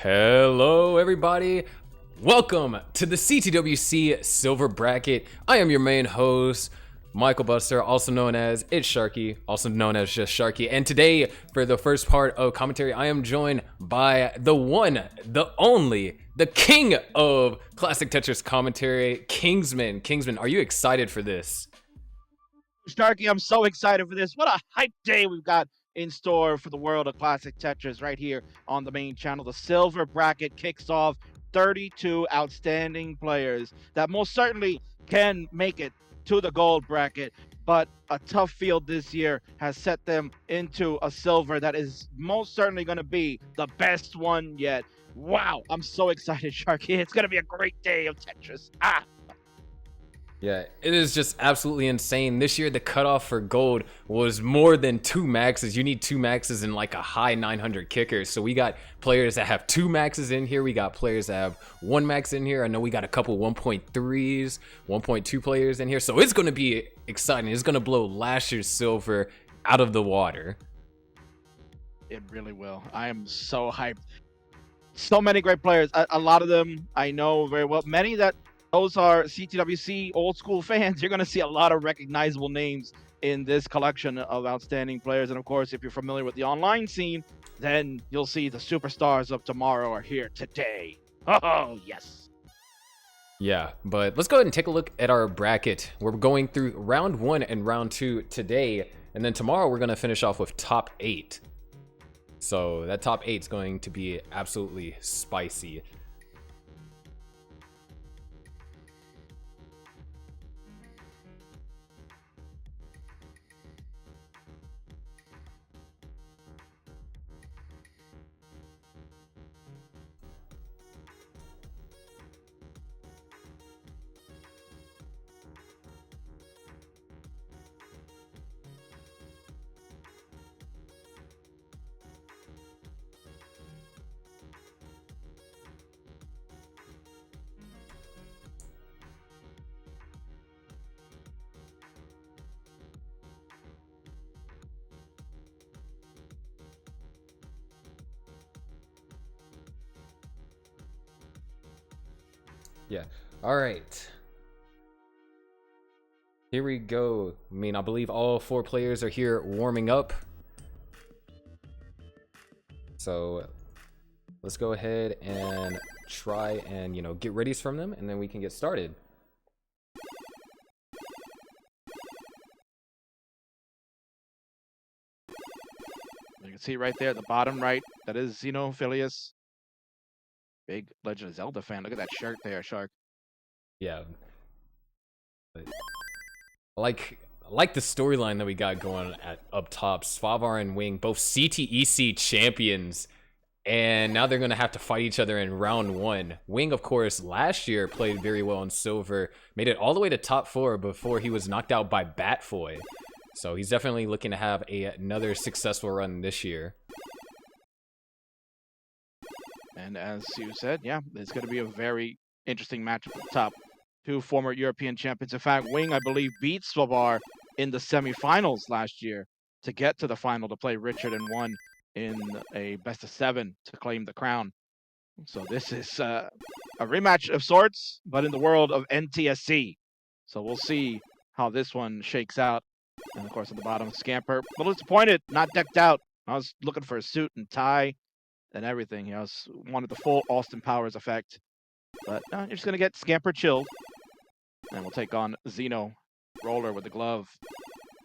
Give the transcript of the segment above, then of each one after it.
Hello, everybody. Welcome to the CTWC Silver Bracket. I am your main host, Michael Buster, also known as It's Sharky, also known as just Sharky. And today, for the first part of commentary, I am joined by the one, the only, the king of classic Tetris commentary, Kingsman. Kingsman, are you excited for this? Starkey, I'm so excited for this. What a hype day we've got in store for the world of classic Tetris right here on the main channel. The silver bracket kicks off 32 outstanding players that most certainly can make it to the gold bracket, but a tough field this year has set them into a silver that is most certainly going to be the best one yet. Wow, I'm so excited, Sharky. It's going to be a great day of Tetris. Yeah, it is just absolutely insane. This year, the cutoff for gold was more than 2 maxes. You need 2 maxes and like a high 900 kicker. So we got players that have 2 maxes in here. We got players that have 1 max in here. I know we got a couple 1.3s, 1.2 players in here. So it's going to be exciting. It's going to blow last year's silver out of the water. It really will. I am so hyped. So many great players. A lot of them I know very well. Many that those are CTWC old school fans. You're going to see a lot of recognizable names in this collection of outstanding players. And of course, if you're familiar with the online scene, then you'll see the superstars of tomorrow are here today. Oh, yes. Yeah, but let's go ahead and take a look at our bracket. We're going through round 1 and round 2 today. And then tomorrow we're going to finish off with top 8. So that top 8 is going to be absolutely spicy. Yeah. All right. Here we go. I mean, I believe all 4 players are here warming up. So let's go ahead and try and, get readies from them, and then we can get started. You can see right there at the bottom right, that is Xenophilius. Big Legend of Zelda fan. Look at that shirt there, Shark. Yeah. But I like the storyline that we got going at up top. Svavar and Wing, both CTEC champions, and now they're going to have to fight each other in round 1. Wing, of course, last year played very well in silver, made it all the way to top 4 before he was knocked out by Batfoy. So he's definitely looking to have another successful run this year. And as you said, yeah, it's going to be a very interesting matchup at the top. 2 former European champions. In fact, Wing, I believe, beat Svavar in the semifinals last year to get to the final to play Richard and won in a best of 7 to claim the crown. So this is a rematch of sorts, but in the world of NTSC. So we'll see how this one shakes out. And of course, at the bottom, Scamper, a little disappointed, not decked out. I was looking for a suit and tie and everything. I wanted the full Austin Powers effect. But no, you're just going to get Scamper chilled. And we'll take on Xeno Roller with the glove.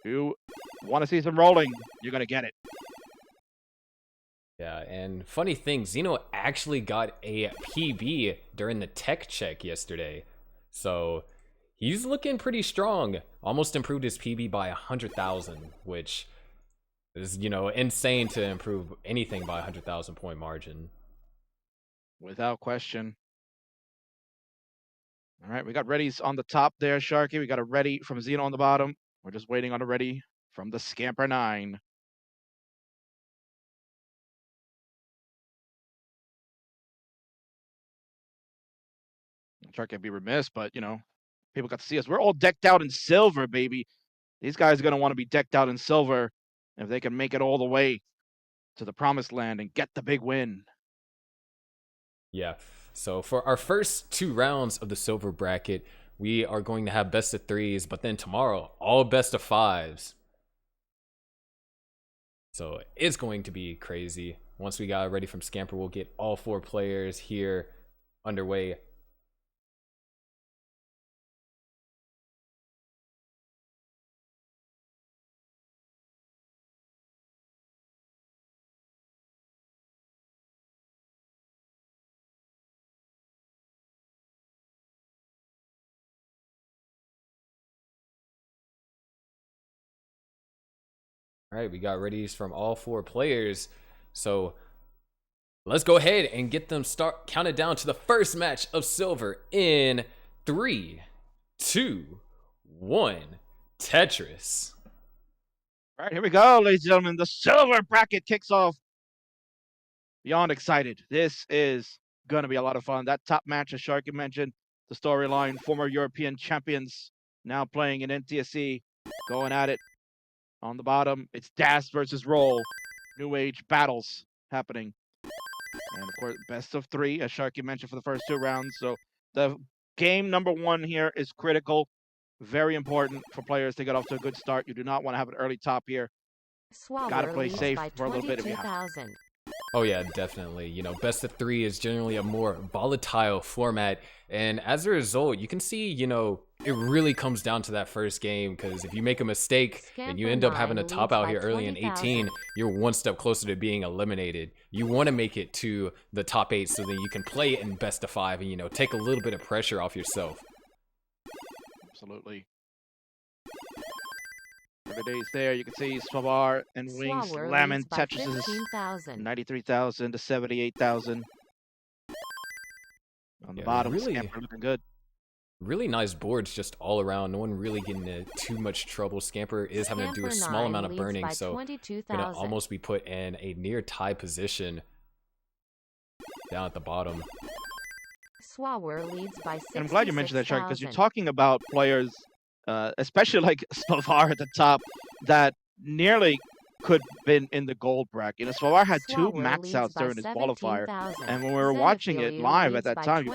You want to see some rolling, you're going to get it. Yeah, and funny thing, Xeno actually got a PB during the tech check yesterday. So he's looking pretty strong. Almost improved his PB by 100,000, which is, insane to improve anything by 100,000 point margin. Without question. All right, we got readies on the top there, Sharky. We got a ready from Xeno on the bottom. We're just waiting on a ready from the Scamper 9. Sharky, I'd be remiss, but, people got to see us. We're all decked out in silver, baby. These guys are going to want to be decked out in silver if they can make it all the way to the promised land and get the big win. Yeah. So for our first two rounds of the silver bracket, we are going to have best of threes, but then tomorrow, all best of fives. So it's going to be crazy. Once we got ready from Scamper, we'll get all four players here underway. All right, we got readies from all four players. So let's go ahead and get them counted down to the first match of silver in 3, 2, 1. Tetris. All right, here we go, ladies and gentlemen. The silver bracket kicks off. Beyond excited. This is going to be a lot of fun. That top match, as Sharky mentioned, the storyline, former European champions now playing in NTSC, going at it. On the bottom, it's Das versus Roll. New Age battles happening. And of course, best of 3, as Sharky mentioned, for the first 2 rounds. So the game number 1 here is critical. Very important for players to get off to a good start. You do not want to have an early top here. Got to play safe for a little bit if you have to. Oh yeah, definitely. You know, best of 3 is generally a more volatile format, and as a result, you can see, you know, it really comes down to that first game, because if you make a mistake and you end up having a top out here early in 18, you're one step closer to being eliminated. You want to make it to the top 8 so that you can play in best of 5 and, you know, take a little bit of pressure off yourself. Absolutely. For the days there, you can see Swabar and Wings slamming Tetris's 93,000 to 78,000. On the bottom, really, Scamper looking good. Really nice boards just all around. No one really getting into too much trouble. Scamper is having to do a small amount of burning, so gonna almost be put in a near tie position down at the bottom. Swawer leads by 66,000. And I'm glad you mentioned that, Shark, because you're talking about players, especially like Swavar at the top, that nearly could have been in the gold bracket. You know, Swavar had 2 max outs during his qualifier, and when we were watching it live at that time, you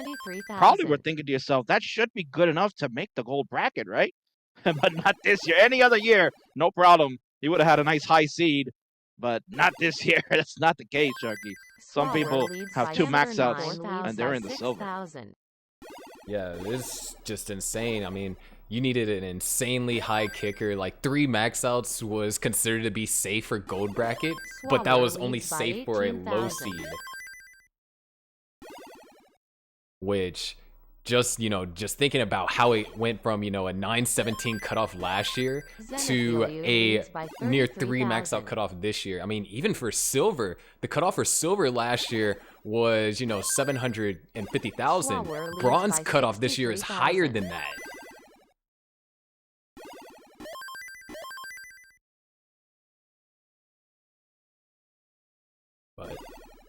probably were thinking to yourself, that should be good enough to make the gold bracket, right? But not this year. Any other year, no problem. He would have had a nice high seed, but not this year. That's not the case, Sharky. Some people have 2 max outs, and they're in the silver. Yeah, it's just insane. I mean, you needed an insanely high kicker. Like 3 max outs was considered to be safe for gold bracket, but that was only safe for a low seed. Which, just, you know, just thinking about how it went from, you know, a 917 cutoff last year to a near 3 max out cutoff this year. I mean, even for silver, the cutoff for silver last year was, you know, 750,000. Bronze cutoff this year is higher than that. But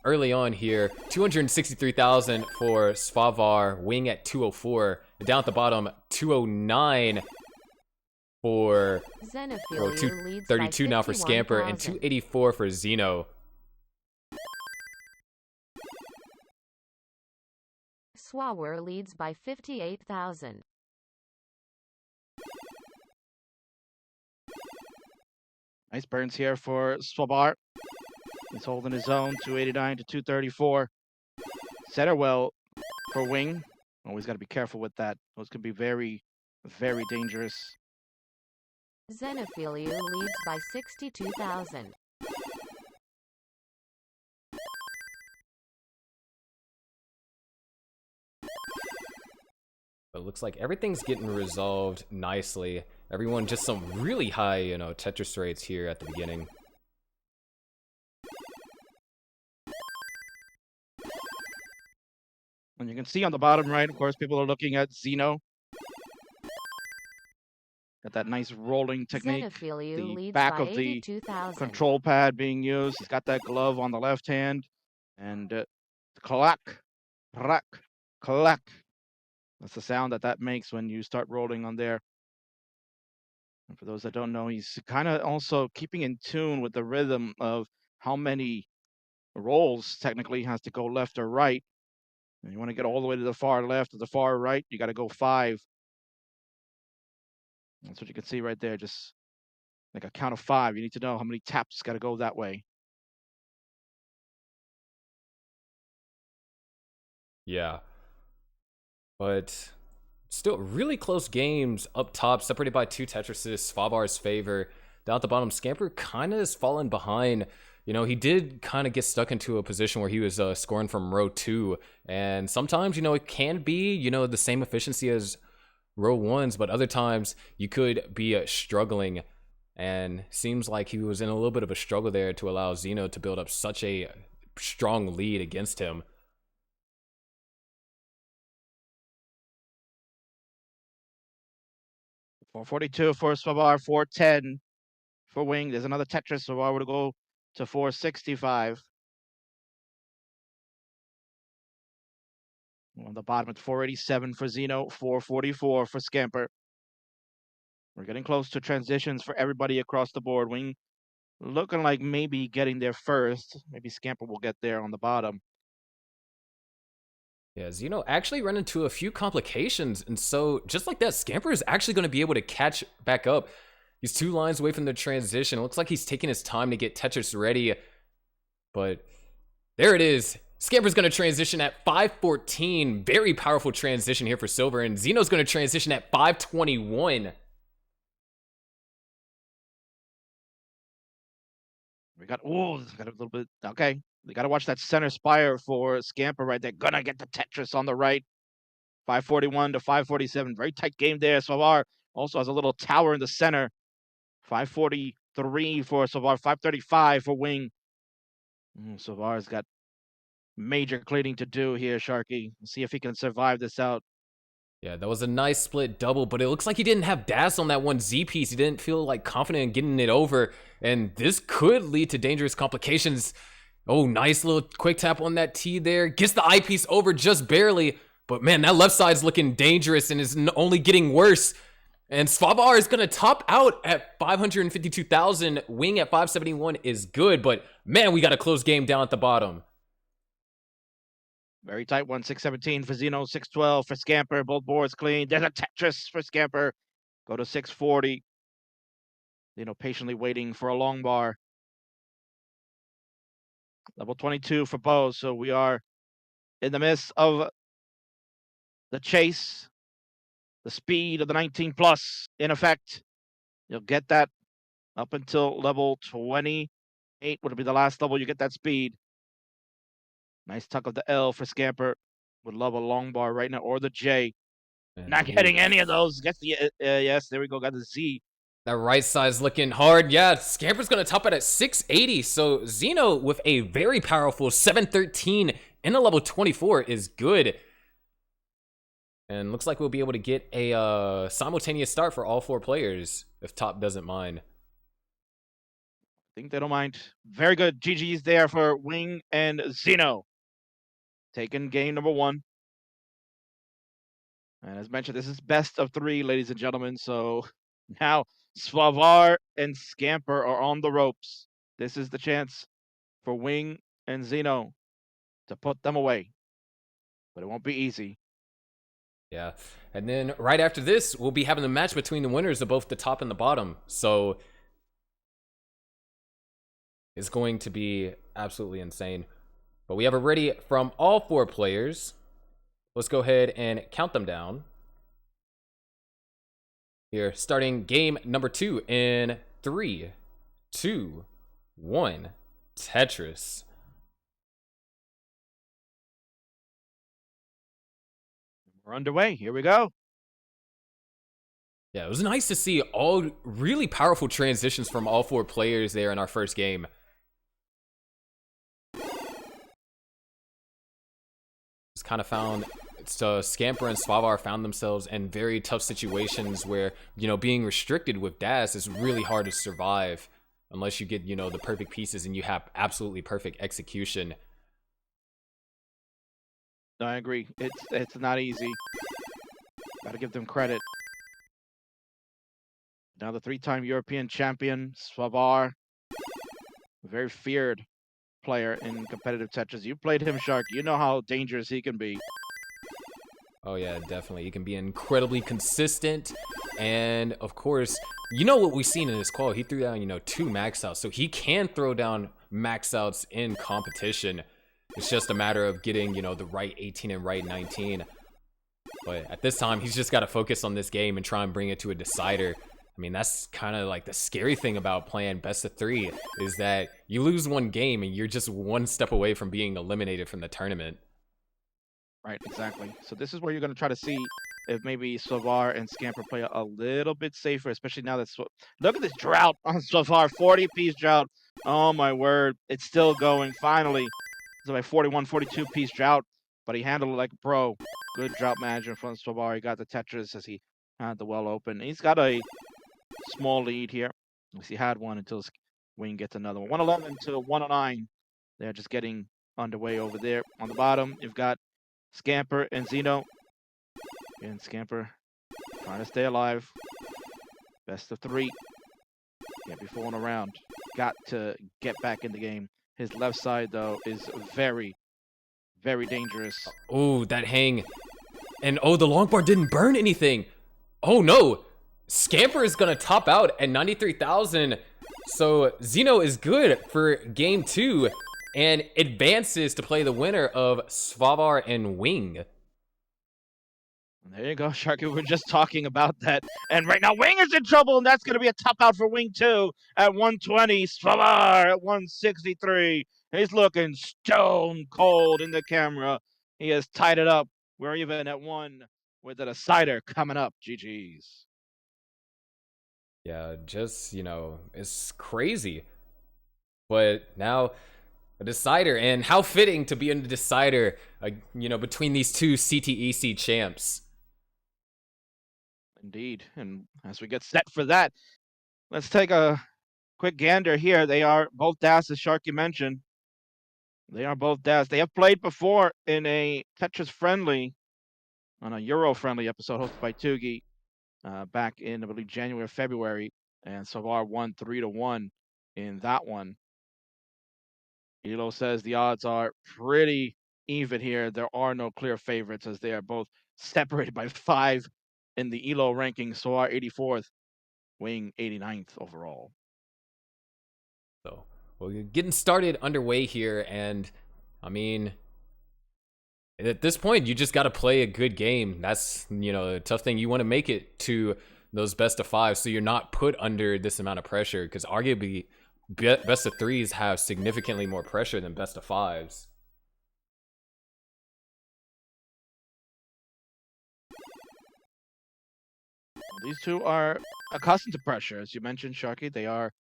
early on here, 263,000 for Svavar, Wing at 204, down at the bottom, 209 for 232 now for Scamper, and 284 for Xeno. Swawer leads by 58,000. Nice burns here for Swabar. He's holding his own, 289 to 234. Setter well for Wing. Always got to be careful with that. Those can be very, very dangerous. Xenophiliu leads by 62,000. It looks like everything's getting resolved nicely. Everyone just some really high, you know, Tetris rates here at the beginning. And you can see on the bottom right, of course, people are looking at Xeno. Got that nice rolling technique. The back of the control pad being used. He's got that glove on the left hand. And clack, crack, clack. That's the sound that makes when you start rolling on there. And for those that don't know, he's kind of also keeping in tune with the rhythm of how many rolls technically has to go left or right. And you want to get all the way to the far left or the far right, you got to go 5. That's what you can see right there. Just like a count of 5. You need to know how many taps got to go that way. Yeah. But still, really close games up top, separated by 2 Tetrises, Svabar's favor. Down at the bottom, Scamper kind of has fallen behind. You know, he did kind of get stuck into a position where he was scoring from row 2. And sometimes, you know, it can be, you know, the same efficiency as row 1s, but other times you could be struggling. And seems like he was in a little bit of a struggle there to allow Zeno to build up such a strong lead against him. $442 for Svabar, $410 for Wing. There's another Tetris. Svabar would go to $465. On the bottom, it's $487 for Zeno, $444 for Scamper. We're getting close to transitions for everybody across the board. Wing looking like maybe getting there first. Maybe Scamper will get there on the bottom. Yeah, Zeno actually ran into a few complications, and so just like that, Scamper is actually going to be able to catch back up. He's 2 lines away from the transition. It looks like he's taking his time to get Tetris ready, but there it is. Scamper's going to transition at 5:14. Very powerful transition here for Silver, and Zeno's going to transition at 5:21. We got, got a little bit, okay. We got to watch that center spire for Scamper right there. Gonna get the Tetris on the right. 541 to 547. Very tight game there. Svabar also has a little tower in the center. 543 for Svabar, 535 for Wing. Svabar's got major cleaning to do here, Sharky. Let's see if he can survive this out. Yeah, that was a nice split double, but it looks like he didn't have DAS on that one Z piece. He didn't feel like confident in getting it over, and this could lead to dangerous complications. Oh, nice little quick tap on that T there. Gets the eyepiece over just barely, but man, that left side's looking dangerous and is only getting worse. And Svabar is going to top out at 552,000. Wing at 571 is good, but man, we got a close game down at the bottom. Very tight one, 617 for Zeno, 612 for Scamper. Both boards clean. There's a Tetris for Scamper. Go to 640. Zeno patiently waiting for a long bar. Level 22 for Bo. So we are in the midst of the chase. The speed of the 19 plus in effect. You'll get that up until level 28 would be the last level. You get that speed. Nice tuck of the L for Scamper. Would love a long bar right now, or the J. Not getting any of those. Gets the yes. There we go. Got the Z. That right side's looking hard. Yeah, Scamper's going to top it at 680. So Zeno with a very powerful 713 in a level 24 is good. And looks like we'll be able to get a simultaneous start for all 4 players if top doesn't mind. I think they don't mind. Very good. GG's there for Wing and Zeno. Taking game number 1. And as mentioned, this is best of 3, ladies and gentlemen. So now Svabar and Scamper are on the ropes. This is the chance for Wing and Zeno to put them away. But it won't be easy. Yeah. And then right after this, we'll be having the match between the winners of both the top and the bottom. So it's going to be absolutely insane. But we have it ready from all 4 players. Let's go ahead and count them down. Here, starting game number 2 in 3, 2, 1. Tetris. We're underway. Here we go. Yeah, it was nice to see all really powerful transitions from all 4 players there in our first game. Just kind of found Scamper and Svabar found themselves in very tough situations where, you know, being restricted with DAS is really hard to survive unless you get, you know, the perfect pieces and you have absolutely perfect execution. No, I agree. It's not easy. Gotta give them credit. Now the 3-time European champion, Svabar, very feared player in competitive Tetris. You played him, Shark. You know how dangerous he can be. Oh yeah, definitely. He can be incredibly consistent. And of course, you know what we've seen in this qual, he threw down, 2 max outs. So he can throw down max outs in competition. It's just a matter of getting, the right 18 and right 19. But at this time, he's just got to focus on this game and try and bring it to a decider. I mean, that's kind of like the scary thing about playing best of 3 is that you lose one game and you're just one step away from being eliminated from the tournament. Right, exactly. So this is where you're going to try to see if maybe Swavar and Scamper play a little bit safer, especially now that look at this drought on Swavar, 40-piece drought. Oh my word, it's still going. Finally, it's like 41, 42-piece drought, but he handled it like a pro. Good drought management from Swavar. He got the Tetris as he had the well open. He's got a small lead here. At least he had one until Wing gets another one. 111 to 109. They're just getting underway over there. On the bottom, you've got Scamper and Zeno. And Scamper trying to stay alive. Best of 3. Can't be fooling around. Got to get back in the game. His left side, though, is very, very dangerous. Oh, that hang. And oh, the long bar didn't burn anything. Oh no. Scamper is going to top out at 93,000. So Zeno is good for game 2 and advances to play the winner of Swavar and Wing. There you go, Sharky. We were just talking about that. And right now, Wing is in trouble, and that's going to be a top out for Wing 2 at 120. Swavar at 163. He's looking stone cold in the camera. He has tied it up. We're even at 1 with a decider coming up. GG's. Yeah, just, it's crazy. But now a decider, and how fitting to be in the decider, between these two CTEC champs. Indeed. And as we get set for that, let's take a quick gander here. They are both DAS, as Sharky mentioned. They are both DAS. They have played before in a Tetris friendly, on a Euro friendly episode hosted by Tugi back in, I believe, January or February. And Swavar won 3-1 in that one. Elos says the odds are pretty even here. There are no clear favorites as they are both separated by 5 in the Elo ranking. Swavar 84th, Wing 89th overall. So, well, you're getting started underway here, and I mean, at this point, you just got to play a good game. That's, a tough thing. You want to make it to those best of 5, so you're not put under this amount of pressure, because arguably, best of 3s have significantly more pressure than best of 5s. These two are accustomed to pressure. As you mentioned, Sharky, they are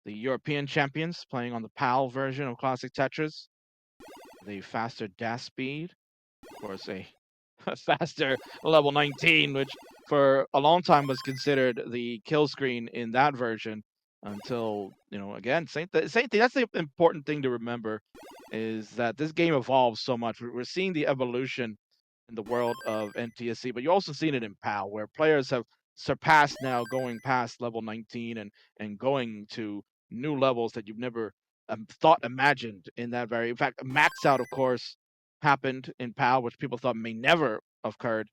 the European champions playing on the PAL version of Classic Tetris. The faster dash speed. Of course, a faster level 19, which for a long time was considered the kill screen in that version until, again, same thing. That's the important thing to remember is that this game evolves so much. We're seeing the evolution in the world of NTSC, but you're also seeing it in PAL, where players have surpassed now going past level 19 and going to new levels that you've never thought imagined in that in fact, max out, of course, happened in PAL, which people thought may never have occurred.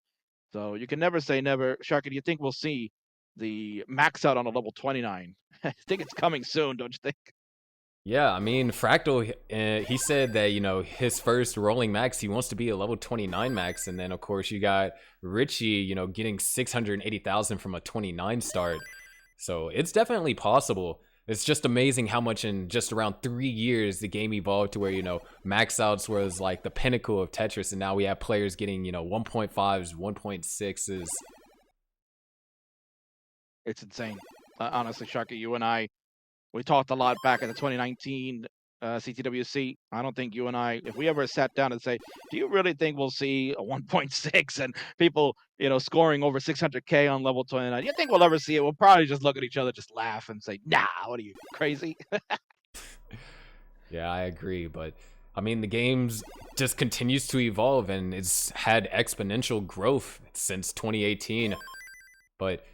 So you can never say never. Sharky, do you think we'll see the max out on a level 29? I think it's coming soon, don't you think? Yeah, I mean, Fractal, he said that, his first rolling max, he wants to be a level 29 max. And then, of course, you got Richie, getting 680,000 from a 29 start. So it's definitely possible. It's just amazing how much in just around 3 years the game evolved to where, max outs was like the pinnacle of Tetris. And now we have players getting, 1.5s, 1.6s. It's insane. Honestly, Sharky, you and I, we talked a lot back at the 2019 CTWC. I don't think you and I, if we ever sat down and say, do you really think we'll see a 1.6 and people, scoring over 600K on level 29? Do you think we'll ever see it? We'll probably just look at each other, just laugh and say, nah, what are you, crazy? Yeah, I agree. But I mean, the game's just continues to evolve and it's had exponential growth since 2018. But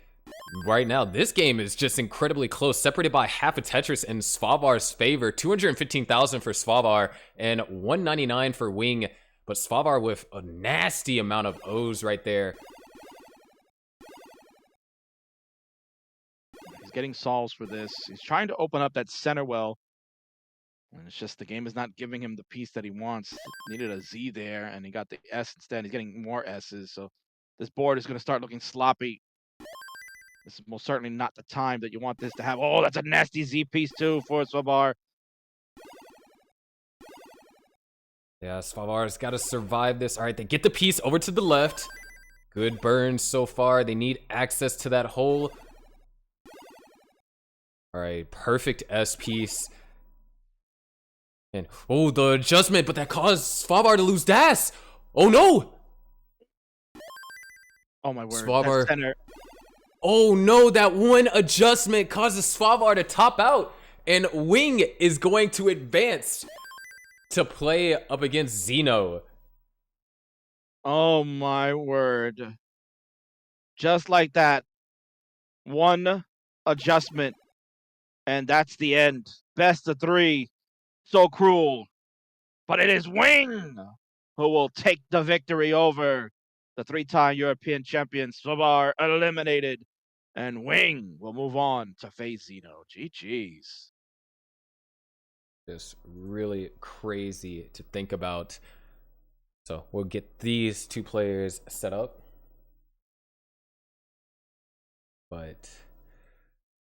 right now, this game is just incredibly close, separated by half a Tetris in Svavar's favor. 215,000 for Svavar and 199 for Wing, but Svavar with a nasty amount of O's right there. He's getting solves for this. He's trying to open up that center well. And it's just the game is not giving him the piece that he wants. Needed a Z there, and he got the S instead. He's getting more S's, so this board is going to start looking sloppy. This is most certainly not the time that you want this to have. Oh, that's a nasty Z piece too for Svavar. Yeah, Svavar's got to survive this. All right, they get the piece over to the left. Good burns so far. They need access to that hole. All right, perfect S piece. And, oh, the adjustment, but that caused Svavar to lose Das. Oh, no. Oh, my word. Svavar. That center. Oh, no, that one adjustment causes Svavar to top out. And Wing is going to advance to play up against Zeno. Oh, my word. Just like that. One adjustment. And that's the end. Best of 3. So cruel. But it is Wing who will take the victory over the 3-time European champion. Svavar eliminated. And Wing will move on to face Zeno. GG's. Just really crazy to think about. So we'll get these 2 players set up. But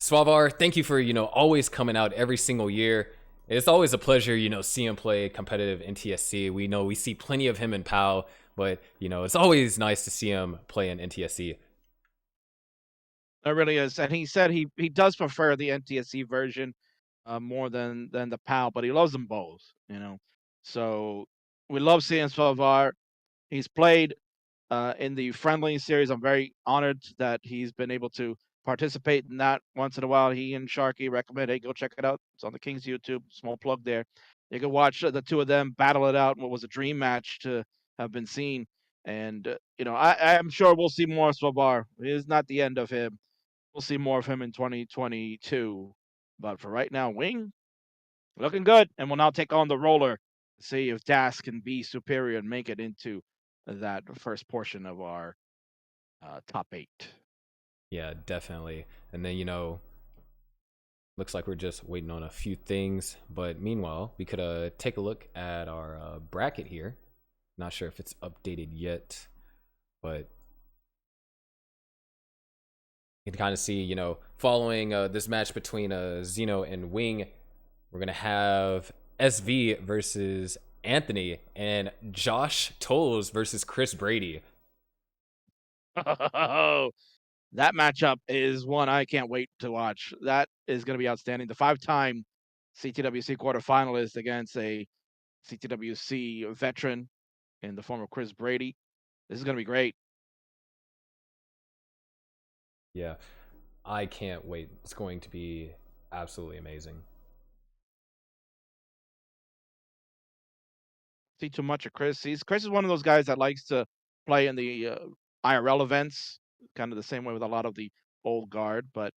Svavar, thank you for, always coming out every single year. It's always a pleasure, see him play competitive NTSC. We know we see plenty of him in PAL, but, it's always nice to see him play in NTSC. It really is. And he said he does prefer the NTSC version more than the PAL, but he loves them both, So we love seeing Svavar. He's played in the friendly series. I'm very honored that he's been able to participate in that once in a while. He and Sharky recommend, hey, go check it out. It's on the King's YouTube. Small plug there. You can watch the 2 of them battle it out. What was a dream match to have been seen. And, I'm sure we'll see more of Svavar. It is not the end of him. We'll see more of him in 2022. But for right now, Wing, looking good. And we'll now take on the roller to see if Das can be superior and make it into that first portion of our top 8. Yeah, definitely. And then, looks like we're just waiting on a few things. But meanwhile, we could take a look at our bracket here. Not sure if it's updated yet, but you can kind of see, following this match between Zeno and Wing, we're going to have SV versus Anthony and Josh Tolles versus Chris Brady. Oh, that matchup is one I can't wait to watch. That is going to be outstanding. The 5-time CTWC quarterfinalist against a CTWC veteran in the form of Chris Brady. This is going to be great. Yeah, I can't wait. It's going to be absolutely amazing. See too much of Chris. Chris is one of those guys that likes to play in the IRL events, kind of the same way with a lot of the old guard. But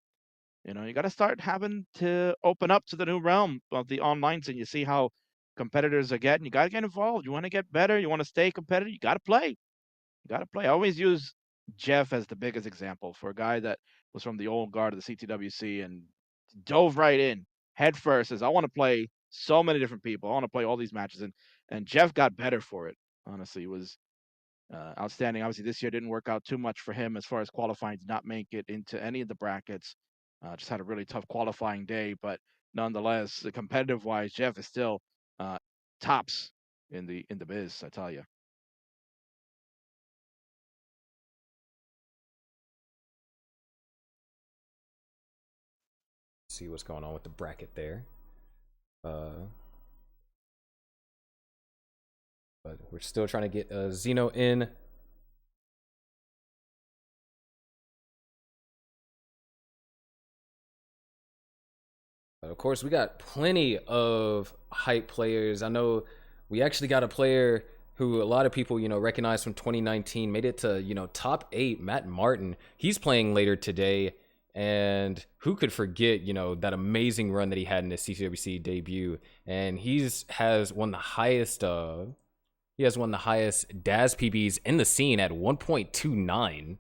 you got to start having to open up to the new realm of the online scene. You see how competitors are getting. You got to get involved. You want to get better. You want to stay competitive. You got to play. You got to play. I always use Jeff as the biggest example for a guy that was from the old guard of the CTWC and dove right in head first. Says, I want to play so many different people. I want to play all these matches. And Jeff got better for it. Honestly, it was outstanding. Obviously, this year didn't work out too much for him as far as qualifying. Did not make it into any of the brackets. Just had a really tough qualifying day. But nonetheless, competitive-wise, Jeff is still tops in the biz, I tell you. See what's going on with the bracket there. But we're still trying to get Zeno in. Of course, we got plenty of hype players. I know we actually got a player who a lot of people, recognize from 2019, made it to, top 8, Matt Martin. He's playing later today. And who could forget, that amazing run that he had in his CTWC debut? And has won the highest DAS PBs in the scene at 1.29.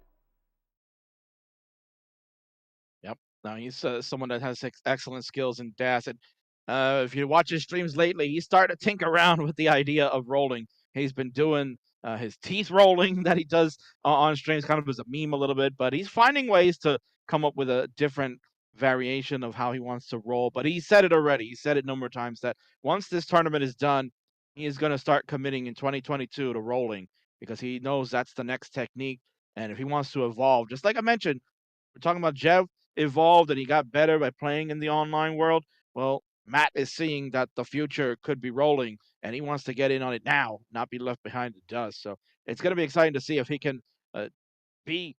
Yep. Now he's someone that has excellent skills in DAS. And if you watch his streams lately, he's starting to tinker around with the idea of rolling. He's been doing his teeth rolling that he does on streams, kind of as a meme a little bit, but he's finding ways to come up with a different variation of how he wants to roll. But he said it already. He said it a number of times that once this tournament is done, he is going to start committing in 2022 to rolling because he knows that's the next technique. And if he wants to evolve, just like I mentioned, we're talking about Jev evolved and he got better by playing in the online world. Well, Matt is seeing that the future could be rolling and he wants to get in on it now, not be left behind in the dust. So it's going to be exciting to see if he can be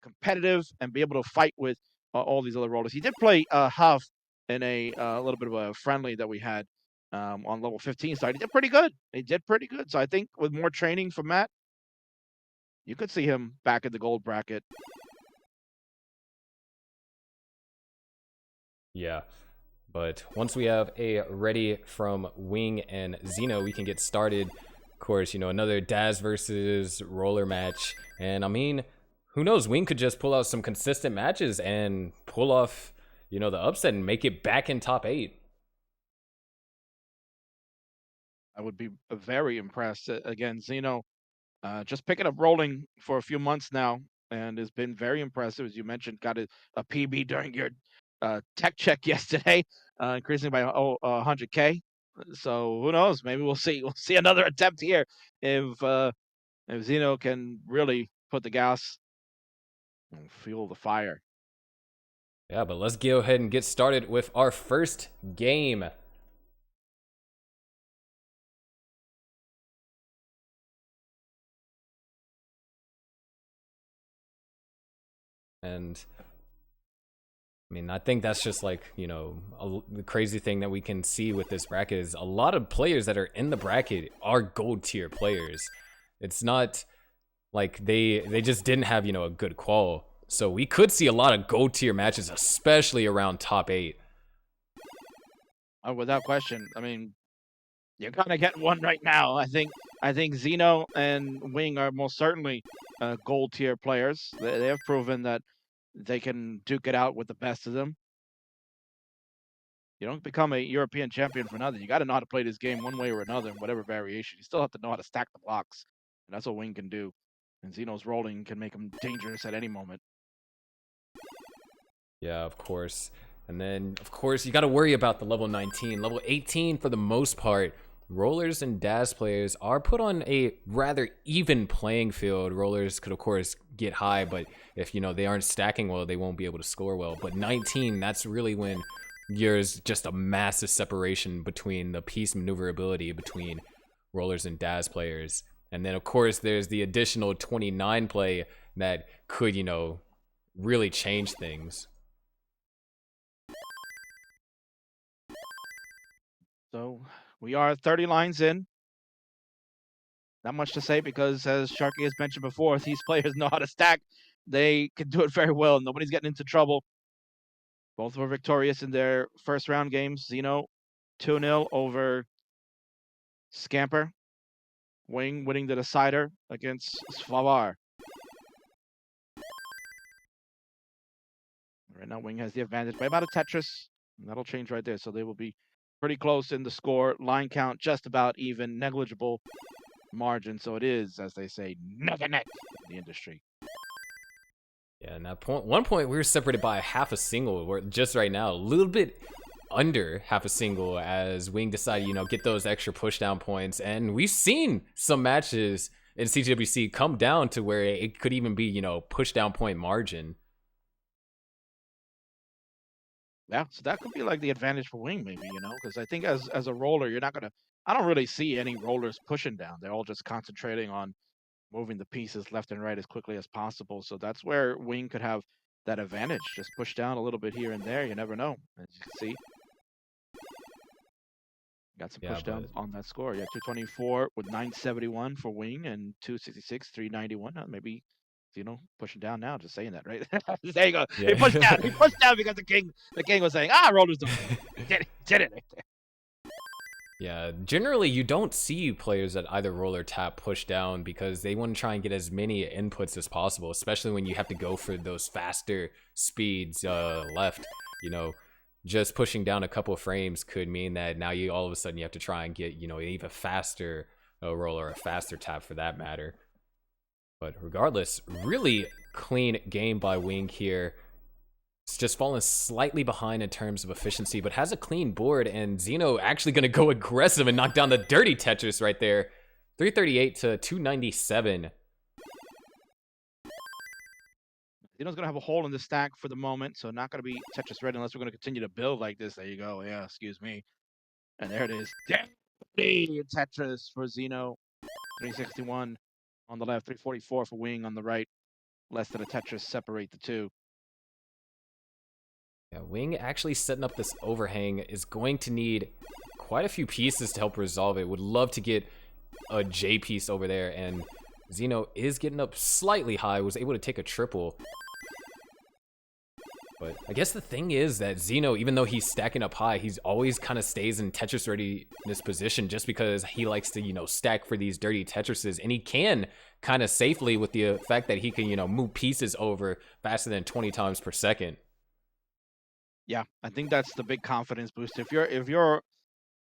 competitive and be able to fight with all these other rollers. He did play Huff in a little bit of a friendly that we had on level 15 side. He did pretty good. He did pretty good. So I think with more training from Matt, you could see him back in the gold bracket. Yeah. But once we have a ready from Wing and Xeno, we can get started. Of course, another Daz versus Roller match. And I mean, who knows? Wing could just pull out some consistent matches and pull off, the upset and make it back in top 8. I would be very impressed. Again, Xeno just picking up rolling for a few months now and has been very impressive. As you mentioned, got a PB during your tech check yesterday, increasing by 100K. So who knows? Maybe we'll see. We'll see another attempt here if Xeno can really put the gas and fuel the fire. Yeah, but let's go ahead and get started with our first game. And I mean, I think that's just like, the crazy thing that we can see with this bracket is a lot of players that are in the bracket are gold tier players. It's not like they just didn't have, a good qual. So we could see a lot of gold tier matches, especially around top 8. Without question. I mean, you're gonna get one right now. I think Xeno and Wing are most certainly gold tier players. They have proven that they can duke it out with the best of them. You don't become a European champion for nothing. You got to know how to play this game one way or another in whatever variation. You still have to know how to stack the blocks. And that's what Wing can do. And Xeno's rolling can make him dangerous at any moment. Yeah, of course. And then, of course, you got to worry about the level 19. Level 18, for the most part, rollers and DAS players are put on a rather even playing field. Rollers could, of course, get high, but if, they aren't stacking well, they won't be able to score well. But 19, that's really when there's just a massive separation between the piece maneuverability between rollers and DAS players. And then, of course, there's the additional 29 play that could, really change things. So we are 30 lines in. Not much to say because, as Sharky has mentioned before, these players know how to stack. They can do it very well. Nobody's getting into trouble. Both were victorious in their first round games. Xeno 2-0 over Scamper. Wing winning the decider against Svavar. Right now, Wing has the advantage by about a Tetris. And that'll change right there. So they will be pretty close in the score. Line count just about even. Negligible margin. So it is, as they say, neck and neck in the industry. Yeah, and that one point we were separated by half a single. We're just right now a little bit under half a single as Wing decided, get those extra pushdown points. And we've seen some matches in CTWC come down to where it could even be, pushdown point margin. Yeah, so that could be like the advantage for Wing, maybe, because I think as a roller, you're not going to. I don't really see any rollers pushing down. They're all just concentrating on moving the pieces left and right as quickly as possible. So that's where Wing could have that advantage. Just push down a little bit here and there. You never know. As you can see, got some push down on that score. Yeah, 224 with 971 for Wing and 266, 391. Maybe pushing down now, just saying that, right? There you go. Yeah. He pushed down. He pushed down because the king was saying, rollers don't did it right there. Yeah, generally you don't see players that either roll or tap push down because they want to try and get as many inputs as possible, especially when you have to go for those faster speeds left. Just pushing down a couple of frames could mean that now you all of a sudden you have to try and get, an even faster roll or a faster tap for that matter. But regardless, really clean game by Wing here. It's just fallen slightly behind in terms of efficiency, but has a clean board, and Xeno actually going to go aggressive and knock down the dirty Tetris right there. 338 to 297. Xeno's going to have a hole in the stack for the moment, so not going to be Tetris ready unless we're going to continue to build like this. There you go. Yeah, excuse me. And there it is. Dirty Tetris for Xeno. 361 on the left, 344 for Wing on the right. Less than a Tetris separate the two. Yeah, Wing actually setting up this overhang is going to need quite a few pieces to help resolve it. Would love to get a J piece over there, and Xeno is getting up slightly high, was able to take a triple. But I guess the thing is that Xeno, even though he's stacking up high, he's always kind of stays in Tetris readiness position just because he likes to, stack for these dirty Tetrises. And he can kind of safely with the fact that he can, move pieces over faster than 20 times per second. Yeah, I think that's the big confidence boost. If you're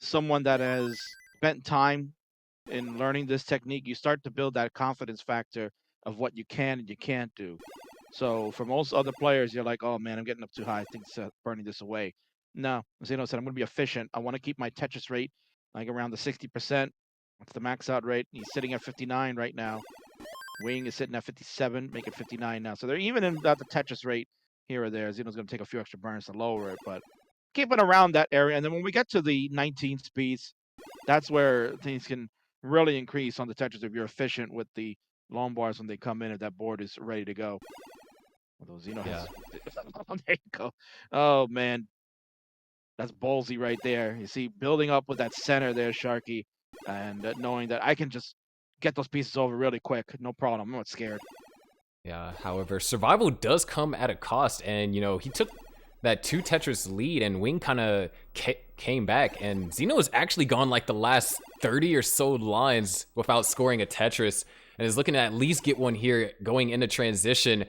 someone that has spent time in learning this technique, you start to build that confidence factor of what you can and you can't do. So for most other players, you're like, oh man, I'm getting up too high. I think it's burning this away. No, Zeno said, I'm going to be efficient. I want to keep my Tetris rate like around the 60%. That's the max out rate. He's sitting at 59 right now. Wing is sitting at 57, make it 59 now. So they're even in the Tetris rate here or there. Zeno's going to take a few extra burns to lower it, but keep it around that area. And then when we get to the 19 speeds, that's where things can really increase on the Tetris if you're efficient with the long bars when they come in, if that board is ready to go. Although Xeno has... there you go. Oh, man. That's ballsy right there. You see, building up with that center there, Sharky, and knowing that I can just get those pieces over really quick. No problem. I'm not scared. Yeah, however, survival does come at a cost, and, he took that 2 Tetris lead, and Wing kind of came back, and Xeno has actually gone like the last 30 or so lines without scoring a Tetris, and is looking to at least get one here going into transition.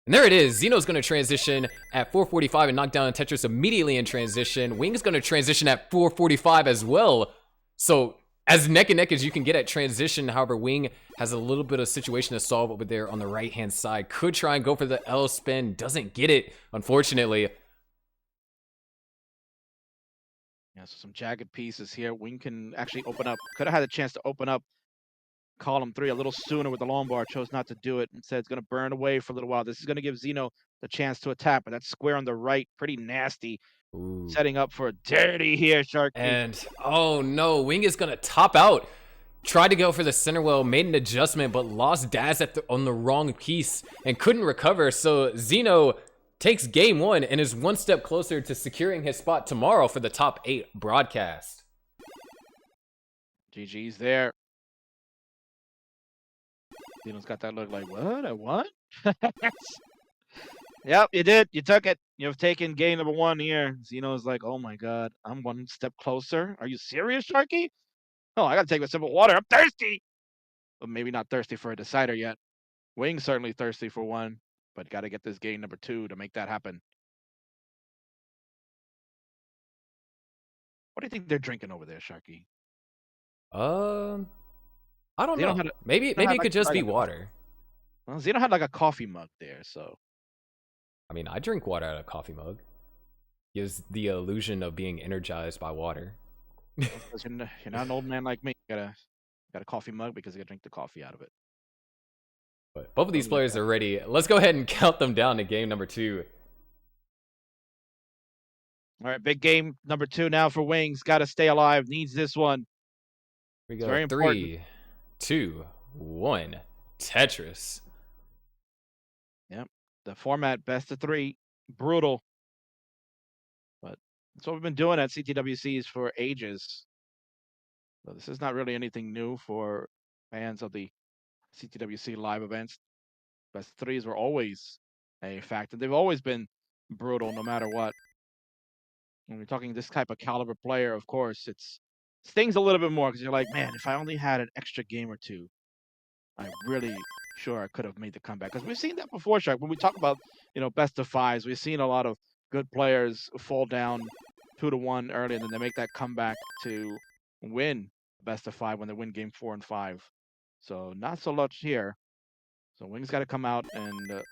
And there it is. Xeno's going to transition at 445 and knock down Tetris immediately in transition. Wing's going to transition at 445 as well. So as neck and neck as you can get at transition. However, Wing has a little bit of situation to solve over there on the right-hand side. Could try and go for the L spin. Doesn't get it, unfortunately. Yeah, so some jagged pieces here. Wing can actually open up. Could have had a chance to open up column 3 a little sooner with the long bar. Chose not to do it. Instead, it's going to burn away for a little while. This is going to give Xeno the chance to attack, but that square on the right, pretty nasty. Ooh. Setting up for a dirty here, Sharky. And, oh no, Wing is going to top out. Tried to go for the center well, made an adjustment, but lost Daz on the wrong piece and couldn't recover. So Xeno takes game 1 and is one step closer to securing his spot tomorrow for the top 8 broadcast. GG's there. Xeno's got that look like, what? Yep, you did. You took it. You've taken game number 1 here. Xeno's like, oh my god, I'm one step closer. Are you serious, Sharky? Oh, I gotta take a sip of water. I'm thirsty! But maybe not thirsty for a decider yet. Wing's certainly thirsty for one, but gotta get this game number 2 to make that happen. What do you think they're drinking over there, Sharky? I don't know. Maybe it could just be water. Well, Xeno had like a coffee mug there, so. I mean, I drink water out of a coffee mug. Gives the illusion of being energized by water. You're not an old man like me. You got a coffee mug because you got to drink the coffee out of it. But both of these players are ready. Let's go ahead and count them down to game number 2. All right, big game number 2 now for Wings. Got to stay alive. Needs this one. Here we go. Very 3, 2, 1. Tetris. Yep. The format best of 3. Brutal. But that's what we've been doing at CTWCs for ages. So this is not really anything new for fans of the CTWC live events. Best threes were always a factor. They've always been brutal, no matter what. When we're talking this type of caliber player, of course, it stings a little bit more because you're like, man, if I only had an extra game or two, I'm really sure I could have made the comeback. Because we've seen that before, Shark. When we talk about, best of fives, we've seen a lot of good players fall down 2-1 early, and then they make that comeback to win best of five when they win game 4 and 5. So not so much here. So Wing's got to come out and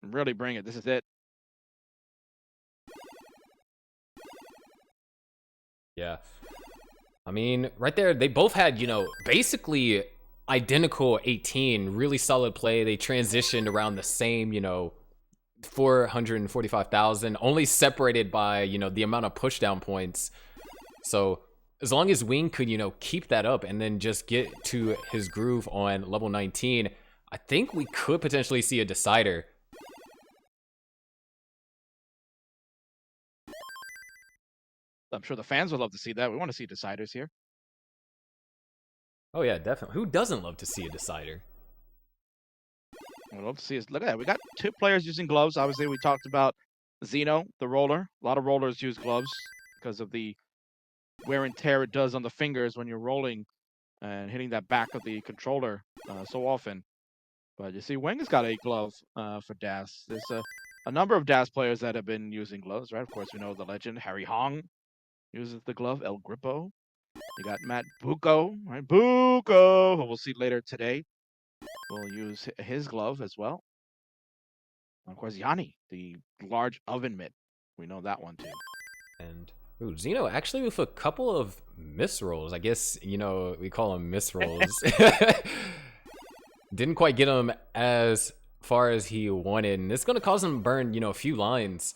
really bring it. This is it. Yeah. I mean, right there, they both had, basically identical 18, really solid play. They transitioned around the same, 445,000, only separated by, the amount of pushdown points. So as long as Wing could, keep that up and then just get to his groove on level 19, I think we could potentially see a decider. I'm sure the fans would love to see that. We want to see deciders here. Oh yeah, definitely. Who doesn't love to see a decider? We'd love to see us. Look at that. We got 2 players using gloves. Obviously, we talked about Zeno, the roller. A lot of rollers use gloves because of the wear and tear it does on the fingers when you're rolling and hitting that back of the controller so often. But you see, Wing has got a glove for DAS. There's a number of DAS players that have been using gloves, right? Of course, we know the legend Harry Hong uses the glove. El Grippo. You got Matt Bucco, right? Bucco, who we'll see later today, will use his glove as well. And of course, Yanni, the large oven mitt. We know that one too. And Zeno actually with a couple of miss rolls. I guess, we call them miss rolls. Didn't quite get him as far as he wanted. And it's going to cause him to burn, a few lines.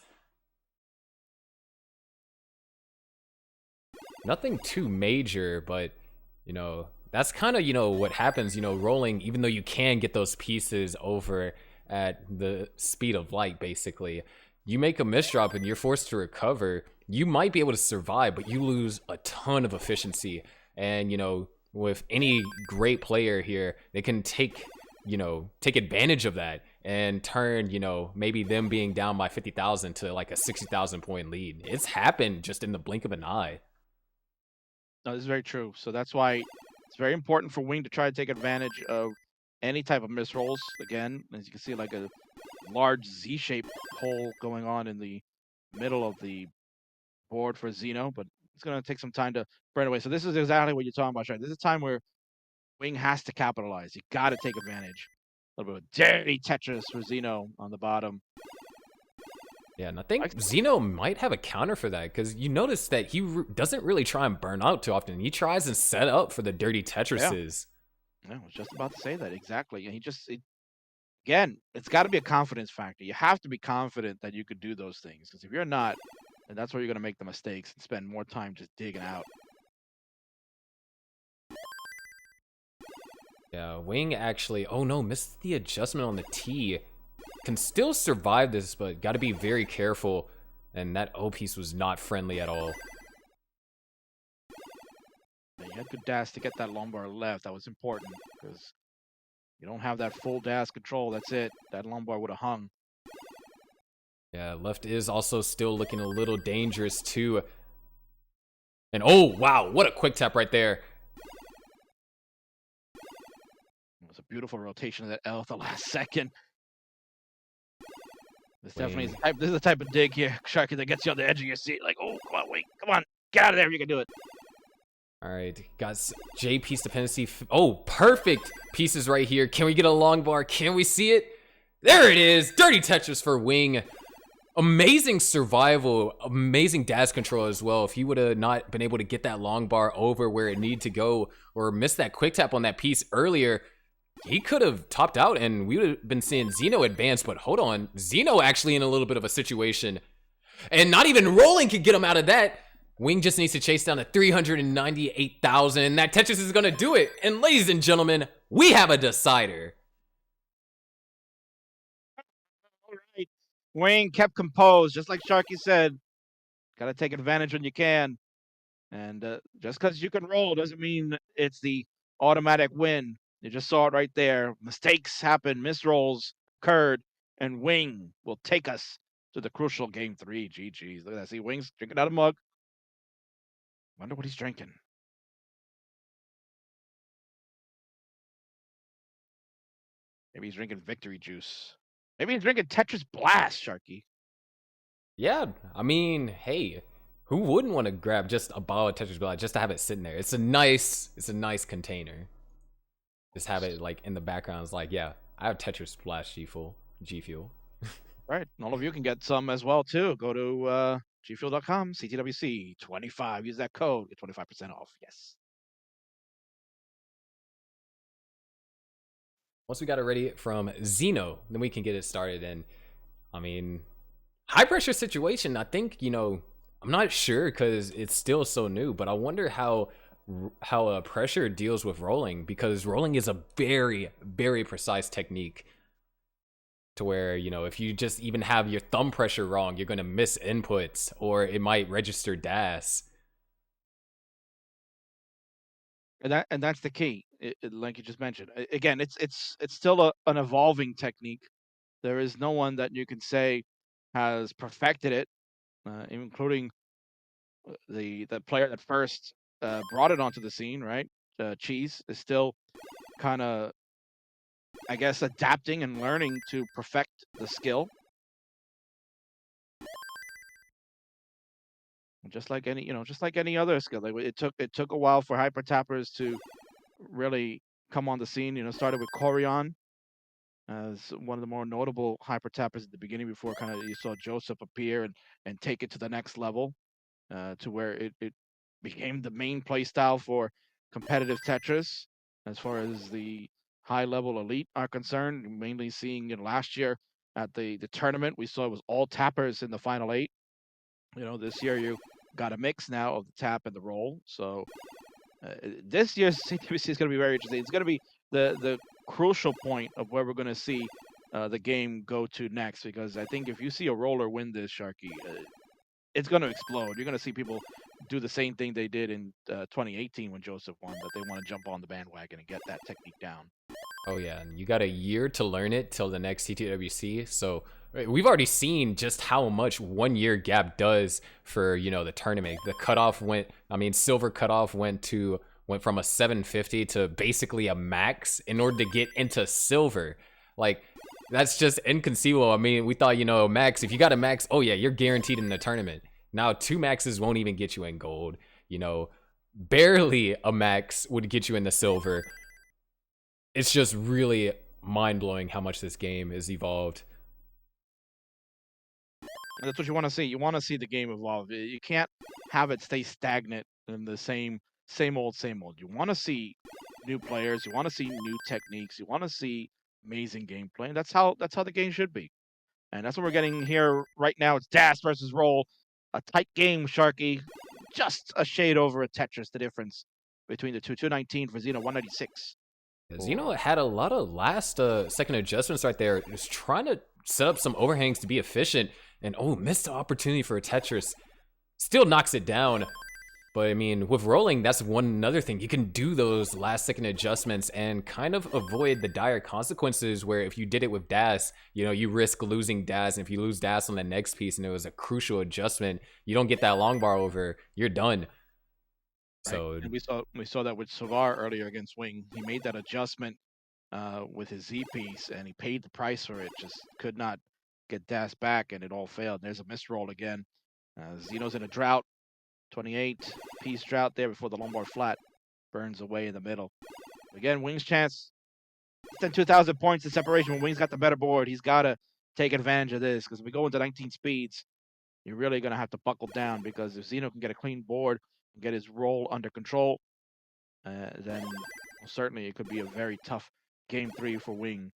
Nothing too major, but, that's kind of, what happens, rolling, even though you can get those pieces over at the speed of light, basically. You make a misdrop and you're forced to recover. You might be able to survive, but you lose a ton of efficiency. And, with any great player here, they can take advantage of that and turn, maybe them being down by 50,000 to like a 60,000 point lead. It's happened just in the blink of an eye. No, this is very true. So that's why it's very important for Wing to try to take advantage of any type of misrolls. Again, as you can see, like a large Z-shaped hole going on in the middle of the board for Zeno, but it's going to take some time to burn away. So this is exactly what you're talking about, right? This is a time where Wing has to capitalize. You got to take advantage. A little bit of dirty Tetris for Zeno on the bottom. Yeah, and I think Zeno might have a counter for that, because you notice that he doesn't really try and burn out too often. He tries and set up for the dirty Tetrises. Yeah, I was just about to say that, exactly. And again, it's got to be a confidence factor. You have to be confident that you could do those things, because if you're not, then that's where you're going to make the mistakes and spend more time just digging out. Yeah, Wing actually, oh no, missed the adjustment on the T. Can still survive this, but got to be very careful. And that O piece was not friendly at all. You had good dash to get that lumbar left. That was important, because you don't have that full dash control. That's it. That lumbar would have hung. Yeah, left is also still looking a little dangerous too. And oh, wow, what a quick tap right there. It was a beautiful rotation of that L at the last second. This definitely is the type of dig here, Sharky, that gets you on the edge of your seat. Like, oh, come on, wait, come on, get out of there, you can do it. All right, got J piece dependency. Oh, perfect pieces right here. Can we get a long bar? Can we see it? There it is. Dirty Tetris for Wing. Amazing survival, amazing dash control as well. If he would have not been able to get that long bar over where it needed to go, or missed that quick tap on that piece earlier, he could have topped out and we would have been seeing Zeno advance. But hold on, Zeno actually in a little bit of a situation. And not even rolling could get him out of that. Wing just needs to chase down to 398,000, and that Tetris is going to do it. And ladies and gentlemen, we have a decider. All right. Wing kept composed, just like Sharky said. Got to take advantage when you can. And just because you can roll doesn't mean it's the automatic win. You just saw it right there. Mistakes happen, misrolls occurred, and Wing will take us to the crucial game 3. GG's. Look at that. See Wing's drinking out of a mug. Wonder what he's drinking. Maybe he's drinking victory juice. Maybe he's drinking Tetris Blast, Sharky. Yeah, I mean, hey, who wouldn't want to grab just a bottle of Tetris Blast just to have it sitting there? It's a nice container. Just have it like in the background. It's like, yeah, I have Tetris Blast G Fuel. Right. And all of you can get some as well, too. Go to gfuel.com, CTWC 25. Use that code. Get 25% off. Yes. Once we got it ready from Xeno, then we can get it started. And I mean, high pressure situation, I think, I'm not sure because it's still so new, but I wonder how pressure deals with rolling, because rolling is a very, very precise technique to where, if you just even have your thumb pressure wrong, you're going to miss inputs or it might register DAS. And that's the key, like you just mentioned. Again, it's still an evolving technique. There is no one that you can say has perfected it, including the player that first brought it onto the scene, right? Cheese is still kind of, I guess, adapting and learning to perfect the skill. Just like any other skill. Like, it took a while for hyper tappers to really come on the scene. Started with Corion as one of the more notable hyper tappers at the beginning, before kind of you saw Joseph appear and take it to the next level, to where it became the main play style for competitive Tetris. As far as the high level elite are concerned, mainly seeing last year at the tournament, we saw it was all tappers in the final 8. This year you got a mix now of the tap and the roll. So this year's CTWC is going to be very interesting. It's going to be the crucial point of where we're going to see the game go to next, because I think if you see a roller win this, Sharky, it's going to explode. You're going to see people do the same thing they did in 2018 when Joseph won, that they want to jump on the bandwagon and get that technique down. Oh yeah, and you got a year to learn it till the next CTWC. So we've already seen just how much 1 year gap does for the tournament. The cutoff silver cutoff went from a 750 to basically a max in order to get into silver. Like, that's just inconceivable. I mean, we thought max, if you got a max, oh yeah, you're guaranteed in the tournament. Now 2 maxes won't even get you in gold. Barely a max would get you in the silver. It's just really mind-blowing how much this game has evolved. And that's what you want to see. You want to see the game evolve. You can't have it stay stagnant in the same old. You want to see new players. You want to see new techniques. You want to see amazing gameplay. And that's how the game should be. And that's what we're getting here right now. It's DAS versus Roll. A tight game, Sharky. Just a shade over a Tetris, the difference between the two. 219 for Xeno, 196. Xeno had a lot of last second adjustments right there. Just trying to set up some overhangs to be efficient, and missed the opportunity for a Tetris. Still knocks it down. But I mean, with rolling, that's another thing. You can do those last second adjustments and kind of avoid the dire consequences where if you did it with DAS, you risk losing DAS. And if you lose DAS on the next piece and it was a crucial adjustment, you don't get that long bar over, you're done. Right. So, and we saw that with Savar earlier against Wing. He made that adjustment with his Z piece, and he paid the price for it. Just could not get DAS back, and it all failed. And there's a misroll again. Xeno's in a drought, 28 piece drought there before the Lombard flat burns away in the middle. Again, Wing's chance. It's then 2,000 points in separation. When Wing's got the better board, he's got to take advantage of this, because if we go into 19 speeds, you're really going to have to buckle down, because if Xeno can get a clean board, get his roll under control, then certainly it could be a very tough game 3 for Wing.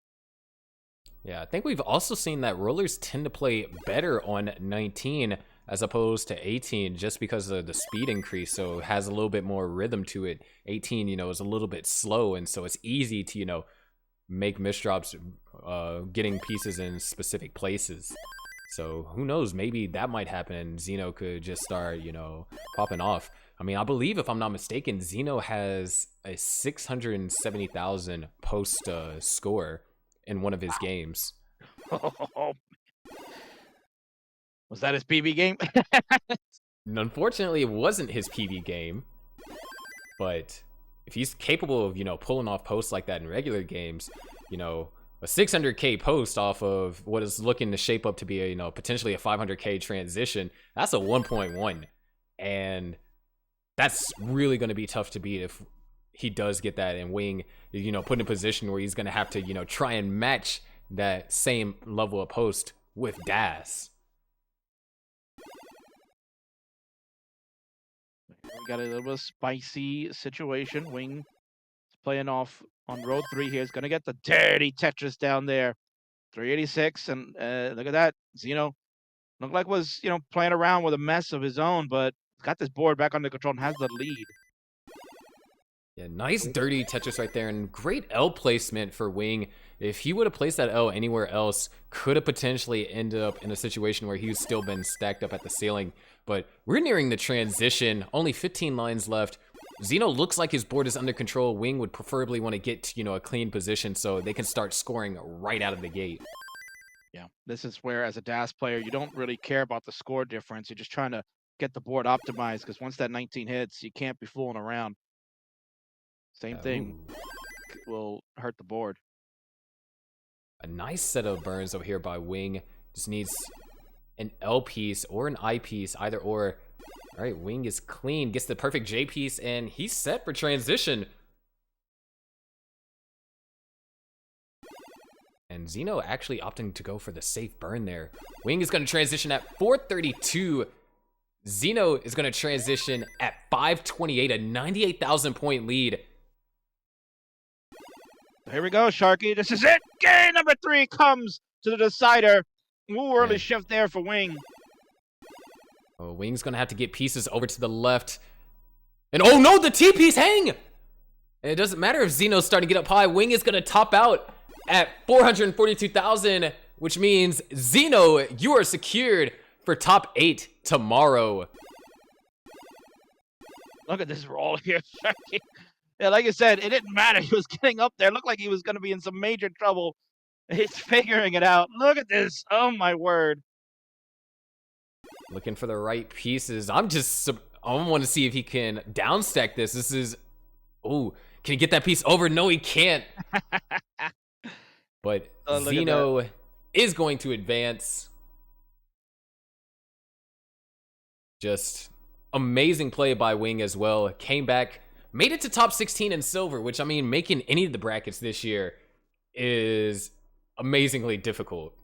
Yeah, I think we've also seen that rollers tend to play better on 19 as opposed to 18, just because of the speed increase, so it has a little bit more rhythm to it. 18, is a little bit slow, and so it's easy to, make misdrops, getting pieces in specific places. So who knows, maybe that might happen and Xeno could just start, popping off. I mean, I believe, if I'm not mistaken, Zeno has a 670,000 post score in one of his games. Was that his PB game? And unfortunately, it wasn't his PB game, but if he's capable of, pulling off posts like that in regular games, a 600k post off of what is looking to shape up to be a, potentially a 500k transition, that's a 1.1. And that's really going to be tough to beat if he does get that, and Wing, put in a position where he's going to have to, try and match that same level of post with Das. We got a little bit of spicy situation. Wing is playing off on road 3 here. He's going to get the dirty Tetris down there. 386, and look at that. Zeno looked like was, playing around with a mess of his own, but got this board back under control and has the lead. Yeah, nice dirty Tetris right there, and great L placement for Wing. If he would have placed that L anywhere else, could have potentially ended up in a situation where he's still been stacked up at the ceiling. But we're nearing the transition, only 15 lines left. Zeno looks like his board is under control. Wing would preferably want to get to, a clean position so they can start scoring right out of the gate. Yeah, this is where, as a DAS player, you don't really care about the score difference. You're just trying to get the board optimized, because once that 19 hits, you can't be fooling around. Same thing will hurt the board. A nice set of burns over here by Wing. Just needs an L piece or an I piece, either or. All right, Wing is clean, gets the perfect J piece, and he's set for transition. And Zeno actually opting to go for the safe burn there. Wing is going to transition at 432. Zeno is going to transition at 528, a 98,000 point lead. Here we go, Sharky. This is it. Game number 3 comes to the decider. Ooh, early shift there for Wing. Oh, Wing's going to have to get pieces over to the left. And oh no, the T piece hang! And it doesn't matter if Zeno's starting to get up high. Wing is going to top out at 442,000, which means Zeno, you are secured for top 8 tomorrow. Look at this roll here, Sharky. Yeah, like I said, it didn't matter. He was getting up there. It looked like he was going to be in some major trouble. He's figuring it out. Look at this. Oh, my word. Looking for the right pieces. I want to see if he can downstack this. This is... Oh, can he get that piece over? No, he can't. But Zeno is going to advance. Just amazing play by Wing as well. Came back, made it to top 16 in silver, which, I mean, making any of the brackets this year is amazingly difficult.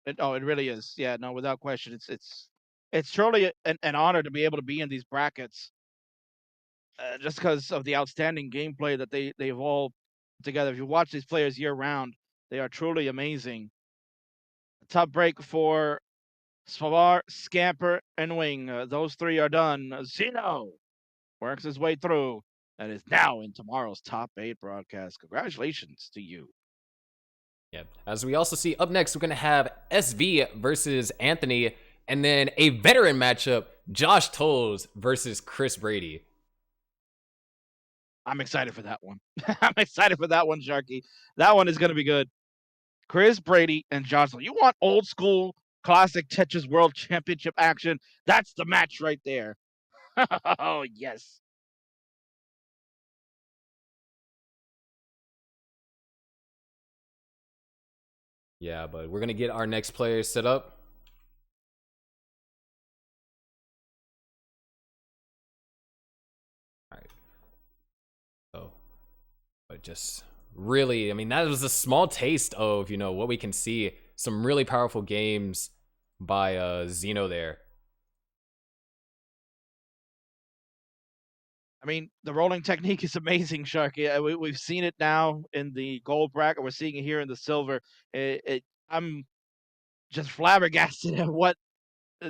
It really is. Yeah, no, without question. It's truly an honor to be able to be in these brackets, just because of the outstanding gameplay that they've all put together. If you watch these players year round, they are truly amazing. Top break for Svavar, Scamper, and Wing. Those 3 are done. Zeno works his way through and is now in tomorrow's top 8 broadcast. Congratulations to you. Yeah. As we also see up next, we're going to have SV versus Anthony, and then a veteran matchup, Josh Tolles versus Chris Brady. I'm excited for that one. I'm excited for that one, Sharky. That one is going to be good. Chris Brady and Josh Tolles. You want old school classic Tetris World Championship action? That's the match right there. Oh, yes. Yeah, but we're going to get our next player set up. All right. So, but just really, I mean, that was a small taste of, what we can see. Some really powerful games by Zeno there. I mean, the rolling technique is amazing, Sharky. We've seen it now in the gold bracket. We're seeing it here in the silver. I'm just flabbergasted at what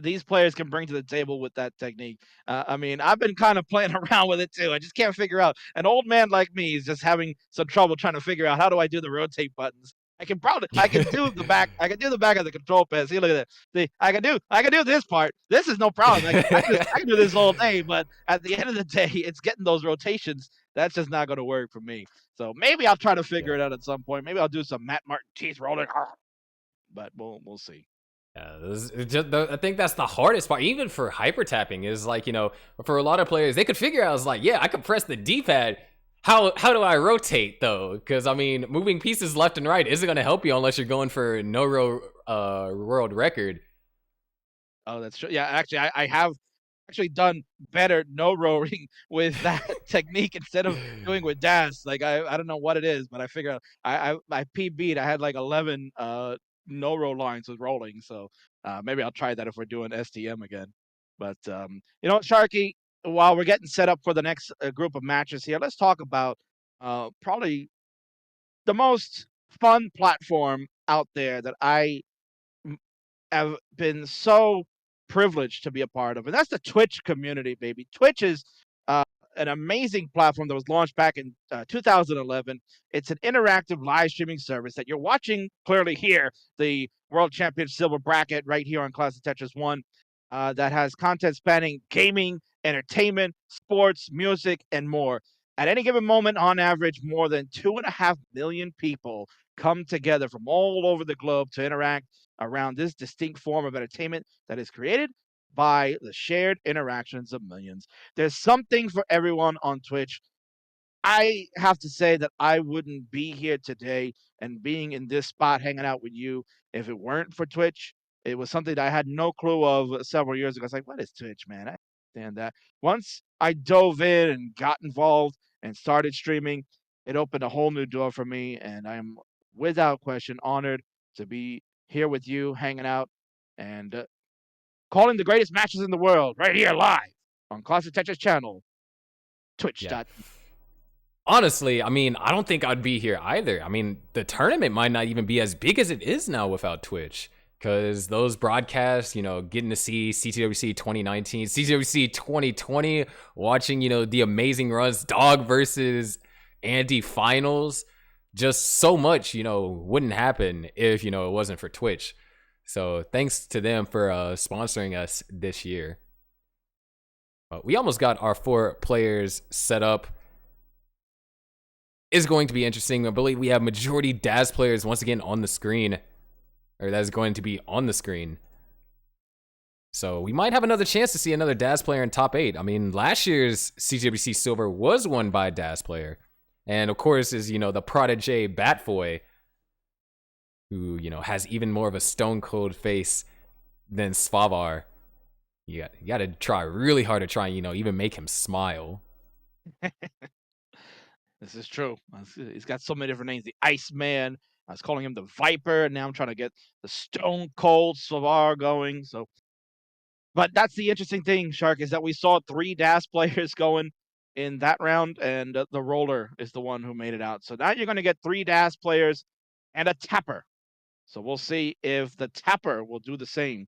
these players can bring to the table with that technique. I mean, I've been kind of playing around with it too. I just can't figure out. An old man like me is just having some trouble trying to figure out, how do I do the rotate buttons? I can do the back of the control pad. See, look at that. See, I can do this part. This is no problem. I can do this all day, but at the end of the day, it's getting those rotations. That's just not going to work for me. So maybe I'll try to figure it out at some point. Maybe I'll do some Matt Martin teeth rolling, but we'll see. Yeah, I think that's the hardest part, even for hyper tapping, is like, for a lot of players, they could figure out, it's like, yeah, I could press the D-pad. How do I rotate though? Because I mean, moving pieces left and right isn't going to help you unless you're going for no row world record. Oh, that's true. Yeah, actually, I have actually done better no rowing with that technique instead of doing with dash. Like I don't know what it is, but I figure out I PB'd. I had like 11 no row lines with rolling, so maybe I'll try that if we're doing STM again. But you know what, Sharky, while we're getting set up for the next group of matches here, let's talk about probably the most fun platform out there that I have been so privileged to be a part of, and that's the Twitch community, baby. Twitch is an amazing platform that was launched back in 2011. It's an interactive live streaming service that you're watching clearly here, the World Champion Silver Bracket right here on Classic Tetris 1, that has content spanning gaming, entertainment, sports, music, and more. At any given moment, on average, more than 2.5 million people come together from all over the globe to interact around this distinct form of entertainment that is created by the shared interactions of millions. There's something for everyone on Twitch. I have to say that I wouldn't be here today and being in this spot hanging out with you if it weren't for Twitch. It was something that I had no clue of several years ago. I was like, what is Twitch, man? I understand that. Once I dove in and got involved and started streaming, it opened a whole new door for me. And I am without question honored to be here with you, hanging out, and calling the greatest matches in the world right here live on Classic Tetris channel, Twitch. Yeah. Honestly, I mean, I don't think I'd be here either. I mean, the tournament might not even be as big as it is now without Twitch. Because those broadcasts, getting to see CTWC 2019, CTWC 2020, watching, the amazing runs, Dog versus Andy finals, just so much, wouldn't happen if, it wasn't for Twitch. So thanks to them for sponsoring us this year. We almost got our 4 players set up. Is going to be interesting. I believe we have majority Daz players once again on the screen, or that is going to be on the screen. So we might have another chance to see another Daz player in top 8. I mean, last year's CTWC Silver was won by a Daz player. And of course is, the protege Batboy, who, has even more of a stone cold face than Svavar. You got to try really hard to try, even make him smile. This is true. He's got so many different names. The Iceman. I was calling him the Viper. And now I'm trying to get the Stone Cold Svavar going. So, but that's the interesting thing, Shark, is that we saw 3 DAS players going in that round, and the Roller is the one who made it out. So now you're going to get 3 DAS players and a Tapper. So we'll see if the Tapper will do the same,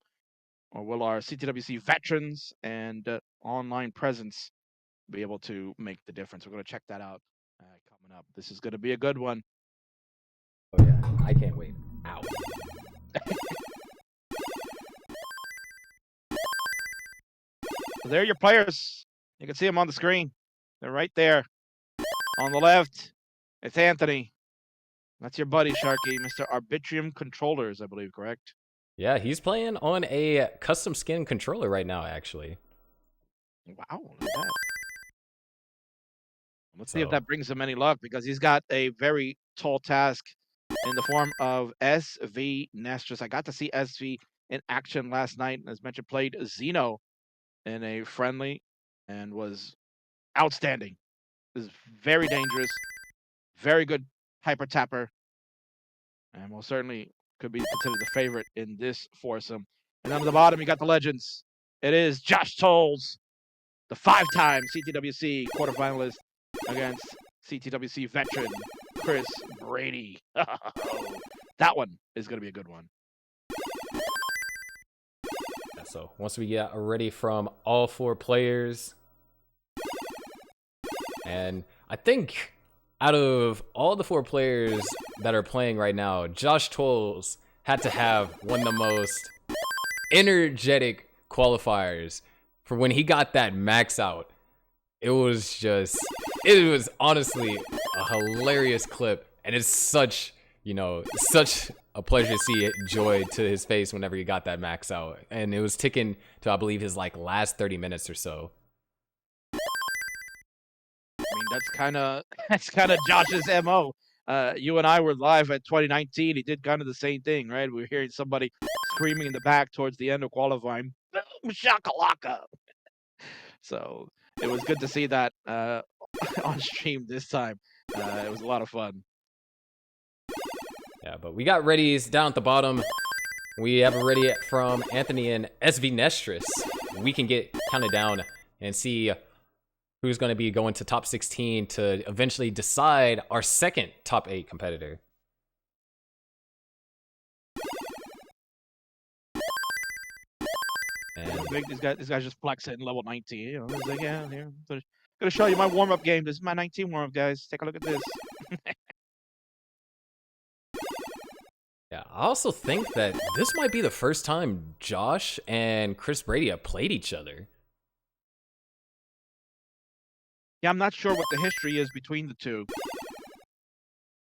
or will our CTWC veterans and online presence be able to make the difference. We're going to check that out coming up. This is going to be a good one. Oh yeah, I can't wait. Ow. So there are your players. You can see them on the screen. They're right there. On the left, it's Anthony. That's your buddy, Sharky, Mr. Arbitrium Controllers, I believe, correct? Yeah, he's playing on a custom skin controller right now, actually. Wow, look at that. Let's see if that brings him any luck, because he's got a very tall task in the form of SV Nestus. I got to see SV in action last night. As mentioned, played Xeno in a friendly and was outstanding. Is very dangerous, very good hyper tapper, and will certainly could be considered the favorite in this foursome. And on the bottom, you got the legends. It is Josh Tolles, the 5-time CTWC quarterfinalist, against CTWC veteran Chris Brady. That one is going to be a good one. Yeah, so once we get ready from all 4 players, and I think out of all the 4 players that are playing right now, Josh Tolles had to have one of the most energetic qualifiers for when he got that max out. It was honestly a hilarious clip, and it's such a pleasure to see joy to his face whenever he got that max out. And it was ticking to, I believe, his like last 30 minutes or so. I mean, that's kind of Josh's MO. You and I were live at 2019. He did kind of the same thing, right? We were hearing somebody screaming in the back towards the end of qualifying, "Boom, shakalaka!" So it was good to see that on stream this time. It was a lot of fun. Yeah, but we got readies down at the bottom. We have a ready from Anthony and SV Nestris. We can get counted down and see who's going to be going to top 16 to eventually decide our second top 8 competitor. And this guy's just flexing level 19. You know, he's like, yeah, here, gonna show you my warm-up game. This is my 19 warm-up, guys. Take a look at this. Yeah, I also think that this might be the first time Josh and Chris Brady have played each other. Yeah, I'm not sure what the history is between the two.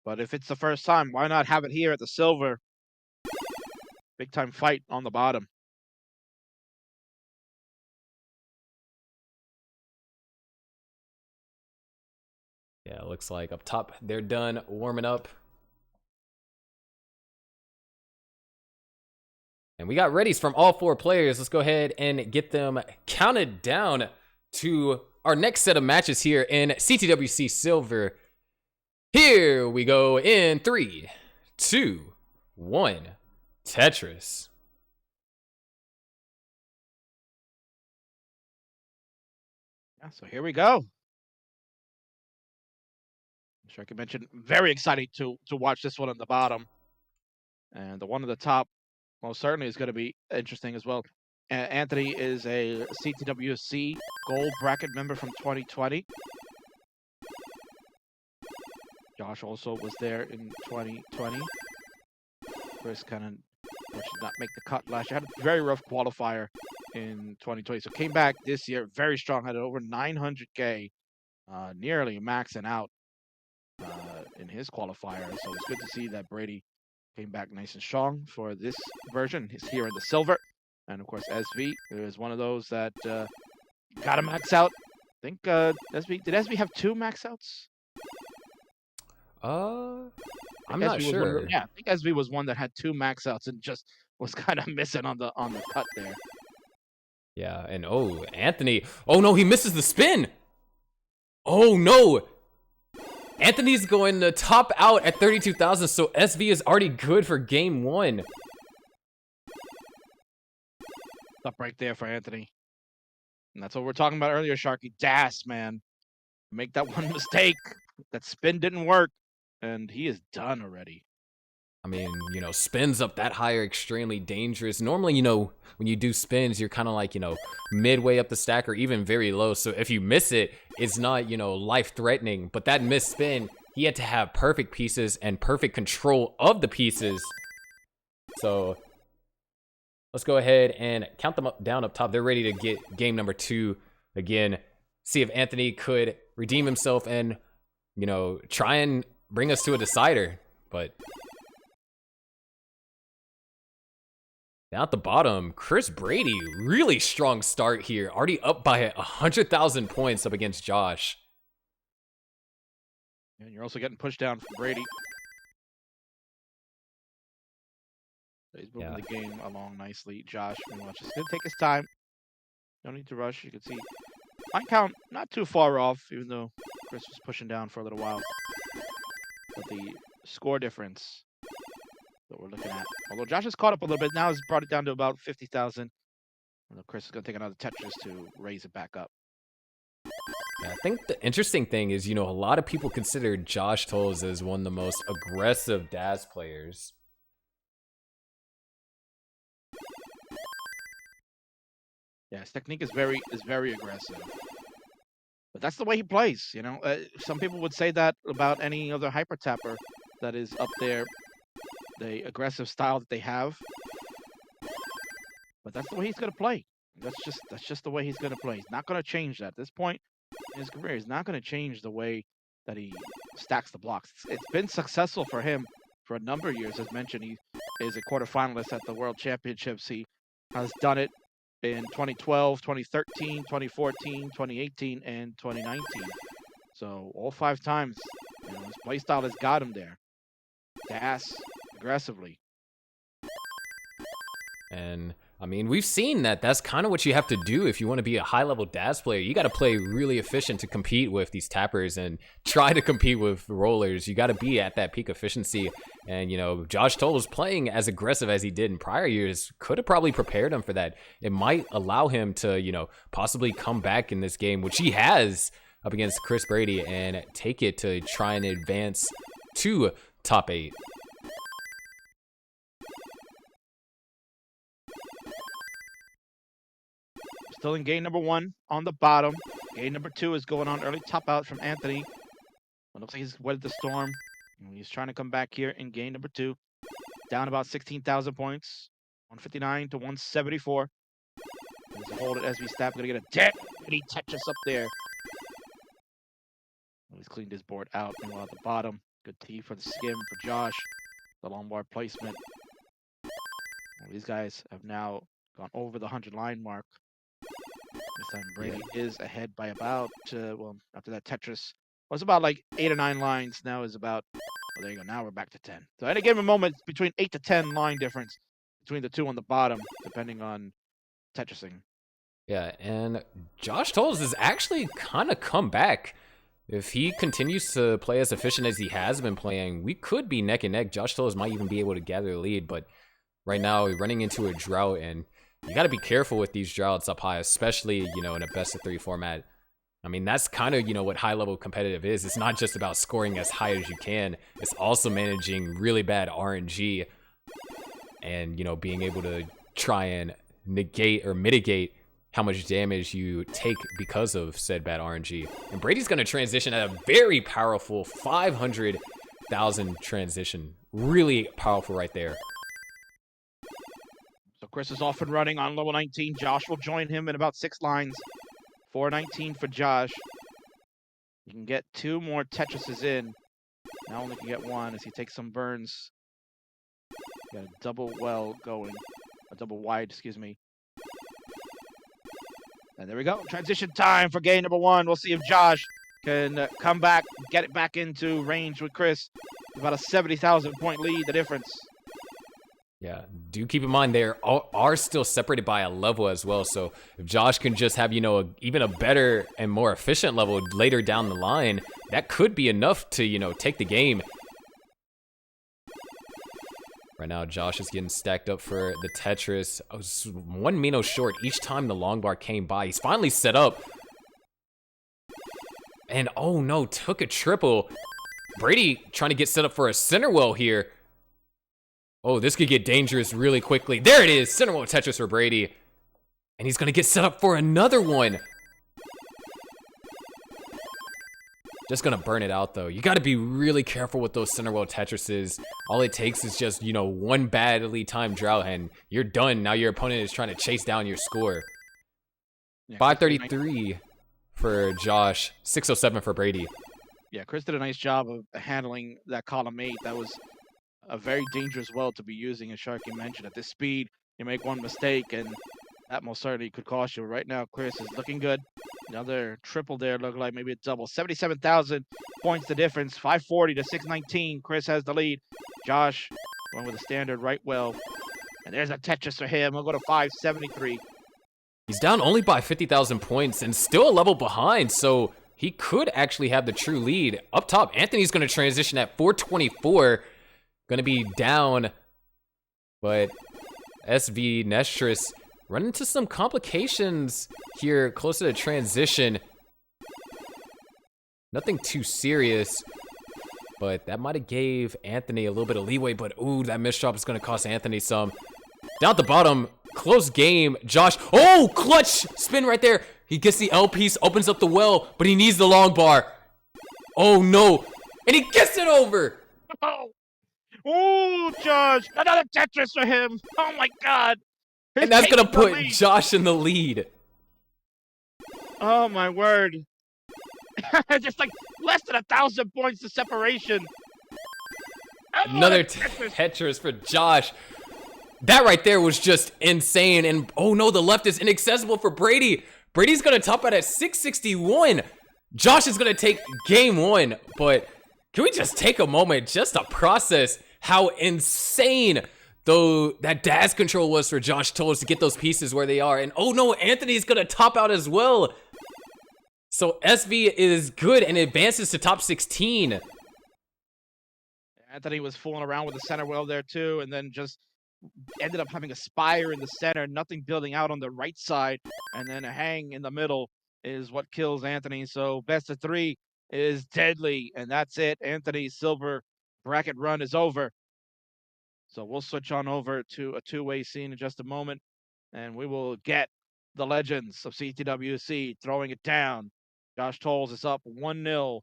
But if it's the first time, why not have it here at the silver? Big time fight on the bottom. Yeah, it looks like up top they're done warming up. And we got readies from all 4 players. Let's go ahead and get them counted down to our next set of matches here in CTWC Silver. Here we go in 3, 2, 1. Tetris. Yeah, so here we go. I'm sure I can mention, very exciting to watch this one on the bottom. And the one at the top most certainly is going to be interesting as well. Anthony is a CTWC gold bracket member from 2020. Josh also was there in 2020. Chris kind of did not make the cut last year. Had a very rough qualifier in 2020. So came back this year very strong. Had over 900K, nearly maxing out in his qualifier. So it's good to see that Brady came back nice and strong for this version. He's here in the silver. And of course, SV is one of those that got a max out. I think did SV have 2 max outs? I'm think not SV was sure. yeah, I think SV was one that had 2 max outs and just was kind of missing on the cut there. Yeah, and oh, Anthony. Oh no, he misses the spin. Oh no. Anthony's going to top out at 32,000, so SV is already good for game 1. Up right there for Anthony. And that's what we're talking about earlier, Sharky. Das, man. Make that one mistake. That spin didn't work. And he is done already. I mean, spins up that high are extremely dangerous. Normally, when you do spins, you're kind of like, midway up the stack or even very low. So if you miss it, it's not, life-threatening. But that missed spin, he had to have perfect pieces and perfect control of the pieces. So let's go ahead and count them down up top. They're ready to get game number 2 again. See if Anthony could redeem himself and, try and bring us to a decider. But down at the bottom, Chris Brady, really strong start here. Already up by 100,000 points up against Josh. And you're also getting pushed down from Brady. He's moving the game along nicely. Josh, meanwhile, just going to take his time. No need to rush. You can see line count not too far off, even though Chris was pushing down for a little while. But the score difference that we're looking at, although Josh has caught up a little bit now, has brought it down to about 50,000. Chris is going to take another Tetris to raise it back up. Yeah, I think the interesting thing is, a lot of people consider Josh Tolles as one of the most aggressive DAS players. Yeah, his technique is very aggressive. But that's the way he plays, you know. Some people would say that about any other hyper tapper that is up there, the aggressive style that they have. But that's the way he's gonna play. That's just the way he's gonna play. He's not gonna change that. At this point in his career, he's not gonna change the way that he stacks the blocks. It's been successful for him for a number of years. As mentioned, he is a quarterfinalist at the World Championships. He has done it in 2012, 2013, 2014, 2018, and 2019. So all 5 times, you know, his play style has got him there. Gas aggressively. And I mean, we've seen that that's kind of what you have to do if you want to be a high-level DAS player. You got to play really efficient to compete with these tappers and try to compete with rollers. You got to be at that peak efficiency. And, you know, Josh Tolles playing as aggressive as he did in prior years could have probably prepared him for that. It might allow him to, you know, possibly come back in this game, which he has up against Chris Brady, and take it to try and advance to top 8. Still in game number 1 on the bottom. Game number 2 is going on early top out from Anthony. It looks like he's weathered the storm. He's trying to come back here in game number 2. Down about 16,000 points. 159 to 174. He's a hold it as we snap. Gonna get a dead. He Tetris up there. He's cleaned his board out. Meanwhile at the bottom, good tee for the skim for Josh. The long bar placement. Well, these guys have now gone over the 100 line mark. This time Brady is ahead by about, well, after that Tetris, well, it's about like 8 or 9 lines. Now is about, well, there you go. Now we're back to 10. So at any given moment, between 8 to 10 line difference between the two on the bottom, depending on Tetrising. Yeah, and Josh Tolles has actually kind of come back. If he continues to play as efficient as he has been playing, we could be neck and neck. Josh Tolles might even be able to gather the lead, but right now we're running into a drought, and you got to be careful with these droughts up high, especially, you know, in a best-of-3 format. I mean, that's kind of, you know, what high-level competitive is. It's not just about scoring as high as you can. It's also managing really bad RNG and, you know, being able to try and negate or mitigate how much damage you take because of said bad RNG. And Brady's going to transition at a very powerful 500,000 transition. Really powerful right there. So Chris is off and running on level 19. Josh will join him in about 6 lines. 419 for Josh. You can get 2 more Tetrises in. Now only can get 1 as he takes some burns. Got a double well going. A double wide, excuse me. And there we go. Transition time for game number 1. We'll see if Josh can come back, get it back into range with Chris. About a 70,000 point lead, the difference. Yeah, do keep in mind they are still separated by a level as well. So if Josh can just have, you know, even a better and more efficient level later down the line, that could be enough to, you know, take the game. Right now, Josh is getting stacked up for the Tetris. I was 1 Mino short each time the long bar came by. He's finally set up. And oh no, took a triple. Brady trying to get set up for a center well here. Oh, this could get dangerous really quickly. There it is, center well Tetris for Brady. And he's gonna get set up for another one. Just gonna burn it out though. You gotta be really careful with those center well Tetrises. All it takes is just, you know, one badly timed drought and you're done. Now your opponent is trying to chase down your score. Yeah, 533 for Josh, 607 for Brady. Yeah, Chris did a nice job of handling that column 8. That was a very dangerous well to be using, as Sharky mentioned. At this speed, you make one mistake, and that most certainly could cost you. Right now, Chris is looking good. Another triple there, look like maybe a double. 77,000 points the difference. 540 to 619. Chris has the lead. Josh going with a standard right well. And there's a Tetris for him. We'll go to 573. He's down only by 50,000 points and still a level behind, so he could actually have the true lead. Up top, Anthony's going to transition at 424. Going to be down, but SV Nestris run into some complications here closer to transition. Nothing too serious, but that might have gave Anthony a little bit of leeway, but ooh, that misdrop is going to cost Anthony some. Down at the bottom, close game. Josh, oh, clutch spin right there. He gets the L piece, opens up the well, but he needs the long bar. Oh no. And he gets it over. Oh, ooh, Josh. Another Tetris for him. Oh my God. He's And that's gonna taking the put lead. Josh in the lead. Oh my word. Just like less than 1,000 points of separation. Oh, Another Tetris. Tetris for Josh. That right there was just insane. And oh no, the left is inaccessible for Brady. Brady's gonna top out at 661. Josh is gonna take game one, but can we just take a moment just to process how insane though that dash control was for Josh Tolles to get those pieces where they are. And oh no, Anthony's gonna top out as well. So SV is good and advances to top 16. Anthony was fooling around with the center well there too, and then just ended up having a spire in the center, nothing building out on the right side, and then a hang in the middle is what kills Anthony. So best of three is deadly, and that's it. Anthony's silver bracket run is over. So we'll switch on over to a two-way scene in just a moment, and we will get the legends of CTWC throwing it down. Josh Tolles is up 1-0.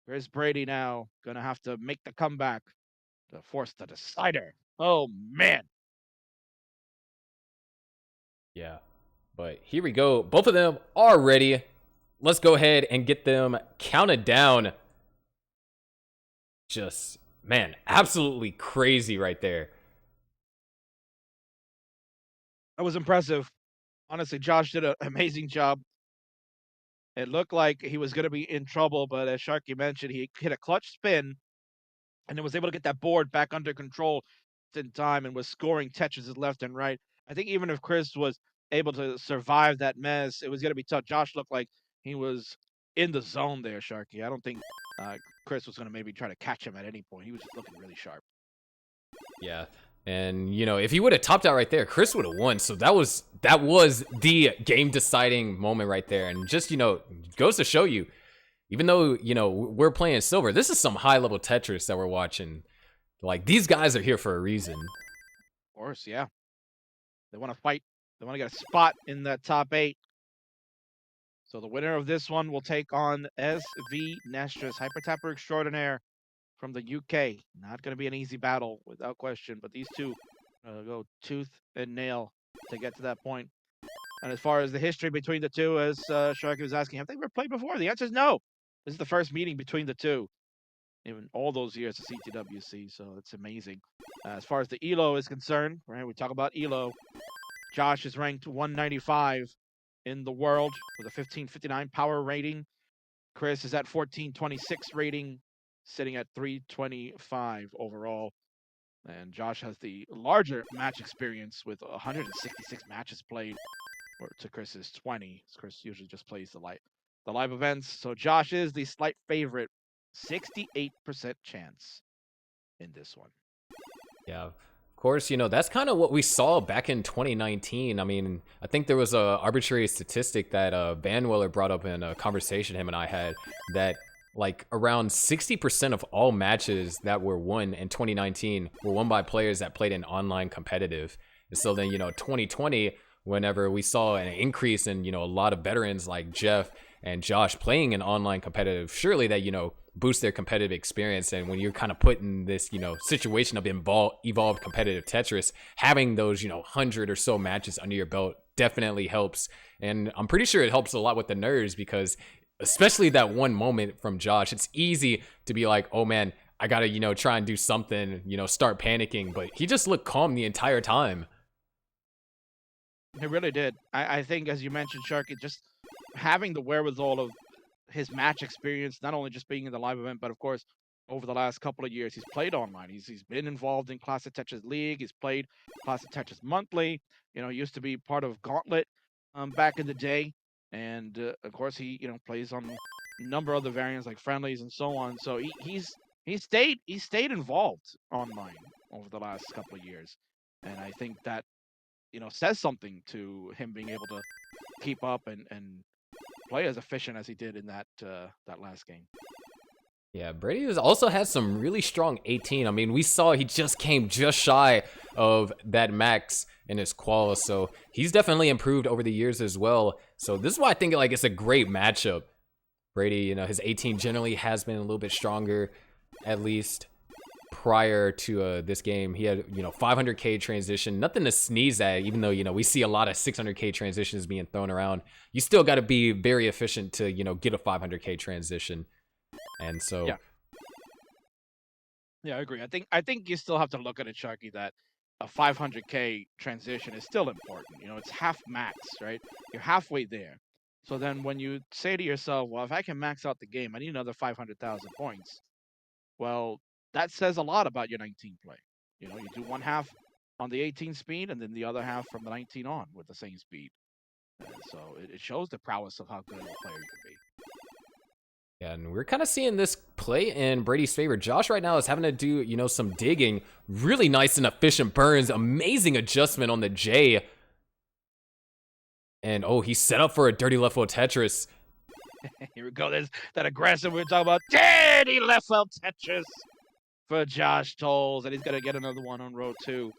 Chris Brady now going to have to make the comeback to force the decider. Oh, man. Yeah, but here we go. Both of them are ready. Let's go ahead and get them counted down. Just, man, absolutely crazy right there. That was impressive. Honestly, Josh did an amazing job. It looked like he was going to be in trouble, but as Sharky mentioned, he hit a clutch spin and then was able to get that board back under control in time and was scoring Tetris left and right. I think even if Chris was able to survive that mess, it was going to be tough. Josh looked like he was in the zone there, Sharky. I don't think Chris was going to maybe try to catch him at any point. He was just looking really sharp. Yeah. And, you know, if he would have topped out right there, Chris would have won. So that was the game deciding moment right there. And just, you know, goes to show you, even though, you know, we're playing silver, this is some high level Tetris that we're watching. Like, these guys are here for a reason. Of course, yeah. They want to fight. They want to get a spot in that top 8. So the winner of this one will take on SV Nestris, Hyper Tapper Extraordinaire from the UK. Not going to be an easy battle without question, but these two go tooth and nail to get to that point. And as far as the history between the two, as Sharky was asking, have they ever played before? The answer is no. This is the first meeting between the two in all those years of CTWC, so it's amazing. As far as the Elo is concerned, right, we talk about Elo. Josh is ranked 195 in the world with a 1559 power rating. Chris is at 1426 rating, sitting at 325 overall. And Josh has the larger match experience with 166 matches played, or to Chris's 20. Chris usually just plays the live events. So Josh is the slight favorite, 68% chance in this one. Yeah. Of course, you know, that's kind of what we saw back in 2019. I mean, I think there was a arbitrary statistic that Van Weller brought up in a conversation him and I had that like around 60% of all matches that were won in 2019 were won by players that played in online competitive. And so then, you know, 2020, whenever we saw an increase in, you know, a lot of veterans like Jeff and Josh playing in online competitive, surely that, you know, boost their competitive experience. And when you're kind of put in this, you know, situation of evolved competitive Tetris, having those, you know, 100 or so matches under your belt definitely helps. And I'm pretty sure it helps a lot with the nerves because especially that one moment from Josh, it's easy to be like, oh man, I gotta, you know, try and do something, you know, start panicking. But he just looked calm the entire time. He really did. I think, as you mentioned, Sharky, just having the wherewithal of his match experience, not only just being in the live event, but of course, over the last couple of years, he's played online. He's been involved in Classic Tetris League. He's played Classic Tetris Monthly. You know, he used to be part of Gauntlet back in the day, and of course, he plays on a number of other variants like friendlies and so on. So he's stayed involved online over the last couple of years, and I think that says something to him being able to keep up and play as efficient as he did in that last game. Yeah, Brady has also had some really strong 18. I mean, we saw he just came just shy of that max in his qual, so he's definitely improved over the years as well. So this is why I think like it's a great matchup. Brady, his 18 generally has been a little bit stronger, at least prior to this game. He had 500k transition, nothing to sneeze at. Even though we see a lot of 600k transitions being thrown around, you still got to be very efficient to get a 500k transition. And so, yeah, I agree. I think you still have to look at it, Sharky, that a 500k transition is still important. It's half max, right? You're halfway there. So then when you say to yourself, well, if I can max out the game, I need another 500,000 points. Well, that says a lot about your 19 play. You do one half on the 18 speed and then the other half from the 19 on with the same speed. So it shows the prowess of how good of a player you can be. yeah, and we're kind of seeing this play in Brady's favor. Josh right now is having to do, some digging. Really nice and efficient burns. Amazing adjustment on the J. And, oh, he's set up for a dirty left foot Tetris. Here we go. There's that aggressive we were talking about. Dirty left foot Tetris for Josh Tolles. And he's going to get another one on row 2.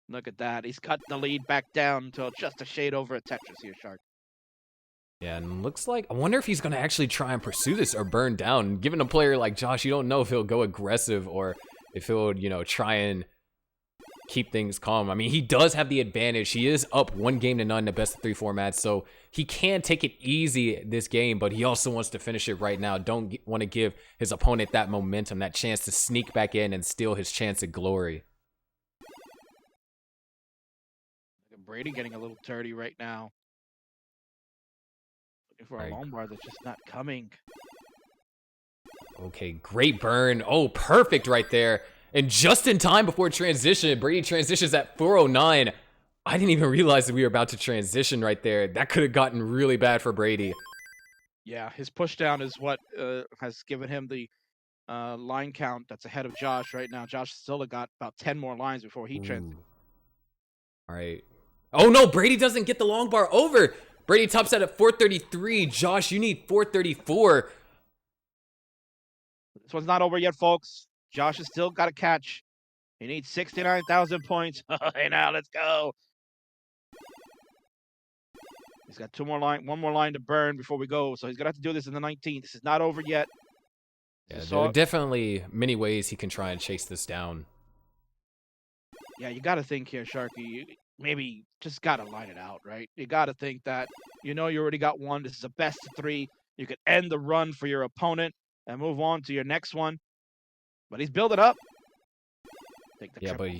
Look at that. He's cut the lead back down to just a shade over a Tetris here, Shark. Yeah, and looks like, I wonder if he's going to actually try and pursue this or burn down. Given a player like Josh, you don't know if he'll go aggressive or if he'll, try and keep things calm. I mean, he does have the advantage. He is up 1-0 in the best of 3 formats, so he can take it easy this game, but he also wants to finish it right now. Don't want to give his opponent that momentum, that chance to sneak back in and steal his chance at glory. Brady getting a little dirty right now. Looking for a long bar that's just not coming. Okay, great burn. Oh, perfect right there. And just in time before transition, Brady transitions at 409. I didn't even realize that we were about to transition right there. That could have gotten really bad for Brady. Yeah, his push down is what has given him the line count that's ahead of Josh right now. Josh still got about 10 more lines before he transitions. All right. Oh, no, Brady doesn't get the long bar over. Brady tops out at 433. Josh, you need 434. This one's not over yet, folks. Josh has still got a catch. He needs 69,000 points. Hey, now let's go. He's got one more line to burn before we go. So he's going to have to do this in the 19th. This is not over yet. Yeah, there are definitely many ways he can try and chase this down. Yeah, you got to think here, Sharky. You maybe just got to line it out, right? You got to think that, you already got one. This is a best of 3. You could end the run for your opponent and move on to your next one. But he's built it up. Yeah, but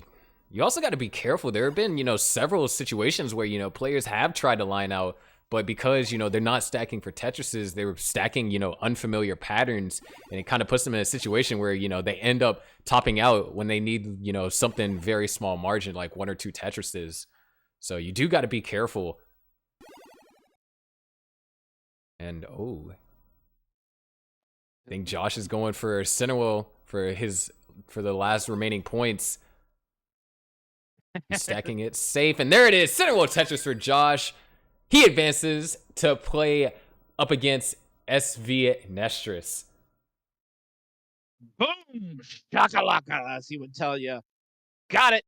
you also got to be careful. There have been, several situations where, players have tried to line out, but because, they're not stacking for Tetrises, they were stacking, unfamiliar patterns, and it kind of puts them in a situation where, they end up topping out when they need, something very small margin, like 1 or 2 Tetrises. So you do got to be careful. And, oh, I think Josh is going for Cinewell for the last remaining points. He's stacking it safe, and there it is. Cinewell Tetris for Josh. He advances to play up against SV Nestris. Boom! Shakalaka, as he would tell you. Got it.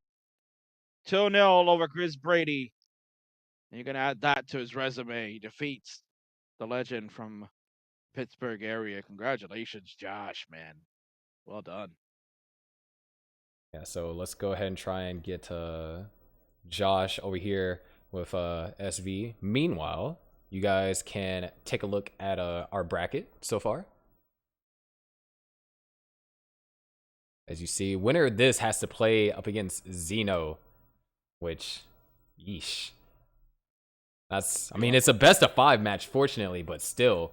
2-0 over Chris Brady. And you're going to add that to his resume. He defeats the legend from Pittsburgh area. Congratulations, Josh, man. Well done. Yeah, so let's go ahead and try and get Josh over here with SV. Meanwhile, you guys can take a look at our bracket so far. As you see, winner of this has to play up against Zeno, which, yeesh. I mean, it's a best of 5 match, fortunately, but still,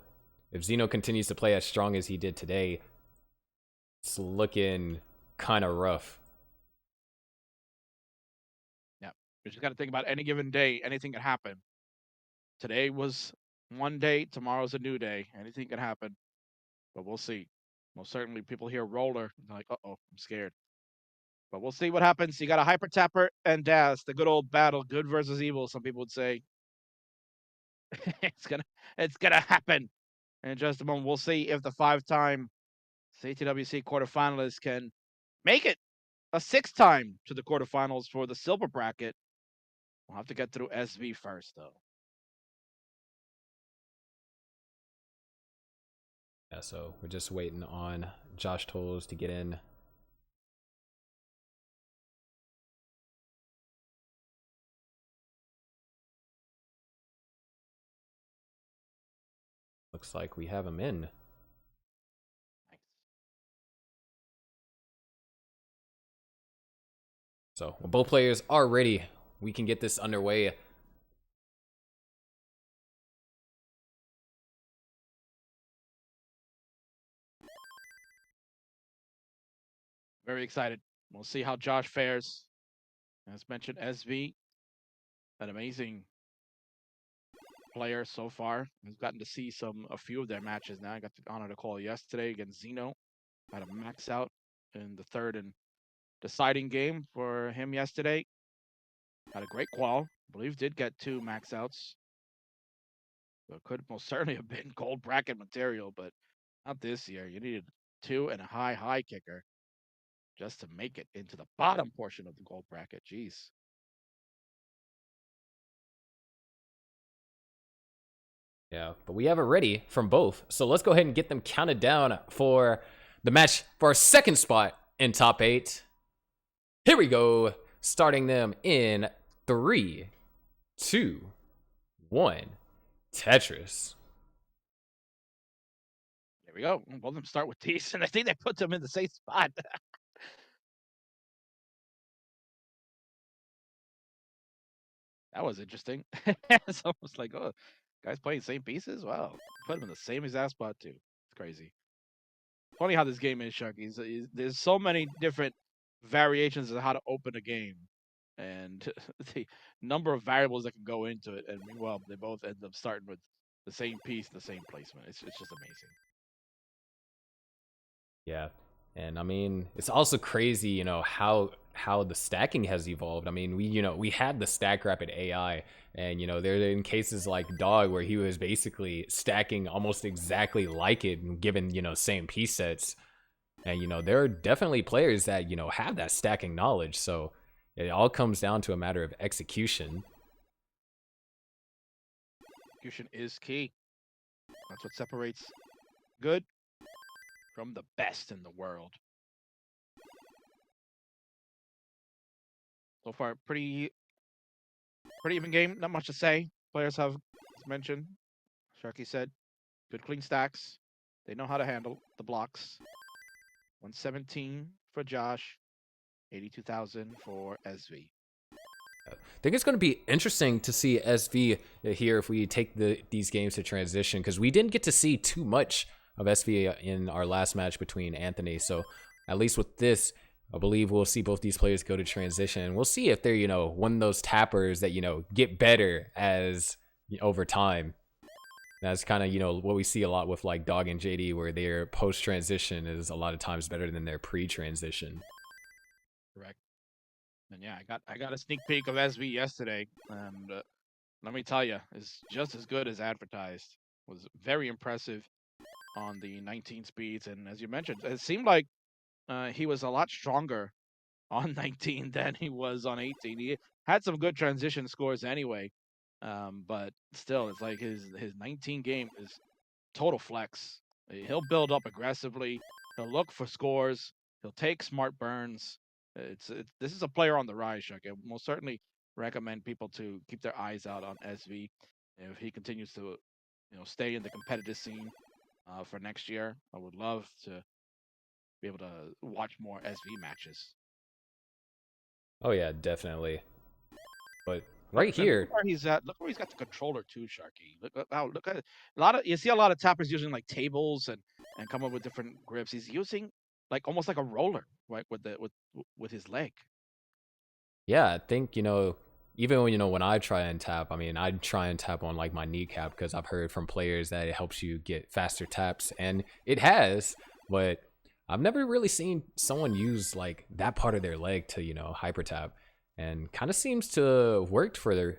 if Zeno continues to play as strong as he did today, it's looking kind of rough. You just got to think about any given day, anything can happen. Today was one day, tomorrow's a new day. Anything can happen, but we'll see. Most certainly, people hear roller, they're like, uh-oh, I'm scared. But we'll see what happens. You got a Hyper Tapper and Daz, the good old battle, good versus evil, some people would say. It's gonna happen in just a moment. We'll see if the 5-time CTWC quarterfinalists can make it a 6th time to the quarterfinals for the silver bracket. We'll have to get through SV first, though. Yeah, so we're just waiting on Josh Tolles to get in. Looks like we have him in. So when both players are ready, we can get this underway. Very excited. We'll see how Josh fares. As mentioned, SV, an amazing player so far. I've gotten to see a few of their matches now. I got the honor to call yesterday against Zeno. Had a max out in the 3rd and deciding game for him yesterday. Had a great qual. I believe did get 2 max outs. So it could most certainly have been gold bracket material, but not this year. You needed 2 and a high kicker just to make it into the bottom portion of the gold bracket. Jeez. Yeah, but we have it ready from both. So let's go ahead and get them counted down for the match for our 2nd spot in top 8. Here we go. Starting them in 3, 2, 1. Tetris. There we go. Both of them start with these, and I think they put them in the same spot. That was interesting. It's almost like, oh, guys playing same pieces? Wow. Put them in the same exact spot, too. It's crazy. Funny how this game is, Sharky. There's so many different variations of how to open a game, and the number of variables that can go into it. And meanwhile, they both end up starting with the same piece, the same placement. It's just amazing. Yeah. And I mean, it's also crazy, you know, how the stacking has evolved. I mean, we had the stack rapid AI, and you know, there in cases like Dog where he was basically stacking almost exactly like it, given, you know, same piece sets. And you know, there are definitely players that, you know, have that stacking knowledge. So it all comes down to a matter of execution. Execution is key. That's what separates good from the best in the world. So far, pretty even game. Not much to say. Players have, as mentioned, Sharky said, good clean stacks. They know how to handle the blocks. 117 for Josh, 82,000 for SV. I think it's going to be interesting to see SV here if we take these games to transition, because we didn't get to see too much of SV in our last match between Anthony. So at least with this, I believe we'll see both these players go to transition, and we'll see if they're, you know, one of those tappers that, you know, get better as over time. That's kind of, you know, what we see a lot with like Dog and JD, where their post transition is a lot of times better than their pre transition. Correct. And yeah, I got a sneak peek of SV yesterday, and let me tell you, it's just as good as advertised. Was very impressive on the 19 speeds, and as you mentioned, it seemed like he was a lot stronger on 19 than he was on 18. He had some good transition scores anyway, but still, it's like his 19 game is total flex. He'll build up aggressively. He'll look for scores. He'll take smart burns. This is a player on the rise, Chuck. I most certainly recommend people to keep their eyes out on SV if he continues to, you know, stay in the competitive scene for next year. I would love to be able to watch more SV matches. Oh yeah, definitely. But right here, Look where he's at. Look where he's got the controller too, Sharky. Look at a lot of, you see a lot of tappers using like tables and come up with different grips. He's using like almost like a roller, right, with his leg. yeah, I think, you know, even when, you know, when I try and tap, I mean, I try and tap on like my kneecap, because I've heard from players that it helps you get faster taps, and it has, but I've never really seen someone use like that part of their leg to, you know, hyper tap, and kind of seems to have worked for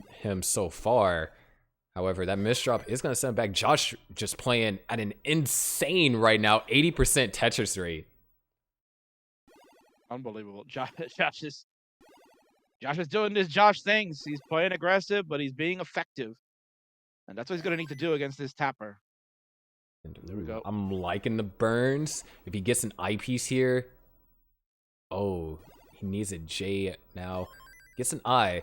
him so far. However, that misdrop is going to send back. Josh just playing at an insane right now, 80% Tetris rate. Unbelievable. Josh is doing his Josh things. He's playing aggressive, but he's being effective. And that's what he's going to need to do against this tapper. And, There we go. I'm liking the burns. If he gets an eyepiece here. Oh, he needs a J now. Gets an I.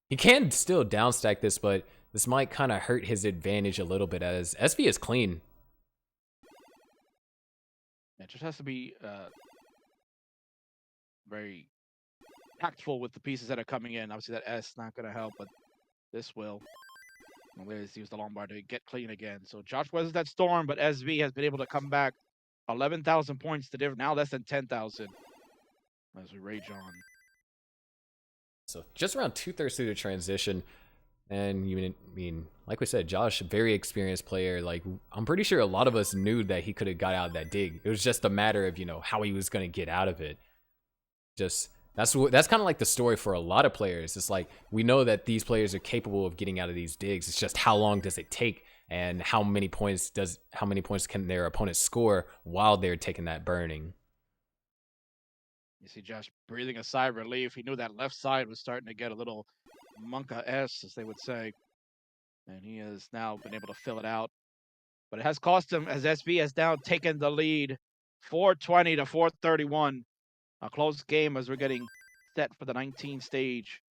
He can still downstack this, but this might kind of hurt his advantage a little bit as SV is clean. It just has to be very tactful with the pieces that are coming in. Obviously, that S not going to help, but this will. Let's use the long bar to get clean again. So Josh weathers that storm, but SV has been able to come back 11,000 points to different. Now less than 10,000 as we rage on. So just around 2/3 through the transition. And you mean, like we said, Josh, very experienced player. Like, I'm pretty sure a lot of us knew that he could have got out of that dig. It was just a matter of, how he was going to get out of it. Just that's kind of like the story for a lot of players. It's like we know that these players are capable of getting out of these digs. It's just how long does it take, and how many points can their opponent score while they're taking that burning. You see Josh breathing a sigh of relief. He knew that left side was starting to get a little Monka S, as they would say. And he has now been able to fill it out. But it has cost him, as SV has now taken the lead, 420 to 431. A close game as we're getting set for the 19 stage.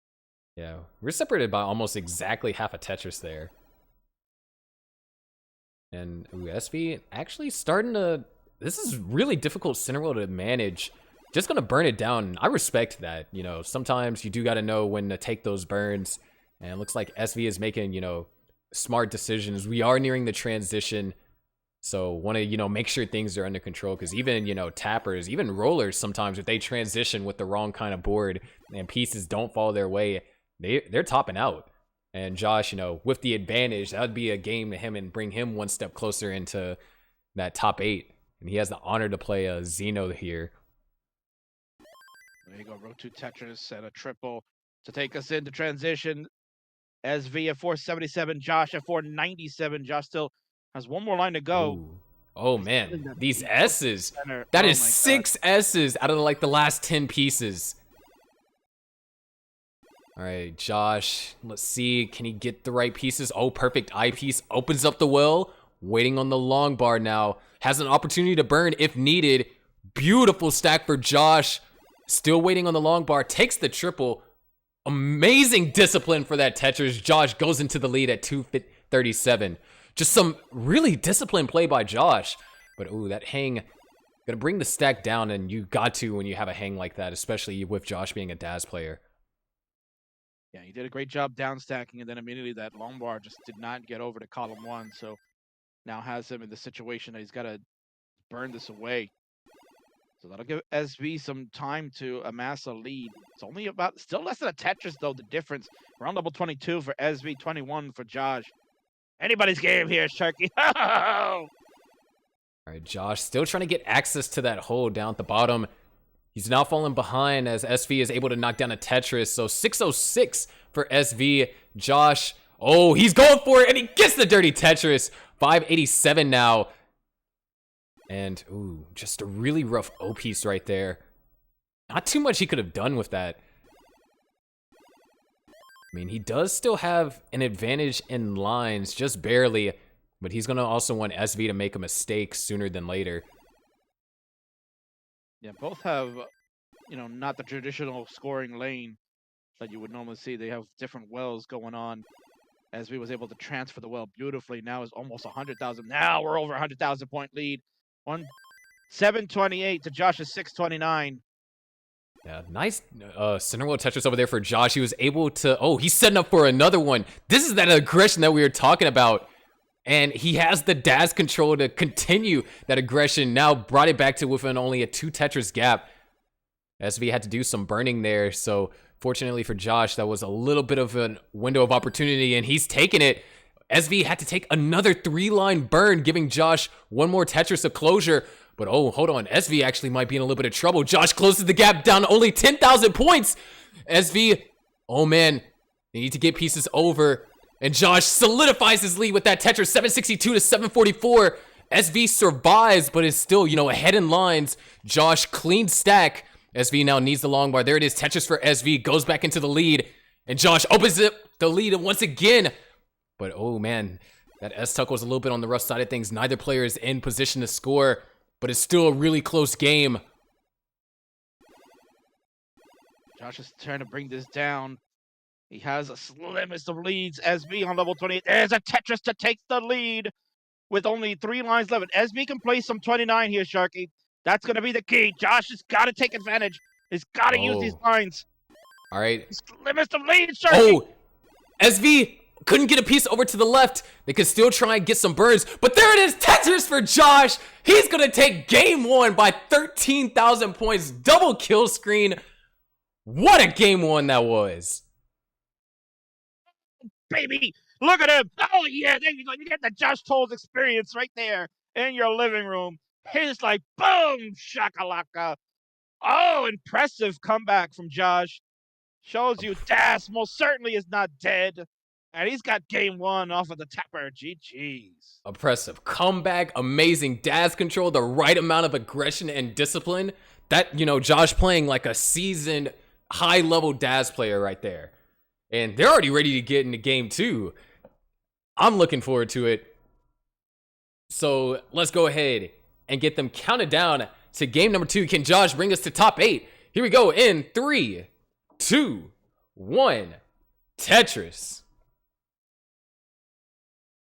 Yeah, we're separated by almost exactly half a Tetris there. And SV actually starting to... This is really difficult center wheel to manage. Just going to burn it down. I respect that. Sometimes you do got to know when to take those burns. And it looks like SV is making, smart decisions. We are nearing the transition. So want to, make sure things are under control. Because even, tappers, even rollers, sometimes if they transition with the wrong kind of board and pieces don't fall their way, they're topping out. And Josh, with the advantage, that would be a game to him and bring him one step closer into that top 8. And he has the honor to play a Xeno here. There you go, row 2 Tetris and a triple to take us into transition. SV at 477, Josh at 497. Josh still has one more line to go. Ooh. Oh man, these S's. Center. That Oh is my 6 S's out of the last 10 pieces. All right, Josh, let's see. Can he get the right pieces? Oh, perfect eyepiece. Opens up the well. Waiting on the long bar now. Has an opportunity to burn if needed. Beautiful stack for Josh. Still waiting on the long bar. Takes the triple. Amazing discipline for that Tetris. Josh goes into the lead at 237. Just some really disciplined play by Josh. But ooh, that hang. Gonna bring the stack down, and you got to when you have a hang like that, especially with Josh being a Daz player. Yeah, he did a great job down stacking, and then immediately that long bar just did not get over to column 1. So now has him in the situation that he's got to burn this away. So that'll give SV some time to amass a lead. It's only about, still less than a Tetris though, the difference. Round level 22 for SV, 21 for Josh. Anybody's game here, Sharky. All right, Josh still trying to get access to that hole down at the bottom. He's now falling behind as SV is able to knock down a Tetris. So 606 for SV. Josh, oh, he's going for it, and he gets the dirty Tetris. 587 now. And, ooh, just a really rough O piece right there. Not too much he could have done with that. I mean, he does still have an advantage in lines, just barely. But he's going to also want SV to make a mistake sooner than later. Yeah, both have, not the traditional scoring lane that you would normally see. They have different wells going on. SV was able to transfer the well beautifully. Now is almost 100,000. Now we're over 100,000 point lead. 728 to Josh's 629. Yeah, nice center wheel Tetris over there for Josh. He was able to... Oh, he's setting up for another one. This is that aggression that we were talking about. And he has the Daz control to continue that aggression. Now brought it back to within only a 2 Tetris gap. SV had to do some burning there. So fortunately for Josh, that was a little bit of a window of opportunity. And he's taken it. SV had to take another 3-line burn, giving Josh one more Tetris of closure. But oh, hold on. SV actually might be in a little bit of trouble. Josh closes the gap down to only 10,000 points. SV, oh man, they need to get pieces over. And Josh solidifies his lead with that Tetris, 762 to 744. SV survives, but is still, ahead in lines. Josh, clean stack. SV now needs the long bar. There it is. Tetris for SV goes back into the lead. And Josh opens the lead once again. But, oh, man, that S-Tuck was a little bit on the rough side of things. Neither player is in position to score, but it's still a really close game. Josh is trying to bring this down. He has a slimmest of leads. SB on level 28. There's a Tetris to take the lead with only 3 lines left. SB can play some 29 here, Sharky. That's going to be the key. Josh has got to take advantage. He's got to use these lines. All right. Slimmest of leads, Sharky. Oh, SV couldn't get a piece over to the left. They could still try and get some burns. But there it is. Tetris for Josh. He's going to take game 1 by 13,000 points. Double kill screen. What a game 1 that was. Baby, look at him. Oh, yeah, there you go. You get the Josh Tolles experience right there in your living room. He's like, boom, shakalaka. Oh, impressive comeback from Josh. Shows you Das most certainly is not dead. And he's got game 1 off of the tapper. GG's. Impressive comeback, amazing DAS control, the right amount of aggression and discipline. That, Josh playing like a seasoned, high-level DAS player right there. And they're already ready to get into game 2. I'm looking forward to it. So let's go ahead and get them counted down to game number 2. Can Josh bring us to top 8? Here we go in 3, 2, 1. Tetris.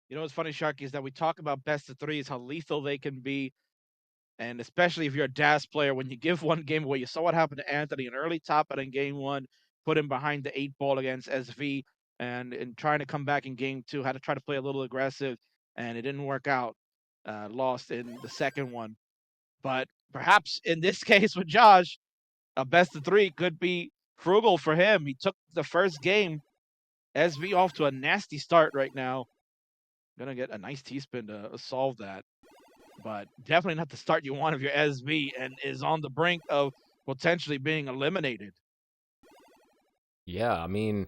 You know what's funny, Sharky, is that we talk about best of 3s, how lethal they can be. And especially if you're a DAS player, when you give one game away, you saw what happened to Anthony, an early top out in game 1. Put him behind the 8 ball against SV, and in trying to come back in game 2, had to try to play a little aggressive, and it didn't work out. Lost in the second one. But perhaps in this case with Josh, a best of 3 could be frugal for him. He took the first game. SV off to a nasty start right now. Gonna get a nice T-spin to solve that. But definitely not the start you want if you're SV and is on the brink of potentially being eliminated. Yeah, I mean,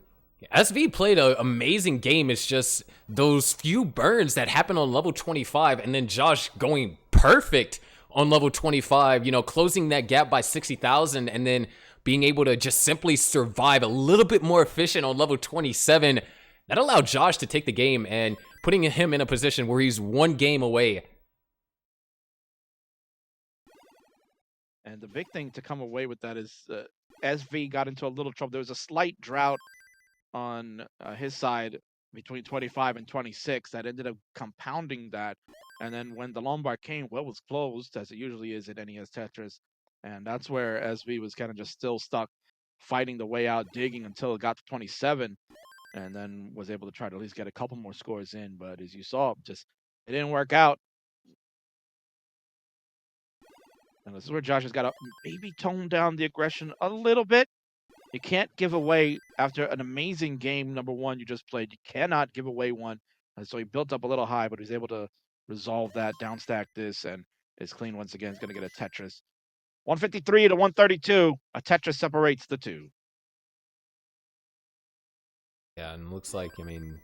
SV played an amazing game. It's just those few burns that happened on level 25 and then Josh going perfect on level 25, closing that gap by 60,000 and then being able to just simply survive a little bit more efficient on level 27. That allowed Josh to take the game and putting him in a position where he's 1 game away. And the big thing to come away with that is SV got into a little trouble. There was a slight drought on his side between 25 and 26 that ended up compounding that. And then when the Lombard came, well, it was closed, as it usually is at NES Tetris. And that's where SV was kind of just still stuck fighting the way out, digging until it got to 27. And then was able to try to at least get a couple more scores in. But as you saw, it didn't work out. And this is where Josh has got to maybe tone down the aggression a little bit. You can't give away, after an amazing game, number 1 you just played, you cannot give away one. And so he built up a little high, but he was able to resolve that, downstack this, and is clean once again. He's going to get a Tetris. 153 to 132, a Tetris separates the 2. Yeah, and looks like,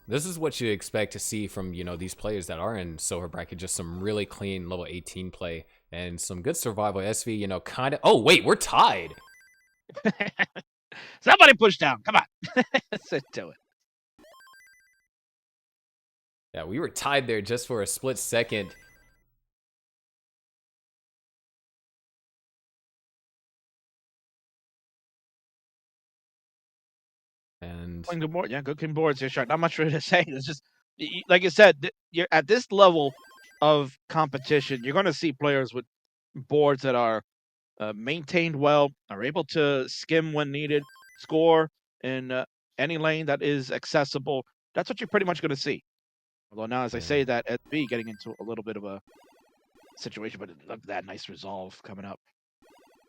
this is what you expect to see from, these players that are in silver bracket, just some really clean level 18 play and some good survival. SV, kind of, oh, wait, we're tied. Somebody push down, come on. Sit to it. Yeah, we were tied there just for a split second. And Good board. Yeah, good boards here, Shark. Not much really to say. It's just, like you said, you're at this level of competition, you're going to see players with boards that are maintained well, are able to skim when needed, score in any lane that is accessible. That's what you're pretty much going to see. Although now, as I say that, SB getting into a little bit of a situation, but look at that nice resolve coming up.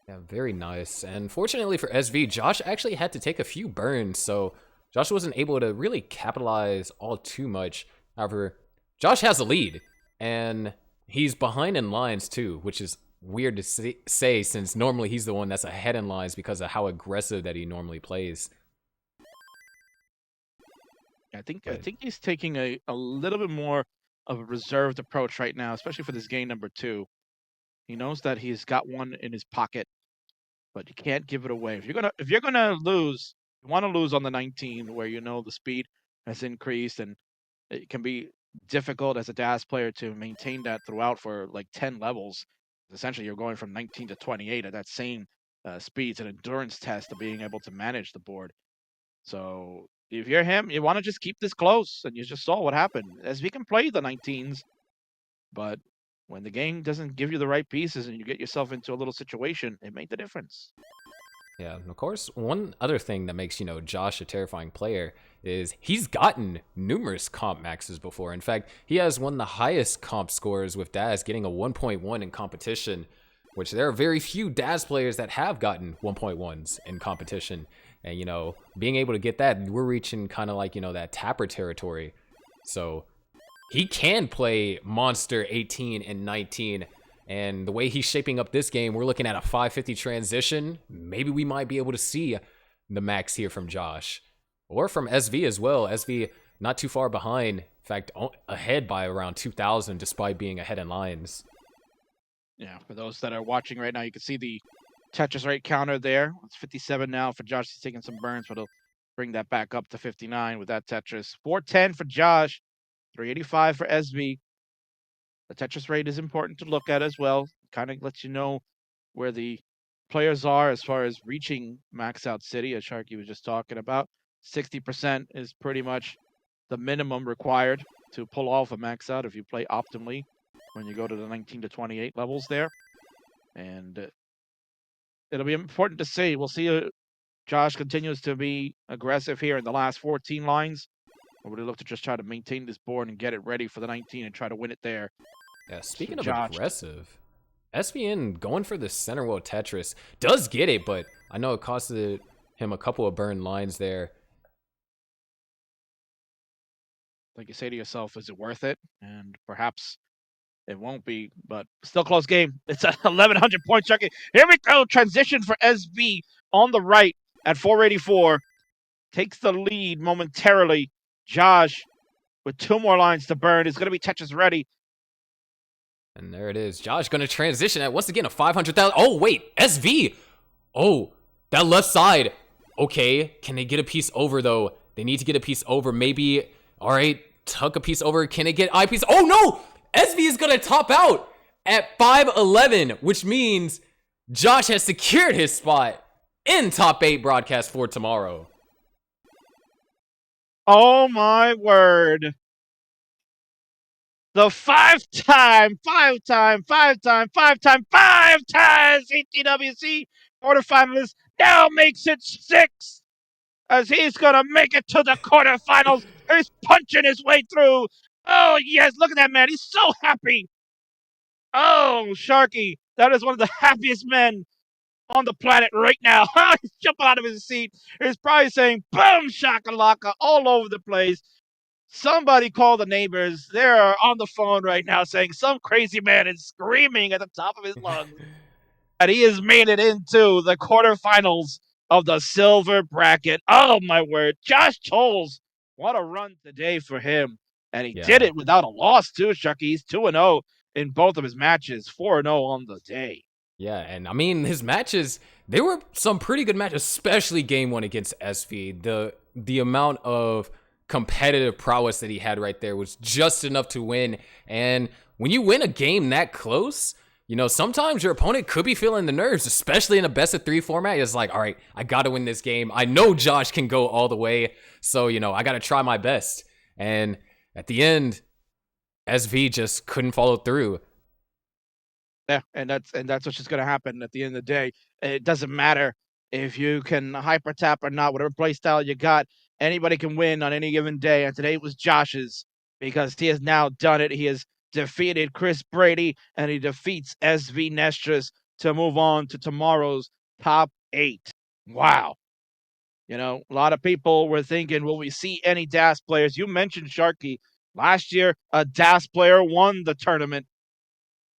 yeah, very nice. And fortunately for SV, Josh actually had to take a few burns, so Josh wasn't able to really capitalize all too much. However, Josh has a lead, and he's behind in lines too, which is weird to say since normally he's the one that's ahead in lines because of how aggressive that he normally plays. I think But he's taking a little bit more of a reserved approach right now, especially for this game number 2. He knows that he's got one in his pocket, but you can't give it away. If you're gonna lose, you want to lose on the 19 where you know the speed has increased and it can be difficult as a DAS player to maintain that throughout for like 10 levels. Essentially, you're going from 19 to 28 at that same speed. It's an endurance test of being able to manage the board. So if you're him, you want to just keep this close, and you just saw what happened. As we can play the 19s, but when the game doesn't give you the right pieces and you get yourself into a little situation, it made the difference. yeah, and of course, one other thing that makes, Josh a terrifying player is he's gotten numerous comp maxes before. In fact, he has one of the highest comp scores with Daz, getting a 1.1 in competition, which there are very few Daz players that have gotten 1.1s in competition. And, being able to get that, we're reaching kind of like, that Tapper territory. So he can play Monster 18 and 19. And the way he's shaping up this game, we're looking at a 550 transition. Maybe we might be able to see the max here from Josh. Or from SV as well. SV not too far behind. In fact, ahead by around 2,000 despite being ahead in lines. Yeah, for those that are watching right now, you can see the Tetris rate counter there. It's 57 now for Josh. He's taking some burns, but he'll bring that back up to 59 with that Tetris. 410 for Josh, 385 for SV. The Tetris rate is important to look at as well. Kind of lets you know where the players are as far as reaching max out city, as Sharky was just talking about. 60% is pretty much the minimum required to pull off a max out if you play optimally when you go to the 19 to 28 levels there. And it'll be important to see. We'll see Josh continues to be aggressive here in the last 14 lines. Or would he look to just try to maintain this board and get it ready for the 19 and try to win it there? Yeah, So speaking of Josh, aggressive, SVN going for the center wheel Tetris does get it, but I know it costed him a couple of burn lines there. like you say to yourself, is it worth it? And perhaps it won't be, but still close game. It's a 1,100 point Chucky. Here we go. Transition for SV on the right at 484. Takes the lead momentarily. Josh with 2 more lines to burn is going to be Tetris ready. And there it is. Josh going to transition at once again a 500,000. Oh, wait. SV. Oh, that left side. Okay. Can they get a piece over, though? They need to get a piece over. Maybe. All right. Tuck a piece over. Can they get eye piece? Oh, no. SV is going to top out at 511, which means Josh has secured his spot in top 8 broadcast for tomorrow. Oh, my word. The five-time CTWC quarterfinalist now makes it 6 as he's going to make it to the quarterfinals. He's punching his way through. Oh, yes, look at that man. He's so happy. Oh, Sharky, that is one of the happiest men on the planet right now. He's jumping out of his seat. He's probably saying, boom, shakalaka, all over the place. Somebody call the neighbors. They're on the phone right now saying some crazy man is screaming at the top of his lungs. And he has made it into the quarterfinals of the silver bracket. Oh, my word. Josh Tolles, what a run today for him. And he did it without a loss, too, Chucky. He's 2-0 in both of his matches, 4-0 on the day. Yeah, and I mean, his matches, they were some pretty good matches, especially game 1 against SV. The amount of competitive prowess that he had right there was just enough to win. And when you win a game that close, sometimes your opponent could be feeling the nerves, especially in a best of 3 format. It's like, all right, I got to win this game. I know Josh can go all the way. So, I got to try my best. And at the end, SV just couldn't follow through. Yeah, and that's what's just going to happen at the end of the day. It doesn't matter if you can hyper tap or not, whatever play style you got, anybody can win on any given day. And today was Josh's because he has now done it. He has defeated Chris Brady and he defeats SV Nestras to move on to tomorrow's top 8. Wow. A lot of people were thinking, will we see any DAS players? You mentioned Sharky. Last year, a DAS player won the tournament.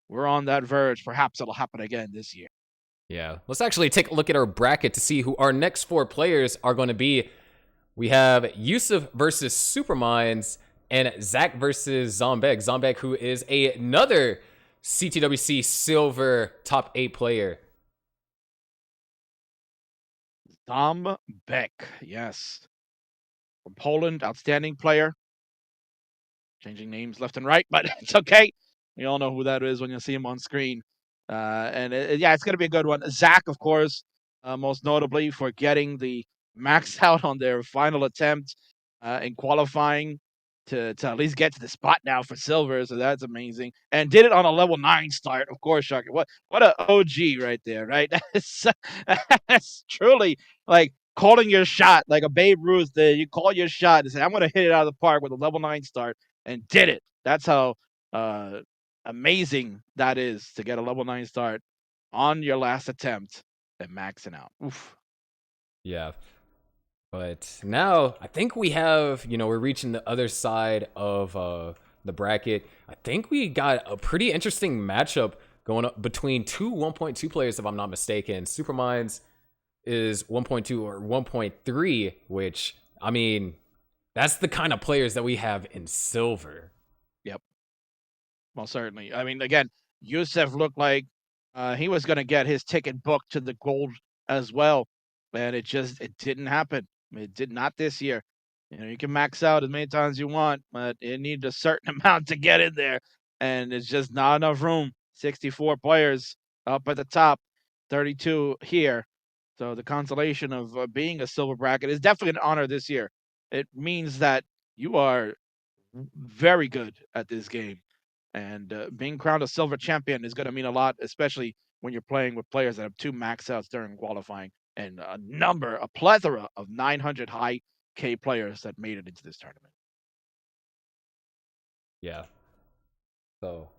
We're on that verge. Perhaps it'll happen again this year. Yeah, let's actually take a look at our bracket to see who our next 4 players are going to be. We have Yusuf versus Superminds and Zach versus Zombek. Zombek, who is another CTWC Silver top 8 player. Zombek, yes. From Poland, outstanding player. Changing names left and right, but it's okay. We all know who that is when you see him on screen. Yeah, it's going to be a good one. Zach, of course, most notably for getting the max out on their final attempt in qualifying to at least get to the spot now for silver. So that's amazing. And did it on a level 9 start, of course, Sharky. What an OG right there, right? That's truly like calling your shot, like a Babe Ruth. You call your shot and say, I'm going to hit it out of the park with a level 9 start, and did it. That's how amazing that is to get a level 9 start on your last attempt and maxing out. Oof. Yeah. But now I think we have, we're reaching the other side of the bracket. I think we got a pretty interesting matchup going up between two 1.2 players, if I'm not mistaken. Superminds is 1.2 or 1.3, which, I mean, that's the kind of players that we have in silver. Yep. Well, certainly. I mean, again, Yusef looked like he was going to get his ticket booked to the gold as well, and it didn't happen. It did not this year. You can max out as many times as you want, but it needs a certain amount to get in there, and it's just not enough room. 64 players up at the top, 32 here. So the consolation of being a silver bracket is definitely an honor this year. It means that you are very good at this game. And being crowned a silver champion is going to mean a lot, especially when you're playing with players that have 2 max outs during qualifying and a plethora of 900 high K players that made it into this tournament. Yeah. So,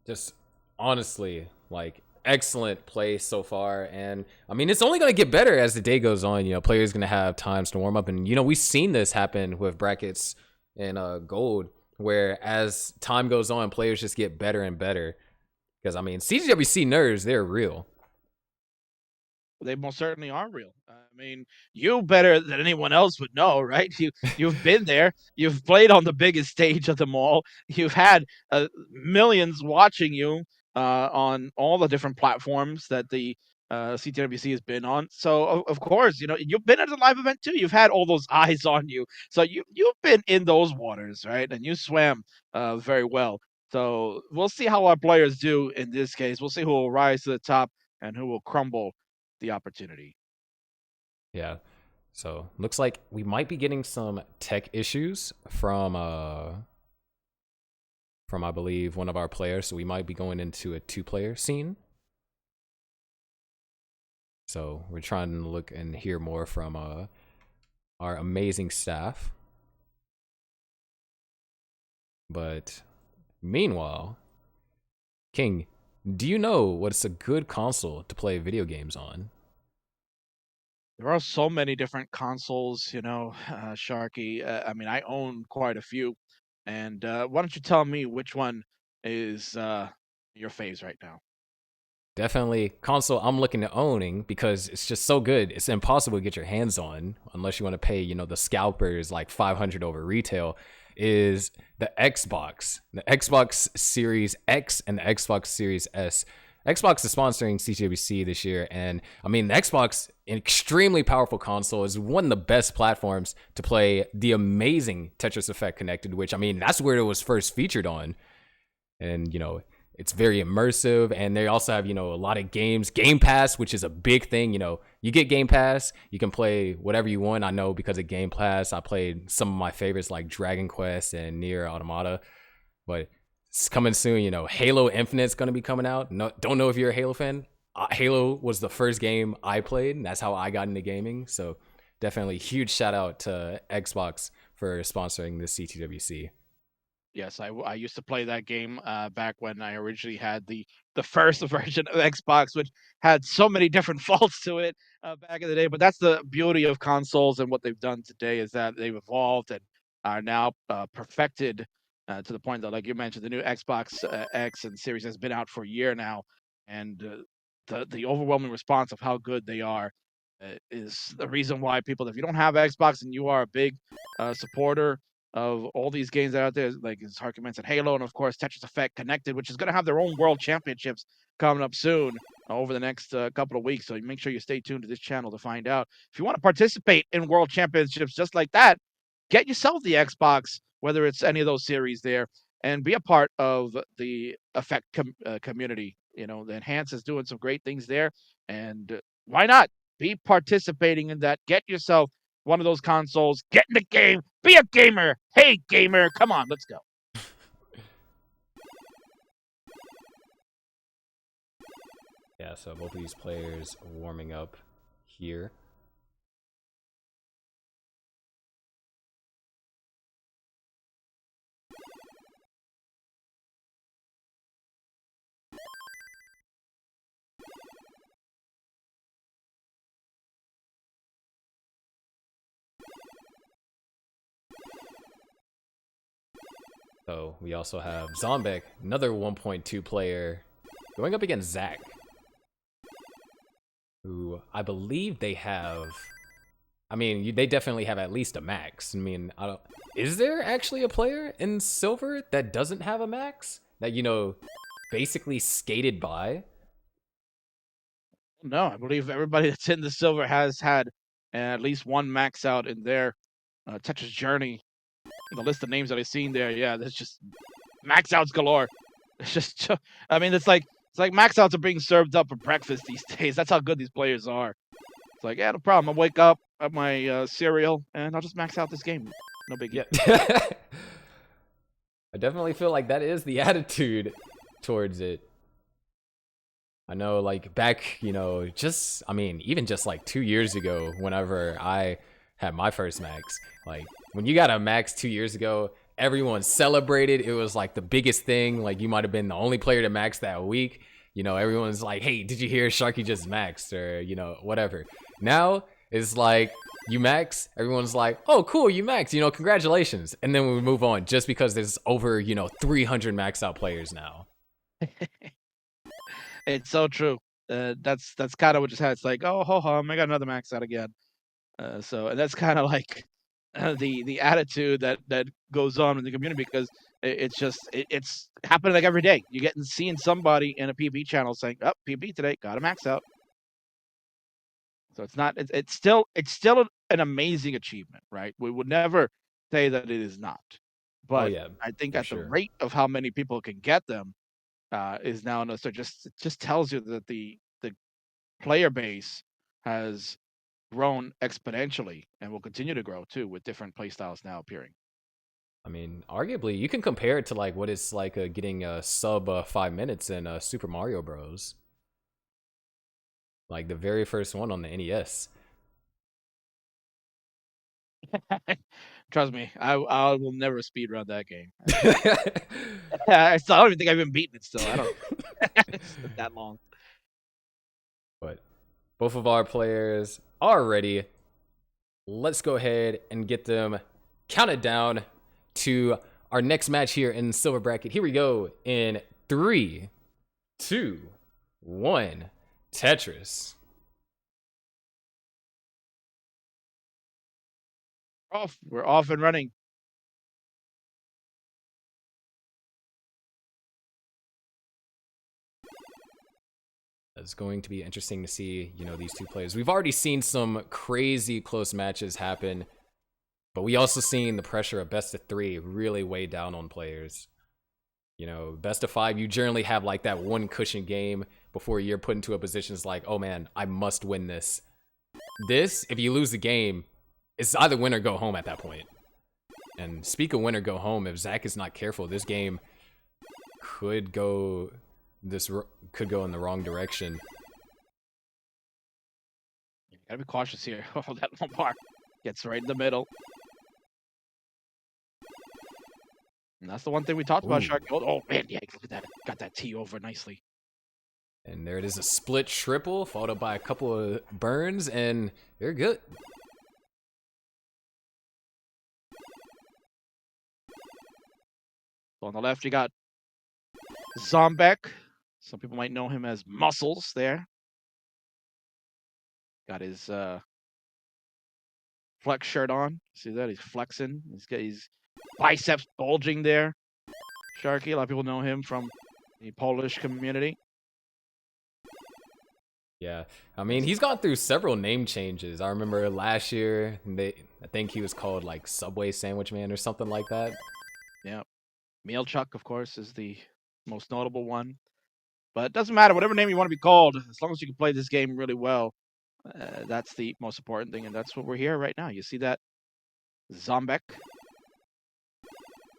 just honestly, like, excellent play so far. And, I mean, it's only going to get better as the day goes on. Players going to have times to warm up. And, we've seen this happen with brackets and gold, where as time goes on, players just get better and better. Because, I mean, CTWC nerves, they're real. They most certainly are real. I mean, you better than anyone else would know, right? You've been there. You've played on the biggest stage of them all. You've had millions watching you on all the different platforms that the CTWC has been on. So of course, you've been at a live event too. You've had all those eyes on you. So you've been in those waters, right? And you swam very well. So we'll see how our players do in this case. We'll see who will rise to the top and who will crumble the opportunity. Yeah. So looks like we might be getting some tech issues from I believe one of our players. So we might be going into a 2-player scene. So we're trying to look and hear more from our amazing staff. But meanwhile, King, do you know what's a good console to play video games on? There are so many different consoles, Sharky. I mean, I own quite a few. And why don't you tell me which one is your faves right now? Definitely console I'm looking at owning because it's just so good. It's impossible to get your hands on unless you want to pay, the scalpers like 500 over retail. Is the Xbox, Series X and the Xbox Series S. Xbox is sponsoring CTWC this year, and I mean the Xbox, an extremely powerful console, is one of the best platforms to play the amazing Tetris Effect Connected, which I mean that's where it was first featured on, and it's very immersive, and they also have, a lot of games. Game Pass, which is a big thing. You get Game Pass, you can play whatever you want. I know because of Game Pass, I played some of my favorites like Dragon Quest and Nier Automata. But it's coming soon. Halo Infinite's going to be coming out. No, don't know if you're a Halo fan. Halo was the first game I played, and that's how I got into gaming. So definitely huge shout out to Xbox for sponsoring the CTWC. Yes, I used to play that game back when I originally had the first version of Xbox, which had so many different faults to it back in the day. But that's the beauty of consoles and what they've done today is that they've evolved and are now perfected to the point that, like you mentioned, the new Xbox X and Series has been out for a year now, and the overwhelming response of how good they are is the reason why people, if you don't have Xbox and you are a big supporter of all these games out there, like as Harkin mentioned, Halo, and of course Tetris Effect Connected, which is going to have their own World Championships coming up soon over the next couple of weeks. So make sure you stay tuned to this channel to find out. If you want to participate in World Championships just like that, get yourself the Xbox, whether it's any of those series there, and be a part of the Effect community. You know, the Enhance is doing some great things there, and why not be participating in that? Get yourself one of those consoles, get in the game, be a gamer. Hey, gamer, come on, let's go. Yeah, so both of these players warming up here. So we also have Zombek, another 1.2 player, going up against Zach, who I believe they have. I mean, they definitely have at least a max. I mean, I don't. Is there actually a player in silver that doesn't have a max? That, you know, basically skated by? No, I believe everybody that's in the silver has had at least one max out in their Tetris journey. The list of names that I've seen there, yeah, there's just max outs galore. It's just, I mean, it's like max outs are being served up for breakfast these days. That's how good these players are. It's like, yeah, no problem. I'll wake up, have my cereal, and I'll just max out this game. No biggie. Yeah. I definitely feel like that is the attitude towards it. I know, like, back, you know, just, I mean, even just like 2 years ago, whenever I had my first max, like, when you got a max 2 years ago, everyone celebrated. It was like the biggest thing. Like, you might have been the only player to max that week. You know, everyone's like, hey, did you hear Sharky just maxed? Or, you know, whatever. Now, it's like, you max, everyone's like, oh, cool, you max, you know, congratulations. And then we move on just because there's over, you know, 300 max out players now. It's so true. That's kind of what just had. It's like, oh, ho hum, I got another max out again. And that's kind of like the attitude that goes on in the community because it's happening like every day. You're getting seeing somebody in a PB channel saying, "Oh, PB today, got a max out." So it's not. It's still an amazing achievement, right? We would never say that it is not, Oh, but yeah, I think for at the sure. rate of how many people can get them is now no. So it just tells you that the player base has grown exponentially and will continue to grow too with different playstyles now appearing. I mean, arguably, you can compare it to like what it's like getting a sub 5 minutes in Super Mario Bros. Like the very first one on the NES. Trust me, I will never speed run that game. I don't even think I've even beaten it still. I don't. It's been that long. But both of our players are ready. Let's go ahead and get them counted down to our next match here in Silver Bracket. Here we go in 3, 2, 1. Tetris. Off. We're off and running. It's going to be interesting to see, you know, these two players. We've already seen some crazy close matches happen, but we also seen the pressure of best of 3 really weigh down on players. You know, best of 5, you generally have like that one cushion game before you're put into a position it's like, oh man, I must win this. This, if you lose the game, it's either win or go home at that point. And speak of win or go home, if Zach is not careful, this game could go in the wrong direction. You gotta be cautious here. Oh, that one bar gets right in the middle. And that's the one thing we talked about, Ooh. Shark. Oh man, yeah, look at that. Got that T over nicely. And there it is, a split triple, followed by a couple of burns, and they're good. So on the left, you got Zombek. Some people might know him as Muscles there. Got his flex shirt on. See that? He's flexing. He's got his biceps bulging there. Sharky, a lot of people know him from the Polish community. Yeah, I mean, he's gone through several name changes. I remember last year, I think he was called like Subway Sandwich Man or something like that. Yeah. Mealchuck, of course, is the most notable one. But it doesn't matter, whatever name you want to be called, as long as you can play this game really well, that's the most important thing, and that's what we're here right now. You see that Zombek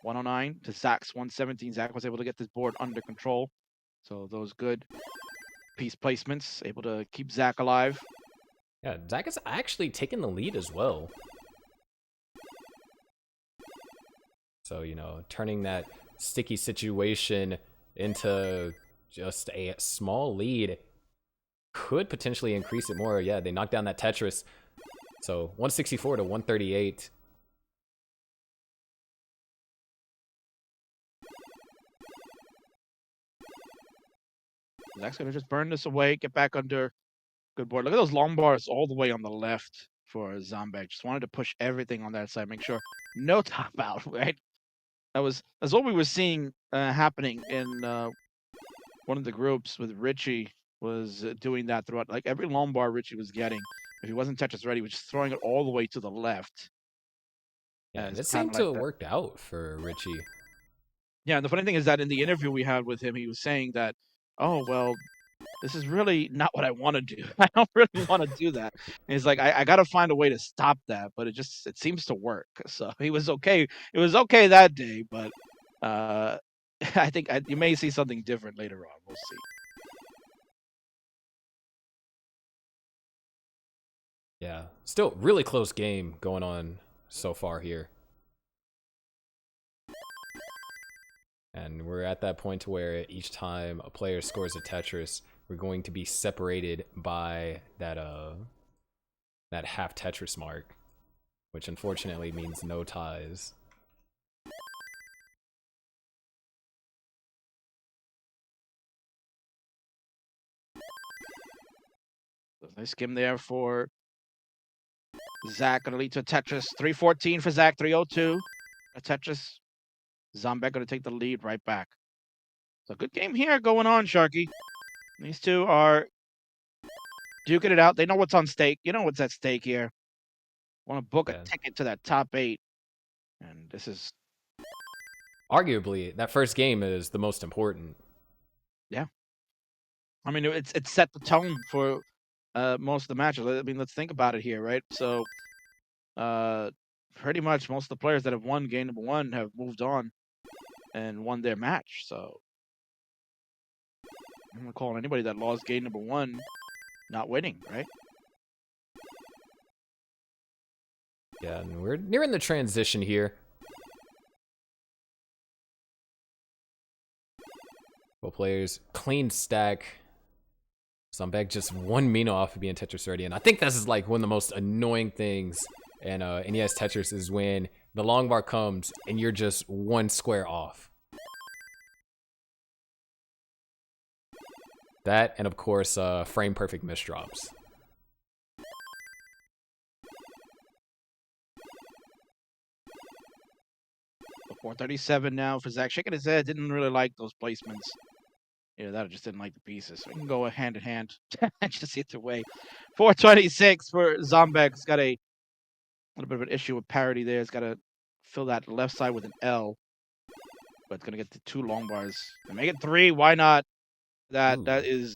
109 to Zach's 117. Zach was able to get this board under control. So those good piece placements, able to keep Zach alive. Yeah, Zach is actually taking the lead as well. So, you know, turning that sticky situation into just a small lead could potentially increase it more. Yeah, they knocked down that Tetris. So 164 to 138. Zach's going to just burn this away, get back under. Good board. Look at those long bars all the way on the left for Zombek. Just wanted to push everything on that side, make sure no top out, right? That's what we were seeing happening in one of the groups with Richie was doing that throughout. Like every long bar Richie was getting, if he wasn't Tetris ready, he was just throwing it all the way to the left. Yeah, It's it kinda seemed to like have that. worked out for Richie. Yeah, and the funny thing is that in the interview we had with him, he was saying that, oh well, this is really not what I want to do. I don't really want to do that. And he's like, I got to find a way to stop that, but it seems to work. So he was okay. It was okay that day, but uh, I think you may see something different later on. We'll see. Yeah, still really close game going on so far here. And we're at that point to where each time a player scores a Tetris, we're going to be separated by that that half Tetris mark, which unfortunately means no ties. So nice skim there for Zach. Gonna lead to a Tetris. 314 for Zach. 302. A Tetris. Zombek gonna take the lead right back. So good game here going on, Sharky. These two are duking it out. They know what's on stake. You know what's at stake here. Want to book a Yeah. ticket to that top 8. And this is, Arguably, that first game is the most important. yeah. I mean, it's set the tone for most of the matches. I mean, let's think about it here, right? So, pretty much most of the players that have won game number 1 have moved on and won their match. So, I'm not calling anybody that lost game number 1 not winning, right? Yeah, and we're nearing the transition here. Both players clean stack. Zombek just 1 Mino off of being Tetris ready, and I think this is like one of the most annoying things in NES Tetris is when the long bar comes and you're just 1 square off. That, and of course, frame perfect misdrops. So 437 now for Zach. Shaking his head, didn't really like those placements. Yeah, that just didn't like the pieces. So we can go hand in hand. Just either way. 426 for Zombek. It's got a little bit of an issue with parity there. It's got to fill that left side with an L. But it's going to get the 2 long bars. And make it 3. Why not? That Ooh. is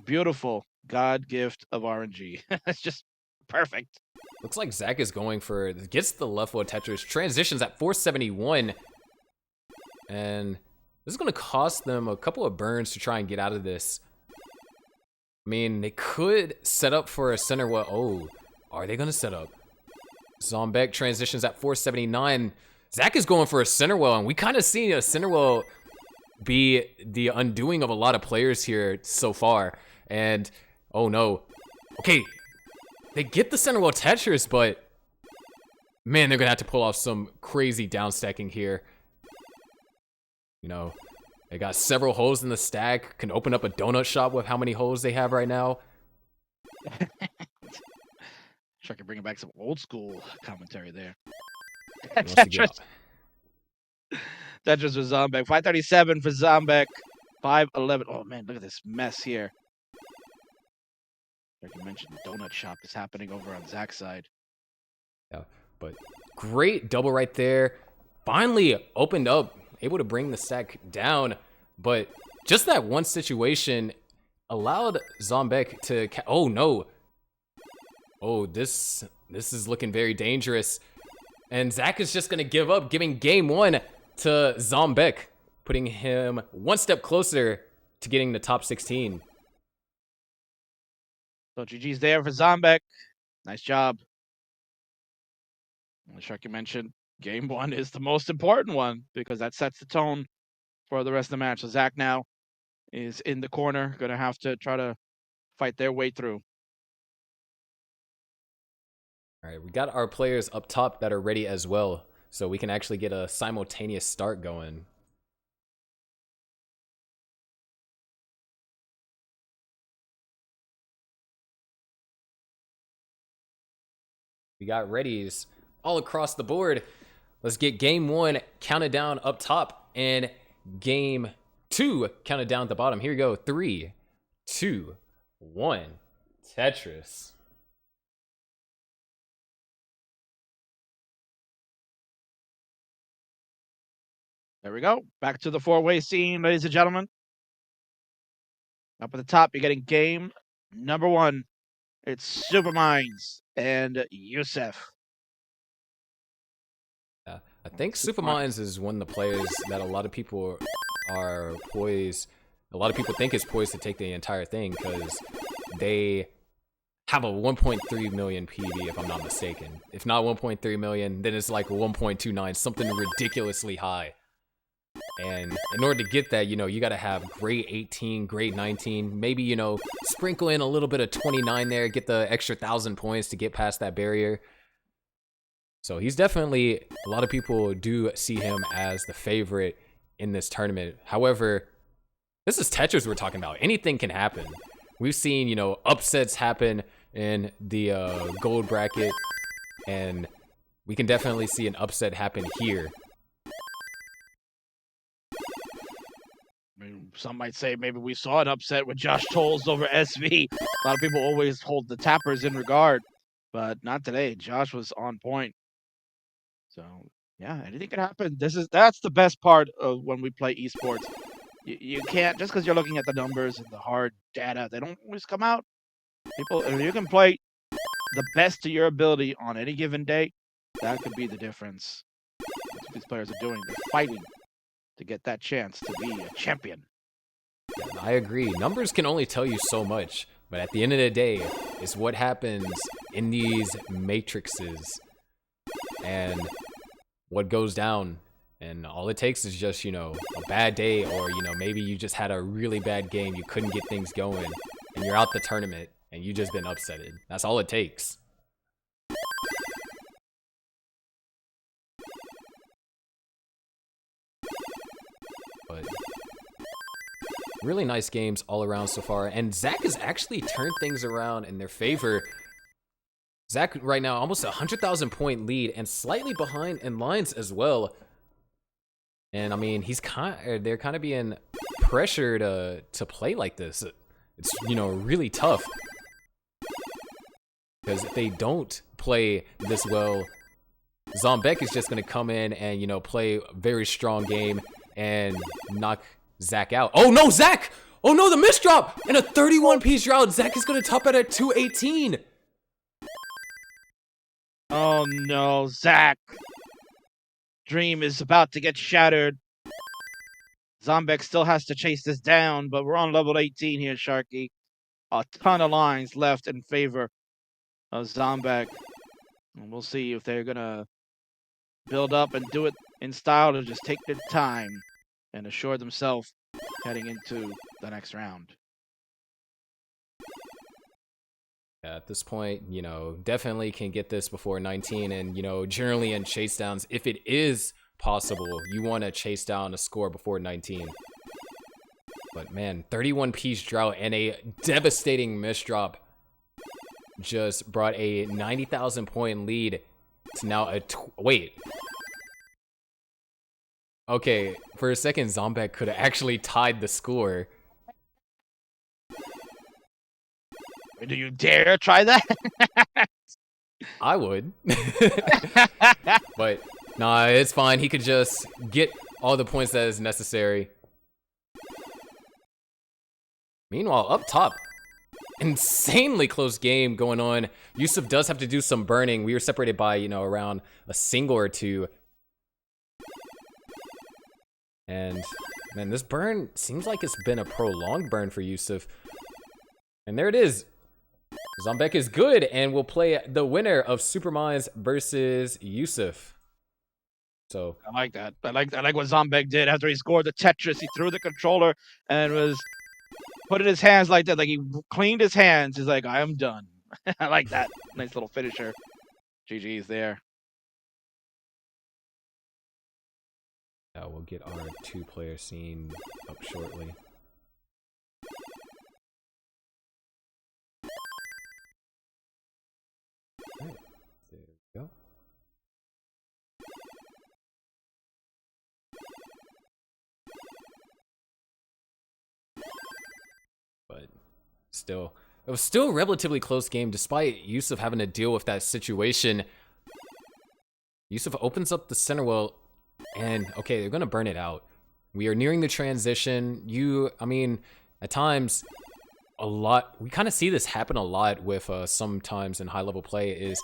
beautiful. God gift of RNG. It's just perfect. Looks like Zach is going for, gets the leftward Tetris, transitions at 471, and this is going to cost them a couple of burns to try and get out of this. I mean, they could set up for a center well. Oh, are they going to set up? Zombek transitions at 479. Zach is going for a center well, and we kind of see a center well be the undoing of a lot of players here so far. And, oh no. Okay, they get the center well Tetris, but man, they're going to have to pull off some crazy downstacking here. You know, they got several holes in the stack, can open up a donut shop with how many holes they have right now. Sure, I can bring back some old school commentary there. He wants to get Tetris for Zombek. 537 for Zombek. 511. Oh man, look at this mess here. Like you mentioned, the donut shop is happening over on Zach's side. Yeah, but great double right there. Finally opened up, able to bring the stack down. But just that one situation allowed Zombek to... Oh, no. Oh, this is looking very dangerous. And Zach is just going to give up, giving game one to Zombek, putting him one step closer to getting the top 16. So GG's there for Zombek. Nice job. As Sharky mentioned, game one is the most important one because that sets the tone for the rest of the match. So Zach now is in the corner, going to have to try to fight their way through. All right, we got our players up top that are ready as well, so we can actually get a simultaneous start going. We got readies all across the board. Let's get game one counted down up top and game two counted down at the bottom. Here we go. 3, 2, 1. Tetris. There we go. Back to the four-way scene, ladies and gentlemen. Up at the top, you're getting game number one. It's Superminds and Yusef. Yeah, I think Superminds is one of the players that a lot of people are poised. A lot of people think is poised to take the entire thing because they have a 1.3 million PV, if I'm not mistaken. If not 1.3 million, then it's like 1.29, something ridiculously high. And in order to get that, you know, you got to have grade 18, grade 19, maybe, you know, sprinkle in a little bit of 29 there, get the extra 1,000 points to get past that barrier. So he's definitely, a lot of people do see him as the favorite in this tournament. However, this is Tetris we're talking about. Anything can happen. We've seen, you know, upsets happen in the gold bracket, and we can definitely see an upset happen here. I mean, some might say maybe we saw an upset with Josh Tolles over SV. A lot of people always hold the tappers in regard, but not today. Josh was on point. So yeah, anything can happen. That's the best part of when we play esports. You can't, just because you're looking at the numbers and the hard data, they don't always come out. People, if you can play the best of your ability on any given day, that could be the difference. That's what these players are doing. They're fighting to get that chance to be a champion. Yeah, I agree. Numbers can only tell you so much, but at the end of the day, it's what happens in these matrices and what goes down. And all it takes is just, you know, a bad day, or, you know, maybe you just had a really bad game, you couldn't get things going, and you're out the tournament, and you just been upsetted. That's all it takes. But really nice games all around so far, and Zach has actually turned things around in their favor. Zach right now almost 100,000 point lead and slightly behind in lines as well. And I mean, they're kind of being pressured to play like this. It's, you know, really tough because if they don't play this well, Zombek is just going to come in and, you know, play a very strong game and knock Zach out. Oh no, Zach! Oh no, the misdrop! And a 31-piece drought. Zach is going to top it at 218. Oh no, Zach. Dream is about to get shattered. Zombek still has to chase this down, but we're on level 18 here, Sharky. A ton of lines left in favor of Zombek. And we'll see if they're going to build up and do it in style to just take their time and assure themselves heading into the next round. Yeah, at this point, you know, definitely can get this before 19, and, you know, generally in chase downs, if it is possible, you want to chase down a score before 19. But man, 31-piece drought and a devastating misdrop just brought a 90,000 point lead to now a wait. Okay, for a second, Zombek could have actually tied the score. Do you dare try that? I would. But nah, it's fine. He could just get all the points that is necessary. Meanwhile, up top, insanely close game going on. Yusuf does have to do some burning. We were separated by, you know, around a single or two. And, man, this burn seems like it's been a prolonged burn for Yusuf. And there it is. Zombek is good, and we'll play the winner of Superminds versus Yusuf. So I like that. I like what Zombek did after he scored the Tetris. He threw the controller and was put in his hands like that. Like he cleaned his hands. He's like, I am done. I like that. Nice little finisher. GG's there. yeah, we'll get our 2-player scene up shortly. Alright, there we go. But still, it was still a relatively close game despite Yusuf having to deal with that situation. Yusuf opens up the center well, and okay, they're gonna burn it out. We are nearing the transition. I mean, at times, we kind of see this happen a lot with sometimes in high-level play is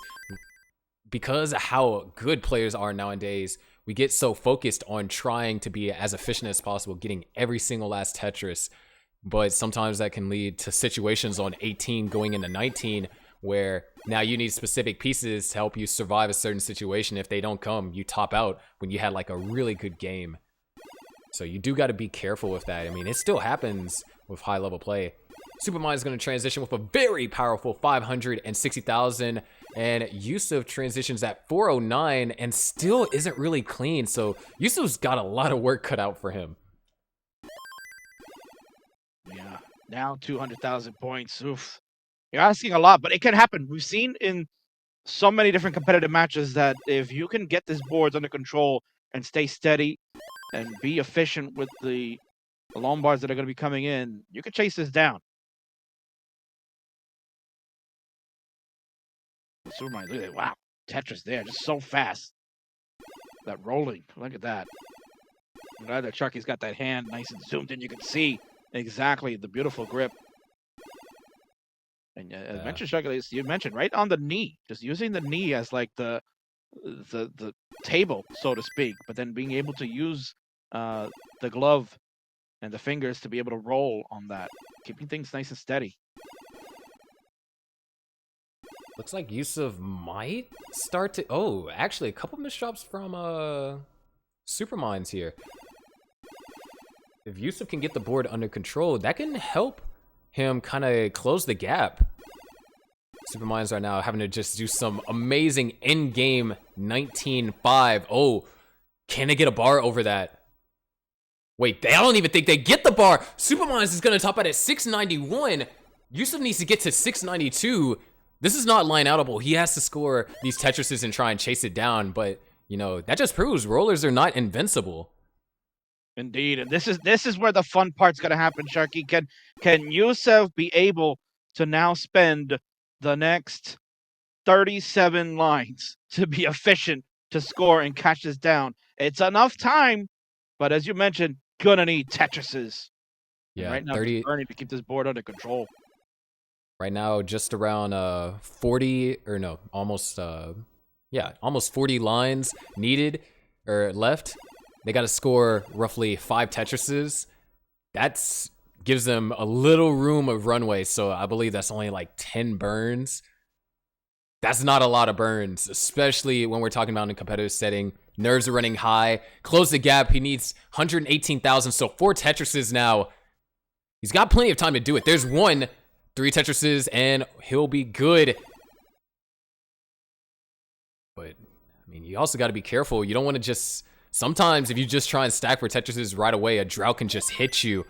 because of how good players are nowadays, we get so focused on trying to be as efficient as possible, getting every single last Tetris. But sometimes that can lead to situations on 18 going into 19 where now you need specific pieces to help you survive a certain situation. If they don't come, you top out when you had like a really good game. So you do got to be careful with that. I mean, it still happens with high-level play. Supermind is going to transition with a very powerful 560,000, and Yusuf transitions at 409 and still isn't really clean. So Yusuf's got a lot of work cut out for him. Yeah, now 200,000 points. Oof. You're asking a lot, but it can happen. We've seen in so many different competitive matches that if you can get this board under control and stay steady and be efficient with the Lombards that are going to be coming in, you can chase this down. Supermind, look at that. Wow. Tetris there, just so fast. That rolling. Look at that. I'm glad that Chucky's got that hand nice and zoomed in. You can see exactly the beautiful grip. And as mentioned, Chucky, you mentioned right on the knee, just using the knee as like the table, so to speak, but then being able to use the glove and the fingers to be able to roll on that, keeping things nice and steady. Looks like Yusuf might start to... Oh, actually, a couple misdrops from Superminds here. If Yusuf can get the board under control, that can help him kind of close the gap. Superminds are now having to just do some amazing in-game 19-5. Oh, can they get a bar over that? Wait, I don't even think they get the bar. Superminds is going to top out at 691. Yusuf needs to get to 692. This is not line-outable. He has to score these Tetrises and try and chase it down. But, you know, that just proves rollers are not invincible. Indeed, and this is where the fun part's going to happen, Sharky. Can Yusuf be able to now spend the next 37 lines to be efficient to score and catch this down? It's enough time, but as you mentioned, gonna need Tetrises. Yeah, and right now, 30 burning to keep this board under control. Right now, just around 40, or no, almost, yeah, almost 40 lines needed, or left. They got to score roughly 5 Tetrises. That gives them a little room of runway, so I believe that's only like 10 burns. That's not a lot of burns, especially when we're talking about in a competitive setting. Nerves are running high. Close the gap. He needs 118,000, so 4 Tetrises now. He's got plenty of time to do it. There's 1. 3 Tetrises, and he'll be good. But, I mean, you also got to be careful. You don't want to just... Sometimes, if you just try and stack for Tetrises right away, a drought can just hit you.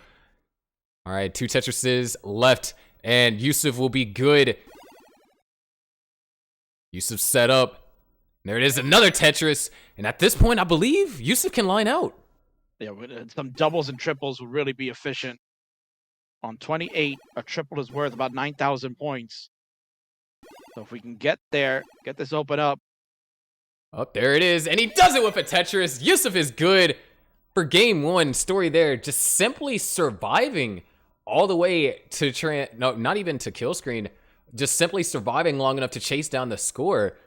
All right, 2 Tetrises left, and Yusuf will be good. Yusuf set up. There it is, another Tetris. And at this point, I believe Yusuf can line out. Yeah, some doubles and triples would really be efficient. On 28, a triple is worth about 9,000 points. So if we can get there, get this open up. Oh, there it is. And he does it with a Tetris. Yusuf is good for game one. Story there, just simply surviving all the way to no, not even to kill screen. Just simply surviving long enough to chase down the score.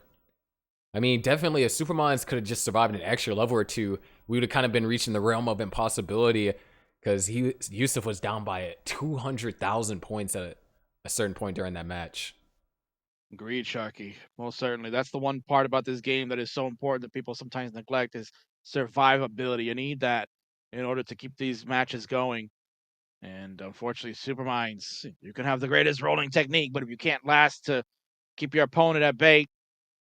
I mean, definitely if Supermines could have just survived an extra level or two, we would have kind of been reaching the realm of impossibility, because Yusuf was down by 200,000 points at a certain point during that match. Agreed, Sharky. Most certainly. That's the one part about this game that is so important that people sometimes neglect is survivability. You need that in order to keep these matches going. And unfortunately, Supermines, you can have the greatest rolling technique, but if you can't last to keep your opponent at bay,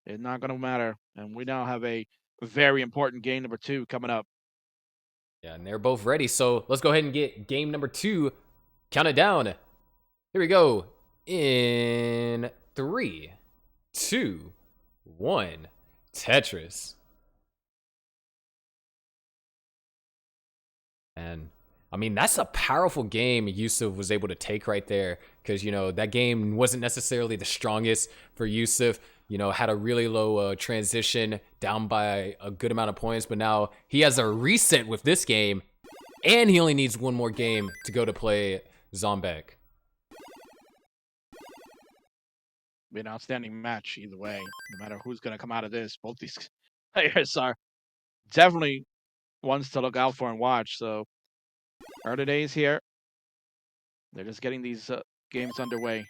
it's not going to matter. And we now have a very important game number 2 coming up. Yeah, and they're both ready. So let's go ahead and get game number 2. Count it down. Here we go. In 3, 2, 1. Tetris. And I mean, that's a powerful game Yusuf was able to take right there, because, you know, that game wasn't necessarily the strongest for Yusuf. You know, had a really low transition, down by a good amount of points, but now he has a reset with this game, and he only needs one more game to go to play Zombek. Be an outstanding match either way, no matter who's going to come out of this. Both these players are definitely ones to look out for and watch. So early days here, they're just getting these games underway.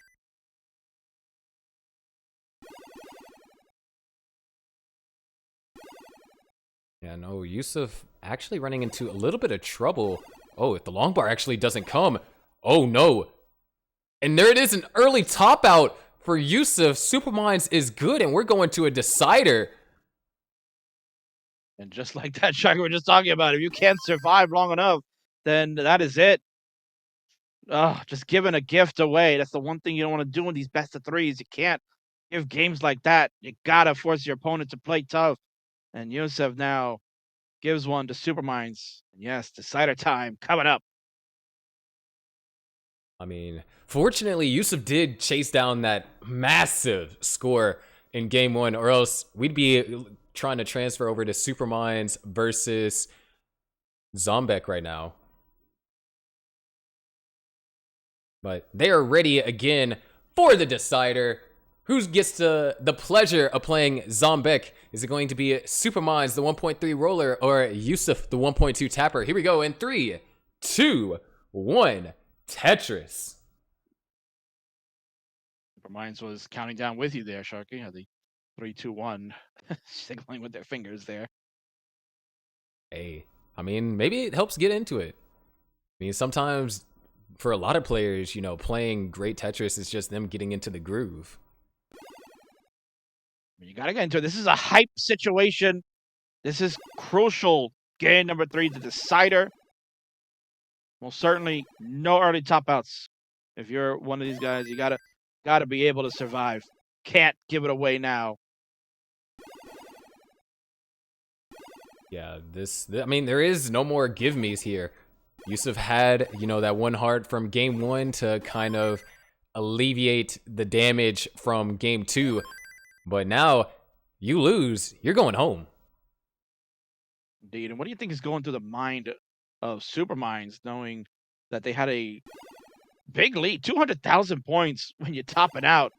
Yeah, no, Yusuf actually running into a little bit of trouble. Oh, if the long bar actually doesn't come. Oh, no. And there it is, an early top out for Yusuf. Supermines is good, and we're going to a decider. And just like that, Sharky, we're just talking about, if you can't survive long enough, then that is it. Just giving a gift away. That's the one thing you don't want to do in these best of threes. You can't give games like that. You gotta force your opponent to play tough. And Yusuf now gives one to Supermines. Yes, decider time coming up. I mean, fortunately, Yusuf did chase down that massive score in game one, or else we'd be trying to transfer over to Supermines versus Zombek right now. But they are ready again for the decider. Who gets the pleasure of playing Zombek? Is it going to be Supermines, the 1.3 roller, or Yusuf, the 1.2 tapper? Here we go in 3, 2, 1. Tetris. Supermines was counting down with you there, Sharky. The 3, 2, 1 signaling with their fingers there. Hey, I mean, maybe it helps get into it. I mean, sometimes for a lot of players, you know, playing great Tetris is just them getting into the groove. You got to get into it. This is a hype situation. This is crucial. Game number 3, the decider. Well, certainly no early top outs. If you're one of these guys, you gotta be able to survive. Can't give it away now. Yeah, I mean, there is no more give me's here. Yusuf had, you know, that one heart from game 1 to kind of alleviate the damage from game 2. But now, you lose, you're going home. Indeed. And what do you think is going through the mind of Supermines, knowing that they had a big lead, 200,000 points when you top it out,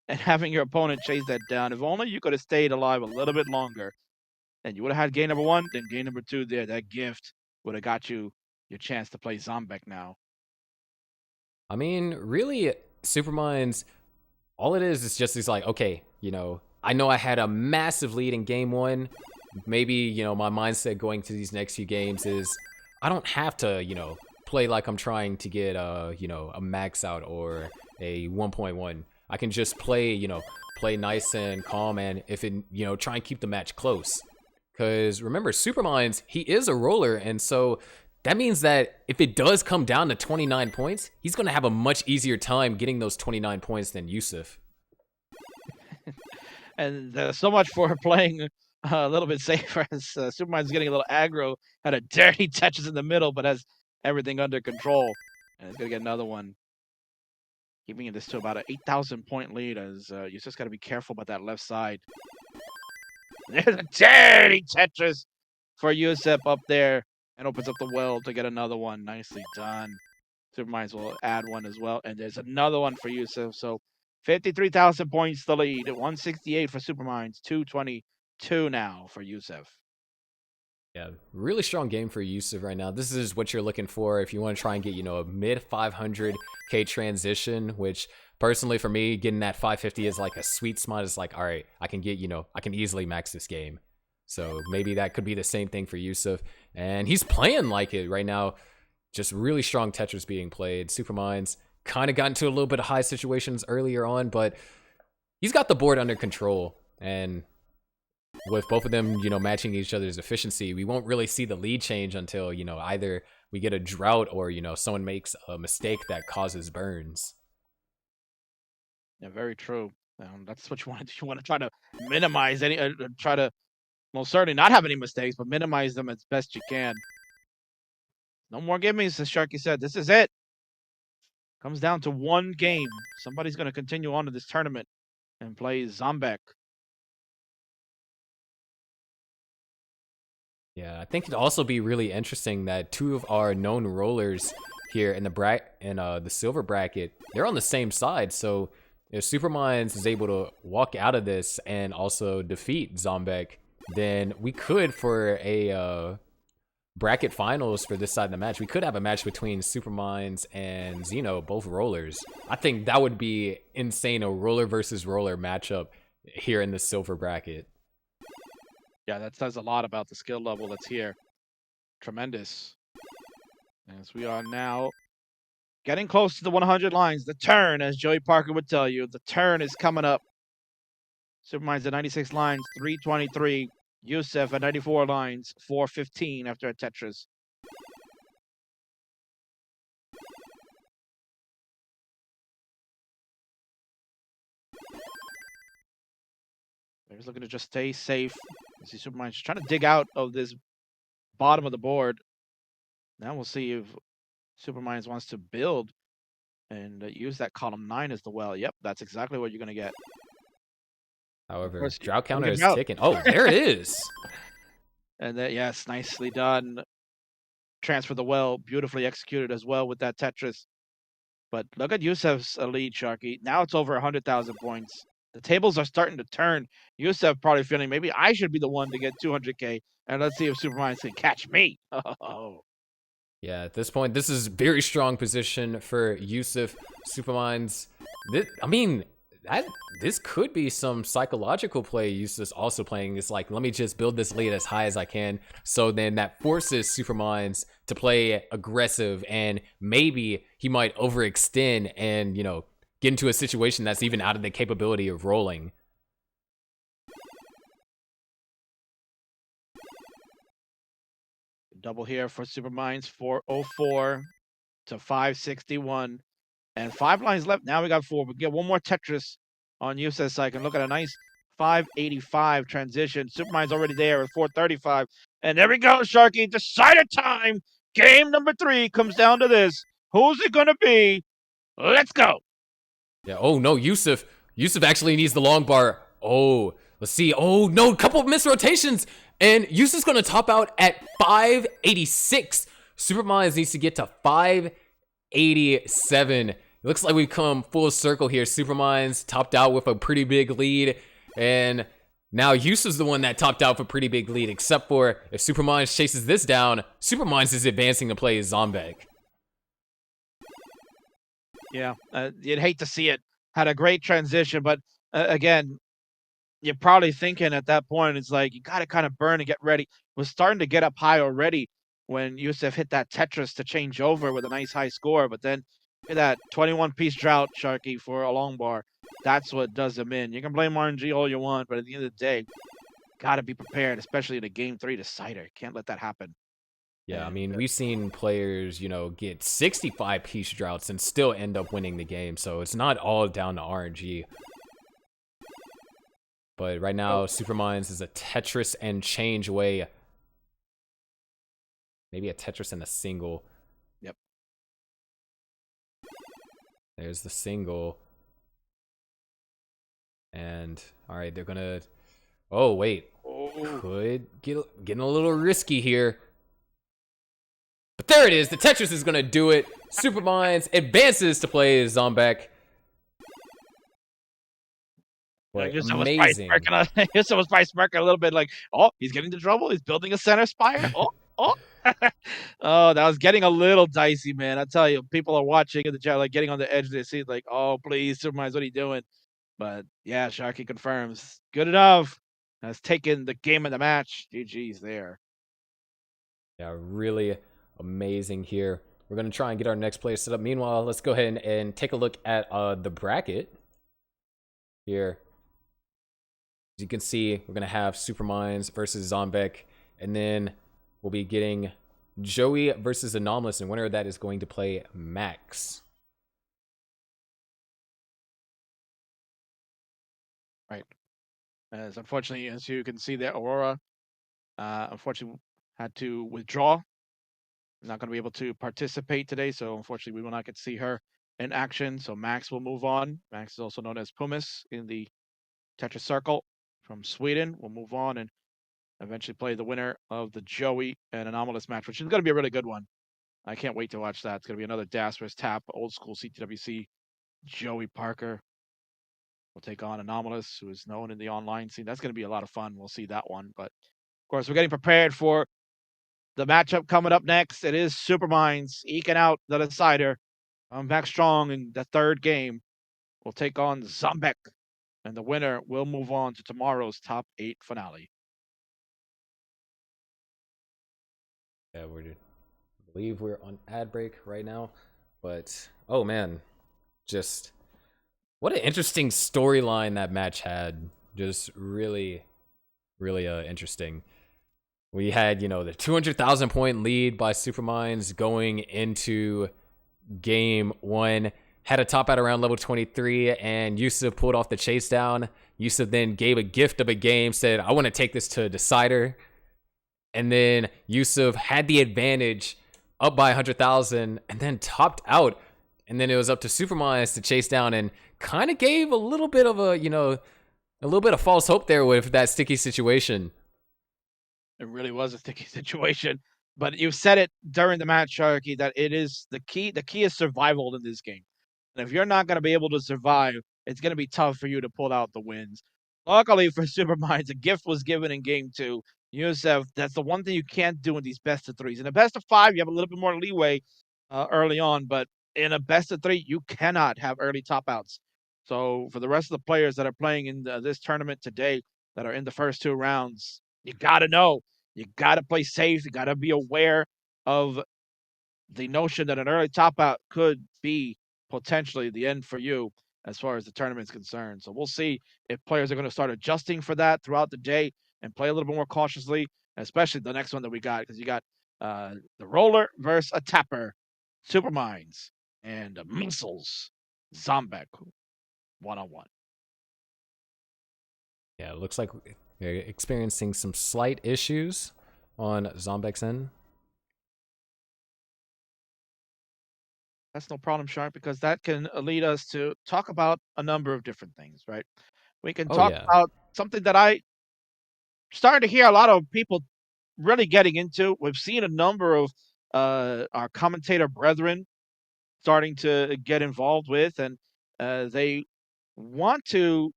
and having your opponent chase that down? If only you could have stayed alive a little bit longer, and you would have had game number 1, then game number 2 there. That gift would have got you your chance to play Zombek now. I mean, really, Supermines, all it is just he's like, okay, you know, I know I had a massive lead in game 1. Maybe, you know, my mindset going to these next few games is I don't have to, you know, play like I'm trying to get you know, a max out or a 1.1. I can just play, you know, play nice and calm, and if it, you know, try and keep the match close. Because remember, Supermines, he is a roller, and so that means that if it does come down to 29 points, he's going to have a much easier time getting those 29 points than Yusuf. And so much for playing a little bit safer as Supermine's getting a little aggro. Had a dirty Tetris in the middle, but has everything under control. And it's going to get another one. Keeping this to about an 8,000 point lead as you just got to be careful about that left side. There's a dirty Tetris for Yusef up there and opens up the well to get another one. Nicely done. Supermines will add one as well. And there's another one for Yusef. So 53,000 points the lead. 168 for Supermines. 222 now for Yusef. Yeah, really strong game for Yusuf right now. This is what you're looking for if you want to try and get, a mid 500k transition, which personally for me, getting that 550 is like a sweet spot. It's like, all right, I can get, I can easily max this game. So maybe that could be the same thing for Yusuf. And he's playing like it right now. Just really strong Tetris being played. Supermines kind of got into a little bit of high situations earlier on, but he's got the board under control. And with both of them, matching each other's efficiency, we won't really see the lead change until, either we get a drought or, someone makes a mistake that causes burns. Yeah, very true. That's what you want to do. You want to try to minimize any, try to, most certainly not have any mistakes, but minimize them as best you can. No more gimmies, as Sharky said. This is it. Comes down to one game. Somebody's going to continue on to this tournament and play Zombek. Yeah, I think it'd also be really interesting that two of our known rollers here in the silver bracket, they're on the same side. So if Superminds is able to walk out of this and also defeat Zombek, then we could, for a bracket finals for this side of the match, we could have a match between Superminds and Xeno, both rollers. I think that would be insane, a roller versus roller matchup here in the silver bracket. Yeah, that says a lot about the skill level that's here. Tremendous. As we are now getting close to the 100 lines. The turn, as Joey Parker would tell you, the turn is coming up. Superminds at 96 lines, 323. Yusef at 94 lines, 415 after a Tetris. They're just looking to just stay safe. You see Superminds trying to dig out of this bottom of the board. Now we'll see if Superminds wants to build and use that column 9 as the well. Yep, that's exactly what you're going to get. However, drought counter is ticking. Oh, there it is. And that, yes, nicely done. Transfer the well, beautifully executed as well with that Tetris. But look at Yusef's lead, Sharky. Now it's over 100,000 points. The tables are starting to turn. Yusef probably feeling maybe I should be the one to get 200K. And let's see if Superminds can catch me. Oh. Yeah, at this point, this is very strong position for Yusef. Superminds. This could be some psychological play Yusef's also playing. It's like, let me just build this lead as high as I can. So then that forces Superminds to play aggressive, and maybe he might overextend and, get into a situation that's even out of the capability of rolling. Double here for Superminds, 404 to 561. And 5 lines left. Now we got 4. We get one more Tetris on Yusef's side. Can look at a nice 585 transition. Superminds already there at 435. And there we go, Sharky. Decider time. Game number 3 comes down to this. Who's it going to be? Let's go. Yeah. Oh, no, Yusef. Yusef actually needs the long bar. Oh, let's see. Oh, no, couple of missed rotations. And Yusef's going to top out at 586. Superminds needs to get to 587. It looks like we've come full circle here. Superminds topped out with a pretty big lead. And now Yusef's the one that topped out with a pretty big lead, except for if Superminds chases this down, Superminds is advancing to play Zombek. Yeah, you'd hate to see it. Had a great transition, but again, you're probably thinking at that point, it's like, you got to kind of burn and get ready. Was starting to get up high already when Yusef hit that Tetris to change over with a nice high score. But then that 21-piece drought, Sharky, for a long bar. That's what does him in. You can blame RNG all you want, but at the end of the day, got to be prepared, especially in a Game 3 decider. Can't let that happen. Yeah, I mean, we've seen players, get 65-piece droughts and still end up winning the game. So it's not all down to RNG. But right now, Superminds is a Tetris and change away. Maybe a Tetris and a single. Yep. There's the single. And, all right, they're going to... Oh, wait. Could getting a little risky here. But there it is. The Tetris is going to do it. Superminds advances to play Zombek. Boy, amazing. Yusuf was probably smirking a little bit like, oh, he's getting into trouble. He's building a center spire. Oh. Oh, that was getting a little dicey, man. I tell you, people are watching in the chat, like getting on the edge of their seat, like, oh, please, Superminds, what are you doing? But yeah, Sharky confirms. Good enough. Has taken the game of the match. GG's there. Yeah, really amazing here. We're going to try and get our next play set up. Meanwhile, let's go ahead and take a look at the bracket here. As you can see, we're going to have Superminds versus Zombek, and then we'll be getting Joey versus Anomalous, and winner of that is going to play Max. Right. As unfortunately, as you can see there, Aurora, unfortunately, had to withdraw. Not going to be able to participate today, so unfortunately, we will not get to see her in action. So Max will move on. Max is also known as Pumis in the Tetris Circle from Sweden. Will move on and eventually play the winner of the Joey and Anomalous match, which is going to be a really good one. I can't wait to watch that. It's going to be another Das vs. Tap, old school CTWC. Joey Parker will take on Anomalous, who is known in the online scene. That's going to be a lot of fun. We'll see that one. But of course, we're getting prepared for the matchup coming up next. It is Superminds eking out the decider. I'm back strong in the third game. We'll take on Zombek, and the winner will move on to tomorrow's top 8 finale. Yeah, I believe we're on ad break right now, but oh man, just what an interesting storyline that match had. Just really interesting. We had, the 200,000 point lead by Superminds going into game 1. Had a top out around level 23, and Yusuf pulled off the chase down. Yusuf then gave a gift of a game, said, I want to take this to a decider. And then Yusuf had the advantage up by 100,000 and then topped out. And then it was up to Superminds to chase down and kind of gave a little bit of a little bit of false hope there with that sticky situation. It really was a sticky situation. But you said it during the match, Sharky, that it is the key. The key is survival in this game. And if you're not going to be able to survive, it's going to be tough for you to pull out the wins. Luckily for Superminds, a gift was given in game 2. Yusuf, that's the one thing you can't do in these best of 3s. In a best of 5, you have a little bit more leeway early on, but in a best of 3, you cannot have early top outs. So for the rest of the players that are playing in this tournament today, that are in the first 2 rounds, you got to know. You got to play safe. You got to be aware of the notion that an early top out could be potentially the end for you as far as the tournament's concerned. So we'll see if players are going to start adjusting for that throughout the day and play a little bit more cautiously, especially the next one that we got, because you got the roller versus a tapper, Superminds, and Missiles, Zombek, one-on-one. Yeah, it looks like we're experiencing some slight issues on Zombek's end. That's no problem, Sharp, because that can lead us to talk about a number of different things, right? We can talk about something that I started to hear a lot of people really getting into. We've seen a number of our commentator brethren starting to get involved with, and they want to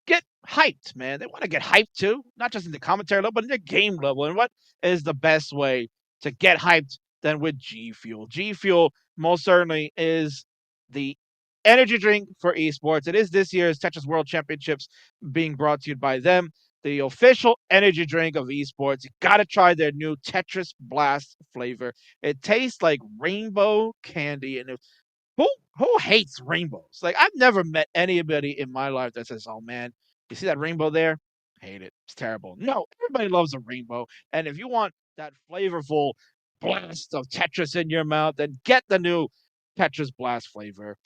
get hyped, man. They want to get hyped too, not just in the commentary level, but in the game level. And what is the best way to get hyped than with G Fuel? G Fuel most certainly is the energy drink for esports. It is this year's Tetris World Championships being brought to you by them, the official energy drink of esports. You got to try their new Tetris Blast flavor. It tastes like rainbow candy, and who hates rainbows? Like, I've never met anybody in my life that says, "Oh man, you see that rainbow there? Hate it. It's terrible." No, everybody loves a rainbow. And if you want that flavorful blast of Tetris in your mouth, then get the new Tetris Blast flavor.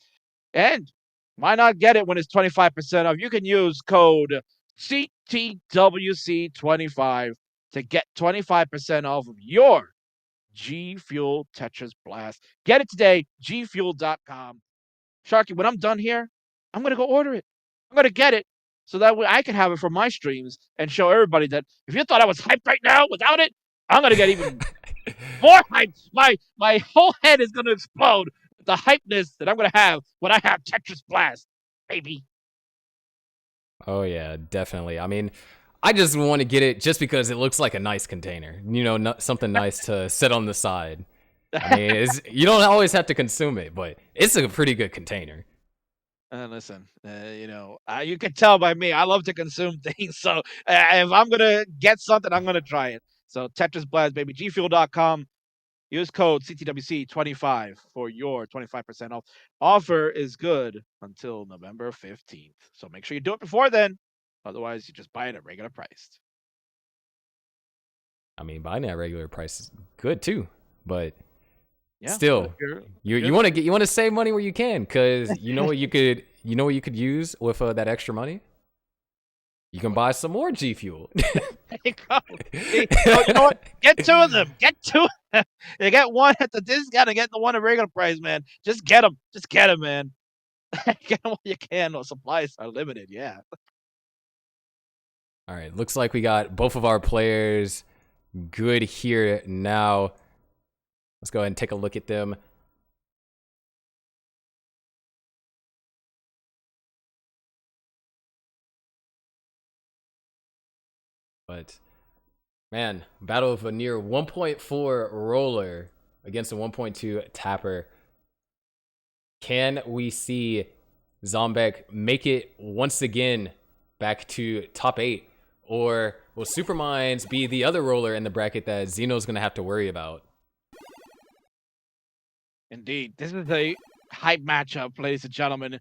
And why not get it when it's 25% off? You can use code CTWC 25 to get 25% off of your G Fuel Tetris Blast. Get it today, gfuel.com. Sharky, when I'm done here, I'm going to go order it. I'm going to get it so that way I can have it for my streams and show everybody that if you thought I was hyped right now without it, I'm going to get even more hyped. My whole head is going to explode with the hypeness that I'm going to have when I have Tetris Blast, baby. Oh yeah, definitely. I mean, I just want to get it just because it looks like a nice container. You know, something nice to set on the side. I mean, you don't always have to consume it, but it's a pretty good container. Listen, you can tell by me, I love to consume things. So if I'm going to get something, I'm going to try it. So Tetris Blast, baby, gfuel.com. Use code CTWC25 for your 25% off. Offer is good until November 15th. So make sure you do it before then. Otherwise, you just buy it at regular price. I mean, buying at regular price is good too, but Yeah, still, you want to save money where you can, because you know what you could use with that extra money. You can buy some more G Fuel. There you go. You know what? Get two of them. Get two. You get one at the discount and get the one at regular price, man. Just get them. Just get them, man. Get them while you can. Well, supplies are limited. Yeah. All right. Looks like we got both of our players good here now. Let's go ahead and take a look at them. But, man, battle of a near 1.4 roller against a 1.2 tapper. Can we see Zombek make it once again back to top 8? Or will Superminds be the other roller in the bracket that Xeno's going to have to worry about? Indeed. This is a hype matchup, ladies and gentlemen.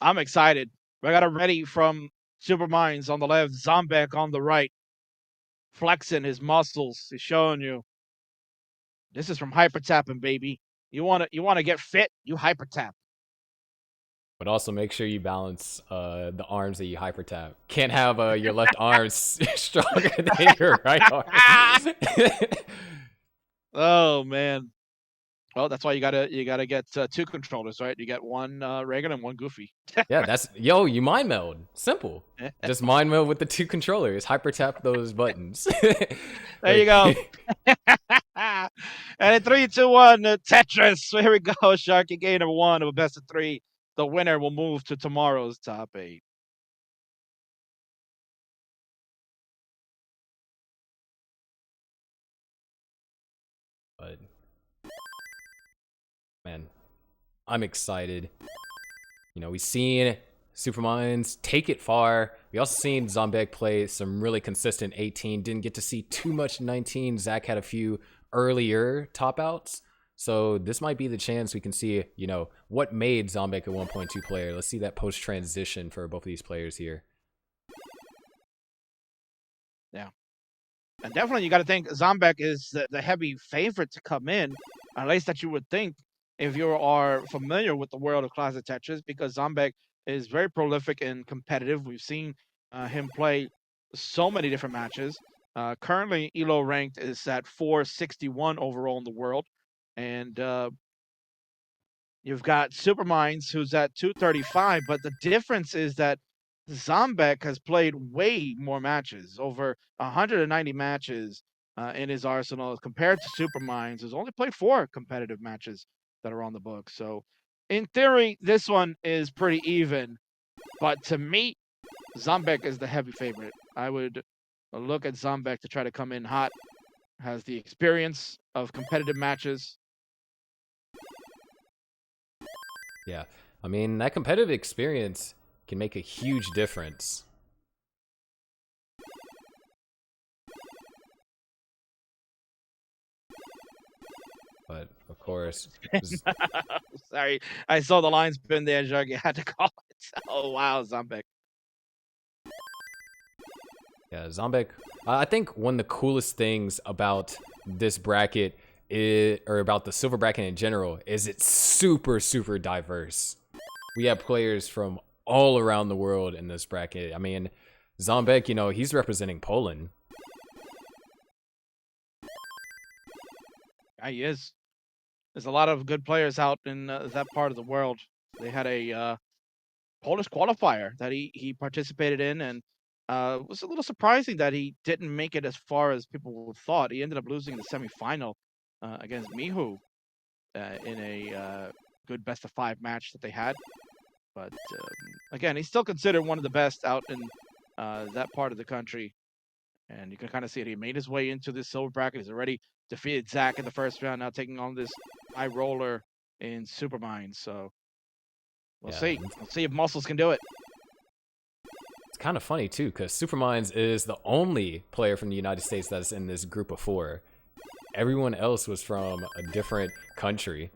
I'm excited. We got a ready from Superminds on the left, Zombek on the right, flexing his muscles. He's showing you. This is from hyper tapping, baby. You want to get fit, you hyper tap. But also make sure you balance the arms that you hyper tap. Can't have your left arm stronger than your right arm. Oh man. Well, that's why you gotta get two controllers, right? You get one regular and one goofy. Yeah, you mind meld. Simple. Just mind meld with the two controllers. Hyper tap those buttons. There you go. And in 3, 2, 1, Tetris. Here we go. Sharky game number 1 of a best of 3. The winner will move to tomorrow's top 8. But man, I'm excited. You know, we've seen Superminds take it far. We also seen Zombek play some really consistent 18. Didn't get to see too much 19. Zach had a few earlier top outs. So this might be the chance we can see, you know, what made Zombek a 1.2 player. Let's see that post-transition for both of these players here. Yeah. And definitely you got to think Zombek is the heavy favorite to come in, at least that you would think if you are familiar with the world of Classic Tetris, because Zombek is very prolific and competitive. We've seen him play so many different matches. Currently, Elo ranked is at 461 overall in the world. And you've got Superminds, who's at 235. But the difference is that Zombek has played way more matches, over 190 matches in his arsenal, compared to Superminds, who's only played 4 competitive matches that are on the book. So, in theory, this one is pretty even. But to me, Zombek is the heavy favorite. I would look at Zombek to try to come in hot. Has the experience of competitive matches. Yeah, I mean, that competitive experience can make a huge difference. But, of course... Sorry, I saw the line spin there, Jug. You had to call it. Oh, wow, Zombek. Yeah, Zombek. I think one of the coolest things about this bracket or about the silver bracket in general, is it's super, super diverse. We have players from all around the world in this bracket. I mean, Zombek, you know, he's representing Poland. Yeah, he is. There's a lot of good players out in that part of the world. They had a Polish qualifier that he participated in, and it was a little surprising that he didn't make it as far as people thought. He ended up losing the semifinal against Mihu in a good best of 5 match that they had. But again, he's still considered one of the best out in that part of the country. And you can kind of see it. He made his way into this silver bracket. He's already defeated Zach in the first round, now taking on this high roller in Supermind. So we'll see. We'll see if Muscles can do it. It's kind of funny too, because Superminds is the only player from the United States that's in this group of 4. Everyone else was from a different country.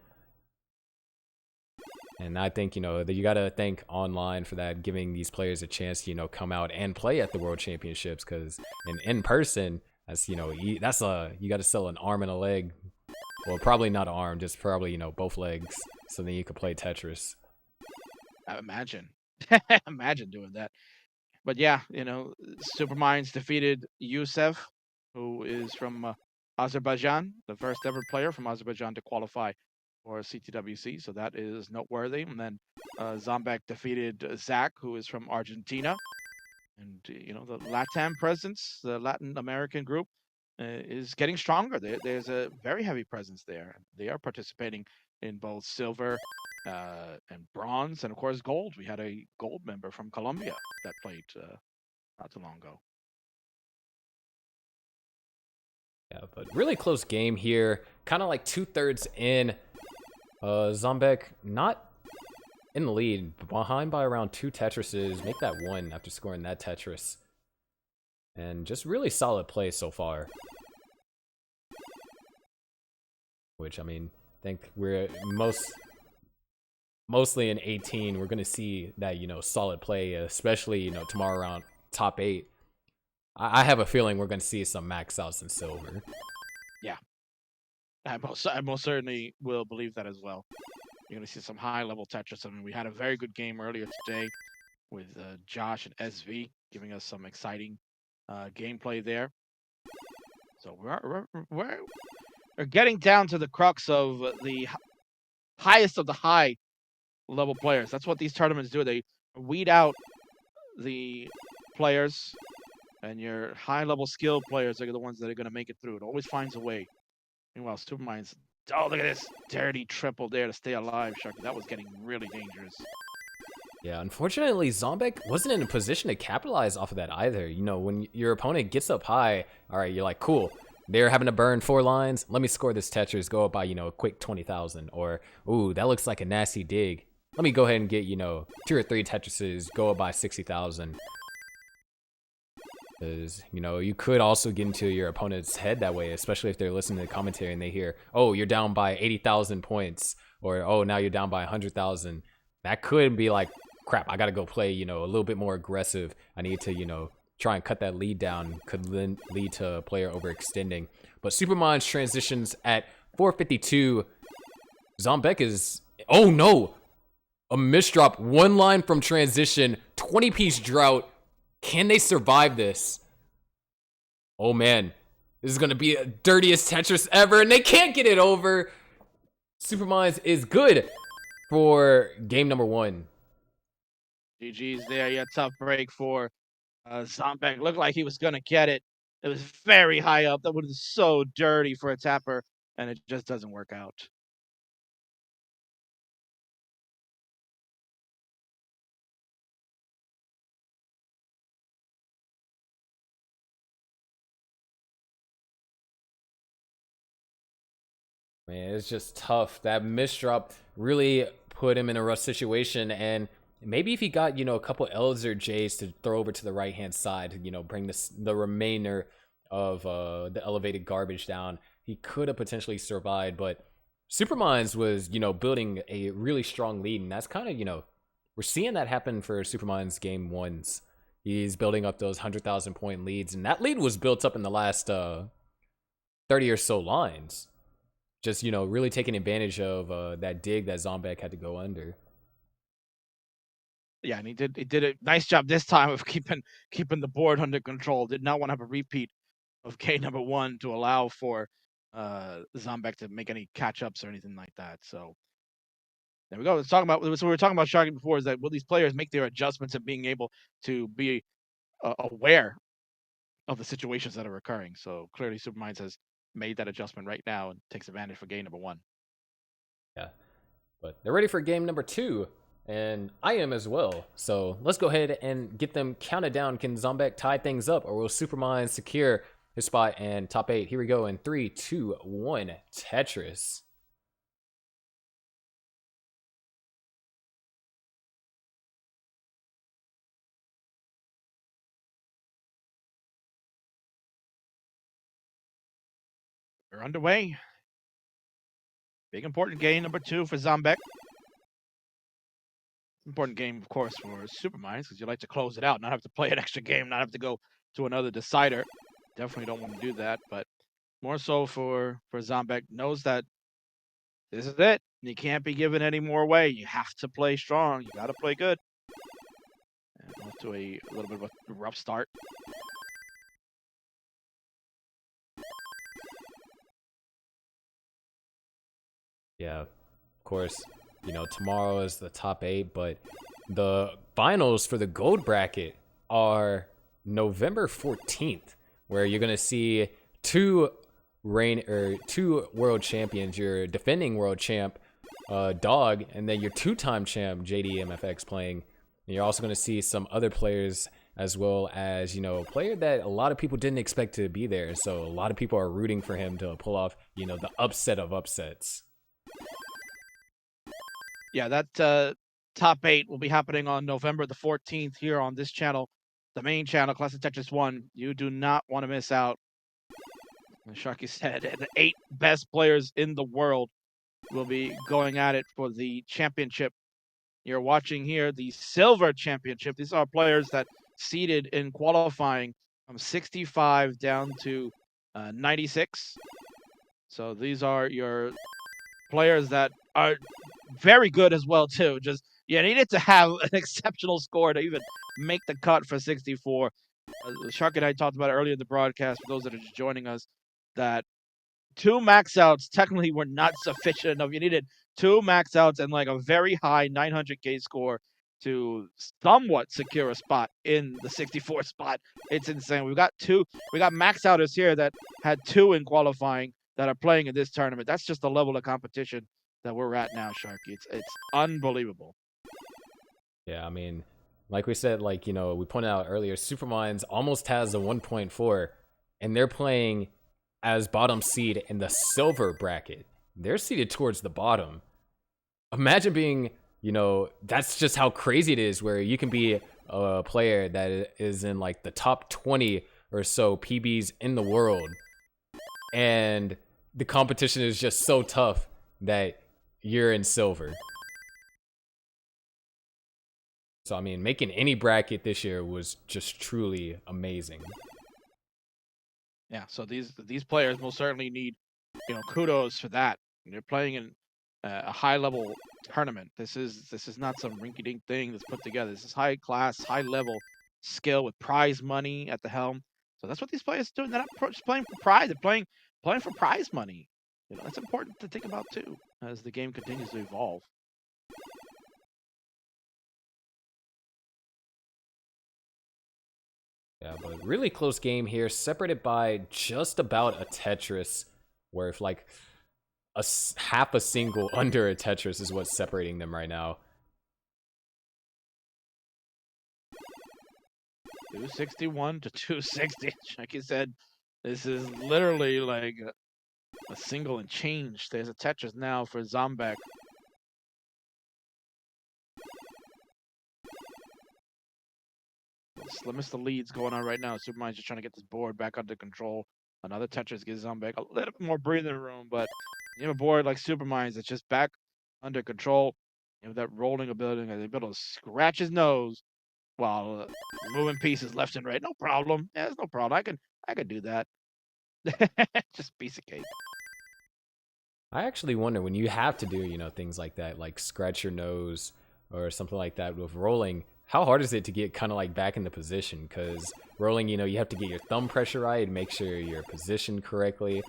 And I think, you know, that you got to thank Online for that, giving these players a chance to, you know, come out and play at the World Championships, because in person, that's, you know, you got to sell an arm and a leg. Well, probably not an arm, just probably, you know, both legs, so then you could play Tetris. I imagine. Imagine doing that. But yeah, you know, Superminds defeated Youssef, who is from Azerbaijan, the first ever player from Azerbaijan to qualify for CTWC, so that is noteworthy. And then Zombek defeated Zach, who is from Argentina. And, you know, the LATAM presence, the Latin American group, is getting stronger. There's a very heavy presence there. They are participating in both silver and bronze, and of course gold. We had a gold member from Colombia that played not too long ago. Yeah, but really close game here. Kind of like 2/3 in. Zombek not in the lead, but behind by around 2 Tetrises. Make that 1 after scoring that Tetris. And just really solid play so far. Which, I mean, I think we're mostly in 18, we're going to see that, you know, solid play, especially, you know, tomorrow around top 8. I have a feeling we're going to see some max outs in silver. Yeah. I most certainly will believe that as well. You're going to see some high-level Tetris. I mean, we had a very good game earlier today with Josh and SV giving us some exciting gameplay there. So we're getting down to the crux of the highest of the high-level players. That's what these tournaments do. They weed out the players, and your high-level skill players are the ones that are going to make it through. It always finds a way. Meanwhile, Supermind's, oh, look at this dirty triple there to stay alive, Sharky. That was getting really dangerous. Yeah, unfortunately, Zombek wasn't in a position to capitalize off of that either. You know, when your opponent gets up high, all right, you're like, cool. They're having to burn 4 lines. Let me score this Tetris, go up by, you know, a quick 20,000. Or, ooh, that looks like a nasty dig. Let me go ahead and get, you know, 2 or 3 Tetrises, go up by 60,000. Because, you know, you could also get into your opponent's head that way, especially if they're listening to the commentary and they hear, oh, you're down by 80,000 points, or, oh, now you're down by 100,000. That could be like, crap, I got to go play, you know, a little bit more aggressive. I need to, you know, try and cut that lead down. Could then lead to a player overextending. But Superminds transitions at 452. Zombek is, oh no, a misdrop. 1 line from transition, 20-piece drought. Can they survive this? Oh man, this is gonna be the dirtiest Tetris ever, and they can't get it over. Superminds is good for game number 1. GG's there. Yeah, tough break for Zombek. Looked like he was gonna get it. It was very high up. That would have been so dirty for a tapper, and it just doesn't work out. Man, it's just tough. That misdrop really put him in a rough situation, and maybe if he got, you know, a couple L's or J's to throw over to the right-hand side, you know, bring the remainder of the elevated garbage down, he could have potentially survived. But Superminds was, you know, building a really strong lead, and that's kind of, you know, we're seeing that happen for Superminds game 1s. He's building up those 100,000 point leads, and that lead was built up in the last 30 or so lines. Just, you know, really taking advantage of that dig that Zombek had to go under. Yeah, and he did a nice job this time of keeping the board under control. Did not want to have a repeat of game number 1 to allow for Zombek to make any catch ups or anything like that. So there we go. Let's talk about what we were talking about Sharky before, is that will these players make their adjustments and being able to be aware of the situations that are occurring. So clearly Superminds has made that adjustment right now and takes advantage for game number 1. Yeah, but they're ready for game number 2, and I am as well. So let's go ahead and get them counted down. Can Zombek tie things up, or will Supermind secure his spot and top 8? Here we go in 3, 2, 1, Tetris. We're underway. Big important game number 2 for Zombek. Important game, of course, for Superminds, because you like to close it out, not have to play an extra game, not have to go to another decider. Definitely don't want to do that, but more so for Zombek, knows that this is it. You can't be given any more away. You have to play strong. You got to play good. And off to a little bit of a rough start. Yeah, of course, you know, tomorrow is the top 8, but the finals for the gold bracket are November 14th, where you're going to see two world champions, your defending world champ, Dog, and then your 2-time champ, JDMFX, playing. And you're also going to see some other players, as well as, you know, a player that a lot of people didn't expect to be there. So a lot of people are rooting for him to pull off, you know, the upset of upsets. Yeah, that top 8 will be happening on November the 14th here on this channel, the main channel, Classic Tetris 1. You do not want to miss out. As Sharky said, the 8 best players in the world will be going at it for the championship. You're watching here the silver championship. These are players that seeded in qualifying from 65 down to 96. So these are your players that are very good as well too. Just you needed to have an exceptional score to even make the cut for 64. Shark and I talked about it earlier in the broadcast, for those that are just joining us, that 2 max outs technically were not sufficient enough. You needed 2 max outs and like a very high 900k score to somewhat secure a spot in the 64 spot. It's insane. We got max outers here that had 2 in qualifying that are playing in this tournament. That's just the level of competition that we're at now, Sharky. It's unbelievable. Yeah, I mean, like we said, like, you know, we pointed out earlier, Superminds almost has a 1.4, and they're playing as bottom seed in the silver bracket. They're seated towards the bottom. Imagine being, you know, that's just how crazy it is, where you can be a player that is in like the top 20 or so PBs in the world, and the competition is just so tough that you're in silver. So, I mean, making any bracket this year was just truly amazing. Yeah, so these players most certainly need, you know, kudos for that. They're playing in a high level tournament. This is not some rinky dink thing that's put together. This is high class, high level skill with prize money at the helm. So that's what these players are doing. They're not just playing for prize. They're playing for prize money. You know, that's important to think about too as the game continues to evolve. Yeah, but really close game here, separated by just about a Tetris, where if like half a single under a Tetris is what's separating them right now. 261 to 260. Like you said, this is literally like a single and change. There's a Tetris now for Zombek. Slimmest the leads going on right now. Superman's just trying to get this board back under control. Another Tetris gives Zombek a little bit more breathing room, but you have a board like Superminds that's just back under control. You know, that rolling ability, and they're able to scratch his nose while moving pieces left and right. No problem. Yeah, there's no problem. I could do that. Just piece of cake. I actually wonder when you have to do, you know, things like that, like scratch your nose or something like that with rolling, how hard is it to get kind of like back into position? Because rolling, you know, you have to get your thumb pressure right and make sure you're positioned correctly.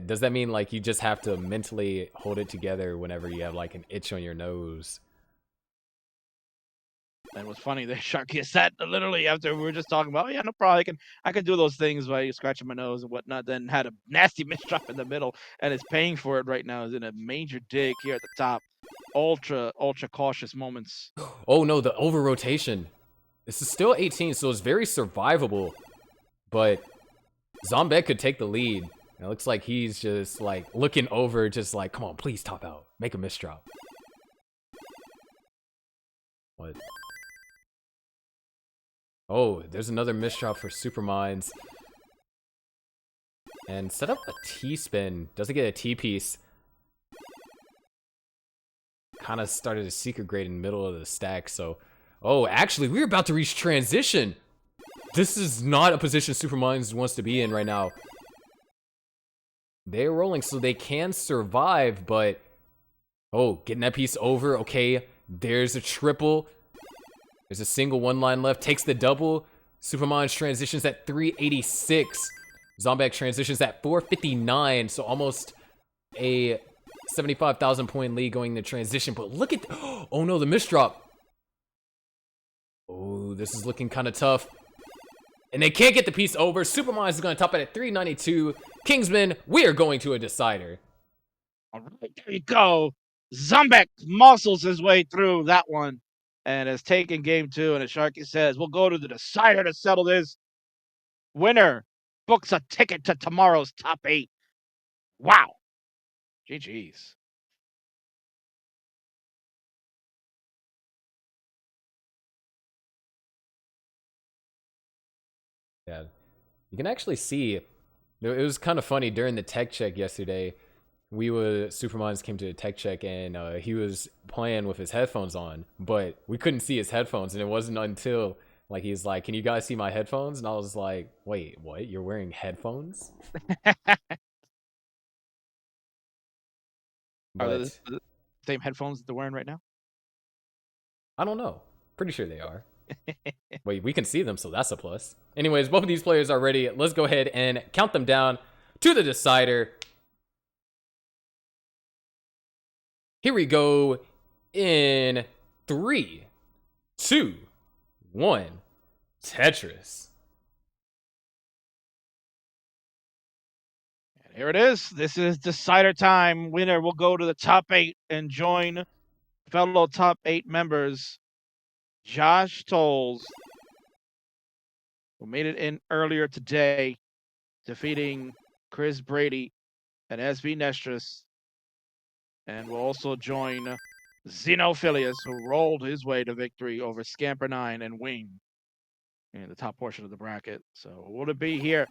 Does that mean like you just have to mentally hold it together whenever you have like an itch on your nose? And what's funny, the Sharky said literally after we were just talking about, oh, yeah, no problem. I can do those things by scratching my nose and whatnot. Then had a nasty misdrop in the middle and is paying for it right now. Is in a major dig here at the top. Ultra cautious moments. Oh no, the over rotation. This is still 18, so it's very survivable. But Zombek could take the lead. It looks like he's just like looking over, just like, come on, please top out. Make a misdrop. What? Oh, there's another misdrop for Superminds. And set up a T-spin. Doesn't get a T-piece. Kind of started a secret grade in the middle of the stack, so... Oh, actually, we're about to reach transition! This is not a position Superminds wants to be in right now. They're rolling, so they can survive, but... Oh, getting that piece over. Okay, there's a triple. There's a single one line left. Takes the double. Superminds transitions at 386. Zombek transitions at 459. So almost a 75,000 point lead going to transition. But look at... Oh no, the misdrop. Oh, this is looking kind of tough. And they can't get the piece over. Superminds is going to top it at 392. Kingsman, we are going to a decider. All right, there you go. Zombek muscles his way through that one and has taken game 2. And as Sharky says, we'll go to the decider to settle this. Winner books a ticket to tomorrow's top 8. Wow. GG's. Yeah, you can actually see, it was kind of funny during the tech check yesterday. Superminds came to a tech check and he was playing with his headphones on, but we couldn't see his headphones. And it wasn't until like he's like, "Can you guys see my headphones?" And I was like, "Wait, what? You're wearing headphones?" Are they the same headphones that they're wearing right now? I don't know. Pretty sure they are. Wait, we can see them, so that's a plus. Anyways, both of these players are ready. Let's go ahead and count them down to the decider. Here we go in 3, 2, 1. Tetris. And here it is. This is decider time. Winner will go to the top 8 and join fellow top 8 members. Josh Tolles, who made it in earlier today, defeating Chris Brady and SB Nestris. And will also join Xenophilius, who rolled his way to victory over Scamper9 and Wing in the top portion of the bracket. So what would it be here?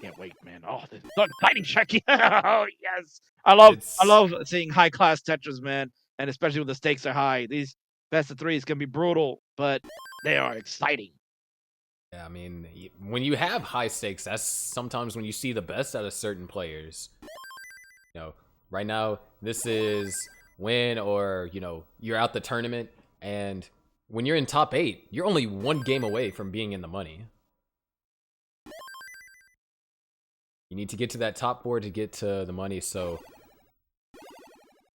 Can't wait, man. Oh, this is so exciting, Sharky. Oh, yes. I love seeing high-class Tetris, man, and especially when the stakes are high. These best of 3s can be brutal, but they are exciting. Yeah, I mean, when you have high stakes, that's sometimes when you see the best out of certain players. You know, right now, this is win or, you know, you're out the tournament, and when you're in top 8, you're only 1 game away from being in the money. You need to get to that top 4 to get to the money, so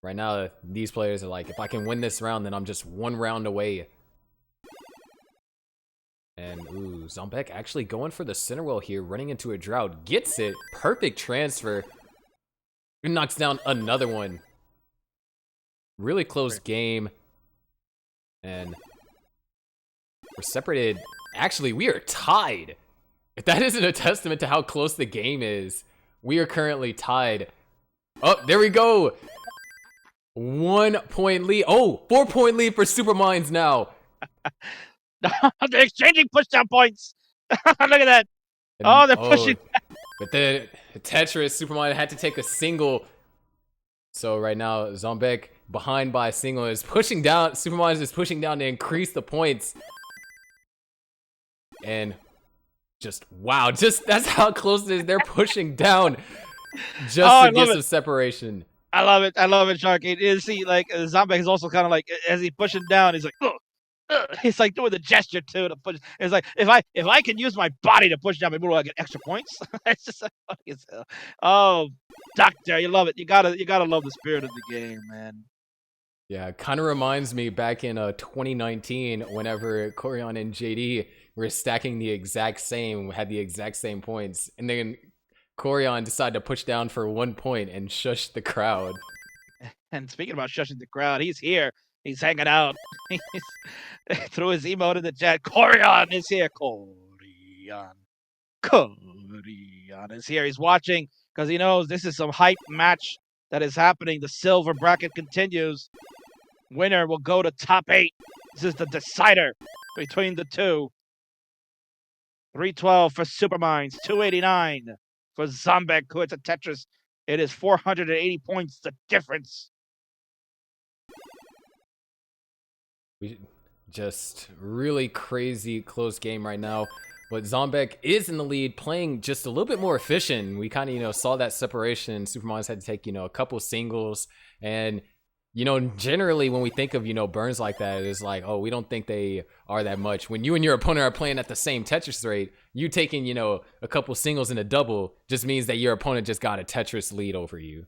right now, these players are like, if I can win this round, then I'm just 1 round away. And, ooh, Zombek actually going for the center wheel here, running into a drought. Gets it. Perfect transfer. He knocks down another one. Really close game. And we're separated. Actually, we are tied. If that isn't a testament to how close the game is, we are currently tied. Oh, there we go. 1 point lead. Oh, 4 point lead for Superminds now. They're exchanging pushdown points. Look at that. Oh, they're pushing. But the Tetris, Supermind had to take a single. So right now, Zombek behind by a single is pushing down. Supermind is pushing down to increase the points. And just, wow, just that's how close it is. They're pushing down just to get some separation. I love it. I love it, Sharky. You see, like Zombek is also kind of like as he pushing down, he's like, ugh, ugh. He's like doing the gesture too to push. It's like if I can use my body to push down, maybe will I get extra points? It's just so funny as hell. Oh, Doctor, you love it. You gotta love the spirit of the game, man. Yeah, kind of reminds me back in 2019, whenever Corion and JD were stacking the exact same, had the exact same points, and then Corion decided to push down for 1 point and shush the crowd. And speaking about shushing the crowd, he's here. He's hanging out. He's threw his emote in the chat. Corion is here. Corion is here. He's watching because he knows this is some hype match that is happening. The silver bracket continues. Winner will go to top 8. This is the decider between the two. 312 for Superminds, 289 for Zombek, who it's a Tetris. It is 480 points, the difference. We just really crazy close game right now. But Zombek is in the lead, playing just a little bit more efficient. We kind of, saw that separation. Supermons had to take, a couple singles. And, generally when we think of, burns like that, it's like, oh, we don't think they are that much. When you and your opponent are playing at the same Tetris rate, you taking, a couple singles and a double just means that your opponent just got a Tetris lead over you.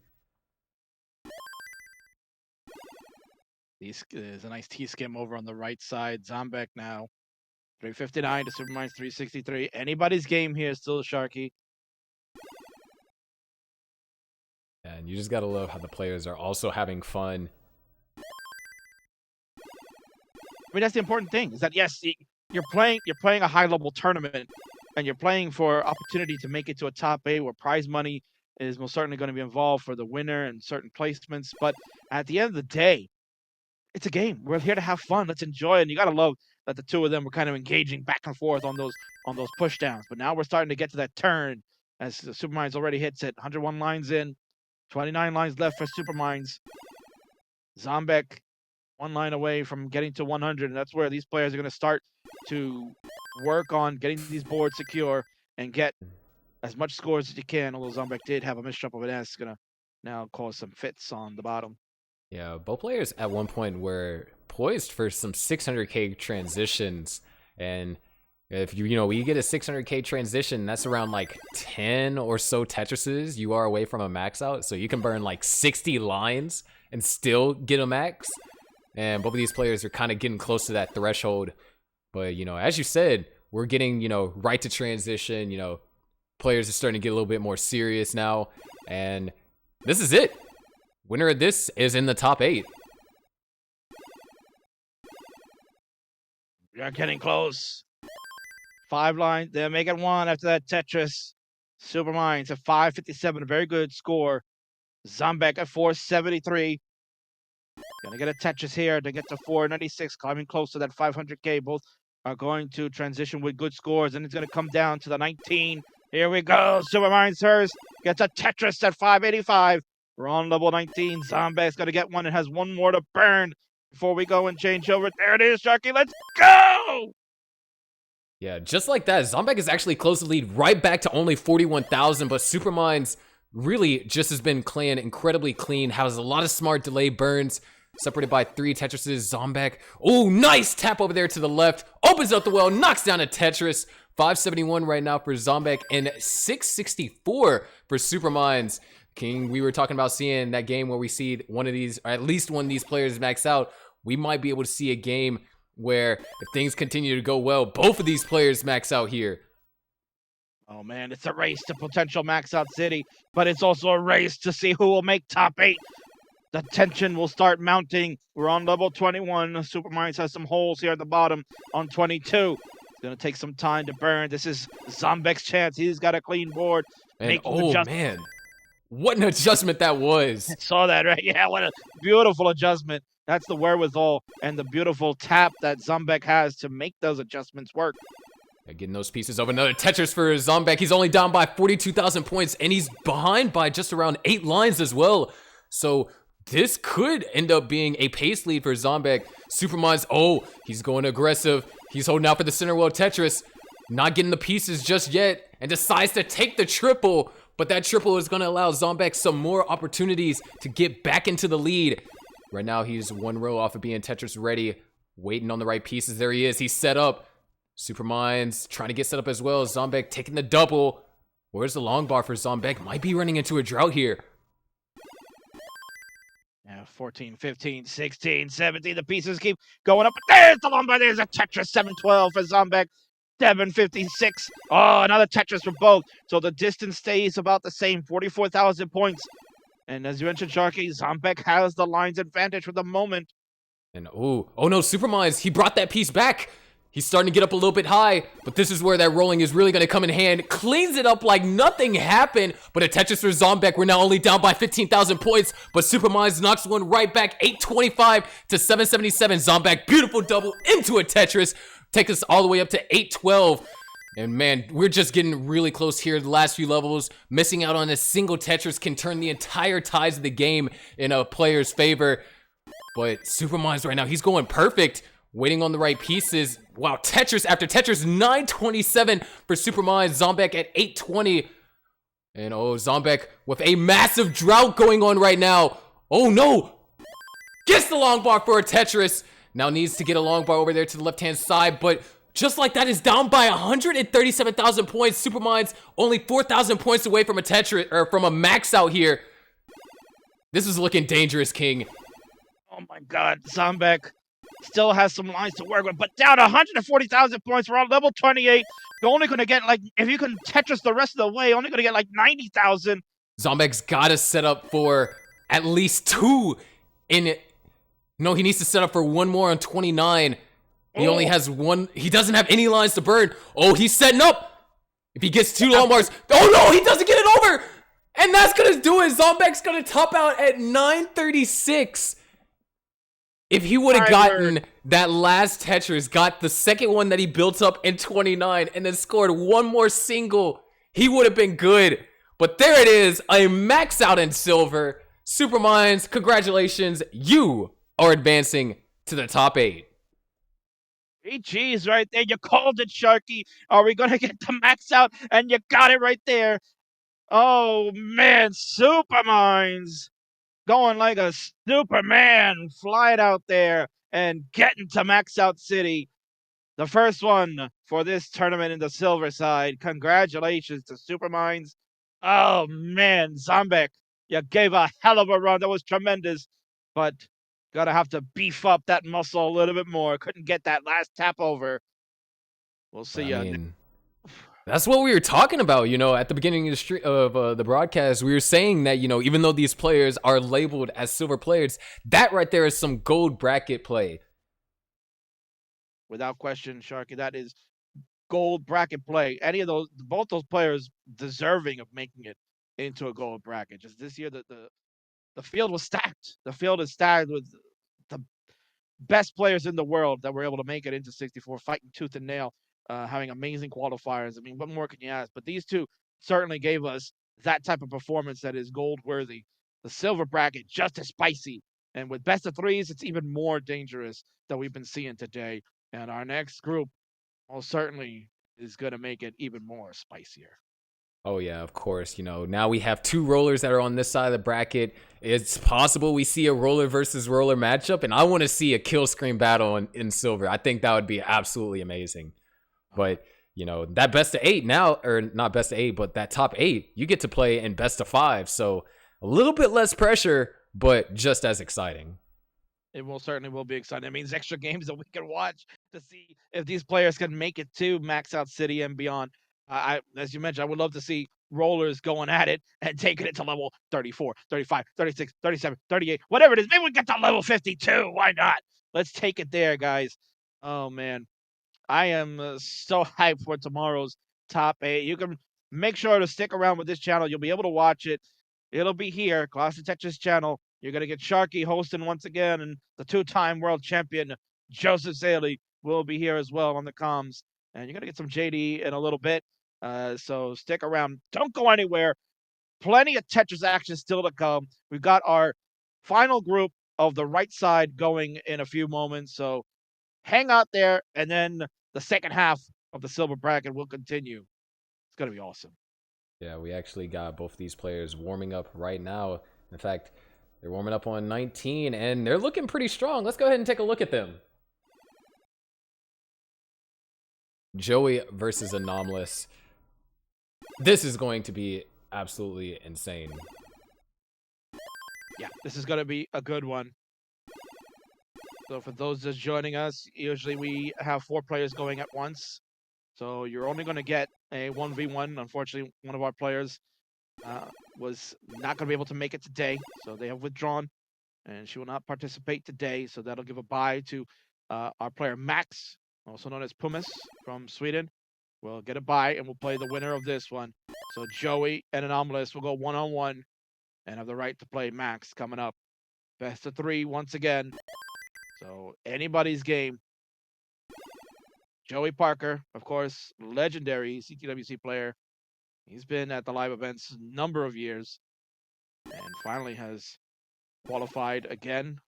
There's a nice T-skim over on the right side. Zombek now. 359 to Superminds 363. Anybody's game here, still Sharky. And you just gotta love how the players are also having fun. I mean, that's the important thing. Is that yes, you're playing a high-level tournament, and you're playing for opportunity to make it to a top 8, where prize money is most certainly going to be involved for the winner and certain placements. But at the end of the day, it's a game. We're here to have fun. Let's enjoy it. And you gotta love that the two of them were kind of engaging back and forth on those push downs. But now we're starting to get to that turn as the Superminds already hits it. 101 lines in, 29 lines left for Superminds. Zombek 1 line away from getting to 100, and that's where these players are going to start to work on getting these boards secure and get as much scores as you can. Although Zombek did have a misjump of an S, going to now cause some fits on the bottom. Yeah, both players at one point were poised for some 600k transitions, and if you get a 600k transition, that's around like 10 or so Tetrises you are away from a max out, so you can burn like 60 lines and still get a max. And both of these players are kind of getting close to that threshold. But as you said, we're getting right to transition. Players are starting to get a little bit more serious now, and this is it. Winner of this is in the top 8. You're getting close. 5 lines. They're making 1 after that Tetris. Superminds at 557. A very good score. Zombek at 473. Gonna get a Tetris here to get to 496. Climbing close to that 500k. Both are going to transition with good scores. And it's going to come down to the 19. Here we go. Superminds first. Gets a Tetris at 585. We're on level 19. Zombek's going to get 1. It has 1 more to burn before we go and change over. There it is, Sharky. Let's go! Yeah, just like that, Zombek is actually close to lead right back to only 41,000, but Superminds really just has been playing incredibly clean, has a lot of smart delay burns, separated by 3 Tetrises. Zombek, oh, nice tap over there to the left, opens up the well, knocks down a Tetris. 571 right now for Zombek and 664 for Superminds. King, we were talking about seeing that game where we see one of these, or at least one of these players max out. We might be able to see a game where if things continue to go well, both of these players max out here. Oh man, it's a race to potential max out city, but it's also a race to see who will make top 8. The tension will start mounting. We're on level 21. Superminds has some holes here at the bottom on 22. It's going to take some time to burn. This is Zombek's chance. He's got a clean board. And oh man, what an adjustment that was. Saw that, right? Yeah, what a beautiful adjustment. That's the wherewithal and the beautiful tap that Zombek has to make those adjustments work. Yeah, getting those pieces over. Another Tetris for Zombek. He's only down by 42,000 points, and he's behind by just around 8 lines as well. So this could end up being a pace lead for Zombek. Superminds, oh, he's going aggressive. He's holding out for the center wall Tetris. Not getting the pieces just yet, and decides to take the triple. but that triple is going to allow Zombek some more opportunities to get back into the lead. Right now, he's one row off of being Tetris ready, waiting on the right pieces. There he is. He's set up. Superminds trying to get set up as well. Zombek taking the double. Where's the long bar for Zombek? Might be running into a drought here. Yeah, 14, 15, 16, 17. The pieces keep going up. There's the long bar. There's a Tetris 712 for Zombek. 756. Oh, another Tetris for both. So the distance stays about the same, 44,000 points. And as you mentioned, Sharky, Zombek has the lines advantage for the moment. And oh no, Superminds, he brought that piece back. He's starting to get up a little bit high, but this is where that rolling is really going to come in hand. Cleans it up like nothing happened, but a Tetris for Zombek. We're now only down by 15,000 points, but Superminds knocks one right back, 825 to 777. Zombek, beautiful double into a Tetris. Take us all the way up to 812. And man, we're just getting really close here. The last few levels, missing out on a single Tetris can turn the entire tides of the game in a player's favor. But Superminds right now, he's going perfect. Waiting on the right pieces. Wow, Tetris after Tetris, 927 for Superminds. Zombek at 820. And oh, Zombek with a massive drought going on right now. Oh no! Gets the long bar for a Tetris. Now needs to get a long bar over there to the left-hand side, but just like that is down by 137,000 points. Superminds only 4,000 points away from a Tetris, or from a max out here. This is looking dangerous, King. Oh my god, Zombek still has some lines to work with, but down 140,000 points. We're on level 28. You're only going to get, like, if you can Tetris the rest of the way, only going to get, like, 90,000. Zombek's got to set up for at least 2 in it. No, he needs to set up for 1 more on 29. He only has 1. He doesn't have any lines to burn. Oh, he's setting up. If he gets 2 long bars. Oh, no, he doesn't get it over. And that's going to do it. Zombek's going to top out at 936. If he would have gotten that last Tetris, got the second one that he built up in 29, and then scored 1 more single, he would have been good. But there it is, a max out in silver. Superminds, congratulations. You are advancing to the top 8. GG's right there. You called it, Sharky. Are we going to get the max out? And you got it right there. Oh, man. Superminds. Going like a Superman, flying out there and getting to Max Out City. The first one for this tournament in the silver side. Congratulations to Superminds. Oh, man, Zombek, you gave a hell of a run. That was tremendous, but gotta have to beef up that muscle a little bit more. Couldn't get that last tap over. We'll see you. That's what we were talking about, you know, at the beginning of the broadcast. We were saying that, you know, even though these players are labeled as silver players, that right there is some gold bracket play. Without question, Sharky, that is gold bracket play. Any of those, both those players deserving of making it into a gold bracket. Just this year, the field was stacked. The field is stacked with the best players in the world that were able to make it into 64, fighting tooth and nail. Having amazing qualifiers. I mean, what more can you ask? But these two certainly gave us that type of performance that is gold worthy. The silver bracket, just as spicy. And with best of 3s, it's even more dangerous that we've been seeing today. And our next group most certainly is going to make it even more spicier. Oh, yeah, of course. You know, now we have 2 rollers that are on this side of the bracket. It's possible we see a roller versus roller matchup, and I want to see a kill screen battle in silver. I think that would be absolutely amazing. But, you know, that best of 8 now, or not best of 8, but that top 8, you get to play in best of 5. So a little bit less pressure, but just as exciting. It will certainly be exciting. It means extra games that we can watch to see if these players can make it to Max Out City and beyond. As you mentioned, I would love to see rollers going at it and taking it to level 34, 35, 36, 37, 38, whatever it is. Maybe we get to level 52. Why not? Let's take it there, guys. Oh, man. I am so hyped for tomorrow's top 8. You can make sure to stick around with this channel. You'll be able to watch it. It'll be here, Classic Tetris channel. You're going to get Sharky hosting once again, and the 2-time world champion, Joseph Saley, will be here as well on the comms. And you're going to get some JD in a little bit. So stick around. Don't go anywhere. Plenty of Tetris action still to come. We've got our final group of the right side going in a few moments. So hang out there, and then the second half of the silver bracket will continue. It's going to be awesome. Yeah, we actually got both of these players warming up right now. In fact, they're warming up on 19, and they're looking pretty strong. Let's go ahead and take a look at them. Joey versus Anomalous. This is going to be absolutely insane. Yeah, this is going to be a good one. So for those just joining us, usually we have 4 players going at once. So you're only going to get a 1v1. Unfortunately, one of our players was not going to be able to make it today. So they have withdrawn, and she will not participate today. So that'll give a bye to our player Max, also known as Pumas from Sweden. We'll get a bye, and we'll play the winner of this one. So Joey and Anomalous will go one-on-one and have the right to play Max coming up. Best of 3 once again. So anybody's game. Joey Parker, of course, legendary CTWC player. He's been at the live events a number of years and finally has qualified again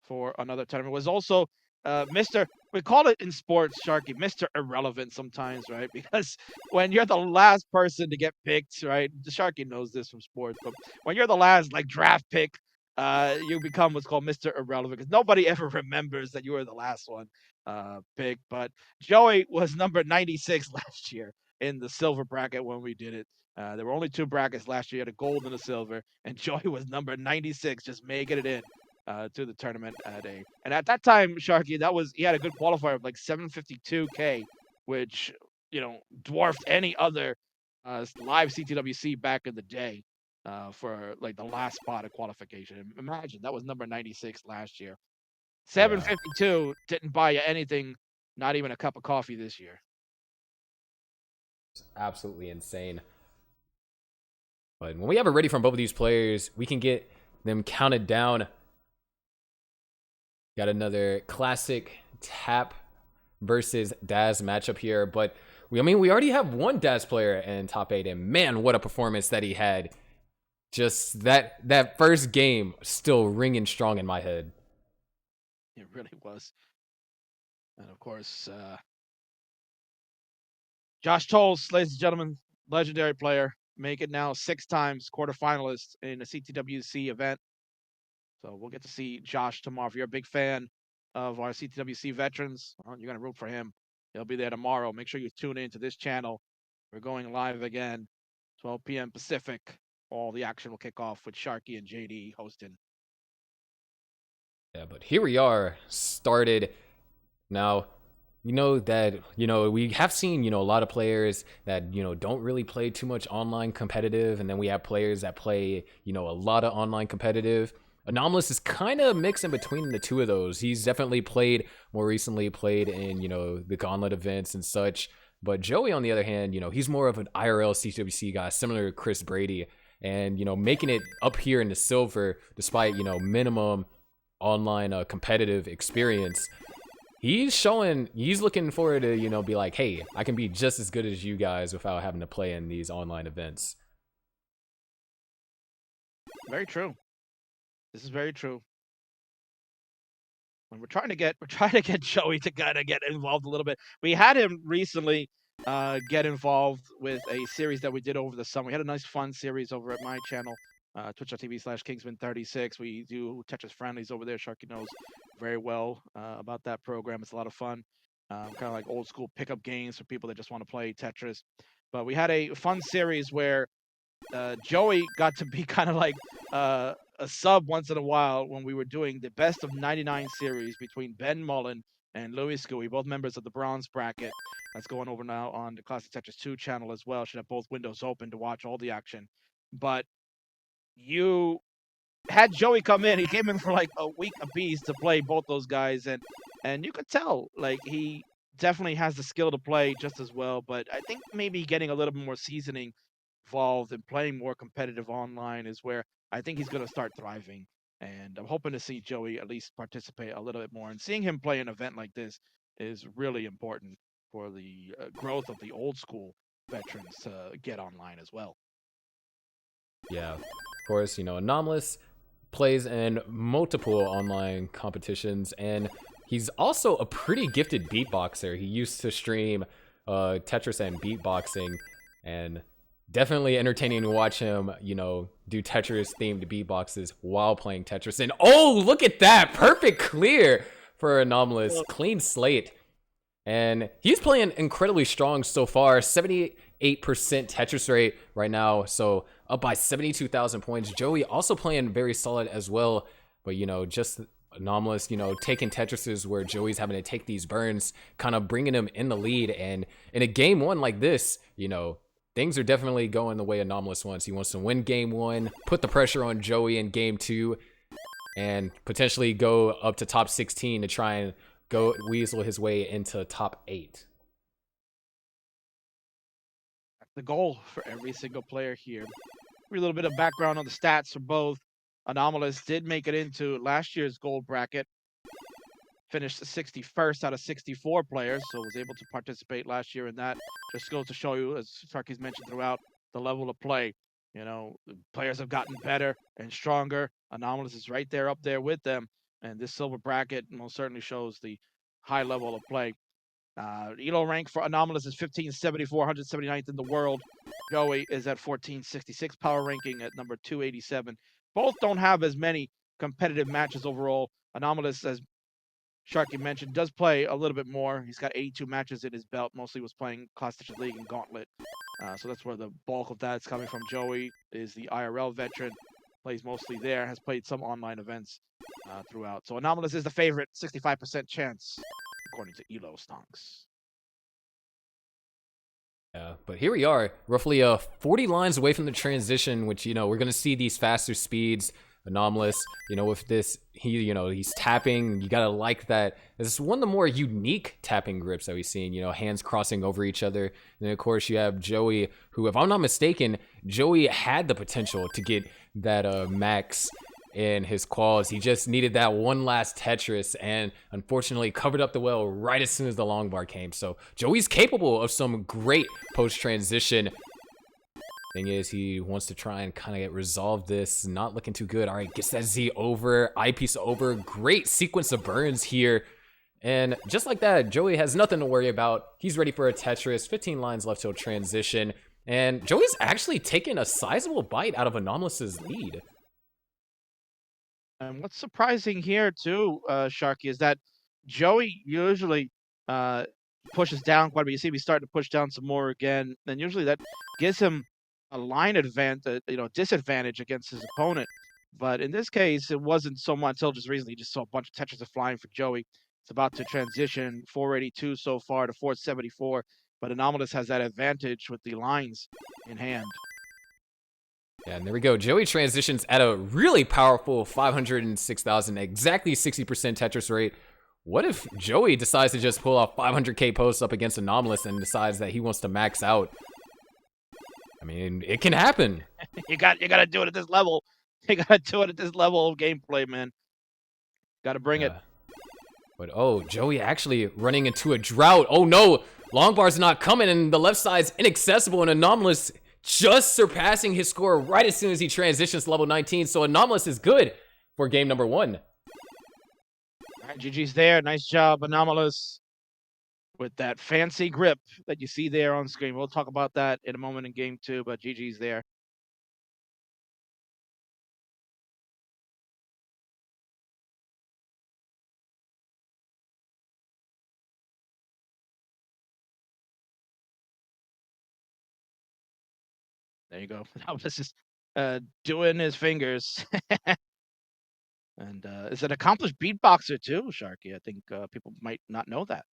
for another tournament. Was also Mr. We call it in sports, Sharky, Mr. Irrelevant sometimes, right? Because when you're the last person to get picked, right? The Sharky knows this from sports, but when you're the last like draft pick, you become what's called Mr. Irrelevant because nobody ever remembers that you were the last one picked. But Joey was number 96 last year in the silver bracket when we did it. There were only 2 brackets last year. You had a gold and a silver, and Joey was number 96, just making it in to the tournament and at that time, Sharky, he had a good qualifier of like 752K, which dwarfed any other live CTWC back in the day for like the last spot of qualification. Imagine that was number 96 last year. 752 didn't buy you anything, not even a cup of coffee this year. It's absolutely insane. But when we have it ready from both of these players, we can get them counted down. Got another classic Tap versus Daz matchup here, but we already have one Daz player in top 8, and man, what a performance that he had. Just that first game still ringing strong in my head. It really was. And of course, Josh Tolles, ladies and gentlemen, legendary player, make it now 6 times quarterfinalist in a CTWC event. So we'll get to see Josh tomorrow. If you're a big fan of our CTWC veterans, well, you're going to root for him. He'll be there tomorrow. Make sure you tune in to this channel. We're going live again, 12 p.m. Pacific. All the action will kick off with Sharky and JD hosting. Yeah, but here we are, started. Now, we have seen, a lot of players that, don't really play too much online competitive. And then we have players that play, a lot of online competitive. Anomalous is kind of mixing between the two of those. He's definitely more recently played in, the Gauntlet events and such. But Joey, on the other hand, he's more of an IRL CTWC guy, similar to Chris Brady. And, making it up here in the silver, despite, minimum online competitive experience. He's looking forward to, be like, hey, I can be just as good as you guys without having to play in these online events. Very true. This is very true. When we're trying to get Joey to kind of get involved a little bit. We had him recently get involved with a series that we did over the summer. We had a nice fun series over at my channel, twitch.tv/Kingsman36. We do Tetris friendlies over there. Sharky knows very well about that program. It's a lot of fun. Kind of like old school pickup games for people that just want to play Tetris. But we had a fun series where Joey got to be kind of like a sub once in a while when we were doing the best of 99 series between Ben Mullen and Louis Scooey, both members of the bronze bracket. That's going over now on the Classic Tetris 2 channel as well. Should have both windows open to watch all the action. But you had Joey come in. He came in for like a week apiece to play both those guys, and you could tell like he definitely has the skill to play just as well. But I think maybe getting a little bit more seasoning involved and playing more competitive online is where I think he's going to start thriving. And I'm hoping to see Joey at least participate a little bit more. And seeing him play an event like this is really important for the growth of the old school veterans to get online as well. Yeah, of course, Anomalous plays in multiple online competitions, and he's also a pretty gifted beatboxer. He used to stream Tetris and beatboxing, and definitely entertaining to watch him, you know, do Tetris themed beatboxes while playing Tetris. And oh, look at that. Perfect clear for Anomalous. Clean slate. And he's playing incredibly strong so far. 78% Tetris rate right now. So up by 72,000 points. Joey also playing very solid as well. But, you know, just Anomalous, you know, taking Tetrises where Joey's having to take these burns, kind of bringing him in the lead. And in a game one like this, you know, things are definitely going the way Anomalous wants. He wants to win game one, put the pressure on Joey in game two, and potentially go up to top 16 to try and go weasel his way into top 8. That's the goal for every single player here. A little bit of background on the stats for both. Anomalous did make it into last year's gold bracket. Finished 61st out of 64 players, so was able to participate last year in that. Just goes to show you, as Sharky's mentioned throughout, the level of play. You know, the players have gotten better and stronger. Anomalous is right there up there with them, and this silver bracket most certainly shows the high level of play. Elo rank for Anomalous is 1574, 179th in the world. Joey is at 1466 power ranking at number 287. Both don't have as many competitive matches overall. Anomalous, as Sharky mentioned, does play a little bit more. He's got 82 matches in his belt. Mostly was playing Class Teachers League and Gauntlet. So that's where the bulk of that's coming from. Joey is the IRL veteran. Plays mostly there. Has played some online events throughout. So Anomalous is the favorite. 65% chance, according to Elos stonks. Yeah, but here we are, roughly 40 lines away from the transition, which, you know, we're going to see these faster speeds. Anomalous, you know, with this, he's tapping. You gotta like that. This is one of the more unique tapping grips that we've seen, you know, hands crossing over each other. And then, of course, you have Joey, who, if I'm not mistaken, Joey had the potential to get that max in his quals. He just needed that one last Tetris and unfortunately covered up the well right as soon as the long bar came. So Joey's capable of some great post-transition. Thing is, he wants to try and kind of get resolved this. Not looking too good. All right, gets that Z over, eyepiece over. Great sequence of burns here. And just like that, Joey has nothing to worry about. He's ready for a Tetris. 15 lines left till transition. And Joey's actually taken a sizable bite out of Anomalous's lead. And what's surprising here, too, Sharky, is that Joey usually pushes down quite a bit. You see, he's starting to push down some more again. And usually that gives him a line advantage, disadvantage against his opponent. But in this case, it wasn't so much until just recently. You just saw a bunch of Tetris flying for Joey. It's about to transition 482 so far to 474. But Anomalous has that advantage with the lines in hand. Yeah, and there we go. Joey transitions at a really powerful 506,000, exactly 60% Tetris rate. What if Joey decides to just pull off 500k posts up against Anomalous and decides that he wants to max out? I mean, it can happen. You got to do it at this level. You got to do it at this level of gameplay, man. Got to bring it. But oh, Joey actually running into a drought. Oh no, long bar's not coming, and the left side's inaccessible, and Anomalous just surpassing his score right as soon as he transitions to level 19. So Anomalous is good for game number 1. All right, GG's there. Nice job, Anomalous, with that fancy grip that you see there on screen. We'll talk about that in a moment in game 2, but GG's there. There you go. Anomalous is doing his fingers. And is an accomplished beatboxer too, Sharky. I think people might not know that.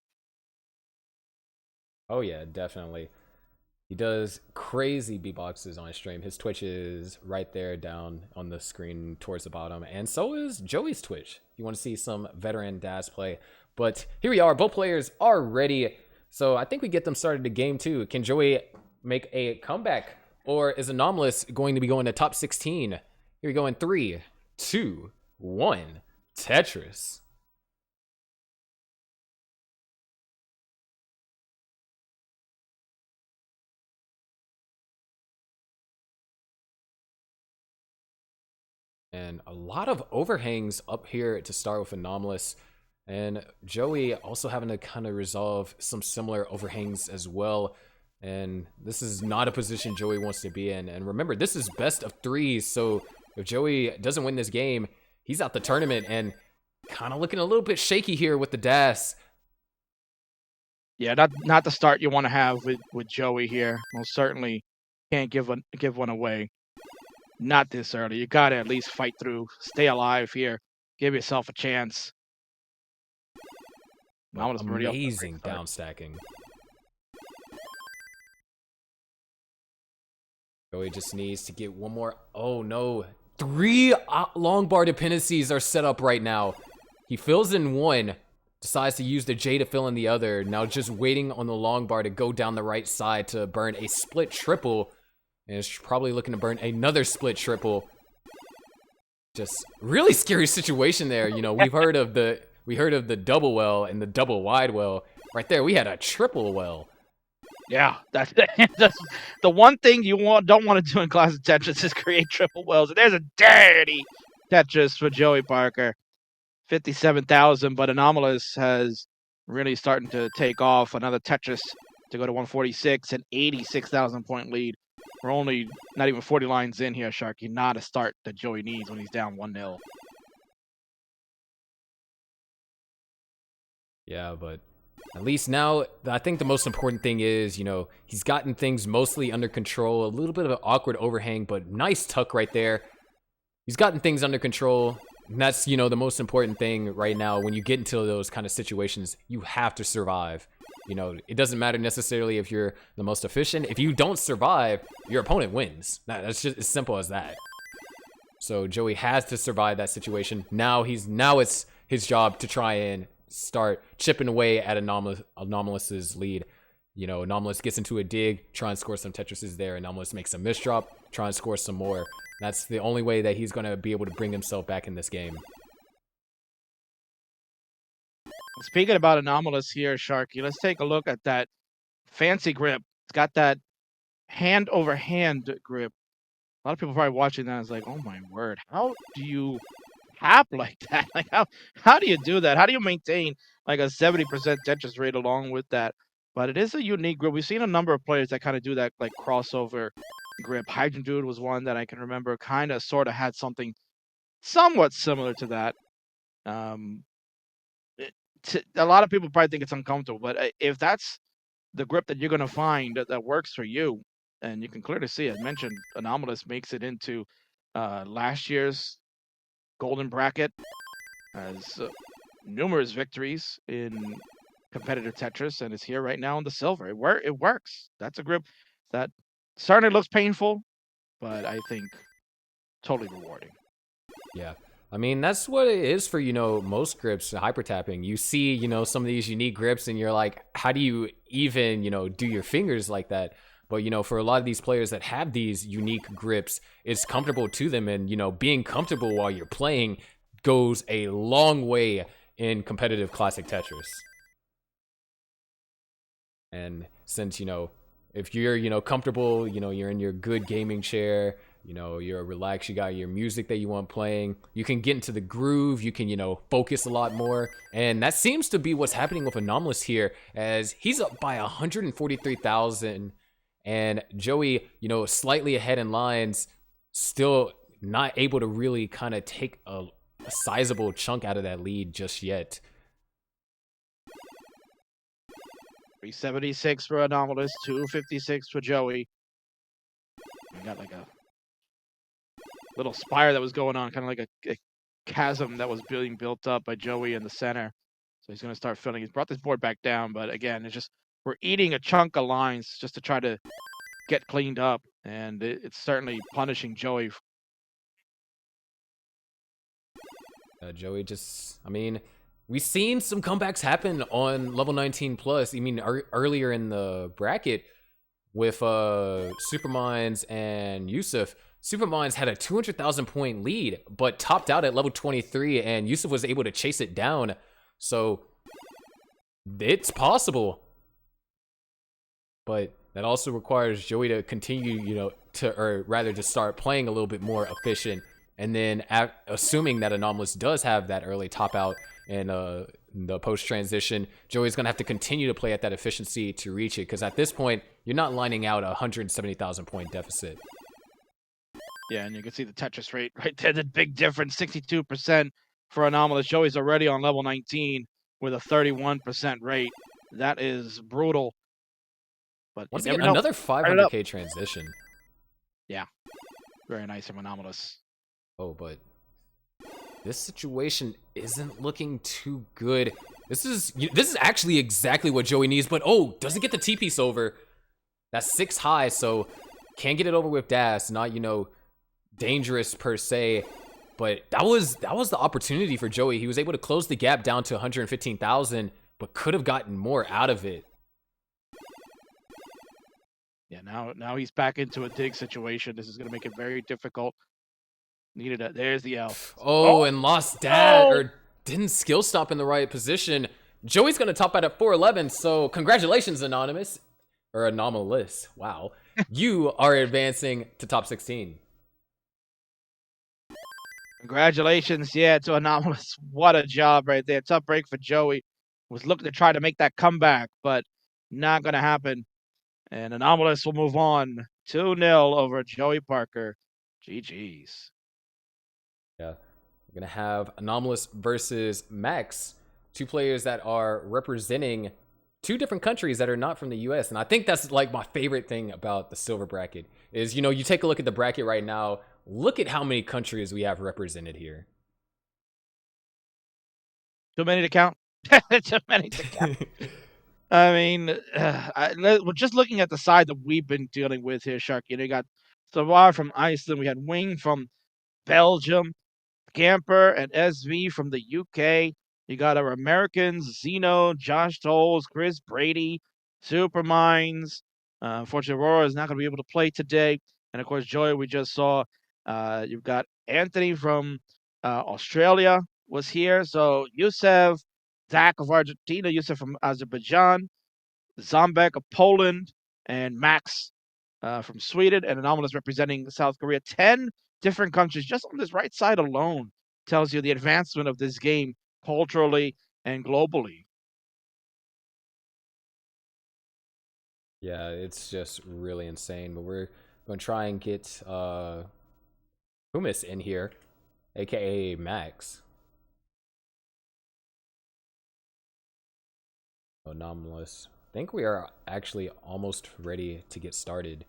Oh yeah, definitely. He does crazy beatboxes on his stream. His Twitch is right there down on the screen towards the bottom. And so is Joey's Twitch. You want to see some veteran Daz play. But here we are. Both players are ready. So I think we get them started to game 2. Can Joey make a comeback? Or is Anomalous going to be going to top 16? Here we go in 3, 2, 1. Tetris. And a lot of overhangs up here to start with Anomalous. And Joey also having to kind of resolve some similar overhangs as well. And this is not a position Joey wants to be in. And remember, this is best of 3, so if Joey doesn't win this game, he's out the tournament and kind of looking a little bit shaky here with the DAS. Yeah, not the start you want to have with Joey here. Most certainly can't give one away. Not this early. You got to at least fight through, stay alive here, give yourself a chance. Amazing down stacking. Joey just needs to get one more. Oh no. 3 long bar dependencies are set up right now. He fills in one, decides to use the J to fill in the other. Now just waiting on the long bar to go down the right side to burn a split triple. And is probably looking to burn another split triple. Just really scary situation there. You know, we heard of the double well and the double wide well. Right there, we had a triple well. Yeah, that's the one thing you don't want to do in Classic Tetris is create triple wells. And there's a dirty Tetris for Joey Parker. 57,000, but Anomalous has really starting to take off. Another Tetris to go to 146, an 86,000 point lead. We're only not even 40 lines in here, Sharky. Not a start that Joey needs when he's down 1-0. Yeah, but at least now, I think the most important thing is, you know, he's gotten things mostly under control. A little bit of an awkward overhang, but nice tuck right there. He's gotten things under control. And that's, you know, the most important thing right now. When you get into those kind of situations, you have to survive. You know, it doesn't matter necessarily if you're the most efficient. If you don't survive, your opponent wins. That's just as simple as that. So Joey has to survive that situation. Now it's his job to try and start chipping away at Anomalous's lead. You know, Anomalous gets into a dig, try and score some Tetrises there. Anomalous makes a misdrop, try and score some more. That's the only way that he's going to be able to bring himself back in this game. Speaking about Anomalous here, Sharky, let's take a look at that fancy grip. It's got that hand over hand grip. A lot of people probably watching that is like, oh my word, how do you tap like that? Like how do you do that? How do you maintain like a 70% Tetris rate along with that? But it is a unique grip. We've seen a number of players that kind of do that like crossover grip. Hydrogen Dude was one that I can remember kind of sort of had something somewhat similar to that. A lot of people probably think it's uncomfortable, but if that's the grip that you're going to find that works for you, and you can clearly see it. I mentioned Anomalous makes it into last year's golden bracket, has numerous victories in competitive Tetris, and is here right now in the silver. It works. That's a grip that certainly looks painful, but I think totally rewarding. Yeah. I mean, that's what it is for, you know, most grips, hyper tapping. You see, you know, some of these unique grips and you're like, how do you even, you know, do your fingers like that? But, you know, for a lot of these players that have these unique grips, it's comfortable to them. And, you know, being comfortable while you're playing goes a long way in competitive classic Tetris. And since, you know, if you're, you know, comfortable, you know, you're in your good gaming chair, you know, you're relaxed, you got your music that you want playing, you can get into the groove, you can, you know, focus a lot more. And that seems to be what's happening with Anomalous here, as he's up by 143,000. And Joey, you know, slightly ahead in lines, still not able to really kind of take a sizable chunk out of that lead just yet. 376 for Anomalous, 256 for Joey. I got like a little spire that was going on, kind of like a chasm that was being built up by Joey in the center. So he's going to start filling. He's brought this board back down, but again, it's just we're eating a chunk of lines just to try to get cleaned up, and it's certainly punishing Joey. Joey just, I mean, we've seen some comebacks happen on level 19 plus. I mean, earlier in the bracket with Superminds and Yusuf. Superminds had a 200,000 point lead, but topped out at level 23, and Yusuf was able to chase it down. So it's possible, but that also requires Joey to continue, you know, or rather to start playing a little bit more efficient. And then assuming that Anomalous does have that early top out and the post transition, Joey's going to have to continue to play at that efficiency to reach it. Because at this point, you're not lining out a 170,000 point deficit. Yeah, and you can see the Tetris rate right there. The big difference, 62% for Anomalous. Joey's already on level 19 with a 31% rate. That is brutal. But Once you again, never know. another 500k transition. Yeah, very nice from Anomalous. Oh, but this situation isn't looking too good. This is actually exactly what Joey needs, but oh, doesn't get the T-piece over. That's 6 high, so can't get it over with dash. Not, you know, dangerous per se, but that was the opportunity for Joey. He was able to close the gap down to 115,000, but could have gotten more out of it. Yeah, now he's back into a dig situation. This is going to make it very difficult. Needed it. There's the L. Oh, and lost dash, or didn't skill stop in the right position. Joey's going to top out at 411, so congratulations, Anonymous. Or Anomalous. Wow. You are advancing to top 16. Congratulations, yeah, to Anomalous. What a job right there. Tough break for Joey. Was looking to try to make that comeback, but not going to happen. And Anomalous will move on 2-0 over Joey Parker. GG's. Yeah. We're going to have Anomalous versus Max. 2 players that are representing 2 different countries that are not from the US. And I think that's like my favorite thing about the silver bracket is, you know, you take a look at the bracket right now. Look at how many countries we have represented here. Too many to count. Too many to count. I mean, we're just looking at the side that we've been dealing with here, Sharky. You know, you got Savar from Iceland. We had Wing from Belgium, Camper and SV from the UK. You got our Americans, Zeno, Josh Tolles, Chris Brady, Superminds. Unfortunately, Aurora is not going to be able to play today. And of course, Joy, we just saw. You've got Anthony from Australia was here. So Yusef, Zach of Argentina, Yusef from Azerbaijan, Zombek of Poland, and Max from Sweden, and Anomalous representing South Korea. 10 different countries just on this right side alone tells you the advancement of this game culturally and globally. Yeah, it's just really insane. But we're going to try and get Humus in here, aka Max. Anomalous. I think we are actually almost ready to get started.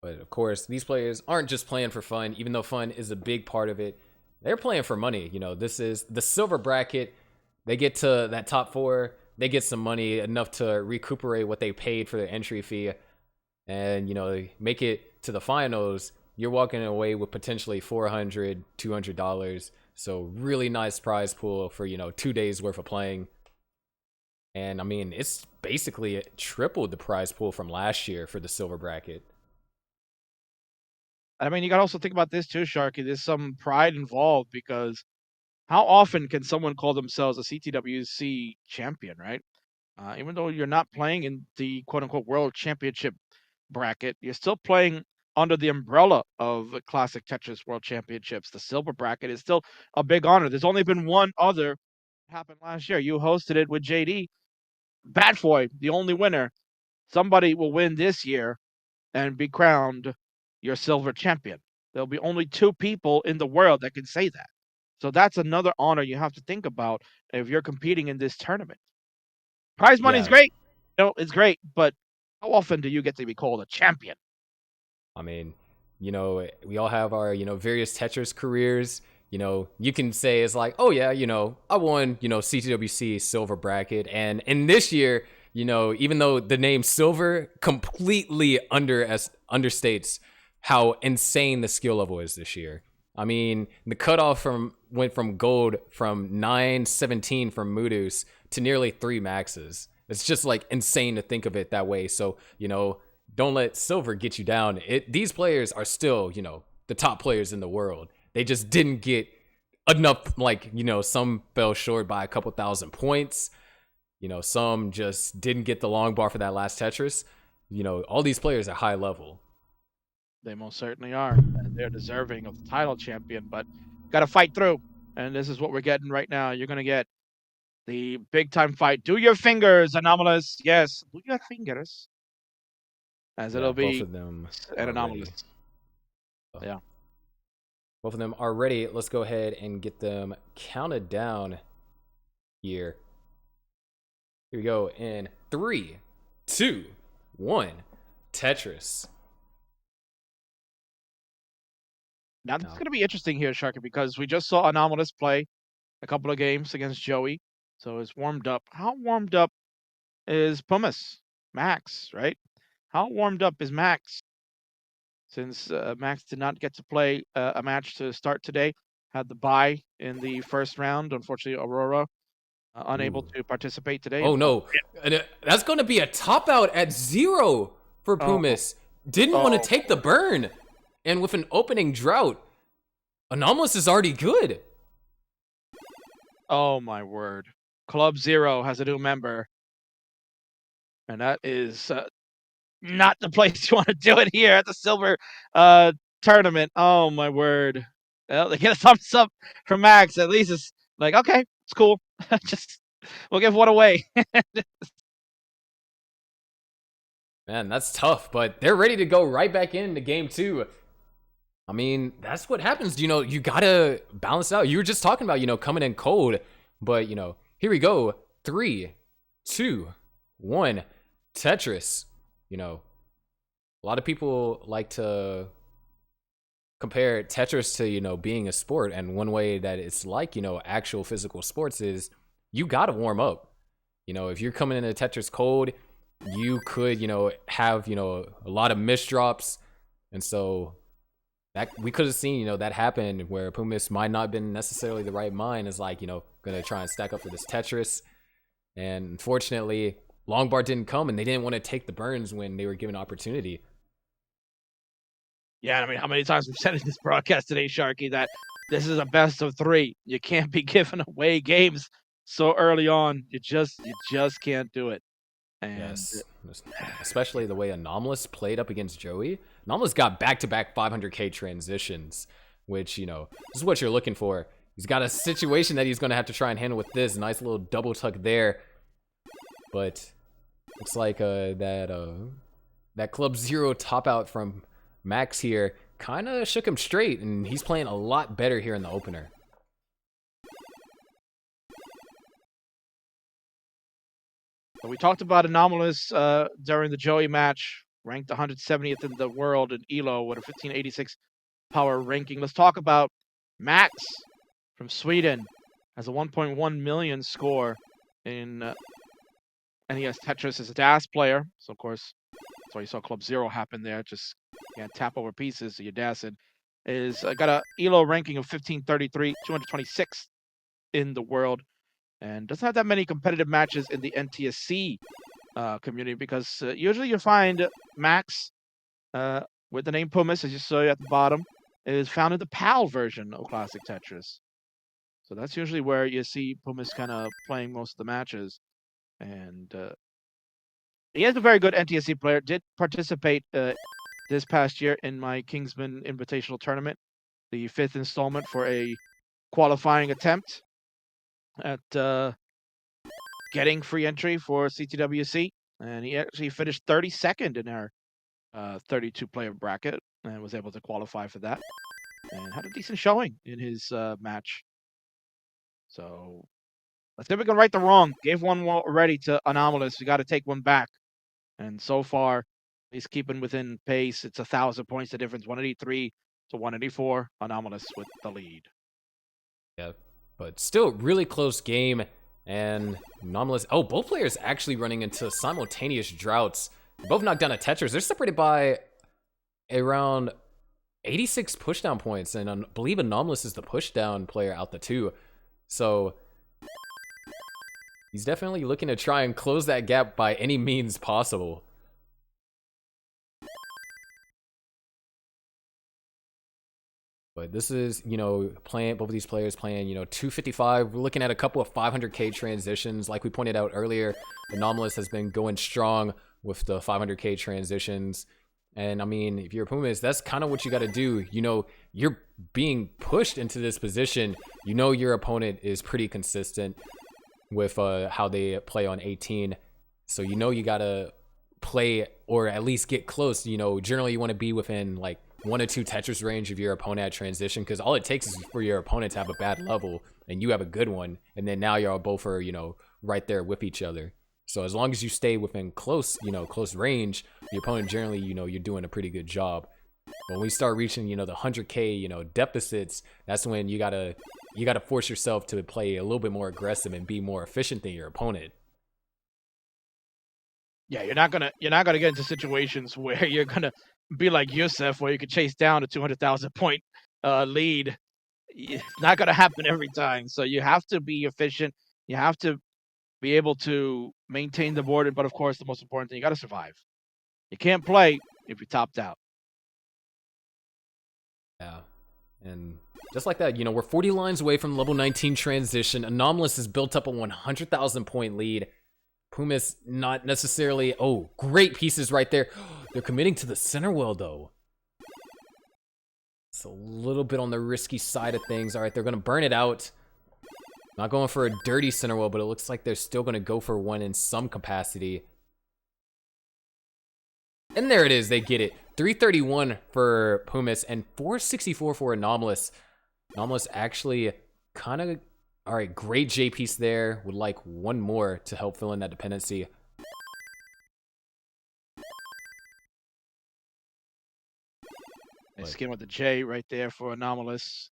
But of course, these players aren't just playing for fun, even though fun is a big part of it. They're playing for money. You know, this is the silver bracket. They get to that top 4. They get some money, enough to recuperate what they paid for their entry fee. And, you know, make it to the finals. You're walking away with potentially $400, $200. So really nice prize pool for, you know, 2 days worth of playing. And I mean, it's basically tripled the prize pool from last year for the silver bracket. I mean, you got to also think about this too, Sharky. There's some pride involved because how often can someone call themselves a CTWC champion, right? Even though you're not playing in the quote-unquote world championship bracket, you're still playing under the umbrella of the Classic Tetris World Championships. The silver bracket is still a big honor. There's only been one other happened last year. You hosted it with JD. Batfoy, the only winner. Somebody will win this year and be crowned your silver champion. There'll be only 2 people in the world that can say that. So that's another honor you have to think about if you're competing in this tournament. Prize money is great. You know, it's great, but how often do you get to be called a champion? I mean, you know, we all have our, you know, various Tetris careers. You know, you can say it's like, oh yeah, you know, I won, you know, CTWC silver bracket. And in this year, you know, even though the name silver completely understates how insane the skill level is this year. I mean, the cutoff went from gold from 917 from Moodus to nearly 3 maxes. It's just like insane to think of it that way. So, you know, don't let silver get you down. These players are still, you know, the top players in the world. They just didn't get enough, like, you know, some fell short by a couple thousand points. You know, some just didn't get the long bar for that last Tetris. You know, all these players are high level. They most certainly are. And they're deserving of the title champion. But got to fight through. And this is what we're getting right now. You're going to get the big time fight. Do your fingers, Anomalous. Yes, do your fingers. As it'll both be of them an are Anomalous. ready. Oh. Yeah. Both of them are ready. Let's go ahead and get them counted down here. Here we go in 3, 2, 1. Tetris. Now this is going to be interesting here, Sharky, because we just saw Anomalous play a couple of games against Joey, so it's warmed up. How warmed up is Pumice? Max, right? How warmed up is Max? Since Max did not get to play a match to start today, had the bye in the first round. Unfortunately, Aurora unable to participate today. Oh no, and that's going to be a top out at 0 for Pumice. Didn't want to take the burn, and with an opening drought, Anomalous is already good. Oh my word! Club Zero has a new member, and that is not the place you want to do it here at the Silver tournament. Oh my word! Well, they get a thumbs up from Max. At least it's like, okay, it's cool. Just we'll give one away. Man, that's tough, but they're ready to go right back into game 2. I mean, that's what happens. You know, you gotta balance out. You were just talking about, you know, coming in cold, but you know, here we go. 3, 2, 1. Tetris. You know, a lot of people like to compare Tetris to, you know, being a sport, and one way that it's like, you know, actual physical sports is you gotta warm up. You know, if you're coming into Tetris cold, you could, you know, have, you know, a lot of misdrops, and so that we could have seen, you know, that happen where Pumice might not have been necessarily the right mind, is like, you know, gonna try and stack up for this Tetris, and unfortunately Longbar didn't come, and they didn't want to take the burns when they were given opportunity. Yeah, I mean, how many times we've said in this broadcast today, Sharky, that this is a best of 3. You can't be giving away games so early on. You just can't do it. And yes, especially the way Anomalous played up against Joey. Anomalous got back-to-back 500k transitions, which, you know, this is what you're looking for. He's got a situation that he's going to have to try and handle with this. Nice little double tuck there. But looks like that Club Zero top out from Max here kind of shook him straight, and he's playing a lot better here in the opener. So we talked about Anomalous during the Joey match, ranked 170th in the world in Elo with a 1586 power ranking. Let's talk about Max from Sweden, has a 1.1 million score in NES Tetris as a DAS player. So of course, that's why you saw Club Zero happen there. Just can't tap over pieces, so you're DASing. Is got a Elo ranking of 1533, 226th in the world. And doesn't have that many competitive matches in the NTSC community, because usually you find Max with the name Pumice, as you saw at the bottom, is found in the PAL version of Classic Tetris. So that's usually where you see Pumice kind of playing most of the matches. And he is a very good NTSC player. Did participate this past year in my Kingsman Invitational Tournament, the 5th installment for a qualifying attempt at getting free entry for CTWC, and he actually finished 32nd in our 32-player bracket and was able to qualify for that, and had a decent showing in his match. So let's see if we can right the wrong. Gave one already to Anomalous. We got to take one back, and so far he's keeping within pace. It's 1,000 points the difference, 183 to 184. Anomalous with the lead. Yeah, but still really close game. And Anomalous, oh, both players actually running into simultaneous droughts. Both knocked down a Tetris. They're separated by around 86 pushdown points, and I believe Anomalous is the pushdown player out the two. So he's definitely looking to try and close that gap by any means possible. But this is, you know, playing both of these players playing, you know, 255. We're looking at a couple of 500k transitions. Like we pointed out earlier, Anomalous has been going strong with the 500k transitions. And I mean, if you're Pumas, that's kind of what you got to do. You know, you're being pushed into this position. You know, your opponent is pretty consistent with how they play on 18. So, you know, you got to play or at least get close. You know, generally you want to be within like 1 or 2 Tetris range of your opponent at transition, because all it takes is for your opponent to have a bad level and you have a good one. And then now y'all both are, you know, right there with each other. So as long as you stay within close, you know, close range, the opponent generally, you know, you're doing a pretty good job. When we start reaching, you know, the 100K, you know, deficits, that's when you gotta force yourself to play a little bit more aggressive and be more efficient than your opponent. Yeah, you're not gonna get into situations where you're gonna be like Yusef, where you can chase down a 200,000 point lead. It's not gonna happen every time. So you have to be efficient. You have to be able to maintain the board, but of course, the most important thing, you got to survive. You can't play if you're topped out. Yeah. And just like that, you know, we're 40 lines away from level 19 transition. Anomalous has built up a 100,000 point lead. Pumas not necessarily. Oh, great pieces right there. They're committing to the center well, though. It's a little bit on the risky side of things. All right, they're going to burn it out. Not going for a dirty center well, but it looks like they're still going to go for one in some capacity. And there it is. They get it. 331 for Pumas and 464 for Anomalous. Anomalous actually kind of... All right, great J piece there. Would like one more to help fill in that dependency. Nice skin with the J right there for Anomalous.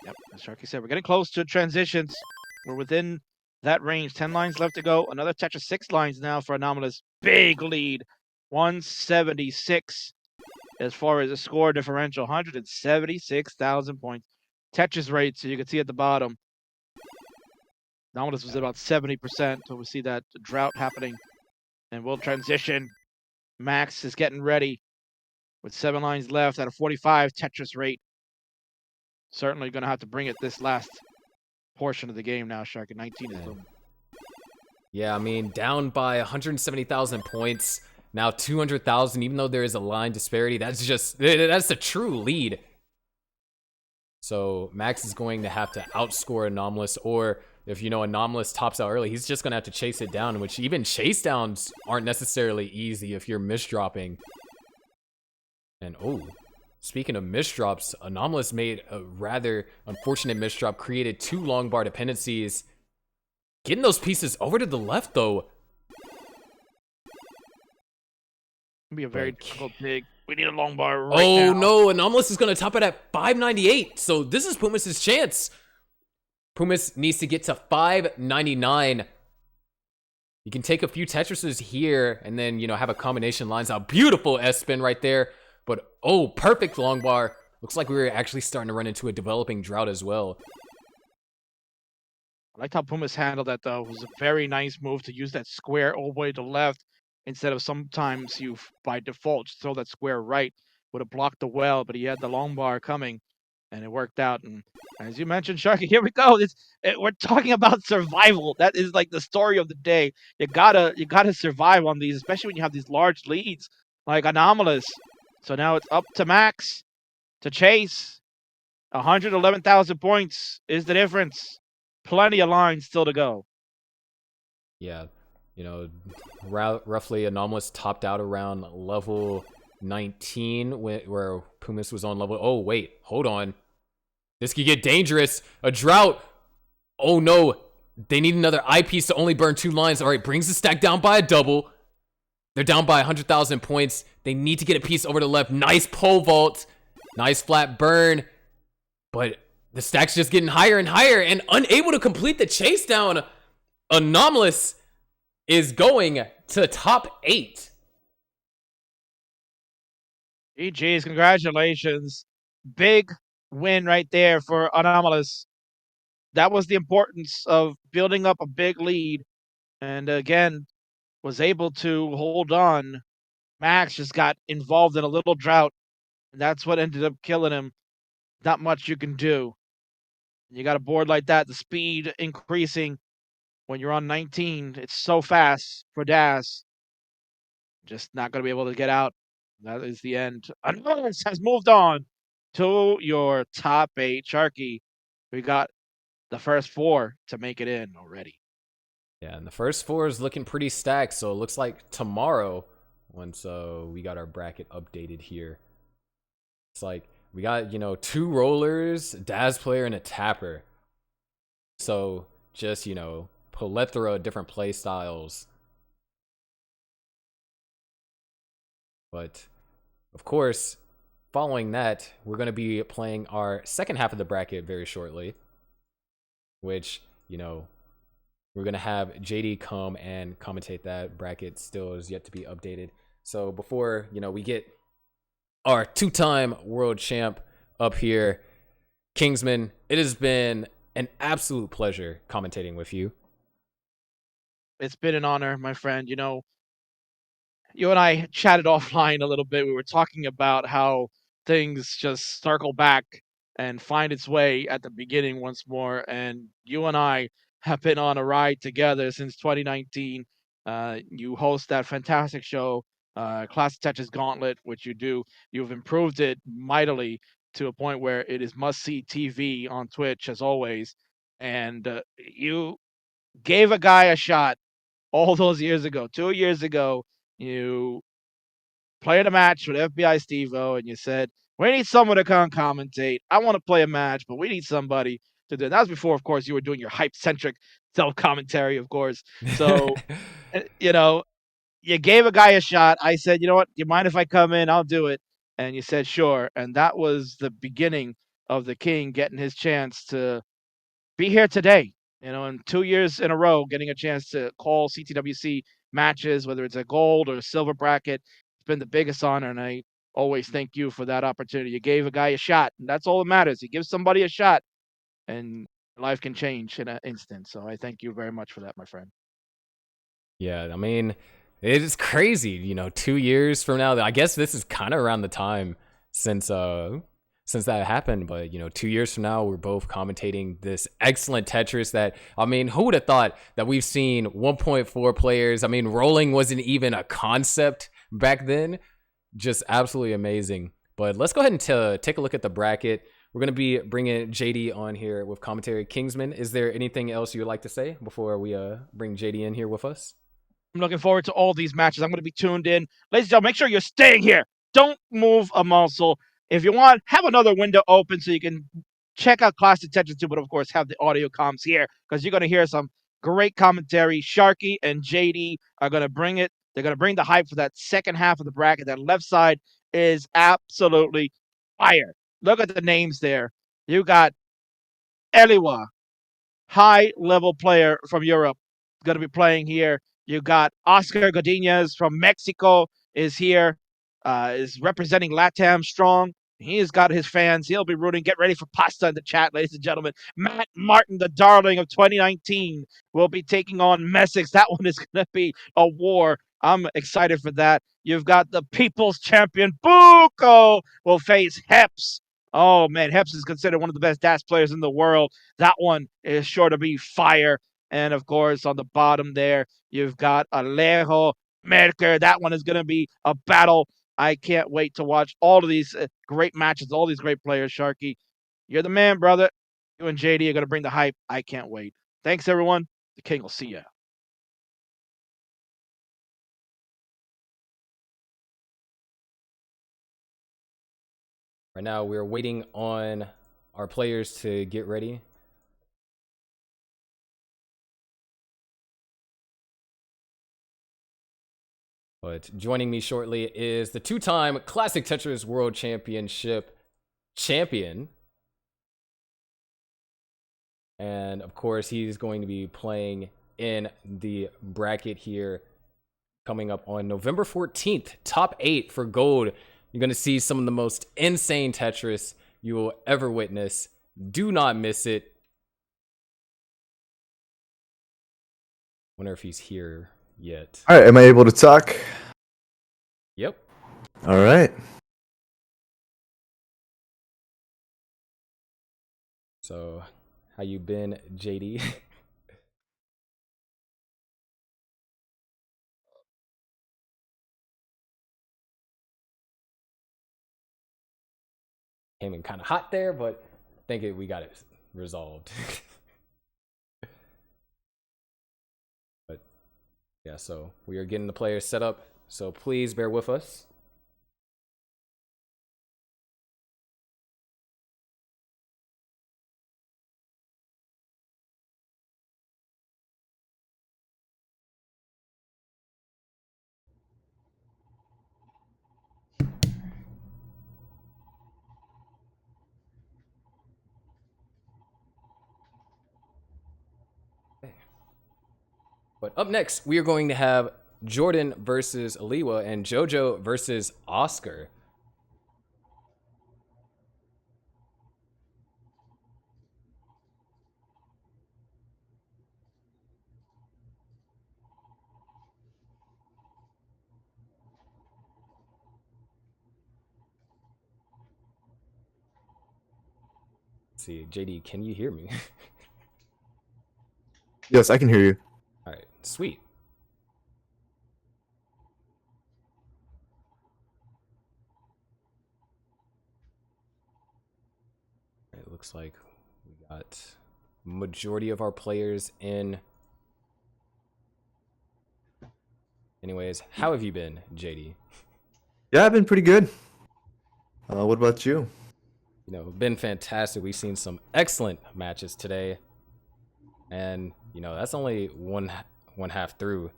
Yep, as Sharky said, we're getting close to transitions. We're within that range. 10 lines left to go. Another Tetris 6 lines now for Anomalous. Big lead. 176 as far as the score differential. 176,000 points. Tetris rate, so you can see at the bottom. Anomalous was about 70%, so we see that drought happening. And we'll transition. Max is getting ready with 7 lines left at a 45 Tetris rate. Certainly going to have to bring it this last portion of the game now, Shark. At 19 is boom. Yeah, I mean, down by 170,000 points. Now 200,000, even though there is a line disparity, that's a true lead. So Max is going to have to outscore Anomalous, or if, you know, Anomalous tops out early, he's just going to have to chase it down, which even chase downs aren't necessarily easy if you're misdropping. And, oh, speaking of misdrops, Anomalous made a rather unfortunate misdrop, created 2 long bar dependencies. Getting those pieces over to the left, though. Be a very difficult pick. We need a long bar right now. Oh, no. Anomalous is going to top it at 598. So this is Pumas' chance. Pumas needs to get to 599. You can take a few Tetrises here and then, you know, have a combination lines out. Beautiful S-spin right there. But, oh, perfect long bar. Looks like we were actually starting to run into a developing drought as well. I liked how Pumas handled that, though. It was a very nice move to use that square all the way to the left instead of sometimes you, by default, just throw that square right. Would have blocked the well, but he had the long bar coming, and it worked out. And as you mentioned, Sharky, here we go. We're talking about survival. That is like the story of the day. You gotta survive on these, especially when you have these large leads like Anomalous. So now it's up to Max to chase. 111,000 points is the difference. Plenty of lines still to go. Yeah, you know, roughly Anomalous topped out around level 19 where Pumas was on level... Oh, wait, hold on. This could get dangerous. A drought. Oh, no. They need another eyepiece to only burn 2 lines. All right, brings the stack down by a double. They're down by 100,000 points. They need to get a piece over to the left. Nice pole vault. Nice flat burn. But the stack's just getting higher and higher, and unable to complete the chase down. Anomalous is going to top 8. GG's, congratulations. Big win right there for Anomalous. That was the importance of building up a big lead. And again, was able to hold on. Max just got involved in a little drought, and that's what ended up killing him. Not much you can do. You got a board like that, the speed increasing when you're on 19. It's so fast for Das. Just not going to be able to get out that is the end. Anonymous has moved on to your top 8. Sharky, we got the first 4 to make it in already. Yeah, and the first 4 is looking pretty stacked. So it looks like tomorrow, once we got our bracket updated here, it's like we got 2 rollers, Daz player, and a tapper. So just plethora of different play styles. But of course, following that, we're going to be playing our second half of the bracket very shortly, which we're going to have JD come and commentate that. Bracket still is yet to be updated. So before, we get our 2-time world champ up here, Kingsman, it has been an absolute pleasure commentating with you. It's been an honor, my friend. You and I chatted offline a little bit. We were talking about how things just circle back and find its way at the beginning once more. And you and I have been on a ride together since 2019. You host that fantastic show, Classic Tetris Gauntlet, which you do. You've improved it mightily to a point where it is must see TV on Twitch, as always. And you gave a guy a shot all those years ago. 2 years ago, you played a match with FBI Steve-O, and you said, "We need someone to come commentate. I want to play a match, but we need somebody to do it." That was before, of course, you were doing your hype-centric self-commentary, of course. So, you know, you gave a guy a shot. I said, "You know what? Do you mind if I come in? I'll do it." And you said, "Sure." And that was the beginning of the King getting his chance to be here today. And 2 years in a row, getting a chance to call CTWC matches, whether it's a gold or a silver bracket, it's been the biggest honor. And I always thank you for that opportunity. You gave a guy a shot, and that's all that matters. You give somebody a shot, and life can change in an instant. So I thank you very much for that, my friend. Yeah, I mean, it is crazy, 2 years from now. I guess this is kind of around the time since that happened, but 2 years from now, we're both commentating this excellent Tetris that, I mean, who would have thought that we've seen 1.4 players? I mean, rolling wasn't even a concept back then. Just absolutely amazing. But let's go ahead and take a look at the bracket. We're going to be bringing JD on here with commentary. Kingsman, is there anything else you would like to say before we bring JD in here with us? I'm looking forward to all these matches. I'm going to be tuned in. Ladies and gentlemen, make sure you're staying here. Don't move a muscle. If you want, have another window open so you can check out Classic Tetris too, but of course, have the audio comms here because you're going to hear some great commentary. Sharky and JD are going to bring it. They're going to bring the hype for that second half of the bracket. That left side is absolutely fire. Look at the names there. You got Eliwa, high level player from Europe, going to be playing here. You got Oscar Godinez from Mexico is here, is representing LATAM strong. He has got his fans. He'll be rooting. Get ready for pasta in the chat, ladies and gentlemen. Matt Martin, the darling of 2019, will be taking on Messick. That one is going to be a war. I'm excited for that. You've got the people's champion, Buko, will face Heps. Oh, man, Heps is considered one of the best DAS players in the world. That one is sure to be fire. And of course, on the bottom there, you've got Alejo Merker. That one is going to be a battle. I can't wait to watch all of these great matches, all these great players, Sharky. You're the man, brother. You and JD are going to bring the hype. I can't wait. Thanks, everyone. The King will see ya. Right now, we're waiting on our players to get ready. But joining me shortly is the 2-time Classic Tetris World Championship champion. And of course, he's going to be playing in the bracket here coming up on November 14th. Top 8 for gold. You're going to see some of the most insane Tetris you will ever witness. Do not miss it. Wonder if he's here yet. All right, am I able to talk? Yep. All right. So, how you been, JD? came in kind of hot there, but I think we got it resolved. But yeah, so we are getting the players set up, so please bear with us. But up next, we are going to have Jordan versus Aliwa and JoJo versus Oscar. Let's see, JD, can you hear me? Yes, I can hear you. All right, sweet. It looks like we got majority of our players in. Anyways, how have you been, JD? Yeah, I've been pretty good. What about you? You know, been fantastic. We've seen some excellent matches today. And, you know, that's only one half through.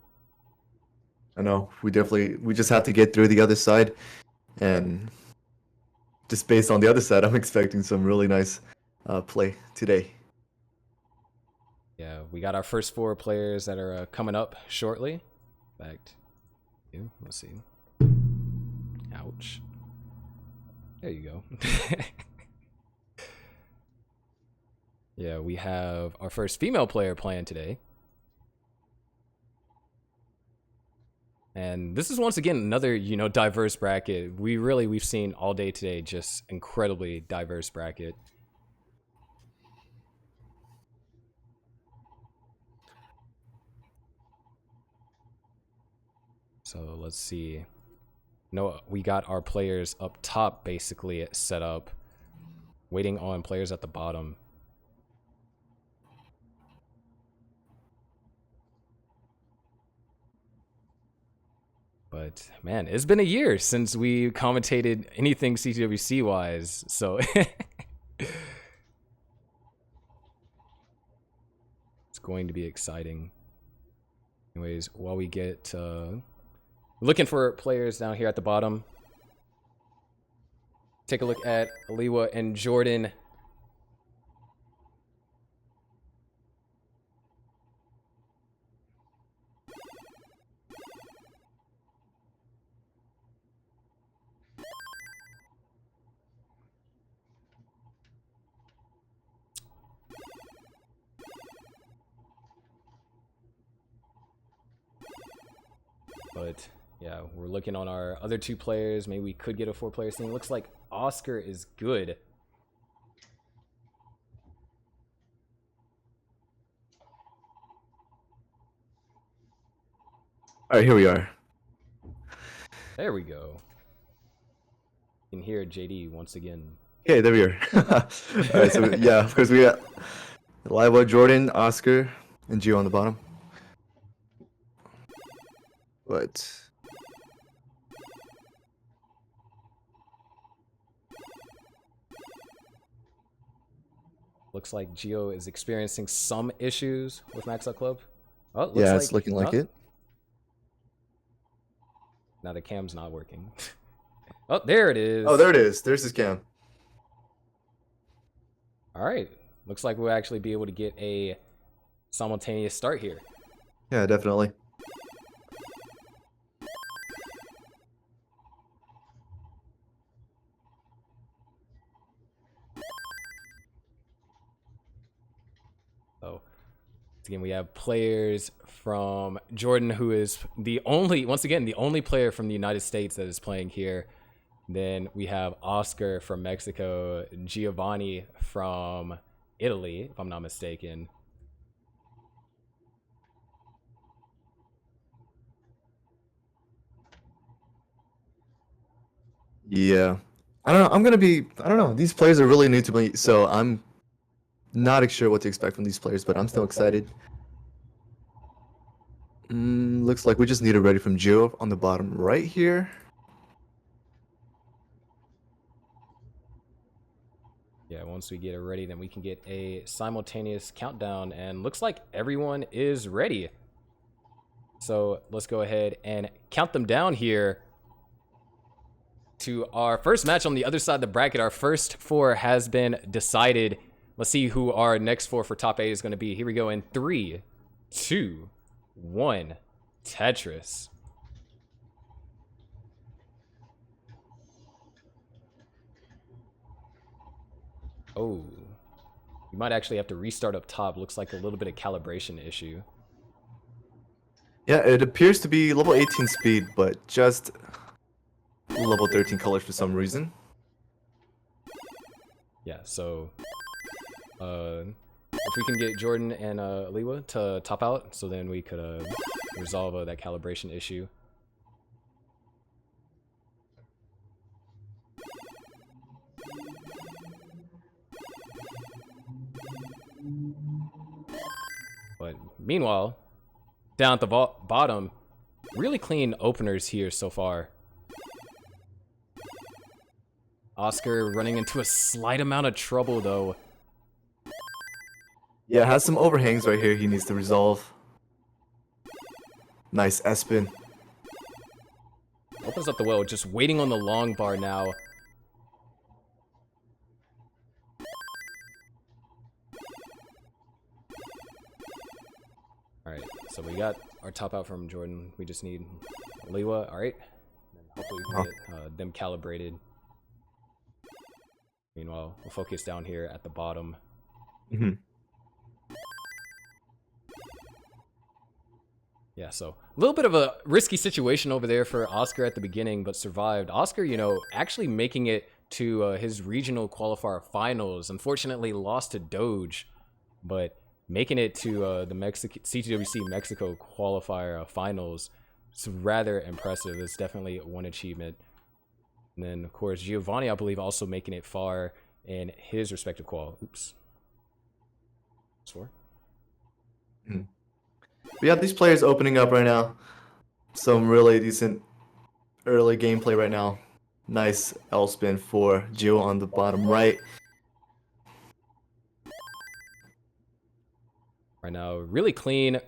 I know we just have to get through the other side, and just based on the other side, I'm expecting some really nice play today. Yeah, we got our first 4 players that are coming up shortly. In fact, yeah, let's see. Ouch. There you go. Yeah, we have our first female player playing today. And this is once again another, you know, diverse bracket. We've seen all day today just incredibly diverse bracket. So let's see. No, we got our players up top basically set up, waiting on players at the bottom. But man, it's been a year since we commentated anything CTWC wise, so it's going to be exciting. Anyways, while we get looking for players down here at the bottom, take a look at Aliwa and Jordan. But yeah, we're looking on our other 2 players. Maybe we could get a 4-player thing. Looks like Oscar is good. All right, here we are. There we go. You can hear JD once again. Okay, there we are. All right, so yeah, of course we got Liva, Jordan, Oscar, and Gio on the bottom. But Looks like Gio is experiencing some issues with Max Out Club. Oh, it looks yeah, like, it's looking like it. Now the cam's not working. Oh, there it is. Oh, there it is. There's his cam. All right. Looks like we'll actually be able to get a simultaneous start here. Yeah, definitely. So again, we have players from Jordan, who is once again, the only player from the United States that is playing here. Then we have Oscar from Mexico, Giovanni from Italy, if I'm not mistaken. Yeah. I don't know. I don't know. These players are really new to me, so I'm not sure what to expect from these players, but I'm still excited. Looks like we just need a ready from Gio on the bottom right here. Yeah, once we get it ready, then we can get a simultaneous countdown, and looks like everyone is ready. So let's go ahead and count them down here to our first match on the other side of the bracket. Our first four has been decided. Let's see who our next four for top 8 is going to be. Here we go in 3, 2, 1. Tetris. Oh, you might actually have to restart up top. Looks like a little bit of calibration issue. Yeah, it appears to be level 18 speed, but just level 13 colors for some reason. Yeah, so if we can get Jordan and Liwa to top out, so then we could resolve that calibration issue. But meanwhile, down at the bottom, really clean openers here so far. Oscar running into a slight amount of trouble though. Yeah, has some overhangs right here he needs to resolve. Nice S-spin. Opens up the well, just waiting on the long bar now. Alright, so we got our top out from Jordan. We just need Liwa, alright. Hopefully we can get them calibrated. Meanwhile, we'll focus down here at the bottom. Yeah, so a little bit of a risky situation over there for Oscar at the beginning, but survived. Oscar, you know, actually making it to his regional qualifier finals. Unfortunately, lost to Doge, but making it to the CTWC Mexico qualifier finals. It's rather impressive. It's definitely one achievement. And then, of course, Giovanni, I believe, also making it far in his respective qual. Oops. Score. But yeah, these players opening up right now. Some really decent early gameplay right now. Nice L spin for Gio on the bottom right. Right now, really clean. I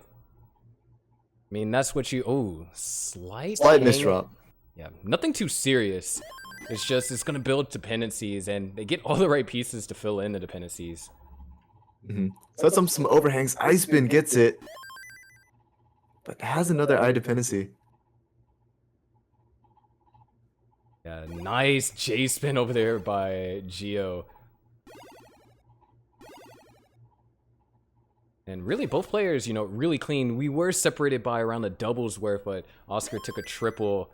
mean, that's what you... Oh, slight misdrop. Yeah, nothing too serious. It's just, it's going to build dependencies, and they get all the right pieces to fill in the dependencies. So that's some overhangs. Ice spin gets it. But has another eye dependency. Yeah, nice J spin over there by Gio. And really, both players, you know, really clean. We were separated by around the doubles worth, but Oscar took a triple.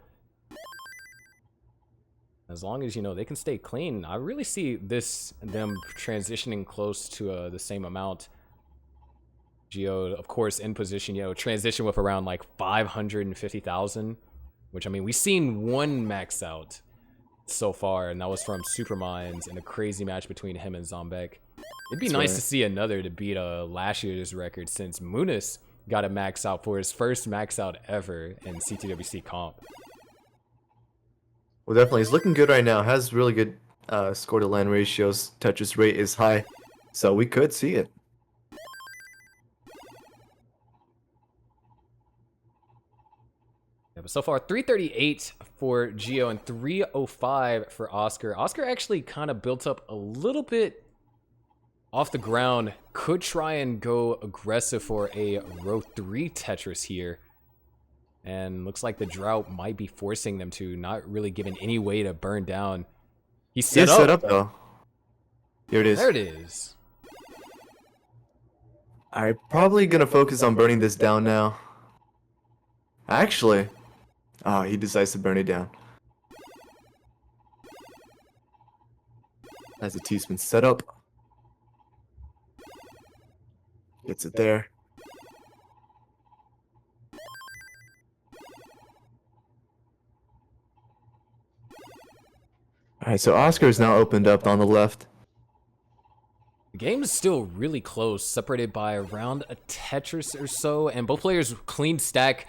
As long as, you know, they can stay clean, I really see them transitioning close to the same amount. Gio, of course, in position, you know, transition with around like 550,000, which, I mean, we've seen one max out so far, and that was from Superminds in a crazy match between him and Zombek. It'd be nice to see another to beat last year's record, since Munis got a max out for his first max out ever in CTWC comp. Well, definitely. He's looking good right now. Has really good score to land ratios. Tetris rate is high. So we could see it. Yeah, but so far, 338 for Gio and 305 for Oscar. Oscar actually kind of built up a little bit off the ground. Could try and go aggressive for a row 3 Tetris here. And looks like the drought might be forcing them to, not really giving any way to burn down. He's set up though. Here it is. There it is. I'm probably going to focus on burning this down now. Actually, he decides to burn it down. Has a T-spin set up. Gets it there. Alright, so Oscar's now opened up on the left. The game is still really close, separated by around a Tetris or so, and both players clean stack.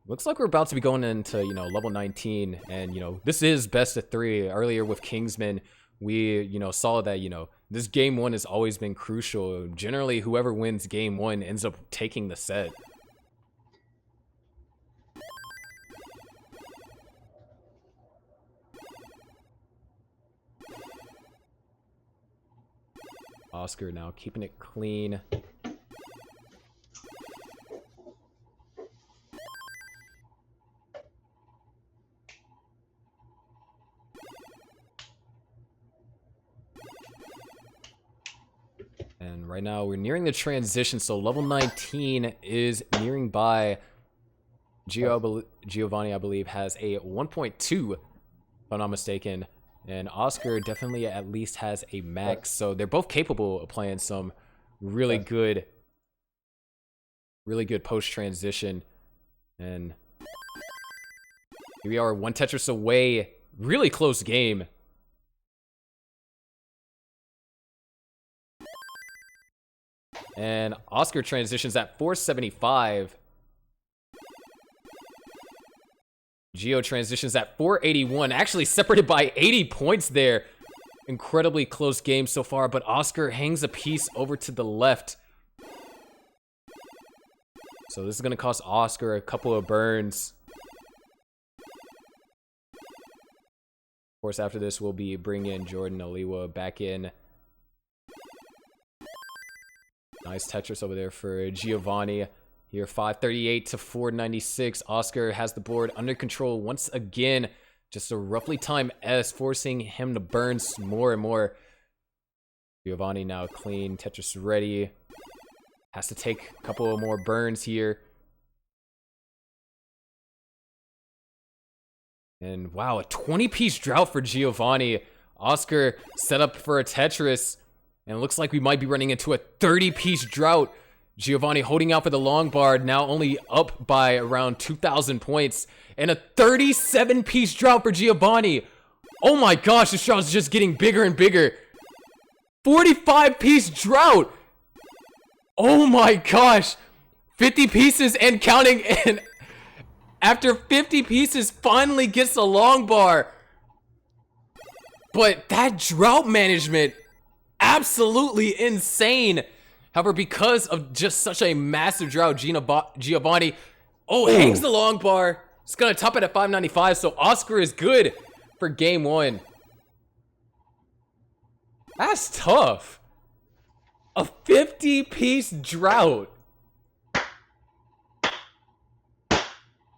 Looks like we're about to be going into, you know, level 19, and, you know, this is best of 3. Earlier with Kingsman, we, you know, saw that, you know, this game 1 has always been crucial. Generally, whoever wins game 1 ends up taking the set. Oscar now keeping it clean. And right now we're nearing the transition, so level 19 is nearing by. Giovanni, I believe, has a 1.2, if I'm not mistaken. And Oscar definitely at least has a max, so they're both capable of playing some really good post-transition. And here we are, one Tetris away. Really close game. And Oscar transitions at 475. Gio transitions at 481, actually separated by 80 points there. Incredibly close game so far, but Oscar hangs a piece over to the left. So this is going to cost Oscar a couple of burns. Of course, after this, we'll be bringing Jordan Oliwa back in. Nice Tetris over there for Giovanni. Here, 538 to 496. Oscar has the board under control once again. Just a roughly timed S, forcing him to burn more and more. Giovanni now clean. Tetris ready. Has to take a couple of more burns here. And wow, a 20-piece drought for Giovanni. Oscar set up for a Tetris. And it looks like we might be running into a 30-piece drought. Giovanni holding out for the long bar, now only up by around 2,000 points. And a 37-piece drought for Giovanni. Oh my gosh, this drought is just getting bigger and bigger. 45-piece drought. Oh my gosh. 50 pieces and counting. And after 50 pieces, finally gets the long bar. But that drought management, absolutely insane. However, because of just such a massive drought, Giovanni, hangs the long bar. It's going to top it at 595, so Oscar is good for game 1. That's tough. A 50-piece drought.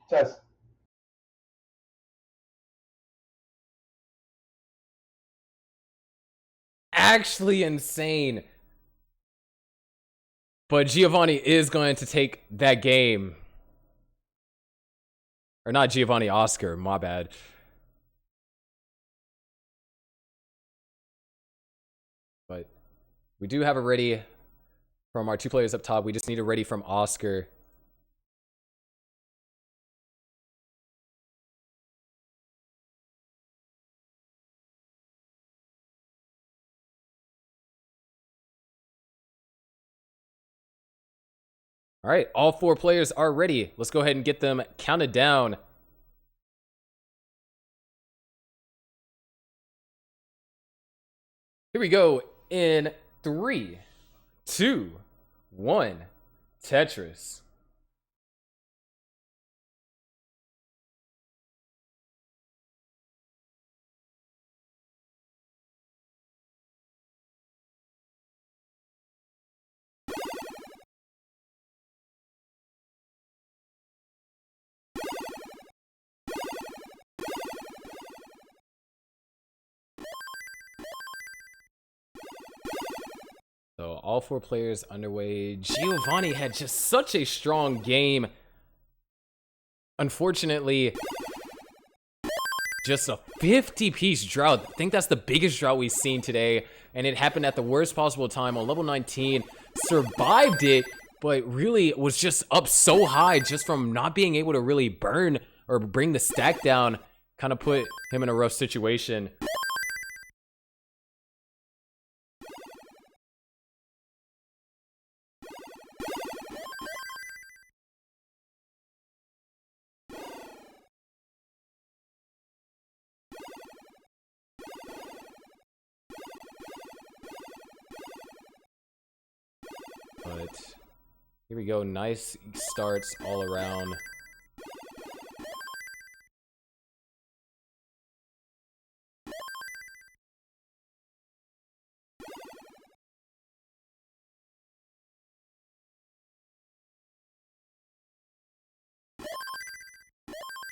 Chess. Actually insane. But Giovanni is going to take that game. Or not Giovanni, Oscar, my bad. But we do have a ready from our 2 players up top. We just need a ready from Oscar. All right, all 4 players are ready. Let's go ahead and get them counted down. Here we go in 3, 2, 1, Tetris. So all 4 players underway. Giovanni had just such a strong game. Unfortunately, just a 50-piece drought. I think that's the biggest drought we've seen today. And it happened at the worst possible time on level 19. Survived it, but really was just up so high just from not being able to really burn or bring the stack down. Kind of put him in a rough situation. But here we go. Nice starts all around.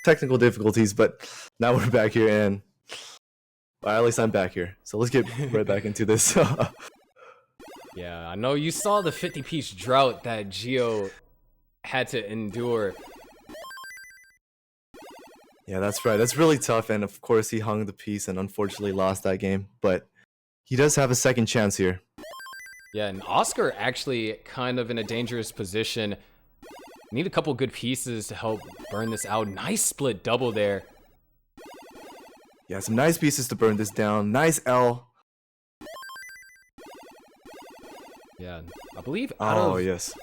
Technical difficulties, but now we're back here, and well, at least I'm back here. So let's get right back into this. Yeah, I know you saw the 50-piece drought that Gio had to endure. Yeah, that's right. That's really tough, and of course he hung the piece and unfortunately lost that game. But he does have a second chance here. Yeah, and Oscar actually kind of in a dangerous position. Need a couple good pieces to help burn this out. Nice split double there. Yeah, some nice pieces to burn this down. Nice L. Yeah, I believe out yes.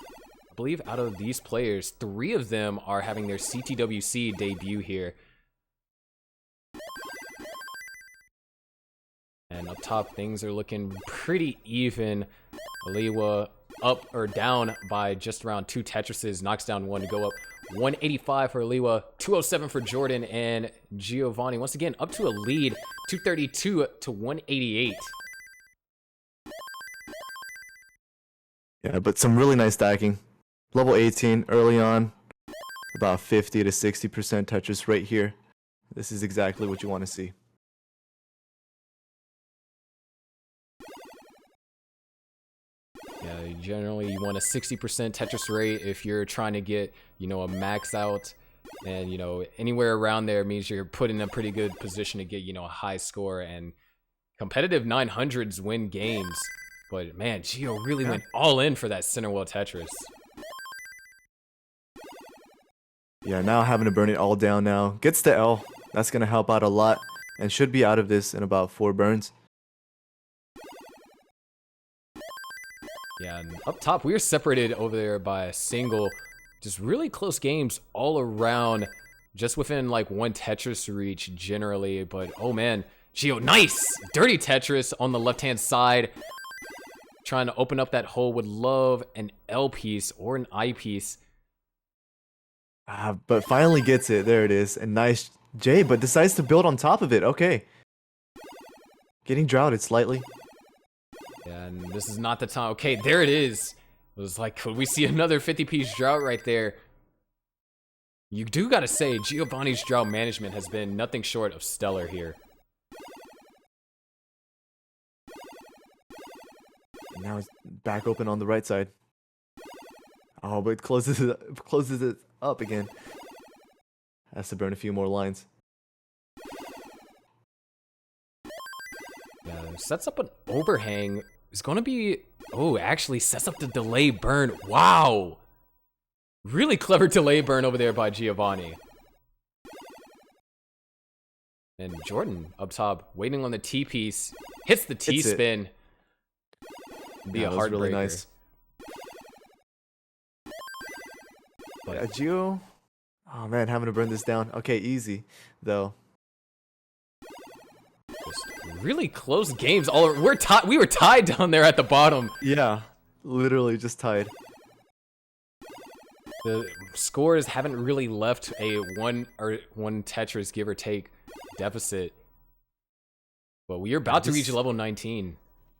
of these players, 3 of them are having their CTWC debut here. And up top, things are looking pretty even. Aliwa up or down by just around 2 Tetrises, knocks down 1 to go up. 185 for Aliwa, 207 for Jordan, and Giovanni once again up to a lead, 232 to 188. Yeah, but some really nice stacking. Level 18 early on, about 50 to 60% Tetris right here. This is exactly what you want to see. Yeah, generally you want a 60% Tetris rate if you're trying to get, you know, a max out. And, you know, anywhere around there means you're put in a pretty good position to get, you know, a high score. And competitive 900s win games. But, man, Gio really went all in for that center wall Tetris. Yeah, now having to burn it all down now. Gets the L. That's going to help out a lot. And should be out of this in about 4 burns. Yeah, and up top, we are separated over there by a single. Just really close games all around. Just within, like, 1 Tetris reach, generally. But, oh, man. Gio, nice! Dirty Tetris on the left-hand side. Trying to open up that hole. Would love an L piece or an I piece. But finally gets it. There it is. And nice J, but decides to build on top of it. Okay. Getting droughted slightly. Yeah, and this is not the time. Okay, there it is. It was like, could we see another 50-piece drought right there? You do gotta say, Giovanni's drought management has been nothing short of stellar here. Now it's back open on the right side. Oh, but closes it up again. Has to burn a few more lines. Yeah, sets up an overhang. It's gonna be... Oh, actually sets up the delay burn. Wow! Really clever delay burn over there by Giovanni. And Jordan up top, waiting on the T-piece. Hits the T-spin. Be a heartbreaker. Really nice. But Yeah, Gio. Oh man, having to burn this down. Okay, easy though. just really close games. We were tied down there at the bottom. Yeah, literally just tied. The scores haven't really left a one Tetris give or take deficit. But we are about to reach level 19.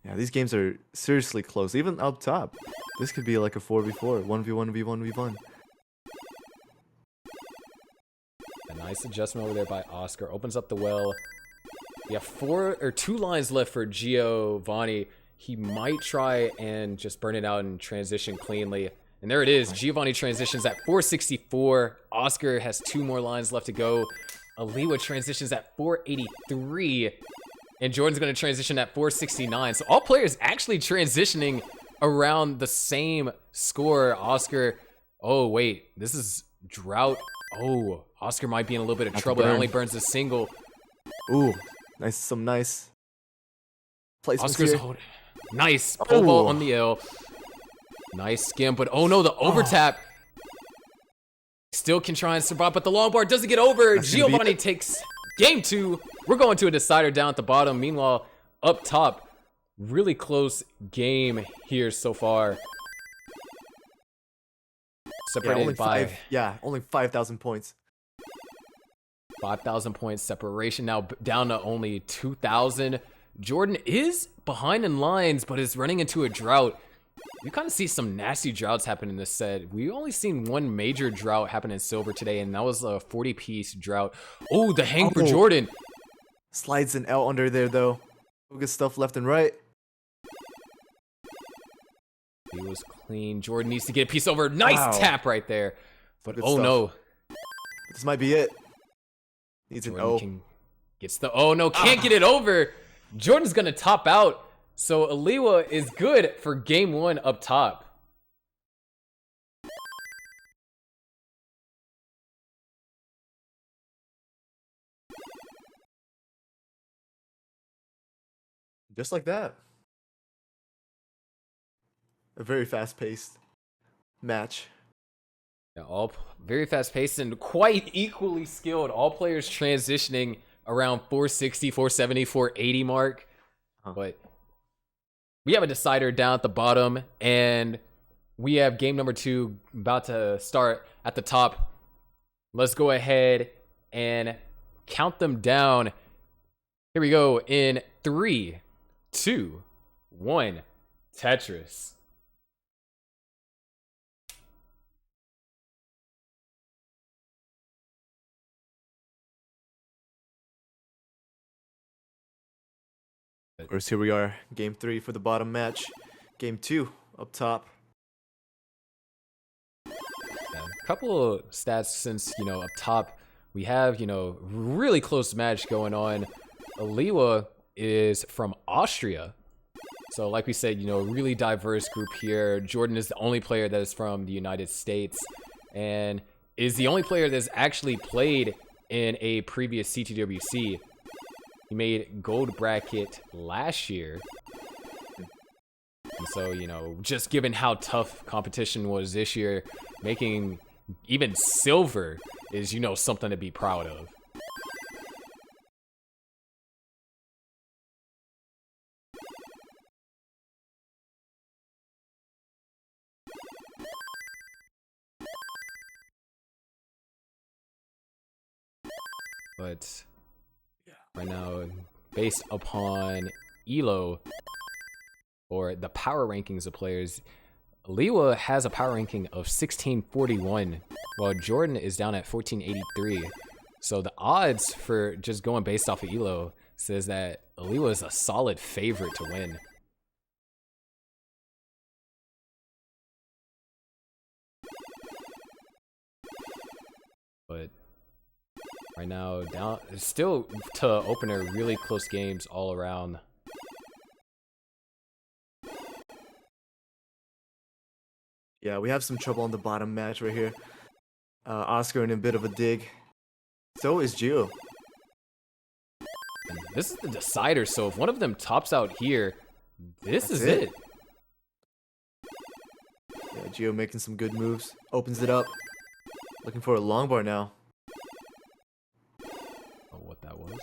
Yeah, these games are seriously close. Even up top, this could be like a 4v4, 1v1, v1v1. A nice adjustment over there by Oscar. Opens up the well. We have 2 lines left for Giovanni. He might try and just burn it out and transition cleanly. And there it is. Giovanni transitions at 464. Oscar has 2 more lines left to go. Aliwa transitions at 483. And Jordan's going to transition at 469. So all players actually transitioning around the same score. Oscar, oh wait, this is drought. Oh, Oscar might be in a little bit of trouble. It only burns a single. Ooh, nice, some nice placements Oscar's here. holding. Nice pole vault on the L. Nice skim, but oh no, the overtap. Still can try and survive, but the long bar doesn't get over. Giovanni takes game 2. We're going to a decider down at the bottom. Meanwhile, up top, really close game here so far. separated by only 5,000 points. 5,000 points separation. Now down to only 2,000. Jordan is behind in lines, but is running into a drought. You kind of see some nasty droughts happen in this set. We only seen one major drought happen in silver today, and that was a 40-piece drought. Oh, the hang for Jordan. Slides an L under there, though. Good stuff left and right. He was clean. Jordan needs to get a piece over. Nice tap right there. But Good oh stuff. no. This might be it. Needs an O. Gets the oh no, can't get it over. Jordan's gonna top out. So Aliwa is good for game 1 up top. Just like that. A very fast-paced match. Yeah, all very fast paced and quite equally skilled. All players transitioning around 460, 470, 480 mark. But we have a decider down at the bottom, and we have game number 2 about to start at the top. Let's go ahead and count them down. Here we go in 3, 2, 1. Tetris. Of course, here we are. Game 3 for the bottom match. Game 2 up top. Yeah, a couple of stats since, up top, we have, really close match going on. Aliwa is from Austria. So like we said, really diverse group here. Jordan is the only player that is from the United States and is the only player that's actually played in a previous CTWC. He made gold bracket last year. And so, just given how tough competition was this year, making even silver is, something to be proud of. But right now, based upon Elo, or the power rankings of players, Aliwa has a power ranking of 1641, while Jordan is down at 1483. So the odds for just going based off of Elo says that Aliwa is a solid favorite to win. But right now, down still to opener, really close games all around. Yeah, we have some trouble on the bottom match right here. Oscar in a bit of a dig. So is Gio. And this is the decider, so if one of them tops out here, this is it. Yeah, Gio making some good moves. Opens it up. Looking for a long bar now. Oh, what that was.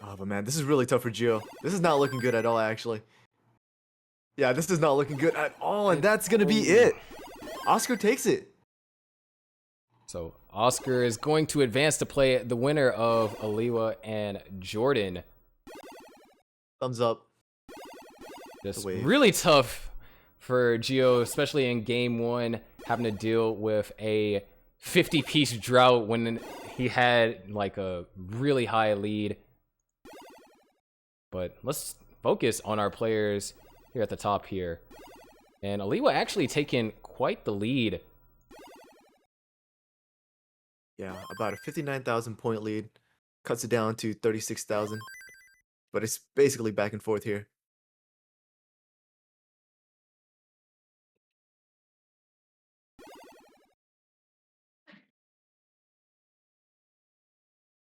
Oh, but man, this is really tough for Gio. This is not looking good at all, actually. Yeah, this is not looking good at all, and that's gonna be it. Oscar takes it. So Oscar is going to advance to play the winner of Aliwa and Jordan. Thumbs up. Just really tough for Gio, especially in game 1, having to deal with a 50-piece drought when he had like a really high lead. But let's focus on our players here at the top here. And Aliwa actually taking quite the lead. Yeah, about a 59,000 point lead. Cuts it down to 36,000. But it's basically back and forth here.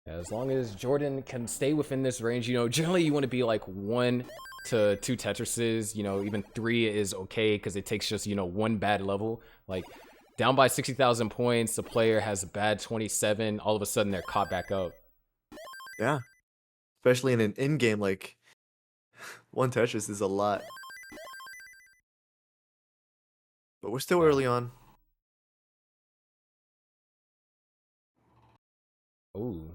As long as Jordan can stay within this range, generally you want to be like 1 to 2 Tetrises, even 3 is okay because it takes just, one bad level. Like, down by 60,000 points, the player has a bad 27, all of a sudden they're caught back up. Yeah. Especially in an in-game, like, 1 Tetris is a lot. But we're still early on. Oh,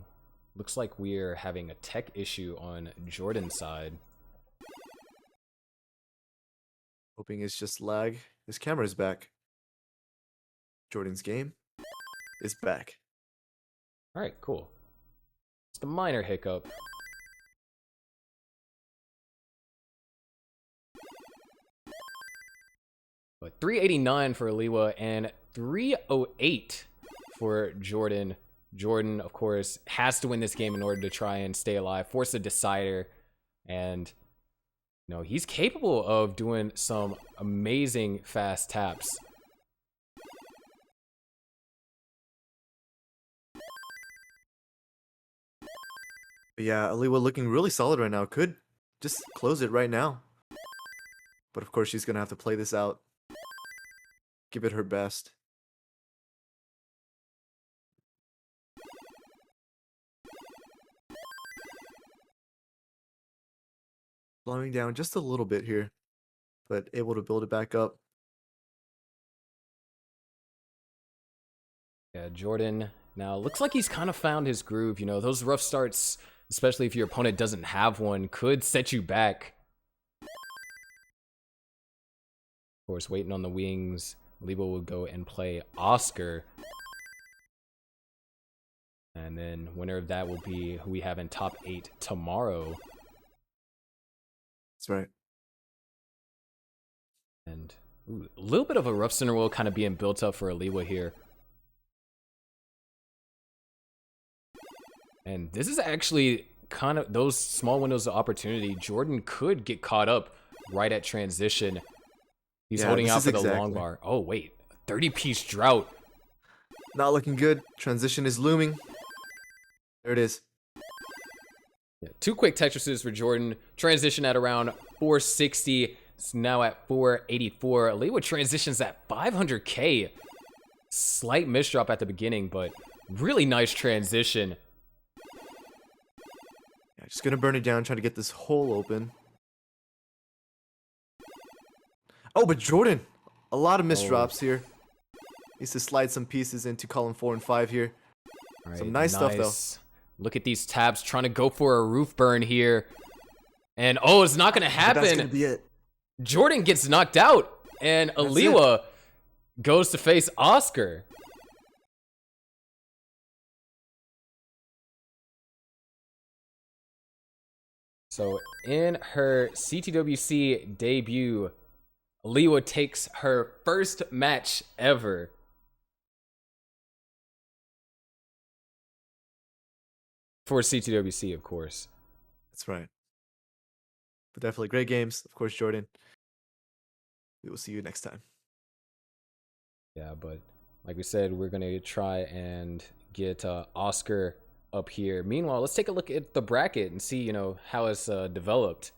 looks like we're having a tech issue on Jordan's side. Hoping it's just lag. His camera is back. Jordan's game is back. All right, cool. Just a minor hiccup. But 389 for Aliwa and 308 for Jordan. Jordan, of course, has to win this game in order to try and stay alive, force a decider, and you know, he's capable of doing some amazing fast taps. But yeah, Aliwa looking really solid right now. Could just close it right now. But of course, she's going to have to play this out. Give it her best. Slowing down just a little bit here, but able to build it back up. Yeah, Jordan now looks like he's kind of found his groove. You know, those rough starts, especially if your opponent doesn't have one, could set you back. Of course, waiting on the wings, Lebo will go and play Oscar. And then winner of that will be who we have in top 8 tomorrow. That's right. And ooh, a little bit of a rough center wheel kind of being built up for Aliwa here. And this is actually kind of those small windows of opportunity. Jordan could get caught up right at transition. He's holding out for the long bar. Oh, wait. 30-piece drought. Not looking good. Transition is looming. There it is. Yeah, 2 quick Tetris's for Jordan. Transition at around 460. It's now at 484. Aliwa transitions at 500k. Slight misdrop at the beginning, but really nice transition. Yeah, just gonna burn it down, trying to get this hole open. Oh, but Jordan, a lot of misdrops here. Needs to slide some pieces into column 4 and 5 here. Right, Some nice stuff though. Look at these tabs trying to go for a roof burn here. And oh, it's not gonna happen. But that's gonna be it. Jordan gets knocked out, and Aliwa goes to face Oscar. So in her CTWC debut, Aliwa takes her first match ever. For CTWC, of course. That's right. But definitely great games. Of course, Jordan. We will see you next time. Yeah, but like we said, we're going to try and get Oscar up here. Meanwhile, let's take a look at the bracket and see, you know, how it's developed.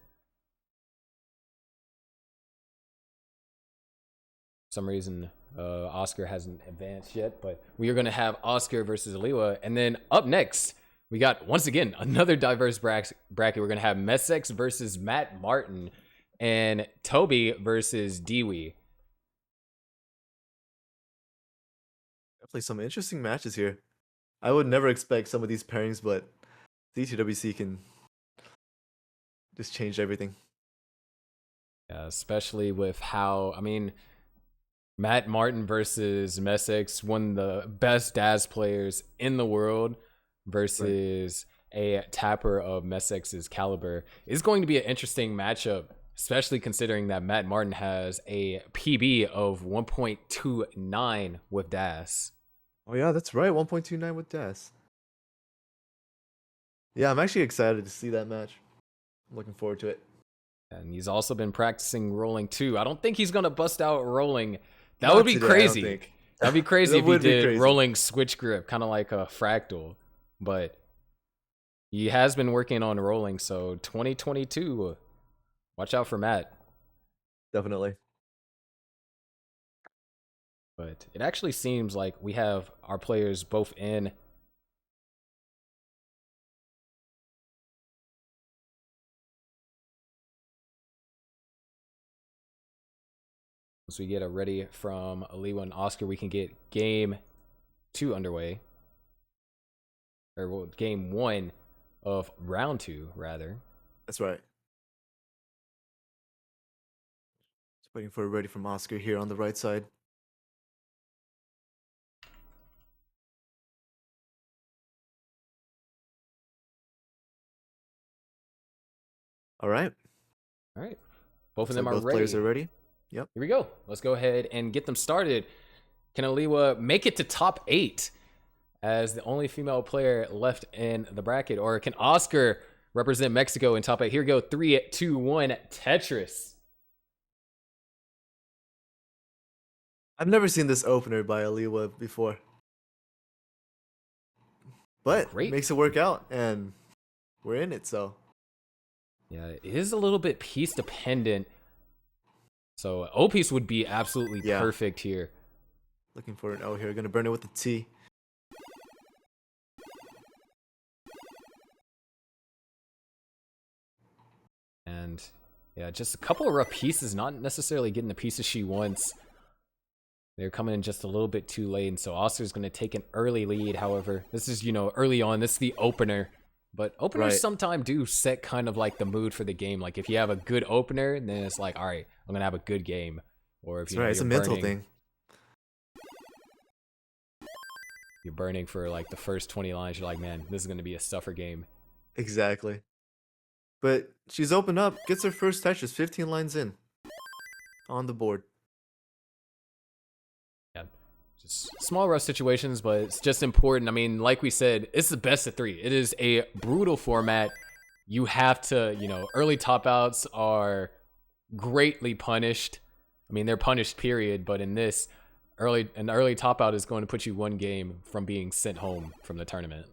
For some reason, Oscar hasn't advanced yet, but we are going to have Oscar versus Aliwa. And then up next, we got, once again, another diverse bracket. We're going to have Messex versus Matt Martin and Toby versus Dewey. Definitely some interesting matches here. I would never expect some of these pairings, but CTWC can just change everything. Yeah, especially with how, I mean, Matt Martin versus Messex, one of the best Daz players in the world, versus a tapper of Messex's caliber, is going to be an interesting matchup, especially considering that Matt Martin has a PB of 1.29 with Daz. Oh yeah, that's right. 1.29 with Daz. Yeah, I'm actually excited to see that match. I'm looking forward to it. And he's also been practicing rolling too. I don't think he's gonna bust out rolling. That Not would be today, crazy. That'd be crazy if he did crazy. rolling switch grip, kind of like a fractal. But he has been working on rolling, so 2022. Watch out for Matt. Definitely. But it actually seems like we have our players both in Once we get a ready from Aliwa and Oscar, we can get game 2 underway. Or well, game 1 of round 2, rather. That's right. Just waiting for a ready from Oscar here on the right side. All right. All right. Both of Looks them like are both ready. players are ready. Yep. Here we go. Let's go ahead and get them started. Can Aliwa make it to top 8 as the only female player left in the bracket? Or can Oscar represent Mexico in top 8? Here we go. 3, 2, 1, Tetris. I've never seen this opener by Aliwa before. But Great. makes it work out, and we're in it, so. Yeah, it is a little bit piece dependent. So O piece would be absolutely Yeah. perfect here. Looking for an O here. Gonna burn it with the T. And yeah, just a couple of rough pieces, not necessarily getting the pieces she wants. They're coming in just a little bit too late, and so Oscar's going to take an early lead. However, this is, early on. This is the opener. But openers Right. sometimes do set kind of like the mood for the game. Like if you have a good opener, then it's like, all right, I'm going to have a good game. Or if That's right. It's a you're mental burning, thing. you're burning for like the first 20 lines, you're like, man, this is going to be a suffer game. Exactly. But she's opened up, gets her first Tetris 15 lines in. On the board. Yeah, just small rough situations, but it's just important. I mean, like we said, it's the best of 3. It is a brutal format. You have to, early top outs are greatly punished. I mean, they're punished, period. But in this, an early top out is going to put you 1 game from being sent home from the tournament.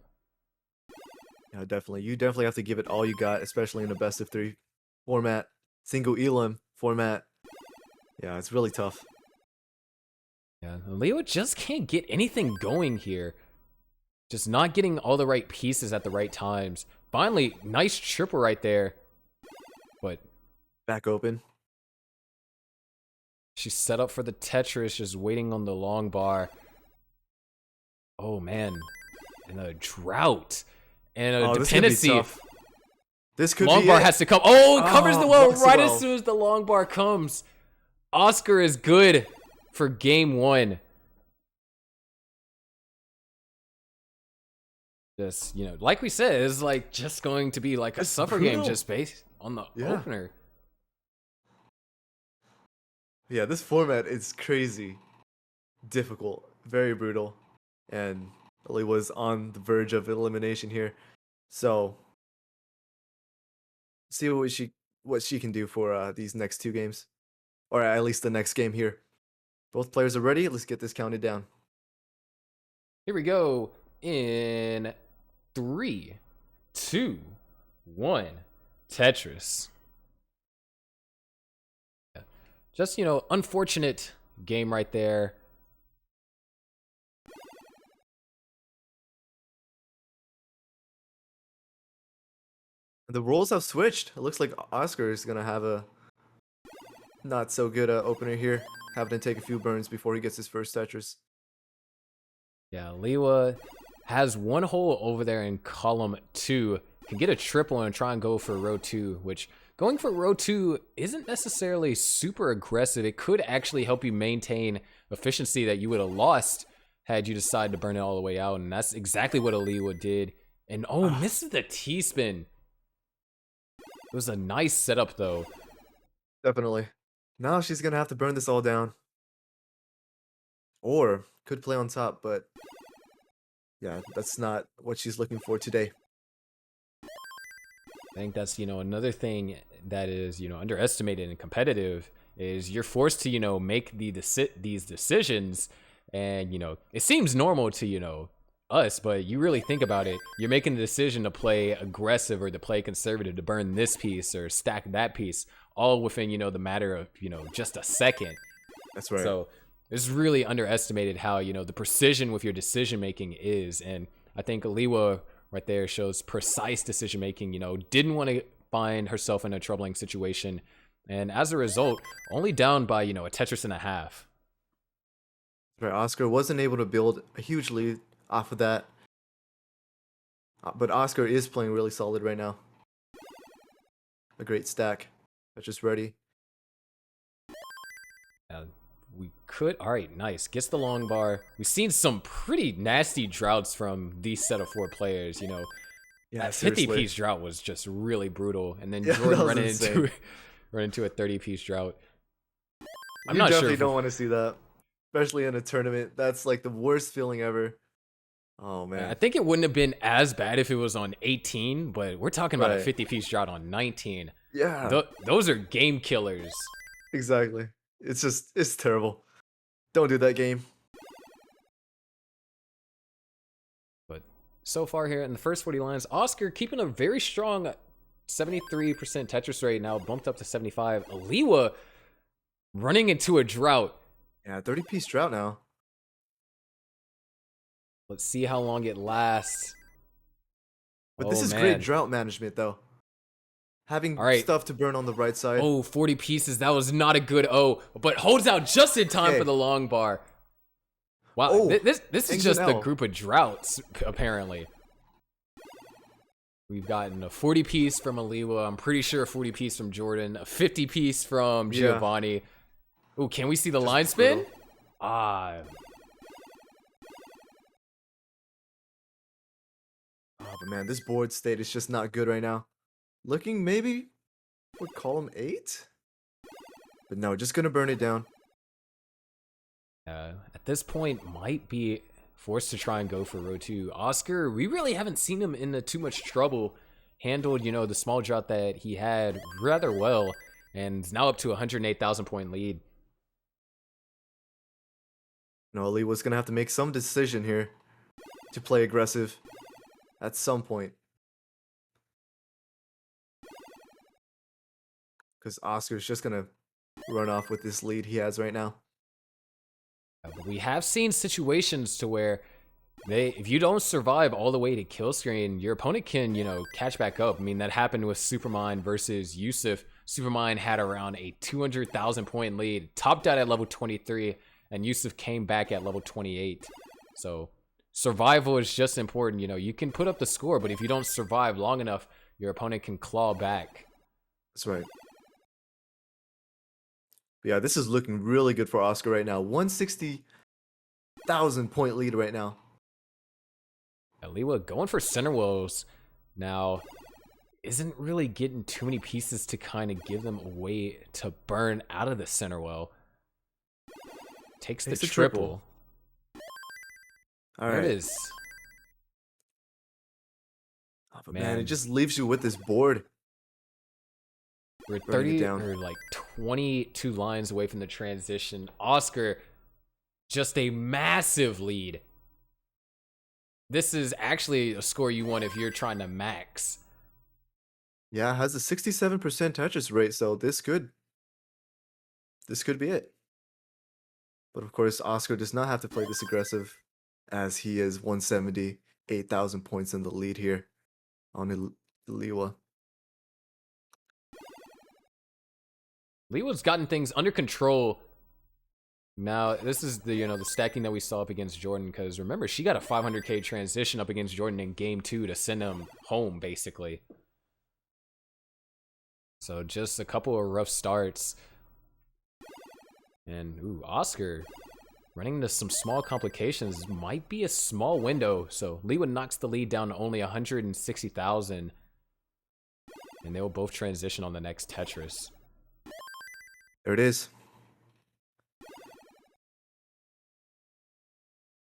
Yeah, definitely. You definitely have to give it all you got, especially in a best of 3 format. Single elim format. Yeah, it's really tough. Yeah, Leo just can't get anything going here. Just not getting all the right pieces at the right times. Finally, nice triple right there. But Back open. she's set up for the Tetris, just waiting on the long bar. Oh, man. And a drought. And a Oh, this could be dependency. tough. This could Long be bar it. has to come. Oh, it covers Oh, the well blocks the right well. as soon as the long bar comes. Oscar is good for game 1. Just, like we said, it's like just going to be like a It's suffer game brutal. just based on the Yeah. opener. Yeah, this format is crazy. Difficult. Very brutal. And Ali was on the verge of elimination here. So see what she can do for these next 2 games. Or at least the next game here. Both players are ready. Let's get this counted down. Here we go in 3, 2, 1, Tetris. Yeah. Just, unfortunate game right there. The roles have switched. It looks like Oscar is going to have a not so good opener here. Having to take a few burns before he gets his first Tetris. Yeah, Liwa has 1 hole over there in column 2. Can get a triple and try and go for row 2, which going for row 2 isn't necessarily super aggressive. It could actually help you maintain efficiency that you would have lost had you decided to burn it all the way out. And that's exactly what Aliwa did. And misses the T-spin. It was a nice setup though. Definitely. Now she's going to have to burn this all down. Or could play on top, but yeah, that's not what she's looking for today. I think that's, another thing that is, underestimated and competitive is you're forced to, make these decisions. And, it seems normal to, us, but you really think about it, you're making the decision to play aggressive or to play conservative, to burn this piece or stack that piece, all within, the matter of, just a second. That's right. So it's really underestimated how, the precision with your decision making is. And I think Aliwa right there shows precise decision making, didn't want to find herself in a troubling situation And as a result, only down by, a Tetris and a half. Right, Oscar wasn't able to build a huge lead off of that. But Oscar is playing really solid right now. A great stack. That's just ready. We could... Alright, nice. Gets the long bar. We've seen some pretty nasty droughts from these set of 4 players, Yeah, that seriously. 50-piece drought was just really brutal. And then Yeah, Jordan that was running insane. into a 30-piece drought. I'm You not sure definitely if- don't want to see that. Especially in a tournament. That's like the worst feeling ever. Oh, man. I think it wouldn't have been as bad if it was on 18, but we're talking about a Right. 50-piece drought on 19. Yeah, Those are game killers. exactly. It's terrible. Don't do that game. But so far here in the first 40 lines, Oscar keeping a very strong 73% Tetris rate, now bumped up to 75. Aliwa running into a drought. Yeah, 30-piece drought now. Let's see how long it lasts. But this is man. great drought management, though. Having All right. stuff to burn on the right side. Oh, 40 pieces. That was not a good O, but holds out just in time Okay. for the long bar. Wow, Oh, this is Ings just and the L. group of droughts, apparently. We've gotten a 40 piece from Aliwa. I'm pretty sure a 40 piece from Jordan. A 50 piece from Yeah. Giovanni. Oh, can we see the Just line spin? brutal. Ah, Oh, but man, this board state is just not good right now. Looking maybe for column 8? But no, just gonna burn it down. at this point, might be forced to try and go for row 2. Oscar, we really haven't seen him in too much trouble. Handled, the small drought that he had rather well, and is now up to a 108,000 point lead. No, Ali was gonna have to make some decision here to play aggressive at some point. Because Oscar's just gonna run off with this lead he has right now. But we have seen situations to where if you don't survive all the way to kill screen, your opponent can, catch back up. I mean, that happened with Supermine versus Yusuf. Supermine had around a 200,000 point lead, topped out at level 23, and Yusuf came back at level 28. So survival is just important. You can put up the score, but if you don't survive long enough, your opponent can claw back. That's right. But yeah, this is looking really good for Oscar right now. 160,000 point lead right now. Aliwa going for center wells now isn't really getting too many pieces to kind of give them a way to burn out of the center well. Takes the triple. All There right. it is. Oh, but man, it Man. just leaves you with this board. We're Burning it 30 down. or like 22 lines away from the transition. Oscar, just a massive lead. This is actually a score you want if you're trying to max. Yeah, it has a 67% Tetris rate, so this could be it. But of course, Oscar does not have to play this aggressive, as he is 178,000 points in the lead here on Liwa. Liwa's gotten things under control. Now, this is the the stacking that we saw up against Jordan, because remember, she got a 500k transition up against Jordan in game 2 to send him home, basically. So just a couple of rough starts. And, ooh, Oscar running into some small complications. Might be a small window. So Liwa knocks the lead down to only 160,000. And they'll both transition on the next Tetris. There it is.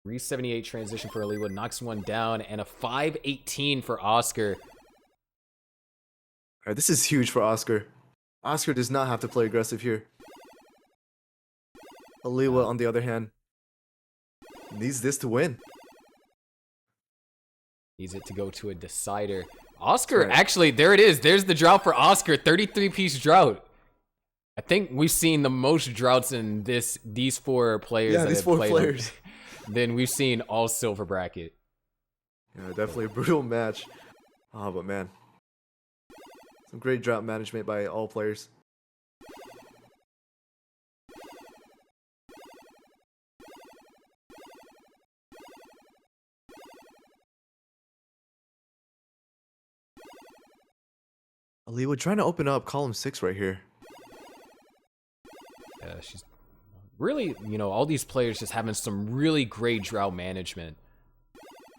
378 transition for Aliwa, knocks one down, and a 518 for Oscar. All right, this is huge for Oscar. Oscar does not have to play aggressive here. Aliwa, on the other hand, needs this to win. Needs it to go to a decider. Oscar, Right. actually, there it is. There's the drought for Oscar, 33-piece drought. I think we've seen the most droughts in these 4 players. Yeah, that these have 4 played players. Then we've seen all silver bracket. Yeah, definitely a brutal match. Oh, but man. Some great drought management by all players. Ali, we're trying to open up column 6 right here. Yeah, she's really, all these players just having some really great drought management.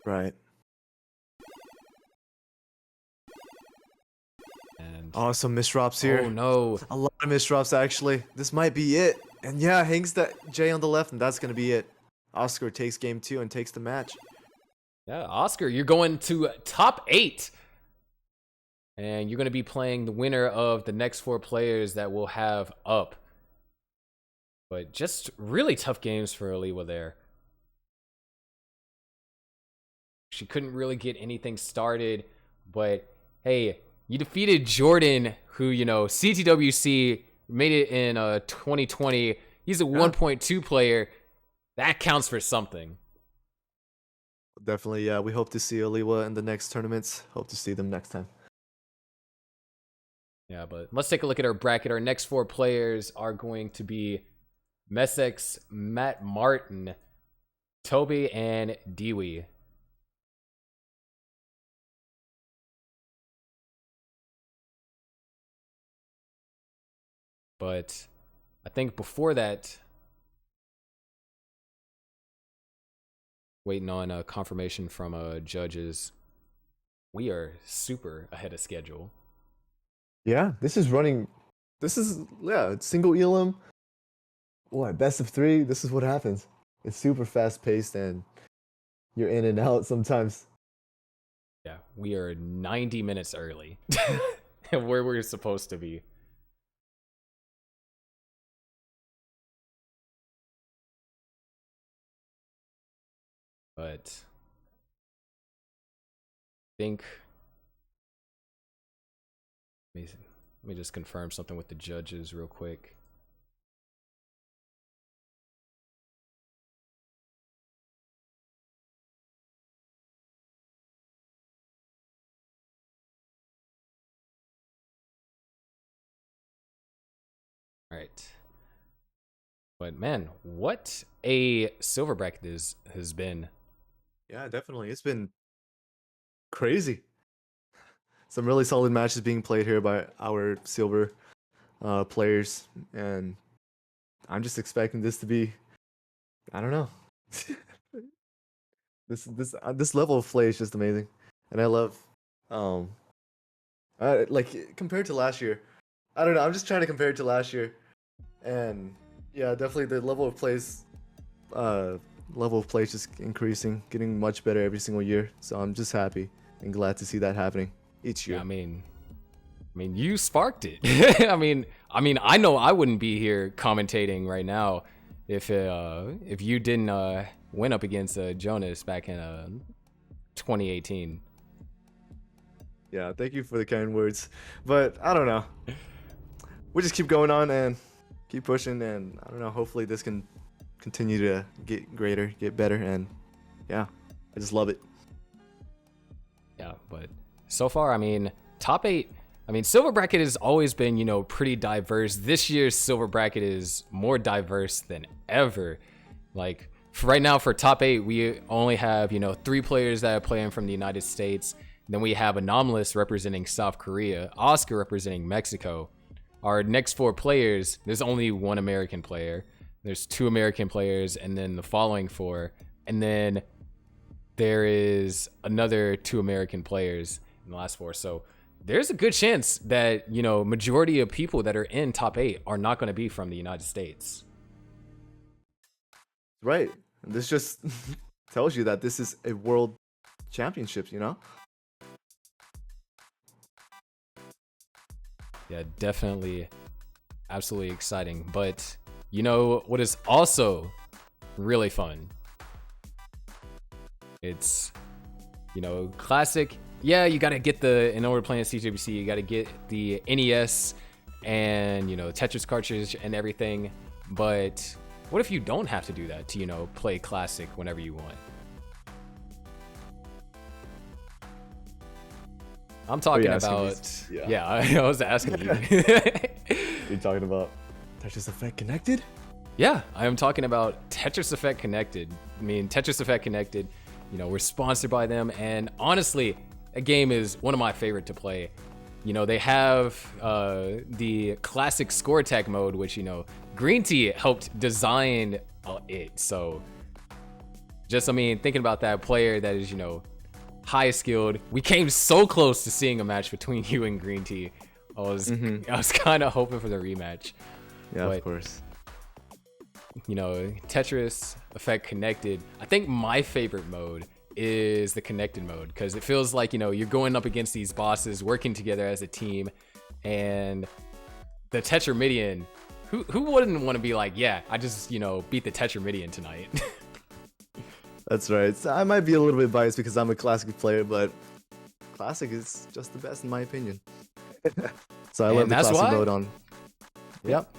Right. And Oh, some misdrops here. oh no. A lot of misdrops, actually. This might be it. And yeah, hangs that J on the left, and that's going to be it. Oscar takes game 2 and takes the match. Yeah, Oscar, you're going to top 8. And you're going to be playing the winner of the next 4 players that we'll have up. But just really tough games for Aliwa there. She couldn't really get anything started. But hey, you defeated Jordan, who, CTWC made it in 2020. He's a 1.2 player. That counts for something. Definitely, yeah. We hope to see Aliwa in the next tournaments. Hope to see them next time. Yeah, but let's take a look at our bracket. Our next 4 players are going to be Messex, Matt Martin, Toby, and Dewey. But I think before that, waiting on a confirmation from judges, we are super ahead of schedule. Yeah, this is running. This is, it's single elim. Boy, best of 3. This is what happens. It's super fast paced and you're in and out sometimes. Yeah, we are 90 minutes early where we're supposed to be. But I think let me just confirm something with the judges real quick. All right. But man, what a silver bracket has been. Yeah, definitely. It's been crazy. Some really solid matches being played here by our silver players, and I'm just expecting this to be, I don't know. This level of play is just amazing, and I love, like compared to last year. I don't know. I'm just trying to compare it to last year, and yeah, definitely the level of plays just increasing, getting much better every single year. So I'm just happy and glad to see that happening each year. Yeah, I mean, you sparked it. I mean, I know I wouldn't be here commentating right now if you didn't win up against Jonas back in 2018. Yeah, thank you for the kind words, but I don't know. We just keep going on and keep pushing, and I don't know. Hopefully, this can continue to get greater, get better, and yeah, I just love it. Yeah, but so far, I mean, top 8. I mean, silver bracket has always been, pretty diverse. This year's silver bracket is more diverse than ever. Like right now for top 8, we only have, 3 players that are playing from the United States. Then we have Anomalous representing South Korea, Oscar representing Mexico. Our next 4 players, there's only 1 American player. There's 2 American players, and then the following 4. And then there is another 2 American players in the last 4. So there's a good chance that, majority of people that are in top 8 are not going to be from the United States. Right. And this just tells you that this is a world championship, Yeah, definitely. Absolutely exciting. But what is also really fun? It's, classic. Yeah, you got to get in order to play in CTWC, you got to get the NES and, Tetris cartridge and everything. But what if you don't have to do that to, play classic whenever you want? I'm talking about, yeah, I was asking you. You're talking about Tetris Effect Connected? Yeah, I am talking about Tetris Effect Connected. I mean, Tetris Effect Connected, we're sponsored by them. And honestly, a game is one of my favorite to play. You know, they have the classic score attack mode, which, you know, Green Tea helped design it. So just, I mean, thinking about that player that is, you know, high skilled. We came so close to seeing a match between you and Green Tea. I was kind of hoping for the rematch. Yeah, but, of course. You know, Tetris Effect Connected. I think my favorite mode is the connected mode, because it feels like, you know, you're going up against these bosses, working together as a team, and the Tetramidian. Who wouldn't want to be like, yeah, I just, you know, beat the Tetramidian tonight. That's right. So I might be a little bit biased because I'm a Classic player, but Classic is just the best in my opinion. So I love the Classic mode on. Yep.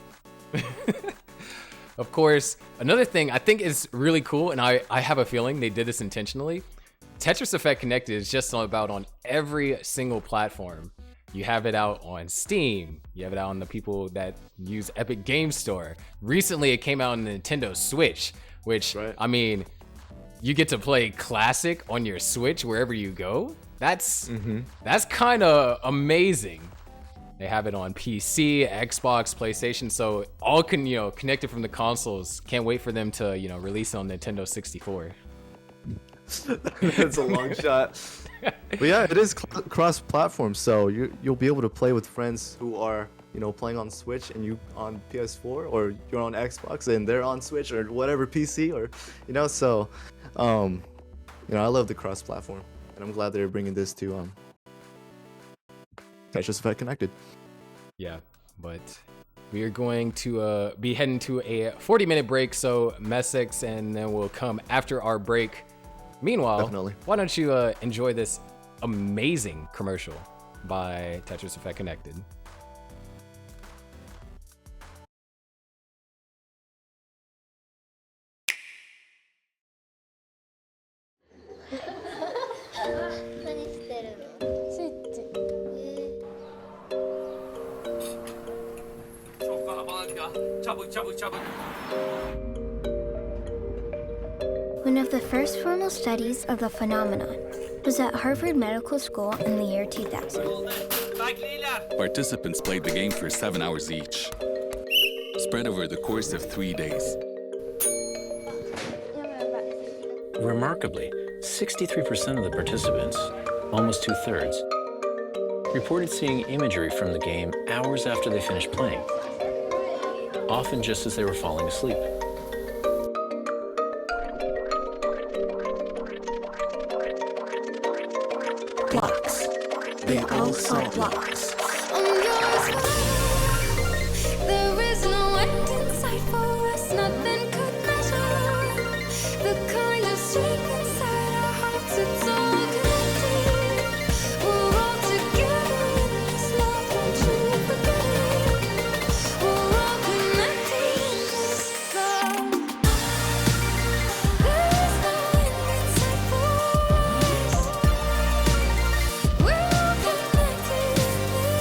Of course, another thing I think is really cool, and I have a feeling they did this intentionally. Tetris Effect Connected is just about on every single platform. You have it out on Steam. You have it out on the people that use Epic Game Store. Recently, it came out on the Nintendo Switch, which, I mean, you get to play Classic on your Switch wherever you go. That's kind of amazing. They have it on PC, Xbox, PlayStation, so all connected from the consoles. Can't wait for them to, you know, release it on Nintendo 64. That's a long shot. But yeah, it is cross-platform, so you'll be able to play with friends who are, you know, playing on Switch and you on PS4, or you're on Xbox and they're on Switch or whatever PC, or, you know, so, you know, I love the cross-platform, and I'm glad they're bringing this to Tetris Effect Connected. Yeah, but we are going to be heading to a 40-minute break, so Messex, and then we'll come after our break. Meanwhile, why don't you enjoy this amazing commercial by Tetris Effect Connected. One of the first formal studies of the phenomenon was at Harvard Medical School in the year 2000. Participants played the game for 7 hours each, spread over the course of 3 days. Remarkably, 63% of the participants, almost 2/3, reported seeing imagery from the game hours after they finished playing, often just as they were falling asleep. Blocks. They all saw blocks. There is no end in sight for us, nothing could measure the kind of strength inside our hearts. It's all connected. We're all together in this love, don't you forget it. We're all connected in this love. There is no end in sight for us. We're all connected in this.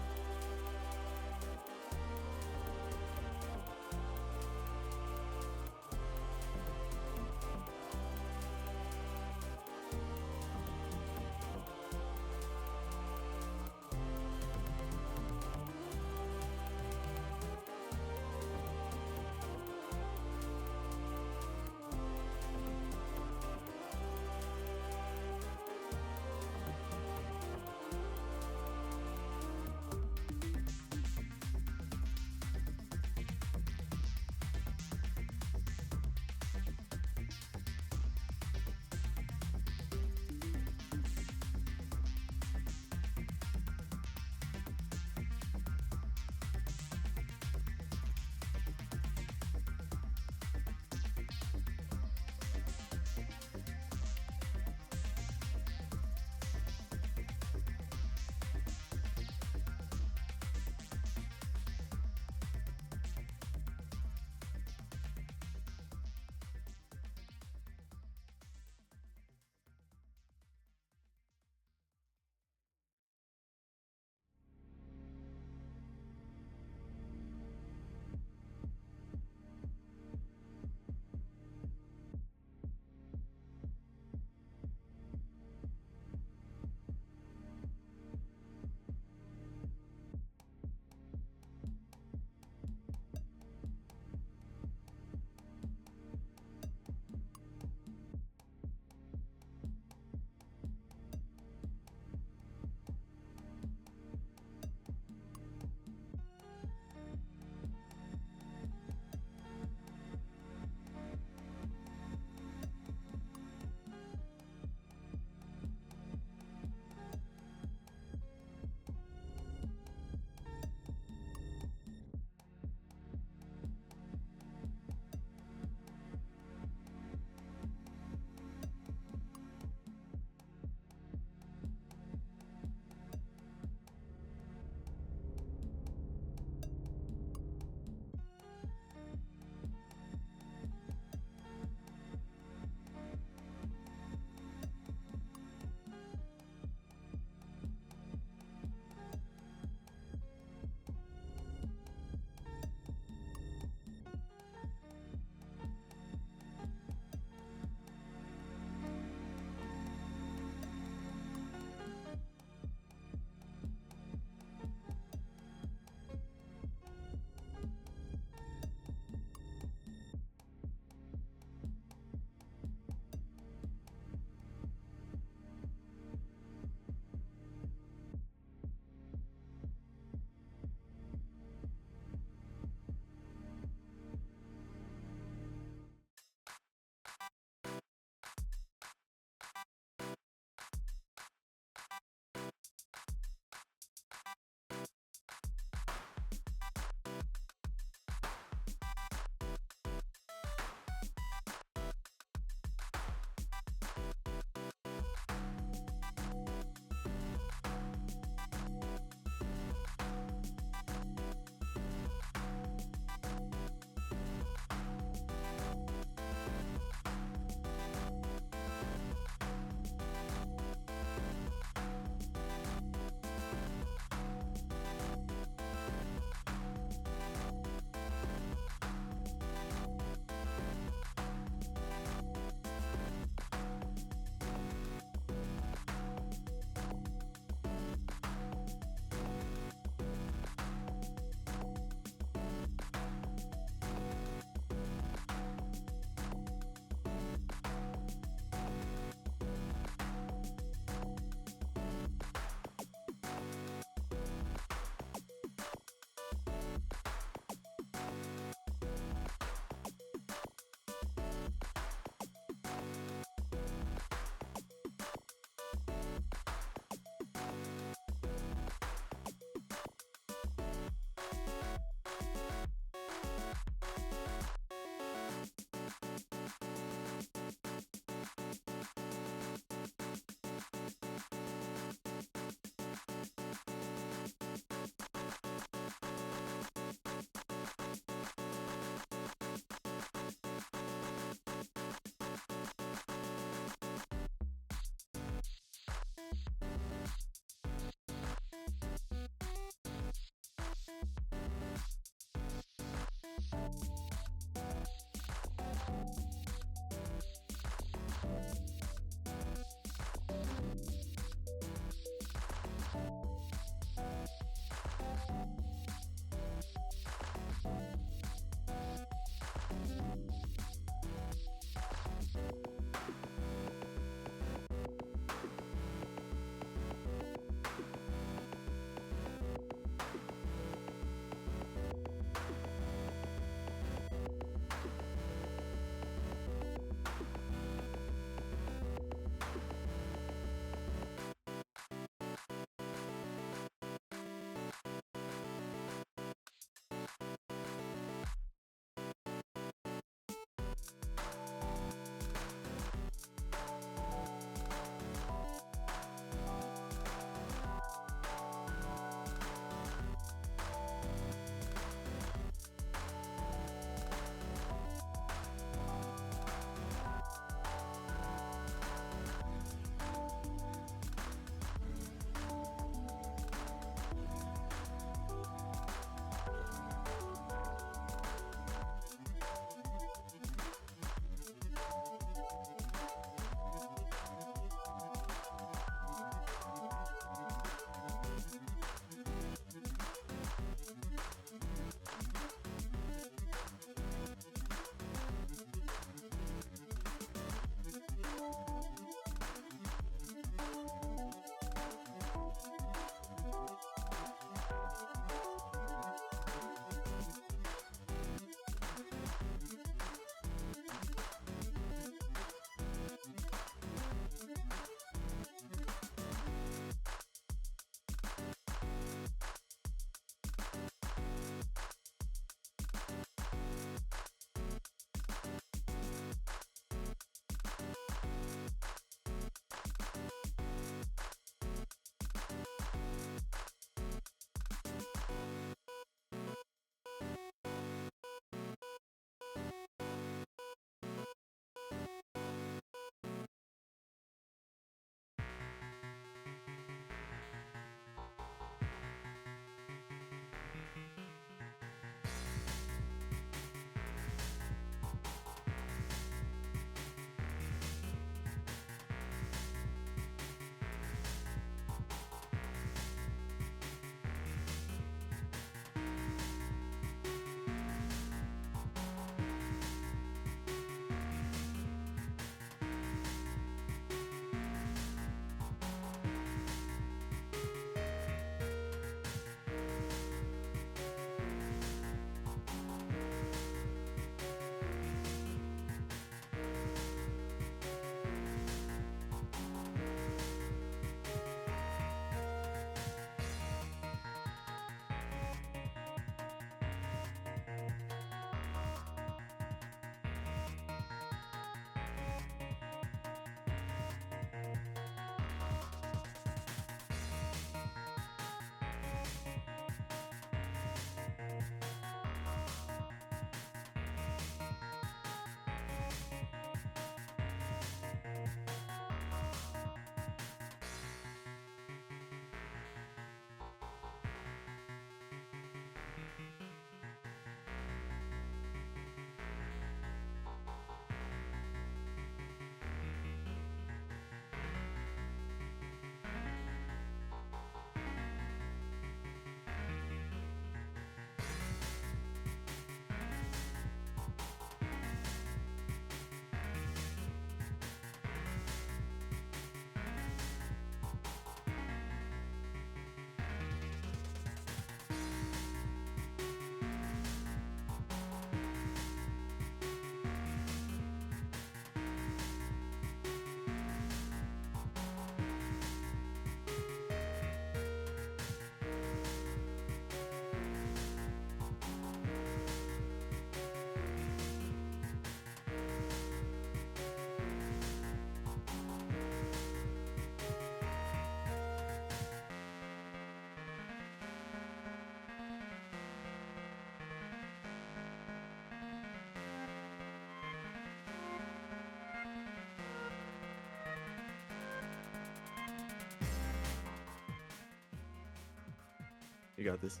You got this.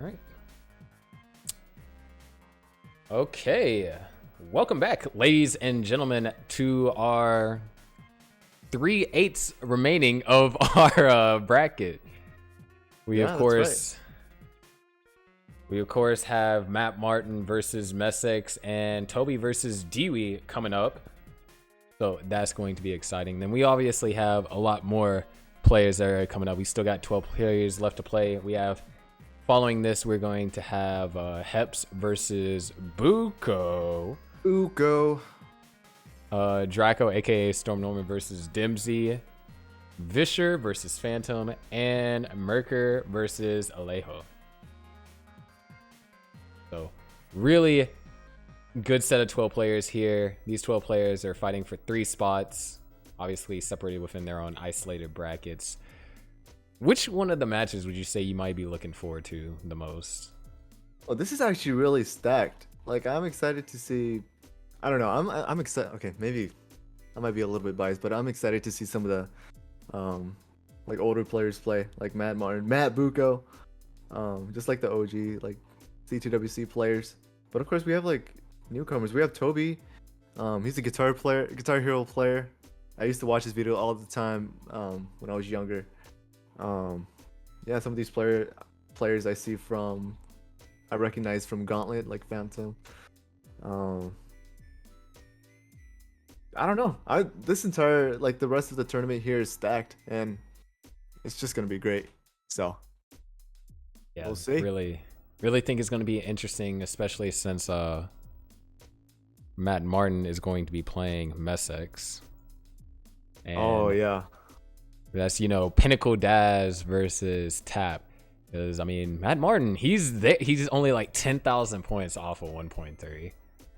All right. Okay. Welcome back, ladies and gentlemen, to our 3/8 remaining of our bracket. We of course have Matt Martin versus Messex and Toby versus Dewey coming up. So that's going to be exciting. Then we obviously have a lot more players that are coming up. We still got 12 players left to play. We have, following this, we're going to have Heps versus Buko. Draco, aka Storm Norman versus Dimsey. Vischer versus Phantom. And Merker versus Alejo. So really good set of 12 players here. These 12 players are fighting for 3 spots, obviously separated within their own isolated brackets. Which one of the matches would you say you might be looking forward to the most? Oh, this is actually really stacked. Like, I'm excited to see. I don't know. I'm excited. Okay, maybe I might be a little bit biased, but I'm excited to see some of the like older players play, like Matt Martin, Matt Buko, just like the OG like CTWC players. But of course, we have like newcomers. We have Toby. He's a Guitar Hero player. I used to watch his video all the time when I was younger. Yeah, some of these players I see I recognize from Gauntlet, like Phantom. I don't know. This entire, like, the rest of the tournament here is stacked, and it's just gonna be great. So yeah, we'll see. Really think it's gonna be interesting, especially since Matt Martin is going to be playing Messex. Oh yeah. That's, Pinnacle Daz versus Tap. Because, I mean, Matt Martin, he's only like 10,000 points off of 1.3.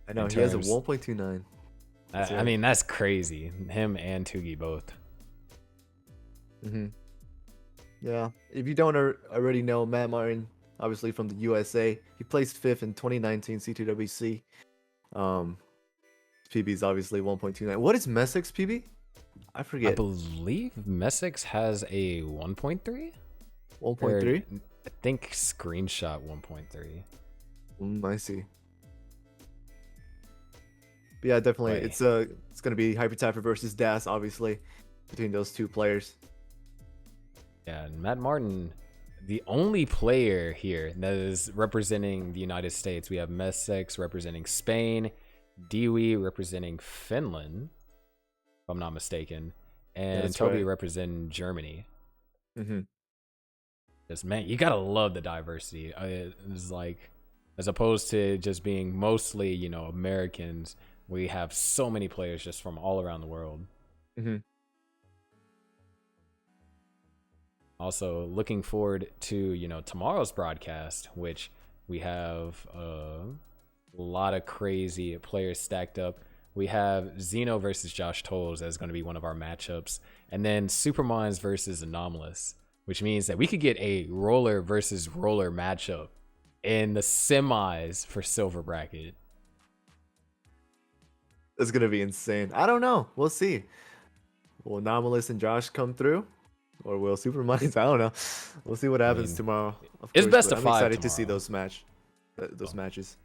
I know, he has a 1.29. I mean, that's crazy. Him and Tugi both. Yeah. If you don't already know, Matt Martin, obviously from the USA, he placed 5th in 2019 C2WC. PB is obviously 1.29. What is Messex's PB? I forget. I believe Messex has a 1.3? 1.3? I think screenshot 1.3. I see. But yeah, definitely. Wait. It's gonna be Hyper versus Das, obviously, between those two players. Yeah, and Matt Martin, the only player here that is representing the United States. We have Messex representing Spain, Dewey representing Finland, if I'm not mistaken, and Toby representing Germany. Just, man, you gotta love the diversity. It's like, as opposed to just being mostly, Americans, we have so many players just from all around the world. Also, looking forward to, tomorrow's broadcast, which we have a lot of crazy players stacked up. We have Xeno versus Josh Tolles as going to be one of our matchups. And then Supermons versus Anomalous, which means that we could get a roller versus roller matchup in the semis for silver bracket. It's going to be insane. I don't know. We'll see. Will Anomalous and Josh come through? Or will Supermons? I don't know. We'll see what happens tomorrow. It's best of 5 I'm excited tomorrow. to see those matches.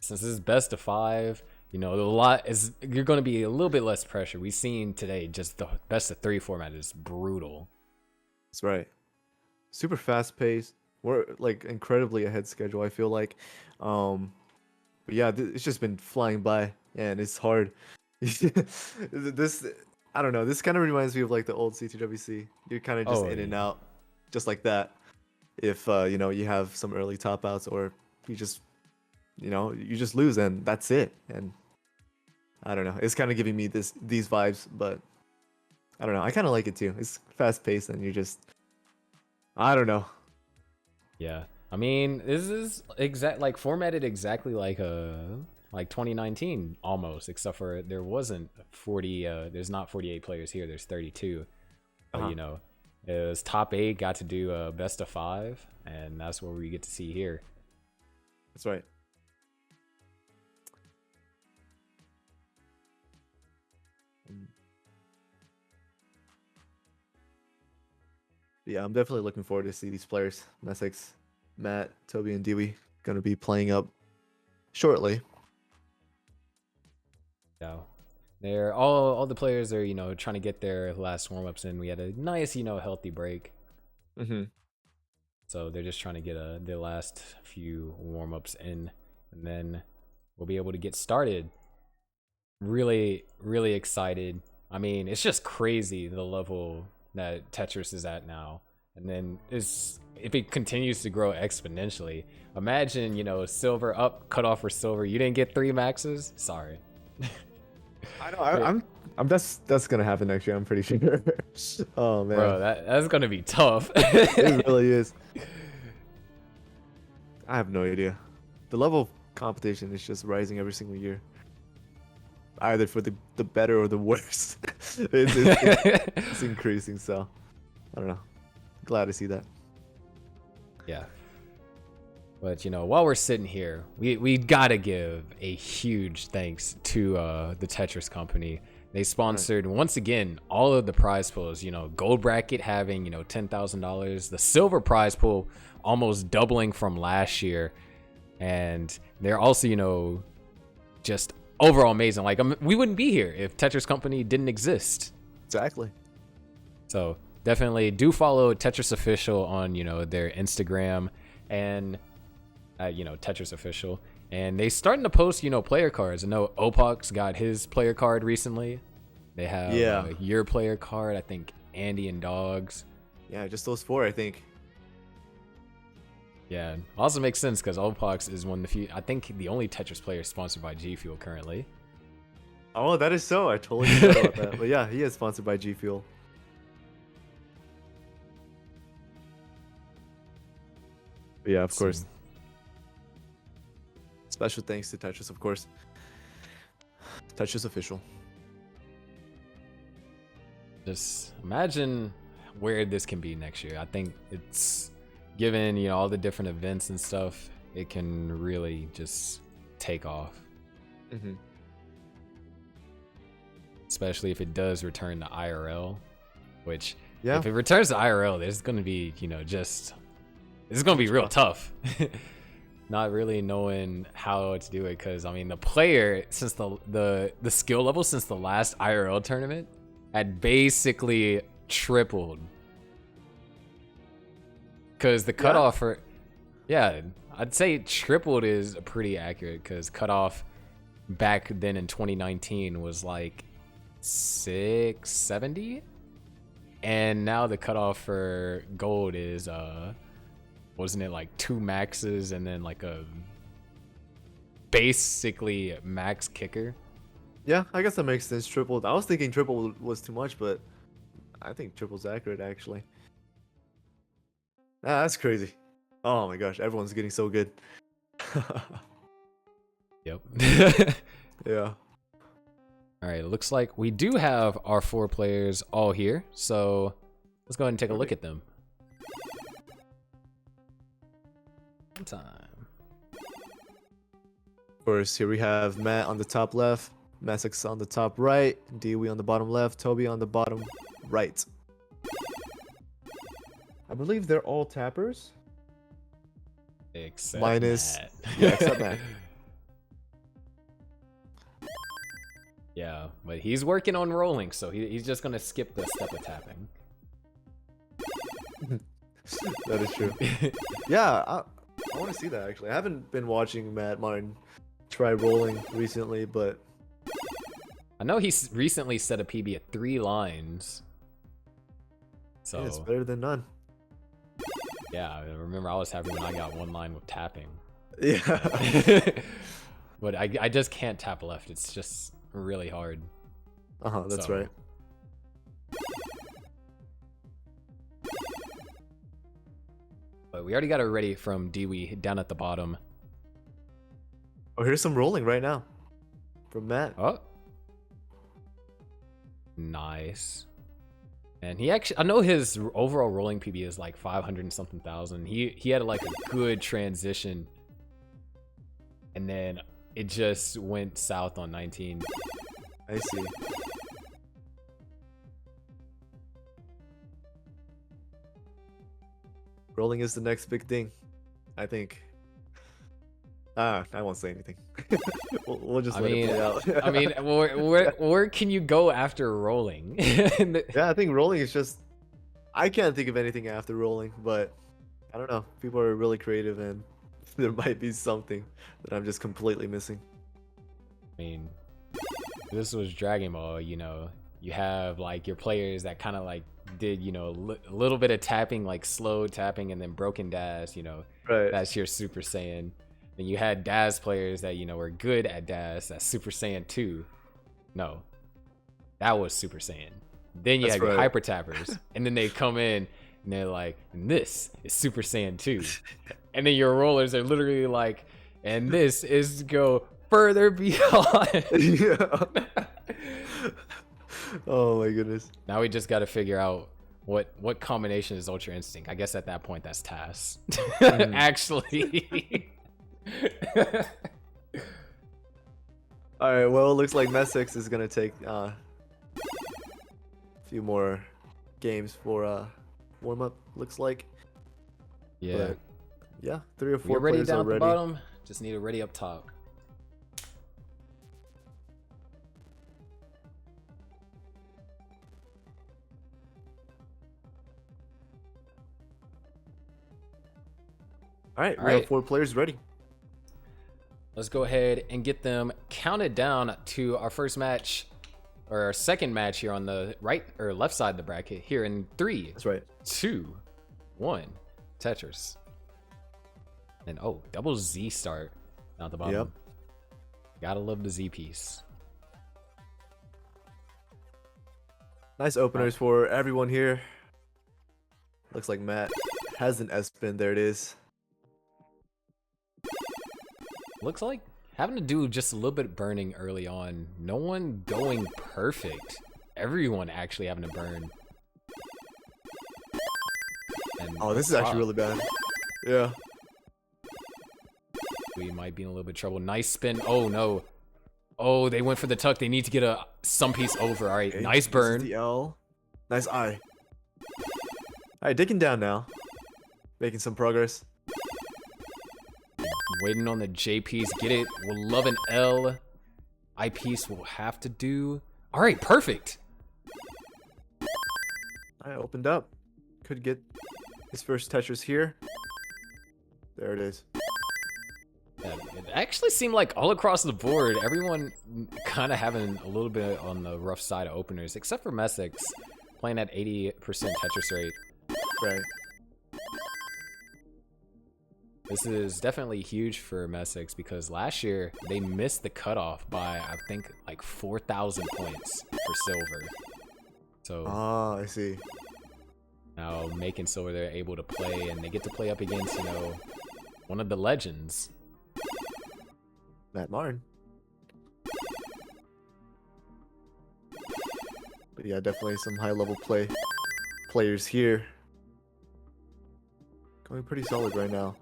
Since this is best of 5, you're going to be a little bit less pressure. We've seen today just the best of 3 format is brutal. That's right. Super fast paced. We're like incredibly ahead schedule, I feel like. But yeah, it's just been flying by, and it's hard. I don't know. This kind of reminds me of like the old C2WC. You're kind of just in and out, just like that. If you have some early top outs, or you just lose, and that's it. And I don't know. It's kind of giving me these vibes, but I don't know. I kind of like it too. It's fast paced, and I don't know. Yeah, I mean, this is formatted exactly like 2019 almost, except for there wasn't 40. There's not 48 players here. There's 32. But, it was top 8 got to do a best of 5, and that's what we get to see here. That's right. Yeah, I'm definitely looking forward to see these players. Messex, Matt, Toby, and Dewey gonna be playing up shortly. Yeah. They're all the players are, trying to get their last warm-ups in. We had a nice, healthy break. Mm-hmm. So they're just trying to get their last few warm-ups in, and then we'll be able to get started. Really, really excited. I mean, it's just crazy the level that Tetris is at now. And then if it continues to grow exponentially, imagine, silver up, cutoff for silver. You didn't get 3 maxes? Sorry. I know. I'm that's gonna happen next year. I'm pretty sure. Oh man, Bro, that's gonna be tough. it really is. I have no idea. The level of competition is just rising every single year. Either for the better or the worse. It's increasing. So I don't know. Glad to see that. Yeah. But while we're sitting here, we gotta give a huge thanks to the Tetris company. They sponsored once again all of the prize pools. Gold bracket having $10,000, the silver prize pool almost doubling from last year, and they're also just overall amazing. Like we wouldn't be here if Tetris company didn't exist. Exactly. So definitely do follow Tetris Official on their Instagram and. Tetris Official, and they starting to post player cards. I know Opox got his player card recently. They have your player card. I think Andy and Dogs. Yeah, just those 4, I think. Yeah, also makes sense because Opox is one of the few. I think the only Tetris player sponsored by G Fuel currently. Oh, that is so. I totally forgot about that. But yeah, he is sponsored by G Fuel. But yeah, of course. Special thanks to Tetris, of course. Tetris Official. Just imagine where this can be next year. I think it's given all the different events and stuff, it can really just take off. Mm-hmm. Especially if it does return to IRL, which if it returns to IRL, there's going to be this is going to be real tough. Not really knowing how to do it, because I mean the player, since the skill level since the last IRL tournament had basically tripled, because the cutoff for I'd say tripled is pretty accurate, because cutoff back then in 2019 was like 670, and now the cutoff for gold is wasn't it like 2 maxes and then like a basically max kicker? Yeah, I guess that makes sense. Triple. I was thinking triple was too much, but I think triple's accurate actually. That's crazy. Oh my gosh, everyone's getting so good. Yep. Yeah. All right, looks like we do have our 4 players all here, so let's go ahead and take a look at them. Time. Of course, here we have Matt on the top left, Messex on the top right, Dewey on the bottom left, Toby on the bottom right. I believe they're all tappers. Except minus Matt. Yeah, except Matt. Yeah, but he's working on rolling, so he's just gonna skip the step of tapping. That is true. Yeah, I want to see that actually. I haven't been watching Matt Martin try rolling recently, but I know he's recently set a PB at 3 lines. So yeah, it's better than none. Yeah, I remember I was happy when I got 1 line with tapping. Yeah. But I just can't tap left. It's just really hard. That's right. But we already got it ready from Dewey down at the bottom. Oh, here's some rolling right now from Matt. Oh. Nice. And he actually, I know his overall rolling PB is like 500 and something thousand. He had like a good transition. And then it just went south on 19. I see. Rolling is the next big thing, I think. I won't say anything. we'll just let it play out. I mean, where can you go after rolling? Yeah, I think rolling is just. I can't think of anything after rolling, but I don't know. People are really creative, and there might be something that I'm just completely missing. I mean, this was Dragon Ball, you know. You have like your players that kind of like did, you know, a little bit of tapping, like slow tapping, and then broken dash, you know. Right. That's your Super Saiyan. And you had Daz players that, you know, were good at Daz. That's Super Saiyan 2. No, that was Super Saiyan. Then you had your Hyper Tappers, and then they come in and they're like, and this is Super Saiyan 2. And then your rollers are literally like, and this is to go further beyond. Yeah. Oh my goodness. Now we just got to figure out what combination is Ultra Instinct. I guess at that point that's TAS. Actually. All right. Well, it looks like Messix is gonna take a few more games for warm up. Looks like. Yeah. But, yeah. 3 or 4 We're ready players down are at the ready. bottom. Just need a ready up top. All right. We have 4 players ready. Let's go ahead and get them counted down to our first match, or our second match here on the right or left side of the bracket. Here in 3, That's right. 2, 1, Tetris. And oh, double Z start down at the bottom. Yep. Gotta love the Z piece. Nice openers for everyone here. Looks like Matt has an S-Spin. There it is. Looks like having to do just a little bit of burning early on. No one going perfect. Everyone actually having to burn. And Oh, this is actually really bad. Yeah. We might be in a little bit of trouble. Nice spin. Oh, no. Oh, they went for the tuck. They need to get some piece over. All right, Okay, nice burn. This is the L. Nice I. All right, digging down now. Making some progress. Waiting on the J piece. Get it. We'll love an L. I piece will have to do. All right, perfect. I opened up. Could get his first Tetris here. There it is. Yeah, it actually seemed like all across the board, everyone kind of having a little bit on the rough side of openers, except for Messix, playing at 80% Tetris rate. Right. This is definitely huge for Messix because last year they missed the cutoff by, I think, like 4,000 points for silver. So Ah, I see. now making silver, they're able to play, and they get to play up against, you know, one of the legends. Matt Martin. But yeah, definitely some high-level players here. Going pretty solid right now.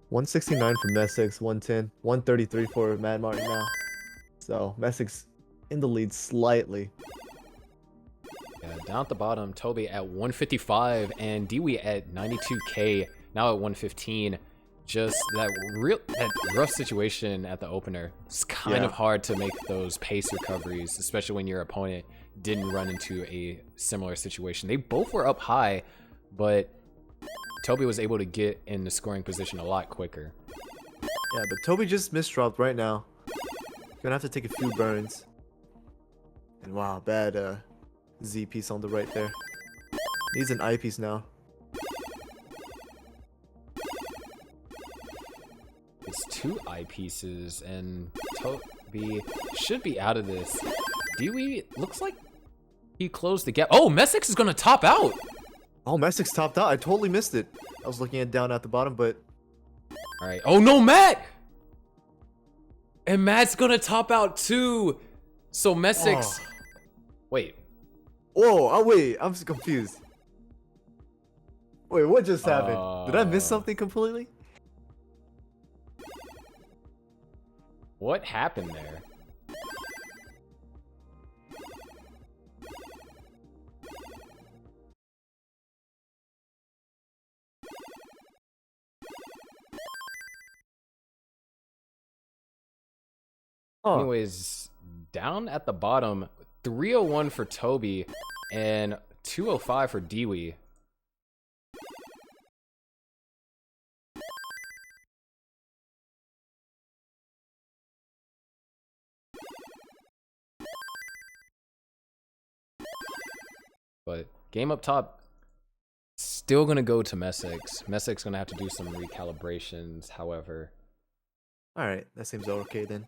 169 for Messix, 110, 133 for Matt Martin now. So Messix in the lead slightly. Yeah, down at the bottom, Toby at 155 and Dewey at 92k, now at 115. Just that rough situation at the opener. It's kind of hard to make those pace recoveries, especially when your opponent didn't run into a similar situation. They both were up high, but Toby was able to get in the scoring position a lot quicker. Yeah, but Toby just misdropped right now. Gonna have to take a few burns. And wow, bad Z piece on the right there. Needs an I piece now. It's 2 eyepieces, and Toby should be out of this. Dewey looks like he closed the gap. Oh, Messix is gonna top out. Oh, Messix topped out. I totally missed it. I was looking at down at the bottom, but All right. Oh no, Matt! And Matt's gonna top out too. So Messix. Oh. Wait. whoa! Oh wait, I'm so confused. Wait, what just happened? Did I miss something completely? What happened there? Oh, Anyways, down at the bottom, 301 for Toby and 205 for Dewey. But game up top, still gonna go to Messick's. Messick's gonna have to do some recalibrations, however. all right. That seems okay then.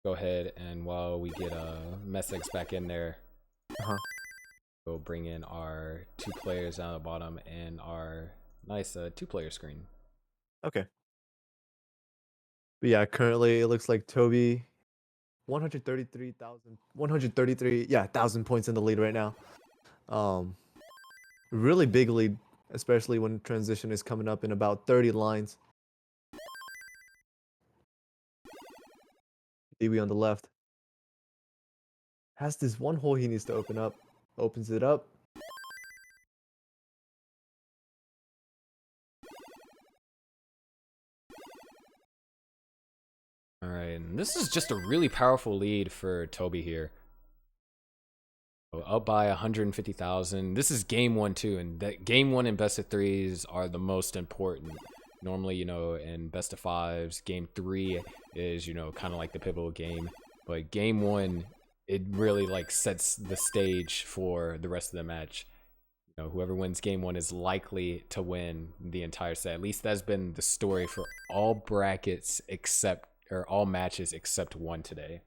Go ahead, and while we get Messick's back in there, Uh-huh. we'll bring in our 2 players down at the bottom and our nice 2-player screen. Okay. But yeah, currently it looks like Toby 1,000 points in the lead right now. Really big lead, especially when transition is coming up in about 30 lines. Dewey on the left has this one hole he needs to open up. Opens it up. All right, and this is just a really powerful lead for Toby here. So up by 150,000. This is game 1 too, and that game 1 and best of 3s are the most important. Normally, you know, in best of 5s, game 3 is, you know, kind of like the pivotal game. But game 1, it really like sets the stage for the rest of the match. You know, whoever wins game 1 is likely to win the entire set. At least that's been the story for all brackets except, or all matches except one today.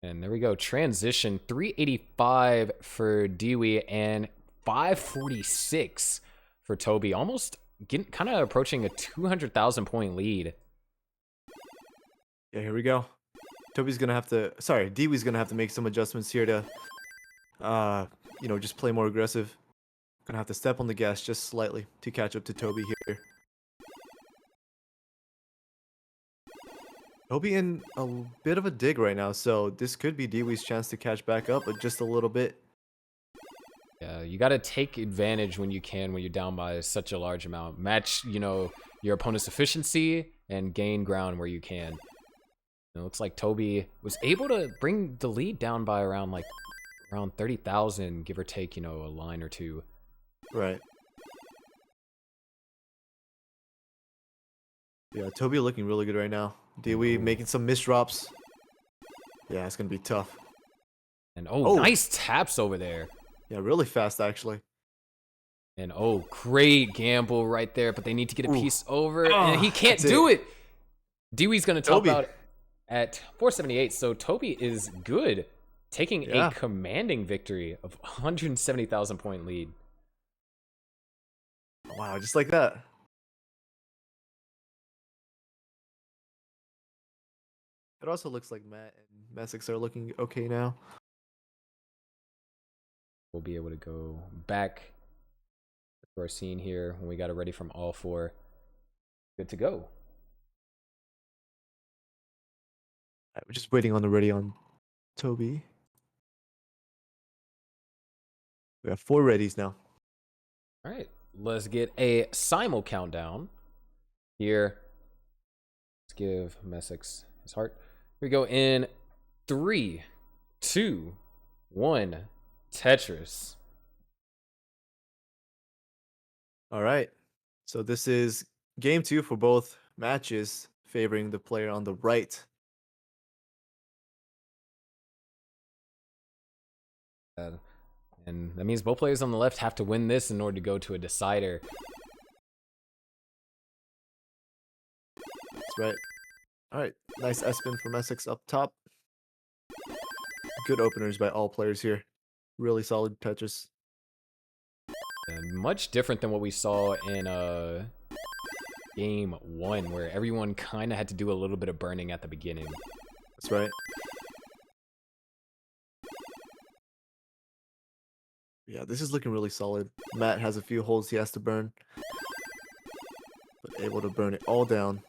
And there we go. Transition 385 for Dewey and 546 for Toby. Almost getting kind of approaching a 200,000 point lead. Yeah, here we go. Dewey's gonna have to make some adjustments here to, you know, just play more aggressive. Gonna have to step on the gas just slightly to catch up to Toby here. Toby in a bit of a dig right now, so this could be Dewey's chance to catch back up, but just a little bit. Yeah, you got to take advantage when you can when you're down by such a large amount. Match, you know, your opponent's efficiency and gain ground where you can. It looks like Toby was able to bring the lead down by around 30,000, give or take, you know, a line or two. Right. Yeah, Toby looking really good right now. Dewey making some misdrops. Yeah, it's gonna be tough. And nice taps over there. Yeah, really fast actually. And great gamble right there, but they need to get a piece over, and he can't that's do it. Dewey's gonna top Toby. out at 478, so Toby is good, taking a commanding victory of 170,000 point lead. Wow, just like that. It also looks like Matt and Messick's are looking okay now. We'll be able to go back to our scene here when we got it ready from all 4. Good to go. Alright, we're just waiting on the ready on Toby. We have 4 readies now. All right, let's get a simul countdown here. Let's give Messick's his heart. Here we go in 3, 2, 1. Tetris. All right. So this is game 2 for both matches, favoring the player on the right. And that means both players on the left have to win this in order to go to a decider. That's right. All right. Nice S-spin from Essex up top. Good openers by all players here. Really solid Tetris. And much different than what we saw in game 1, where everyone kind of had to do a little bit of burning at the beginning. That's right. Yeah, this is looking really solid. Matt has a few holes he has to burn, but able to burn it all down.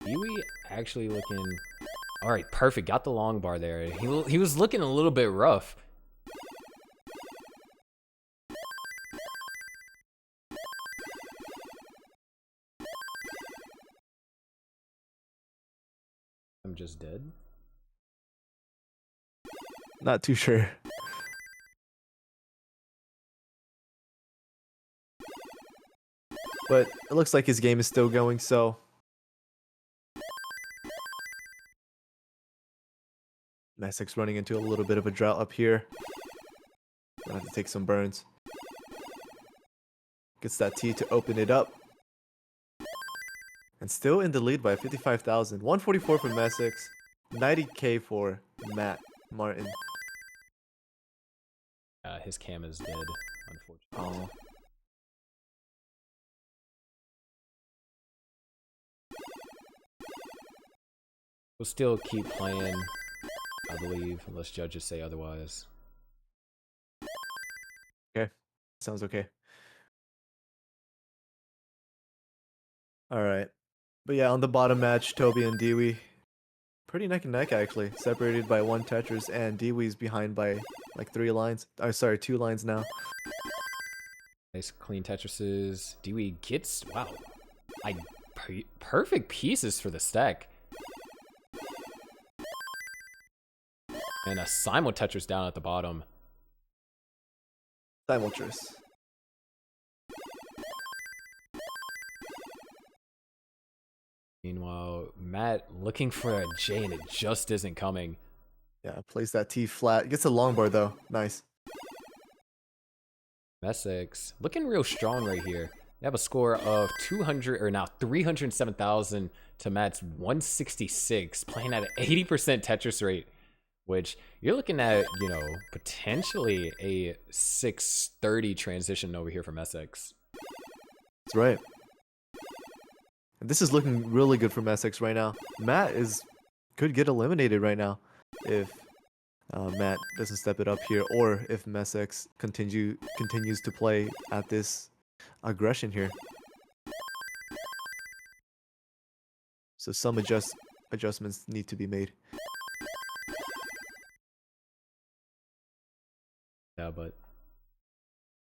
Dewey actually looking... All right, perfect. Got the long bar there. He was looking a little bit rough. I'm just dead. Not too sure. But it looks like his game is still going, so... Messic's running into a little bit of a drought up here. Gonna have to take some burns. Gets that tee to open it up. And still in the lead by 55,000. 144 for Messick, 90k for Matt Martin. His cam is dead, unfortunately. Oh. We'll still keep playing, I believe, unless judges say otherwise. Okay, sounds okay. All right, but yeah, on the bottom match, Toby and Dewey, pretty neck and neck actually, separated by 1 Tetris, and Dewey's behind by like 3 lines. Oh, sorry, 2 lines now. Nice clean Tetrises. Dewey gets, wow, perfect pieces for the stack. And a Simul Tetris down at the bottom. Simultris. Meanwhile, Matt looking for a J and it just isn't coming. Yeah, plays that T flat. Gets a long bar though. Nice. Messick looking real strong right here. They have a score of 200, or now 307,000 to Matt's 166, playing at an 80% Tetris rate, which you're looking at, you know, potentially a 630 transition over here for Messick. That's right. And this is looking really good for Messick right now. Matt could get eliminated right now if Matt doesn't step it up here, or if Messick continues to play at this aggression here. So some adjustments need to be made. Yeah, but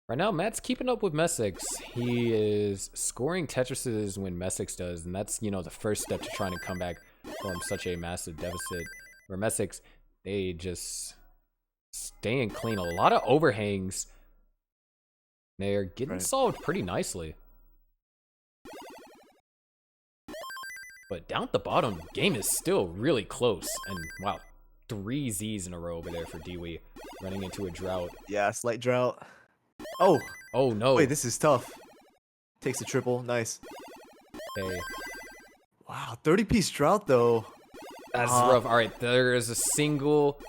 right now Matt's keeping up with Messick. He is scoring Tetrises when Messick does, and that's, you know, the first step to trying to come back from such a massive deficit. Where Messick, they just staying clean. A lot of overhangs. They're getting solved pretty nicely. But down at the bottom, game is still really close. And wow, 3 Zs in a row over there for Dewey, running into a drought. Yeah, slight drought. Oh! Oh no. Wait, this is tough. Takes a triple. Nice. Okay. Wow, 30-piece drought though. That's rough. Alright, there is a single.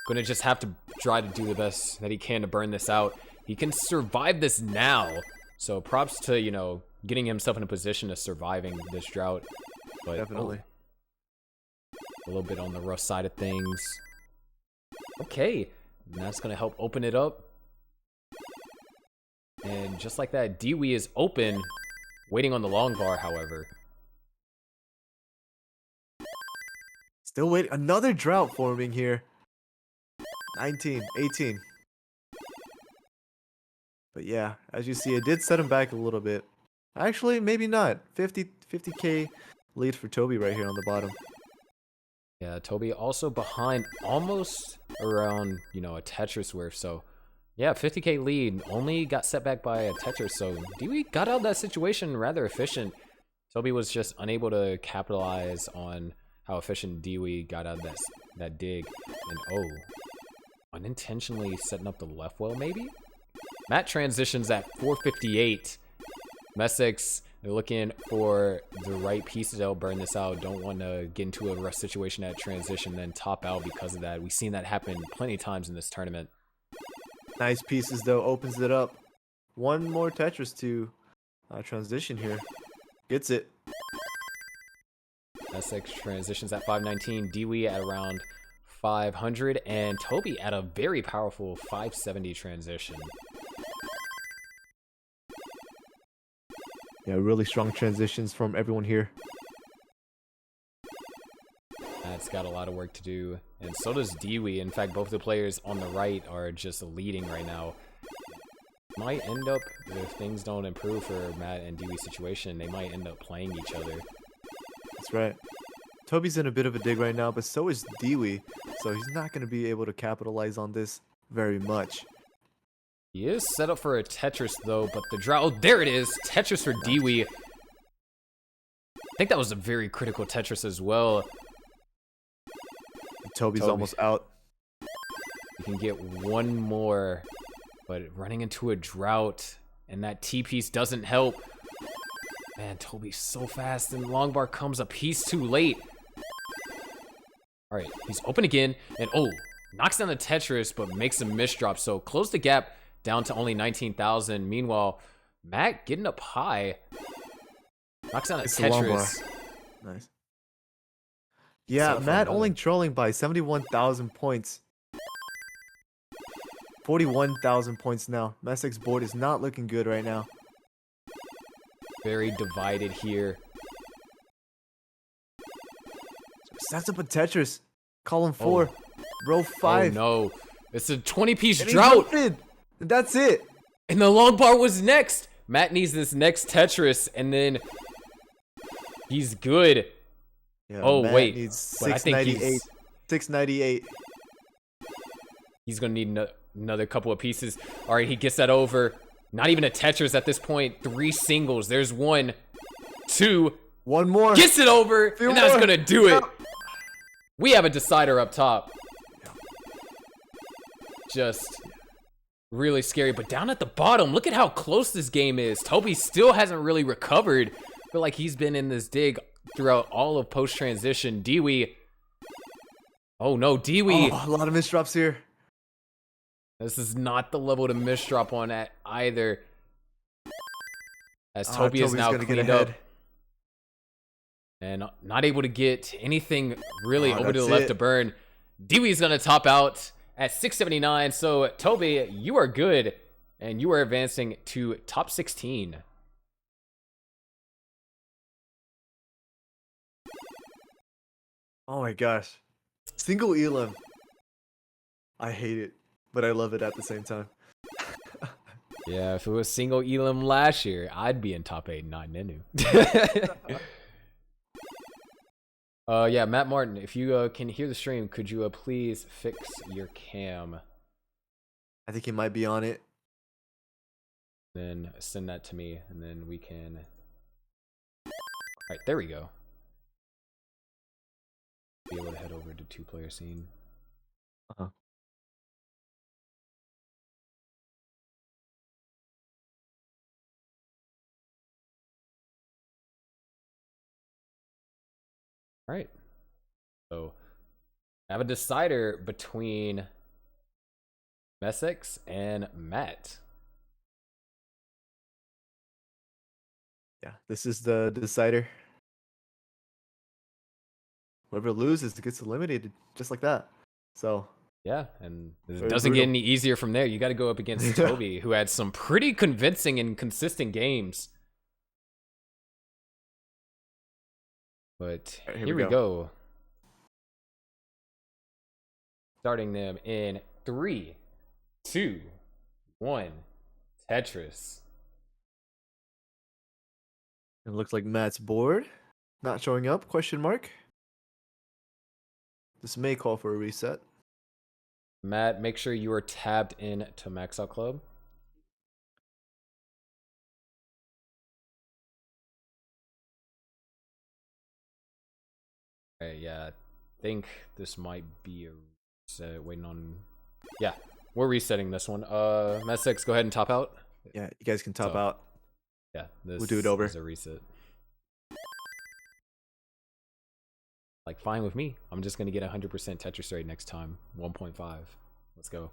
Gonna just have to try to do the best that he can to burn this out. He can survive this now. So props to, you know, getting himself in a position of surviving this drought. But definitely. A little bit on the rough side of things. Okay. And that's gonna help open it up. And just like that, Dewey is open, waiting on the long bar, however. Still waiting. Another drought forming here. 19, 18. But yeah, as you see, it did set him back a little bit. Actually, maybe not. 50k lead for Toby right here on the bottom. Yeah, Toby also behind almost around, you know, a Tetris worth. So yeah, 50k lead, only got set back by a Tetris. So Dewey got out of that situation rather efficient. Toby was just unable to capitalize on how efficient Dewey got out of that dig. And oh, unintentionally setting up the left well maybe? Matt transitions at 458. Messick, they're looking for the right pieces that'll burn this out. Don't want to get into a rush situation at transition, then top out because of that. We've seen that happen plenty of times in this tournament. Nice pieces though, opens it up. One more Tetris to transition here. Gets it. Messick transitions at 519. Dewey at around 500, and Toby at a very powerful 570 transition. Yeah, really strong transitions from everyone here. Matt's got a lot of work to do, and so does Dewey. In fact, both the players on the right are just leading right now. Might end up, if things don't improve for Matt and Dewey's situation, they might end up playing each other. That's right. Toby's in a bit of a dig right now, but so is Dewey, so he's not going to be able to capitalize on this very much. He is set up for a Tetris, though, but the drought... Oh, there it is! Tetris for Dewey. I think that was a very critical Tetris as well. Toby's almost out. We can get one more, but running into a drought, and that T-piece doesn't help. Man, Toby's so fast, and Longbar comes a piece too late. All right, he's open again, and oh, knocks down the Tetris, but makes a misdrop, so close the gap down to only 19,000. Meanwhile, Matt getting up high. Knocks down a Tetris. Nice. Yeah, Matt only trolling by 71,000 points. 41,000 points now. Messic's board is not looking good right now. Very divided here. Sets up a Tetris. Column 4. Row 5. Oh no. It's a 20-piece drought. And that's it. And the long bar was next. Matt needs this next Tetris, and then he's good. Yeah, oh, Matt wait. Needs But I think 698. 698. He's going to need another couple of pieces. All right, he gets that over. Not even a Tetris at this point. 3 singles. There's 1, 2. One more. Gets it over, and that's going to do it. No. We have a decider up top. Just really scary. But down at the bottom, look at how close this game is. Toby still hasn't really recovered. I feel like he's been in this dig throughout all of post-transition. Dewey. Oh, no, Dewey. Oh, a lot of misdrops here. This is not the level to misdrop on at either. As Toby is now cleaned up. And not able to get anything really over to the left to burn. Dewey's going to top out at 679. So, Toby, you are good. And you are advancing to top 16. Oh my gosh. Single Elam. I hate it, but I love it at the same time. Yeah, if it was single Elam last year, I'd be in top 8, not Ninu. Yeah, Matt Martin, if you can hear the stream, could you please fix your cam? I think he might be on it. Then send that to me, and then we can... Alright, there we go. Be able to head over to 2-player scene. Uh-huh. Alright. So, I have a decider between Messix and Matt. Yeah, this is the decider. Whoever loses gets eliminated, just like that. So yeah, and it very doesn't get brutal. any easier from there. You got to go up against Toby, who had some pretty convincing and consistent games. But All right, here we go. Starting them in 3, 2, 1. Tetris. It looks like Matt's board not showing up, question mark. This may call for a reset. Matt, make sure you are tabbed in to Max Out Club. Okay, yeah, I think this might be a reset. Waiting on... Yeah, we're resetting this one. Messix, go ahead and top out. Yeah, you guys can top out. Yeah, this We'll do it over. is a reset. Like, fine with me. I'm just going to get 100% Tetris rate next time. 1.5. Let's go.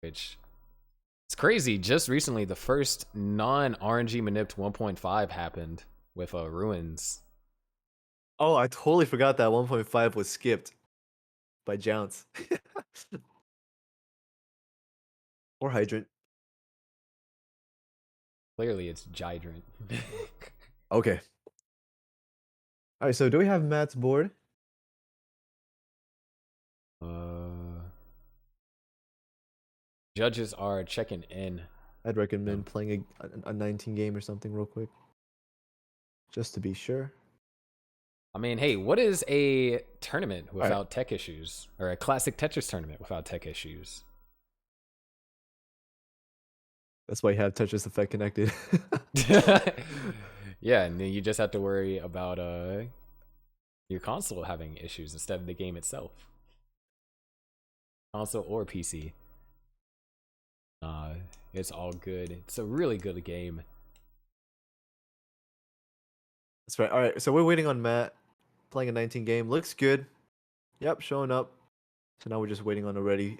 Which, it's crazy. Just recently, the first non-RNG manipped 1.5 happened with Ruins. Oh, I totally forgot that 1.5 was skipped by Jounce. Or Hydrant. Clearly, it's Gydrant. Okay. All right, so do we have Matt's board? Judges are checking in. I'd recommend playing a 19 game or something real quick. Just to be sure. I mean, hey, what is a tournament without tech issues? Or a classic Tetris tournament without tech issues? That's why you have Tetris Effect connected. Yeah, and then you just have to worry about your console having issues instead of the game itself. Console or PC. It's all good. It's a really good game. That's right. All right, so we're waiting on Matt. Playing a 19 game. Looks good. Yep, showing up. So now we're just waiting on a ready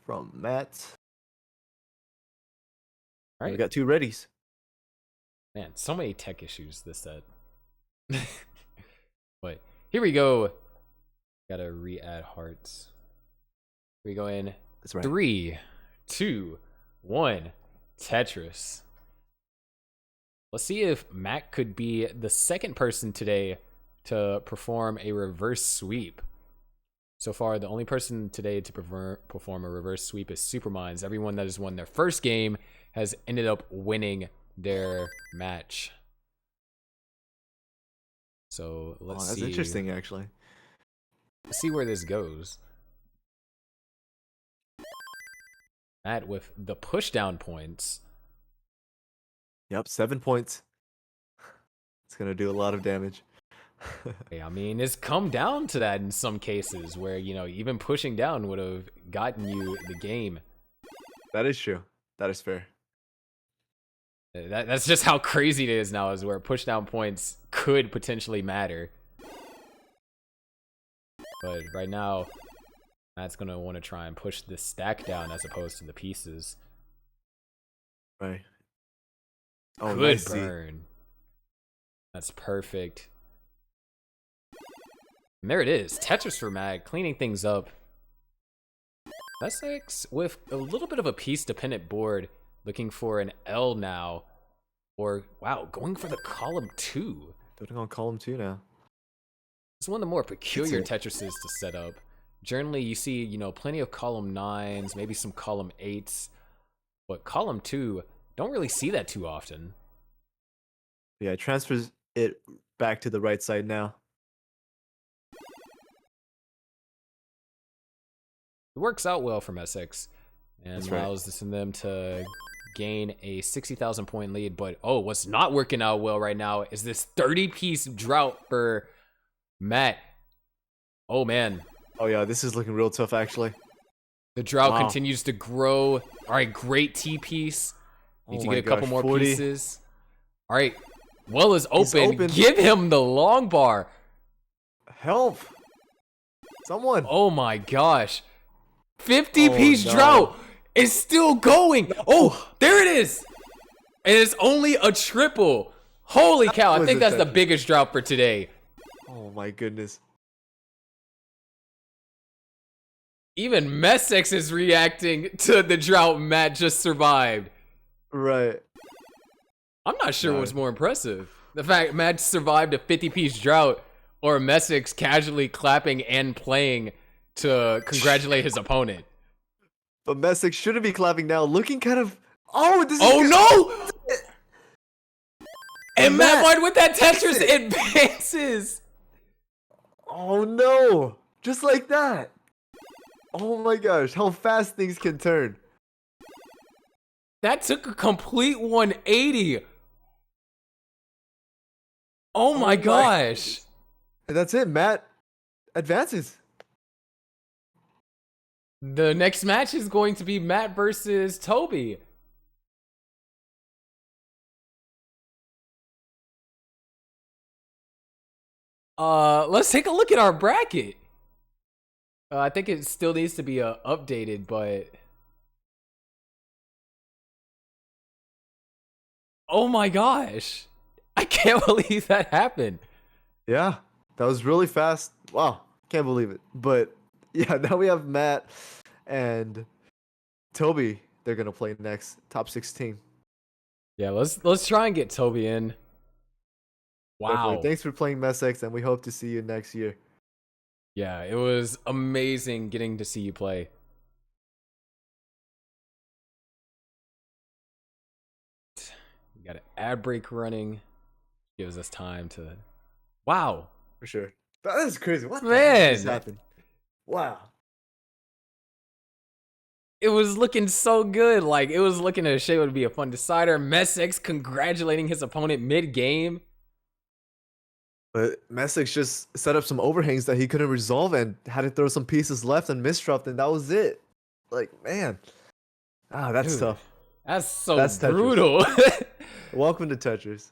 from Matt. All right. We got 2 readies. Man, so many tech issues this set. But here we go. Gotta re-add hearts. Here we go in. That's right. 3, 2, 1. Tetris. Let's see if Matt could be the second person today to perform a reverse sweep. So far, the only person today to perform a reverse sweep is Superminds. Everyone that has won their first game has ended up winning their match. So let's see. That's interesting, actually. Let's see where this goes. Matt with the pushdown points. Yep, 7 points. It's gonna do a lot of damage. Hey, I mean, it's come down to that in some cases where, you know, even pushing down would have gotten you the game. That is true. That is fair. That's just how crazy it is now, is where pushdown points could potentially matter. But right now, Matt's going to want to try and push the stack down as opposed to the pieces. Right. Oh, Good nice burn. That's perfect. And there it is. Tetris for Matt, cleaning things up. Essex with a little bit of a piece-dependent board, looking for an L now. Or, wow, going for the column 2. Building on column 2 now. It's one of the more peculiar Tetrises to set up. Generally, you see, you know, plenty of column 9s, maybe some column 8s. But column 2, don't really see that too often. Yeah, it transfers it back to the right side now. It works out well from Essex and That's allows them to gain a 60,000 point lead. But oh, what's not working out well right now is this 30-piece drought for Matt. Oh man. Oh yeah, this is looking real tough actually. The drought continues to grow. All right, great T-piece. Need to get a couple more 40. pieces. All right, well is open. Open. Give him the long bar. Help! Someone! Oh my gosh. 50-piece drought is still going. Oh, there it is. And it's only a triple. Holy cow, I think that's the biggest drought for today. Oh my goodness. Even Messex is reacting to the drought Matt just survived. Right. I'm not sure what's more impressive. The fact Matt survived a 50-piece drought, or Messex casually clapping and playing to congratulate his opponent. But Messick shouldn't be clapping now, looking kind of... Oh, this is... Oh no! And Matt White with that Tetris advances! Oh no! Just like that! Oh my gosh, how fast things can turn. That took a complete 180. Oh my gosh. And that's it, Matt advances. The next match is going to be Matt versus Toby. Let's take a look at our bracket. I think it still needs to be updated, but... Oh my gosh. I can't believe that happened. Yeah, that was really fast. Wow, can't believe it. But yeah, now we have Matt and Toby. They're gonna play next, top 16. Yeah, let's try and get Toby in. Definitely. Wow. Thanks for playing Messex, and we hope to see you next year. Yeah, it was amazing getting to see you play. We got an ad break running. Gives us time to. Wow. For sure. That is crazy. What the Man. heck just happened? Wow. It was looking so good. Like, it was looking as shit would be a fun decider. Messex congratulating his opponent mid-game. But Messex just set up some overhangs that he couldn't resolve and had to throw some pieces left and misdropped, and that was it. Like, man. Ah, that's Dude, tough. That's That's Tetris. brutal. Welcome to Tetris.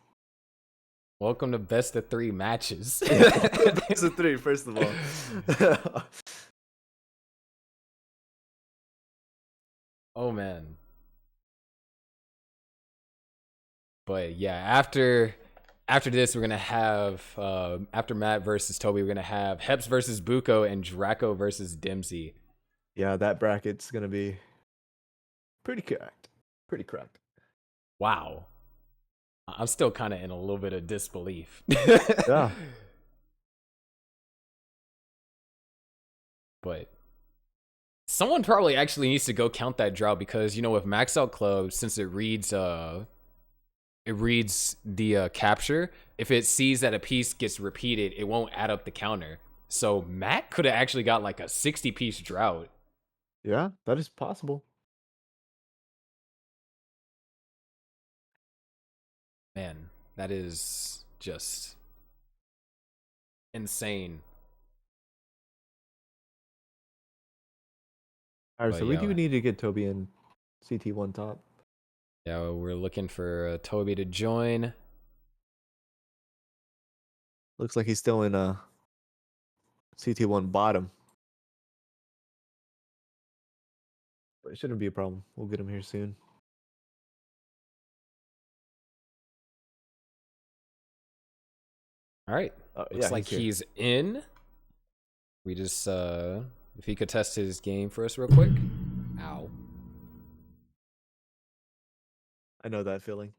Welcome to best of 3 matches. Best of 3, first of all. Oh man. But yeah, after this we're gonna have after Matt versus Toby, we're gonna have Heps versus Buko and Draco versus Dempsey. Yeah, that bracket's gonna be pretty cracked. Pretty cracked. Wow. I'm still kind of in a little bit of disbelief. Yeah. But someone probably actually needs to go count that drought because, you know, with Max Out Club, since it reads the capture, if it sees that a piece gets repeated, it won't add up the counter. So Matt could have actually got like a 60-piece drought. Yeah, that is possible. Man, that is just insane. All right, But so we yeah. do need to get Toby in CT1 top. Yeah, we're looking for Toby to join. Looks like he's still in CT1 bottom. But it shouldn't be a problem. We'll get him here soon. All right. Looks yeah, like he's here. he's in. We just if he could test his game for us real quick. Ow. I know that feeling.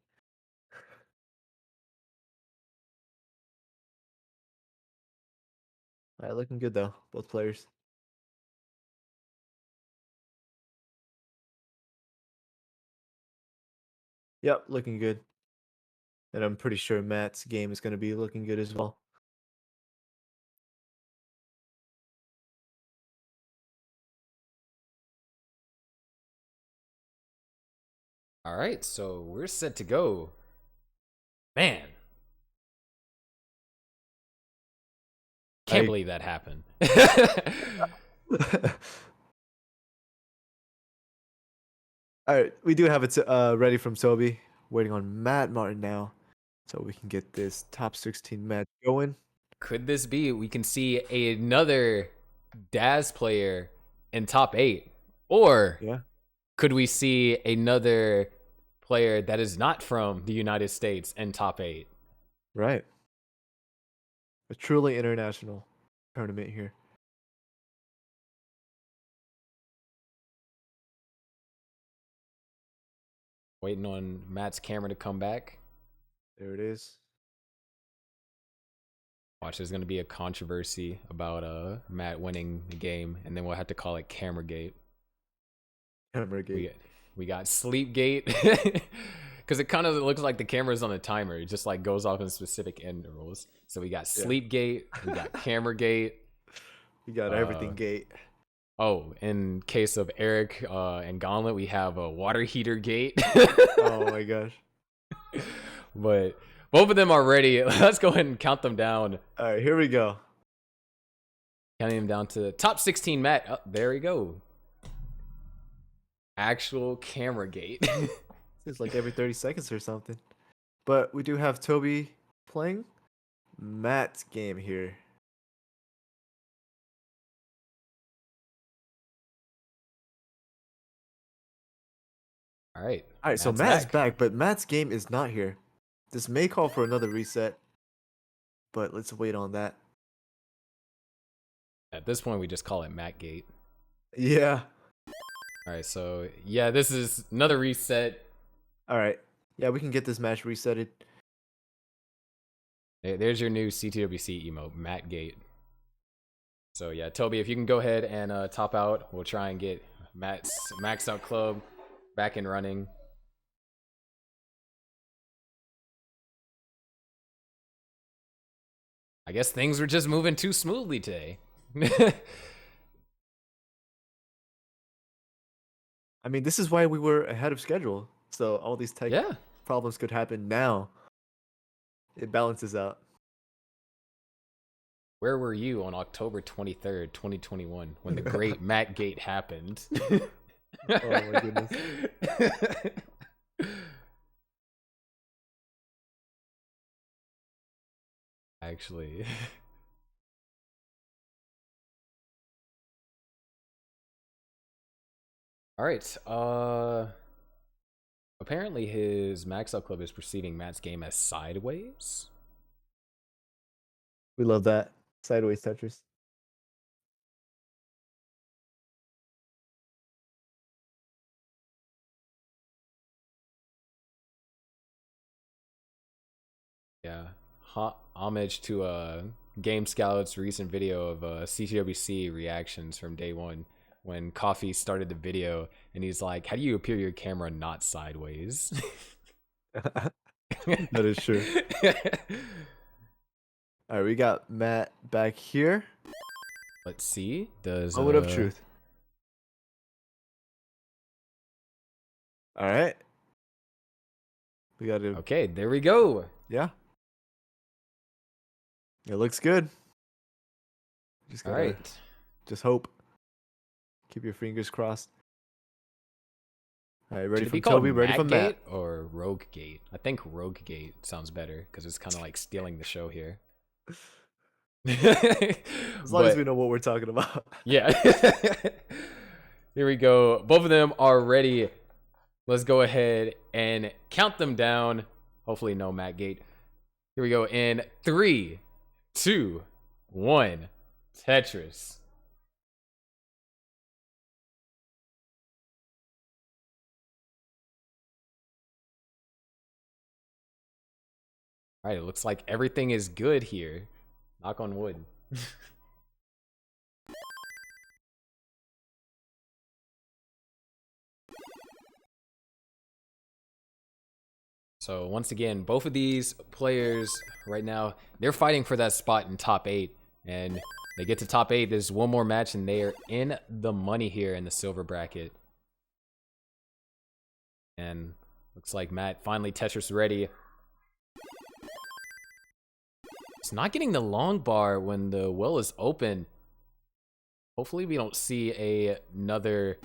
All right, looking good though, both players. Yep, looking good. And I'm pretty sure Matt's game is going to be looking good as well. All right, so we're set to go. Man. Can't believe that happened. All right, we do have it ready from Toby. Waiting on Matt Martin now, so we can get this top 16 match going. Could this be? We can see another Daz player in top 8, or Yeah, could we see another player that is not from the United States in top 8? right. A truly international tournament here. Waiting on Matt's camera to come back. There it is. Watch, there's gonna be a controversy about Matt winning the game, and then we'll have to call it Cameragate. Cameragate. We got Sleepgate, because it kind of looks like the camera's on a timer. It just like goes off in specific intervals. So we got Sleepgate, we got Cameragate. We got everything gate. Oh, in case of Eric and Gauntlet, we have a water heater gate. Oh my gosh. But both of them are ready. Let's go ahead and count them down. All right, here we go. Counting them down to the top 16, Matt. Oh, there we go. Actual camera gate. It's like every 30 seconds or something. But we do have Toby playing Matt's game here. All right. All right, so Matt's back, but Matt's game is not here. This may call for another reset. but let's wait on that. At this point, we just call it Matt Gate. Yeah. All right, so yeah, this is another reset. All right. Yeah, we can get this match resetted. There's your new CTWC emote, Matt Gate. So yeah, Toby, if you can go ahead and top out, we'll try and get Matt's Max Out Club back and running. I guess things were just moving too smoothly today. I mean, this is why we were ahead of schedule. So all these tech problems could happen now. It balances out. Where were you on October 23rd, 2021, when the great Matt Gate happened? Oh my goodness. Actually. All right. Apparently his Max Out Club is perceiving Matt's game as sideways. We love that. Sideways Tetris. Yeah. Homage to Game Scout's recent video of CTWC reactions from day one when Coffee started the video and he's like, how do you appear your camera not sideways? That is true. All right, we got Matt back here. Let's see. Does Moment of truth. All right. We got to. Okay, there we go. Yeah. It looks good. Just All gotta, right. Just hope. Keep your fingers crossed. All right, ready Should it for be called Toby? Ready for Matt Matt? Gate or Rogue Gate? I think Rogue Gate sounds better because it's kind of like stealing the show here. As long as we know what we're talking about. Yeah. Here we go. Both of them are ready. Let's go ahead and count them down. Hopefully no Matt Gate. Here we go in 3, 2, 1. Tetris. All right, it looks like everything is good here. Knock on wood. So once again, both of these players right now, they're fighting for that spot in top 8. And they get to top 8, there's one more match and they are in the money here in the silver bracket. And looks like Matt finally Tetris ready. It's not getting the long bar when the well is open. Hopefully we don't see another...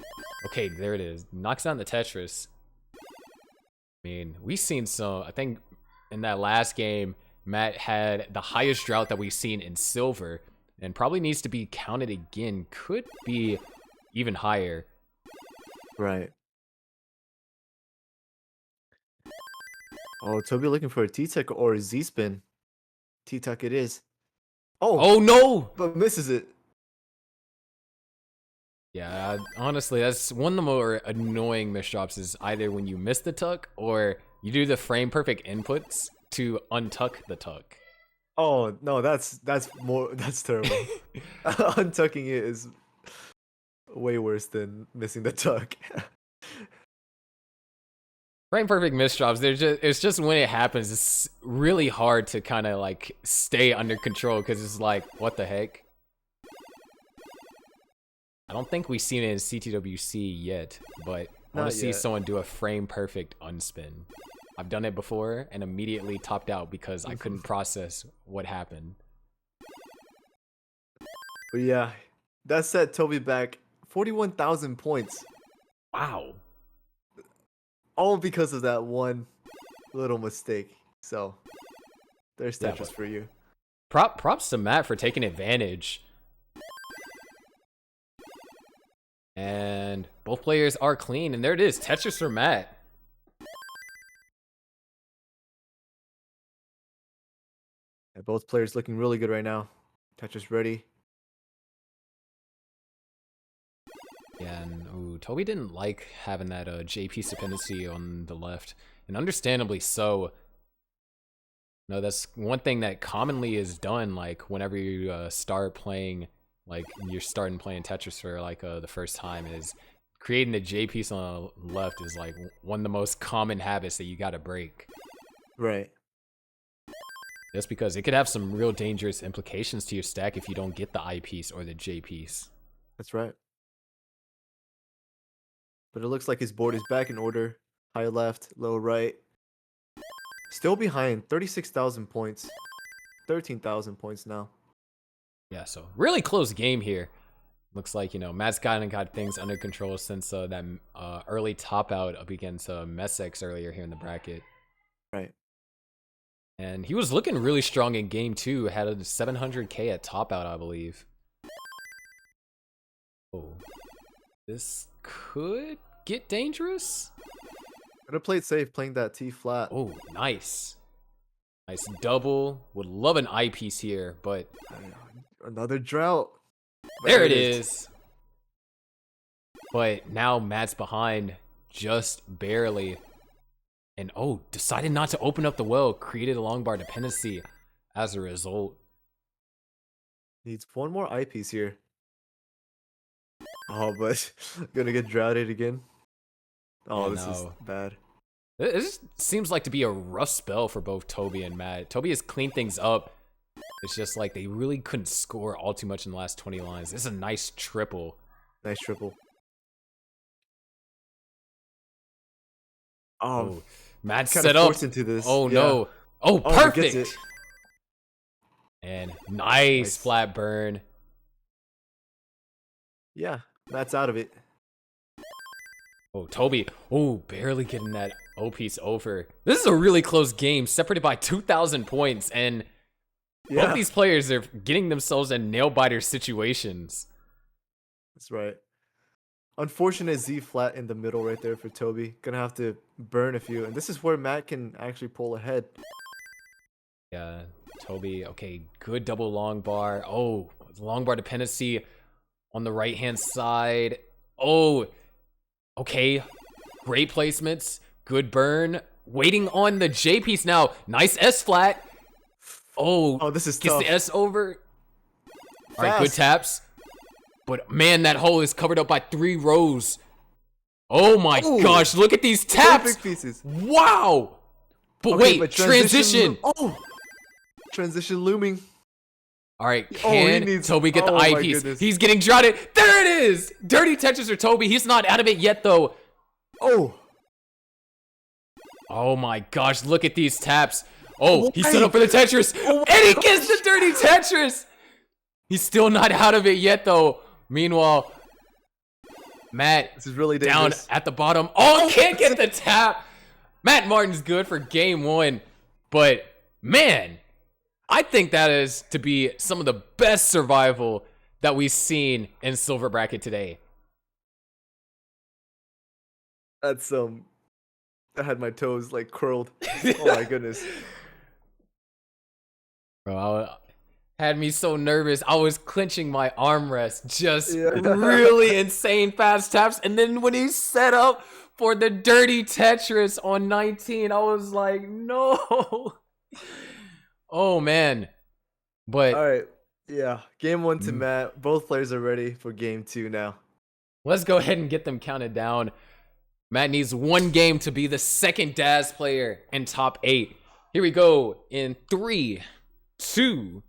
Okay, there it is. Knocks down the Tetris. I mean, we've seen some... I think in that last game, Matt had the highest drought that we've seen in silver. And probably needs to be counted again. Could be even higher. Right. Oh, Toby looking for a T-Tech or a Z-Spin. T-Tech it is. Oh no! But misses it. Yeah, honestly, that's one of the more annoying misdrops is either when you miss the tuck or you do the frame perfect inputs to untuck the tuck. Oh no, that's terrible. Untucking it is way worse than missing the tuck. Frame perfect misdrops, it's just when it happens, it's really hard to kind of like stay under control because it's like, what the heck? I don't think we've seen it in CTWC yet, but I want to see someone do a frame perfect unspin. I've done it before and immediately topped out because I couldn't process what happened. But yeah, that set Toby back 41,000 points. Wow. All because of that one little mistake. So, there's Tetris for you. Props to Matt for taking advantage. And both players are clean, and there it is, Tetris for Matt. Yeah, both players looking really good right now. Tetris ready. Yeah, and ooh, Toby didn't like having that JP dependency on the left, and understandably so. No, that's one thing that commonly is done, like whenever you start playing, like you're starting playing Tetris for like the first time, is creating the J piece on the left is like one of the most common habits that you gotta break. Right. That's because it could have some real dangerous implications to your stack if you don't get the I piece or the J piece. That's right. But it looks like his board is back in order. High left, low right. Still behind, 36,000 points. 13,000 points now. Yeah, so really close game here. Looks like, you know, Matt's got things under control since that early top out up against Messex earlier here in the bracket. Right. And he was looking really strong in game 2. Had a 700k at top out, I believe. Oh. This could get dangerous. Gonna play it safe, playing that T flat. Oh, nice. Nice double. Would love an eyepiece here, but Another drought. there it is. But now Matt's behind just barely. And oh, decided not to open up the well. Created a long bar dependency as a result. Needs one more eyepiece here. Oh, but gonna get droughted again. Oh, Yeah, this is no. bad. It just seems like to be a rough spell for both Toby and Matt. Toby has cleaned things up. It's just like they really couldn't score all too much in the last 20 lines. This is a nice triple. Nice triple. Oh, Matt Kinda set up. forced into this. Oh, Yeah. no. Oh, Oh, he gets perfect. it. And nice Nice. flat burn. Yeah, Matt's out of it. Oh, Toby. Oh, barely getting that O piece over. This is a really close game, separated by 2,000 points. And Yeah, both these players are getting themselves in nail biter situations. that's right. Unfortunate Z flat in the middle right there for Toby. Gonna have to burn a few. And this is where Matt can actually pull ahead. Yeah, Toby. Okay, good double long bar. Oh, long bar dependency on the right hand side. Oh, okay. Great placements. Good burn. Waiting on the J piece now. Nice S flat. Oh, This is gets tough. the S over. All right, good Fast. taps. But man, that hole is covered up by 3 rows. Oh my Ooh. gosh, look at these taps. Perfect pieces. Wow. But Okay, wait, but transition. Oh, transition looming. All right, Oh, he can needs- Toby get the oh my eyepiece? goodness. He's getting droughted. There it is. Dirty Tetris for Toby. He's not out of it yet, though. Oh, Oh my gosh, look at these taps. Oh, he set Why? up for the Tetris. Oh And he gets the dirty Tetris. He's still not out of it yet, though. Meanwhile, Matt this is really down dangerous. at the bottom. Oh, can't get the tap. Matt Martin's good for game 1. But, man, I think that is to be some of the best survival that we've seen in Silver Bracket today. That's I had my toes like curled. Oh my goodness. Bro, had me so nervous. I was clenching my armrest. Just Yeah. really insane fast taps. And then when he set up for the dirty Tetris on 19, I was like, no. Oh, man. But All right. Yeah. Game 1 to Mm. Matt. Both players are ready for game 2 now. let's go ahead and get them counted down. Matt needs 1 game to be the second Daz player in top 8. Here we go in 3, 2,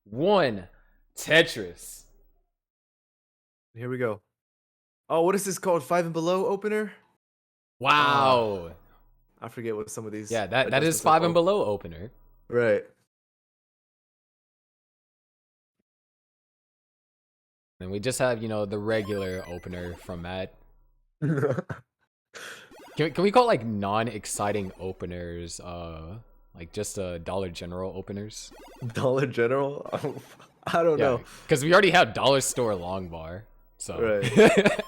1. Tetris. Here we go. Oh, what is this called? 5 and below opener? Wow. I forget what some of these. Yeah, that is adjustments are 5 and called. below opener. Right. And we just have, you know, the regular opener from Matt. Can we call like non-exciting openers, like just Dollar General openers? Dollar General? I don't know. Because we already have Dollar Store long bar. So. Right.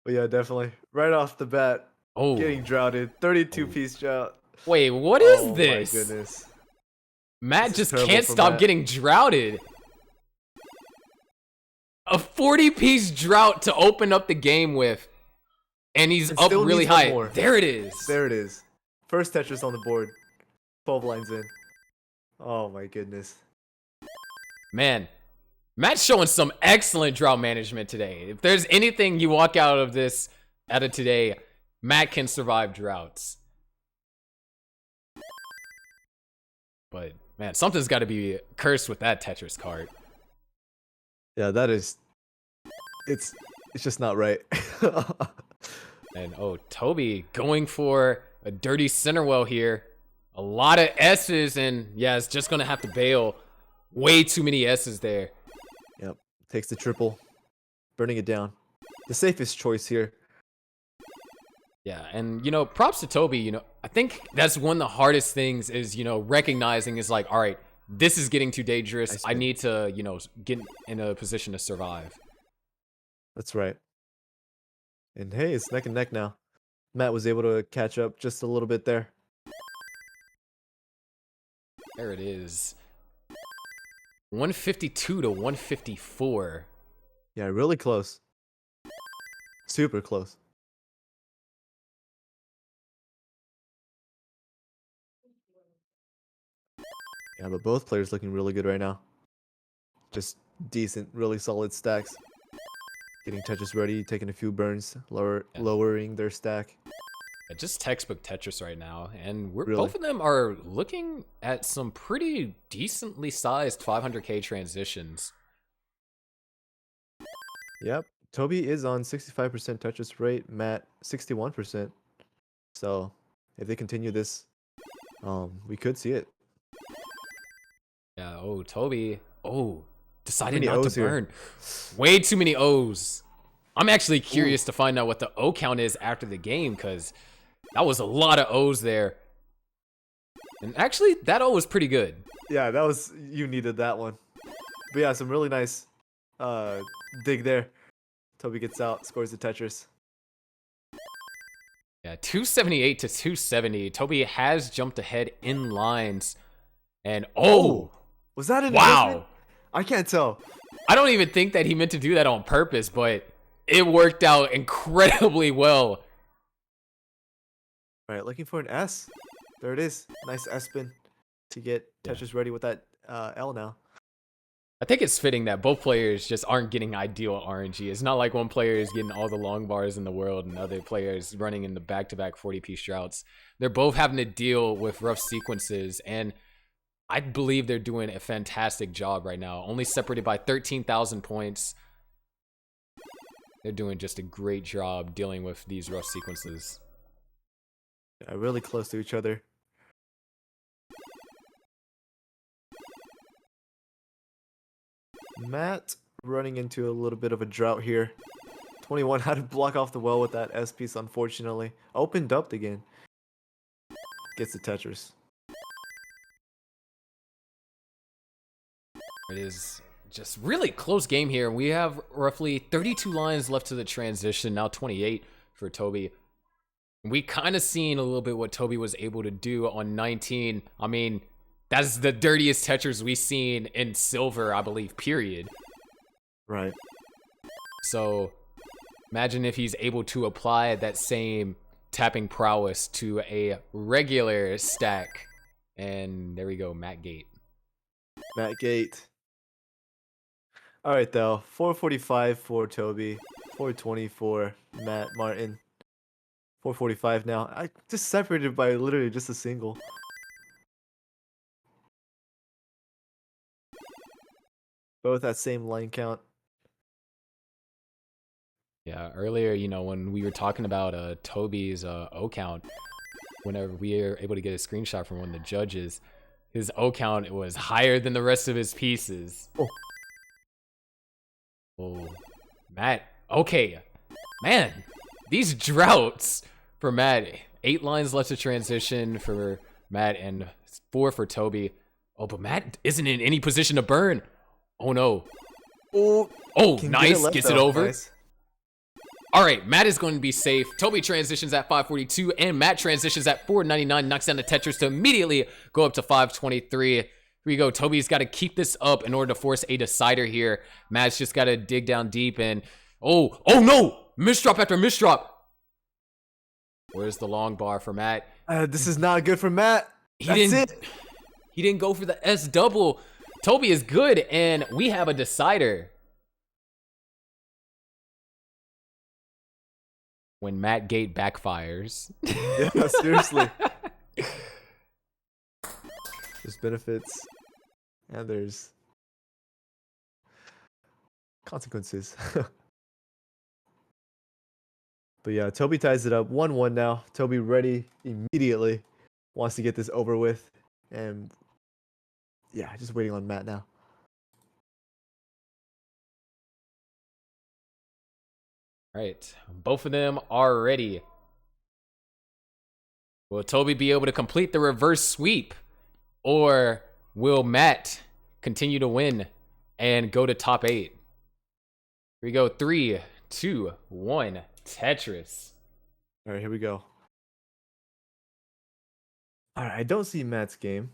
But yeah, definitely. Right off the bat, Oh. getting droughted. 32 piece drought. Wait, what is this? Oh my goodness. Matt This is just terrible can't for stop Matt. getting droughted. A 40-piece drought to open up the game with. And he's And up still really needs one high. more. There it is. There it is. First Tetris on the board. 12 lines in. Oh my goodness. Man, Matt's showing some excellent drought management today. If there's anything you walk out of today, Matt can survive droughts. But man, something's got to be cursed with that Tetris card. Yeah, that is. It's just not right. And oh, Toby going for a dirty center well here. A lot of S's, and yeah, it's just gonna have to bail. Way too many S's there. Yep. Takes the triple. Burning it down. The safest choice here. Yeah, and props to Toby. I think that's one of the hardest things is, recognizing is like, all right, this is getting too dangerous. I need to, get in a position to survive. That's right. And hey, it's neck and neck now. Matt was able to catch up just a little bit there. There it is. 152 to 154. Yeah, really close. Super close. Yeah, but both players looking really good right now. Just decent, really solid stacks. Getting Tetris ready, taking a few burns, lowering their stack. Yeah, just textbook Tetris right now, and Really? both of them are looking at some pretty decently sized 500k transitions. Yep, Toby is on 65% Tetris rate, Matt 61%. So if they continue this, we could see it. Yeah, oh, Toby. Oh, decided many not O's to here? burn. Way too many O's. I'm actually curious to find out what the O count is after the game, because that was a lot of O's there. And actually, that O was pretty good. Yeah, that was, you needed that one. But yeah, some really nice dig there. Toby gets out, scores the Tetris. Yeah, 278 to 270. Toby has jumped ahead in lines. And oh, Was that an wow. investment? I can't tell. I don't even think that he meant to do that on purpose, but it worked out incredibly well. All right, looking for an S. There it is. Nice S spin to get Tetris ready with that L now. I think it's fitting that both players just aren't getting ideal RNG. It's not like one player is getting all the long bars in the world and other players running in the back-to-back 40-piece droughts. They're both having to deal with rough sequences, and I believe they're doing a fantastic job right now. Only separated by 13,000 points. They're doing just a great job dealing with these rough sequences. Yeah, really close to each other. Matt running into a little bit of a drought here. 21 had to block off the well with that S piece, unfortunately. Opened up again. Gets the Tetris. It is just really close game here. We have roughly 32 lines left to the transition, now 28 for Toby. We kind of seen a little bit what Toby was able to do on 19. I mean, that's the dirtiest Tetris we've seen in silver, I believe, period. Right. So imagine if he's able to apply that same tapping prowess to a regular stack. And there we go, Matt Gate. Matt Gate. All right, though. 445 for Toby. 420 for Matt Martin. 445 now. I just separated by literally just a single. Both that same line count. Yeah, earlier, when we were talking about Toby's O count, whenever we were able to get a screenshot from one of the judges, his O count was higher than the rest of his pieces. Oh, Matt. Okay, man, these droughts for Matt. 8 lines left to transition for Matt and 4 for Toby. Oh, but Matt isn't in any position to burn. Oh no. Oh, Can get it nice. left, Gets it though. over. Nice. All right, Matt is going to be safe. Toby transitions at 542, and Matt transitions at 499, knocks down the Tetris to immediately go up to 523. Here we go. Toby's got to keep this up in order to force a decider here. Matt's just got to dig down deep and... Oh no! Misdrop after misdrop. Where's the long bar for Matt? This is not good for Matt. He didn't go for the S double. Toby is good, and we have a decider. When Matt Gate backfires. Yeah, seriously. There's benefits and there's consequences. But yeah, Toby ties it up 1-1 now. Toby ready immediately. Wants to get this over with. And yeah, just waiting on Matt now. All right, both of them are ready. Will Toby be able to complete the reverse sweep? Or will Matt continue to win and go to top 8? Here we go. 3, 2, 1. Tetris. All right, here we go. All right, I don't see Matt's game.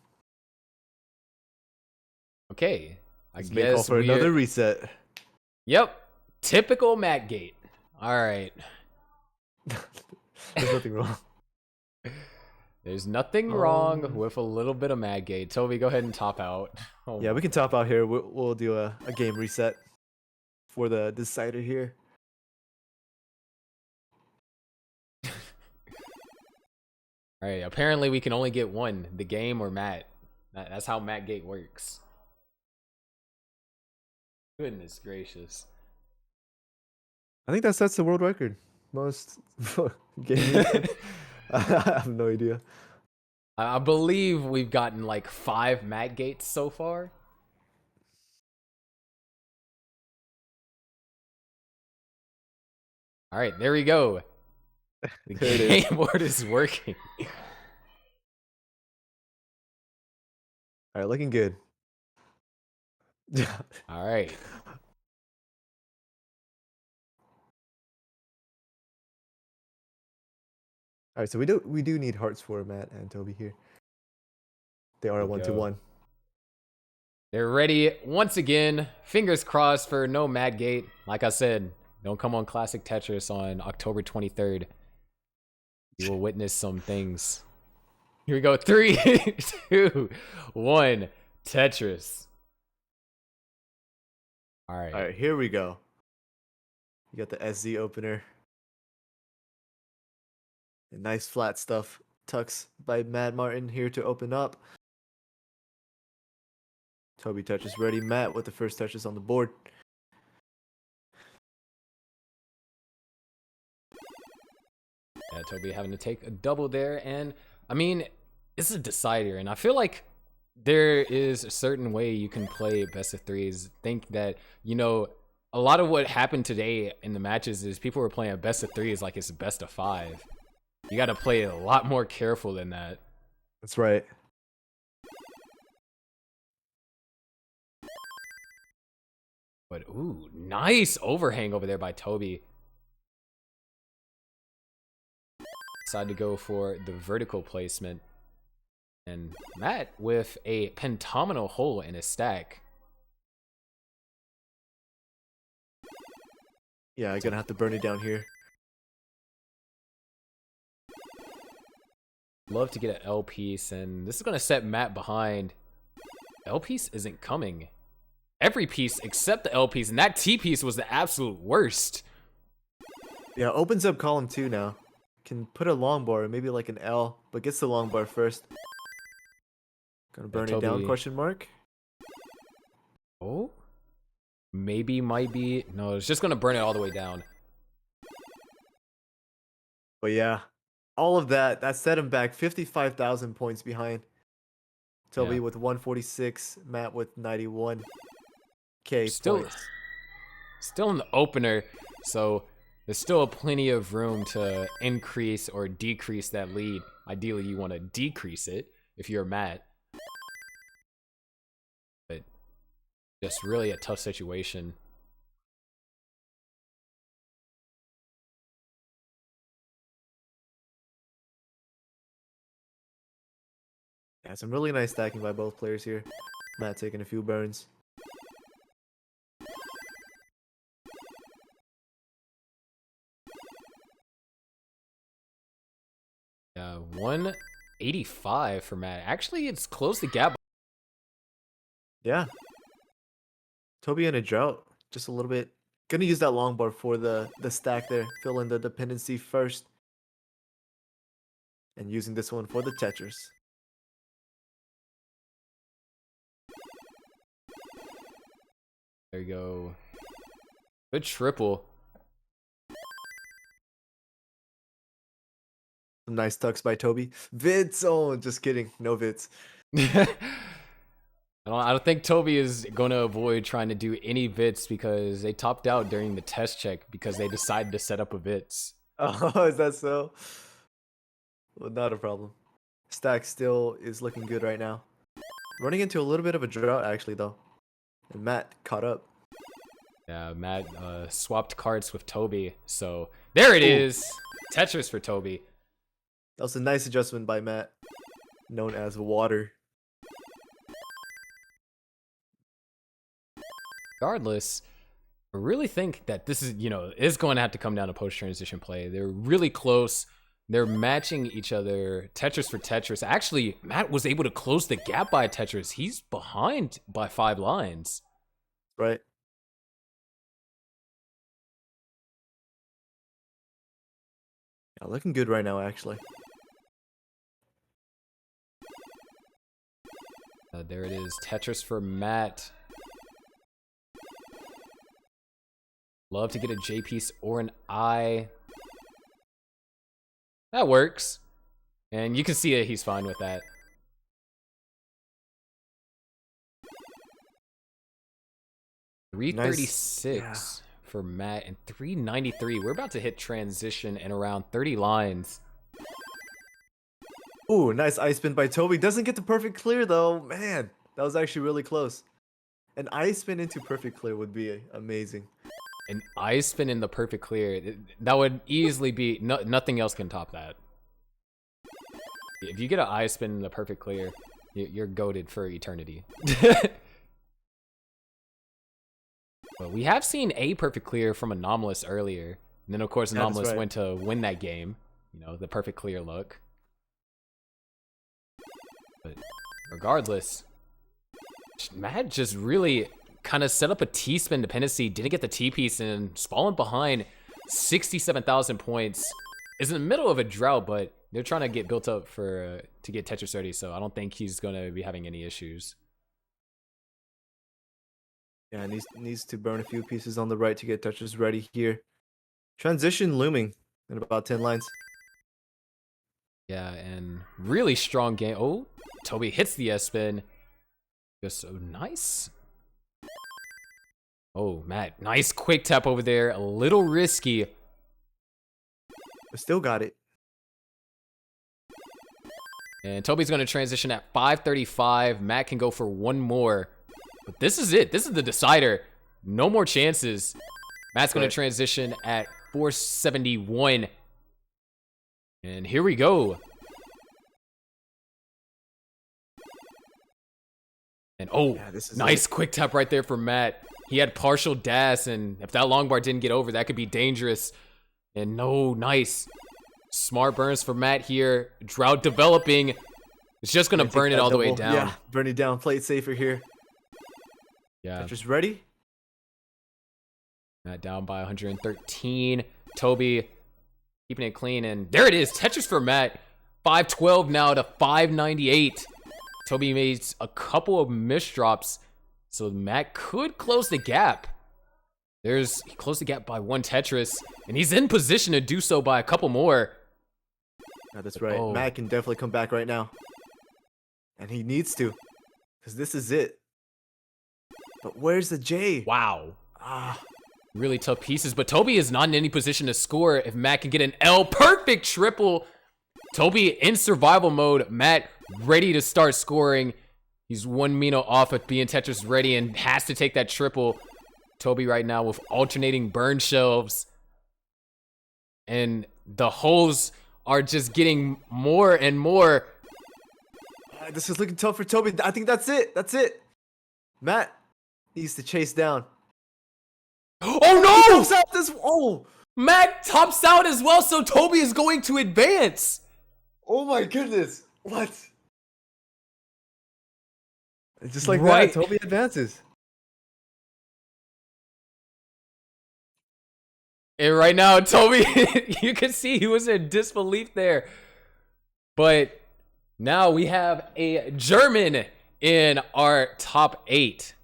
Okay, I This may call guess for another reset. Yep, typical Matt Gate. All right. There's nothing wrong. There's nothing wrong with a little bit of Matt Gate. Toby, go ahead and top out. Oh Yeah, we can top out here. We'll do a game reset for the decider here. All right, apparently we can only get one, the game or Matt. That's how Matt Gate works. Goodness gracious. I think that sets the world record. Most game. I have no idea. I believe we've gotten like 5 Matt Gates so far. All right, there we go. The game board is working. All right, looking good. All right. All right, so we do need hearts for Matt and Toby here. They are 1-1. They're ready once again. Fingers crossed for no Matt Gate. Like I said, don't come on Classic Tetris on October 23rd. You will witness some things. Here we go. 3, 2, 1. Tetris. All right. All right, here we go. You got the SZ opener. And nice flat stuff. Tucks by Matt Martin here to open up. Toby touches ready. Matt with the first touches on the board. Yeah, Toby having to take a double there. And, I mean, it's a decider. And I feel like there is a certain way you can play best of threes. Think that, you know, a lot of what happened today in the matches is people were playing a best of threes like it's a best of 5. You got to play a lot more careful than that. That's right. But, ooh, nice overhang over there by Toby. Decided to go for the vertical placement. And Matt with a pentagonal hole in his stack. Yeah, I'm gonna have to burn it down here. Love to get an L piece, and this is gonna set Matt behind. L piece isn't coming. Every piece except the L piece, and that T piece was the absolute worst. Yeah, opens up column 2 now. Can put a long bar, maybe like an L, but gets the long bar first. Gonna burn it down, question mark. Oh? Maybe, might be. No, it's just gonna burn it all the way down. But yeah, all of that set him back 55,000 points behind. Toby with 146, Matt with 91K points. Still in the opener, so there's still plenty of room to increase or decrease that lead. Ideally, you want to decrease it if you're Matt. But just really a tough situation. Yeah, some really nice stacking by both players here. Matt taking a few burns. Yeah, 185 for Matt. Actually, it's closed the gap. Yeah. Toby in a drought. Just a little bit. Gonna use that long bar for the stack there. Fill in the dependency first. And using this one for the Tetris. There you go. Good triple. Some nice tucks by Toby. Vids! Oh, just kidding. No vids. I don't think Toby is going to avoid trying to do any vits because they topped out during the test check because they decided to set up a vits. Oh, is that so? Well, not a problem. Stack still is looking good right now. Running into a little bit of a drought, actually, though. And Matt caught up. Yeah, Matt swapped cards with Toby. So there it is. Tetris for Toby. That was a nice adjustment by Matt, known as water. Regardless, I really think that this is, is going to have to come down to post-transition play. They're really close. They're matching each other Tetris for Tetris. Actually, Matt was able to close the gap by Tetris. He's behind by 5 lines. Right. Yeah, looking good right now, actually. There it is. Tetris for Matt. Love to get a J piece or an I. That works. And you can see that he's fine with that. $336 for Matt and $393. We're about to hit transition in around 30 lines. Ooh, nice ice spin by Toby. Doesn't get the perfect clear though. Man, that was actually really close. An ice spin into perfect clear would be amazing. An ice spin in the perfect clear. That would easily be... nothing else can top that. If you get an ice spin in the perfect clear, you're goated for eternity. But we have seen a perfect clear from Anomalous earlier. And then, of course, Anomalous went to win that game. The perfect clear look. But regardless, Matt just really kind of set up a T-spin dependency, didn't get the T-piece, and falling behind 67,000 points. Is in the middle of a drought, but they're trying to get built up for to get Tetris ready, so I don't think he's going to be having any issues. Yeah, needs to burn a few pieces on the right to get Tetris ready here. Transition looming in about 10 lines. Yeah, and really strong game. Oh, Toby hits the S-spin. Just so nice. Oh, Matt, nice quick tap over there. A little risky. But still got it. And Toby's going to transition at 535. Matt can go for one more. But this is it. This is the decider. No more chances. Matt's going to transition at 471. And here we go. And this is nice quick tap right there for Matt. He had partial dash, and if that long bar didn't get over, that could be dangerous. And no, nice. Smart burns for Matt here. Drought developing. It's just going to burn it all the way down. Yeah, burn it down. Play it safer here. Yeah. Tetris ready? Matt down by 113. Toby keeping it clean, and there it is. Tetris for Matt. 512 now to 598. Toby made a couple of misdrops, so Matt could close the gap. He closed the gap by 1 Tetris, and he's in position to do so by a couple more. Yeah, that's right. Matt can definitely come back right now. And he needs to, because this is it. But where's the J? Wow. Really tough pieces, but Toby is not in any position to score if Matt can get an L. Perfect triple. Toby in survival mode. Matt ready to start scoring. He's 1 Mino off of being Tetris ready and has to take that triple. Toby right now with alternating burn shelves. And the holes are just getting more and more. right, this is looking tough for Toby. I think that's it. That's it. Matt needs to chase down. Oh no! Tops out this. Oh, Matt tops out as well, so Toby is going to advance. oh my goodness! What? Just like Right. that, Toby advances. And right now, Toby, you can see he was in disbelief there. But now we have a German in our top 8.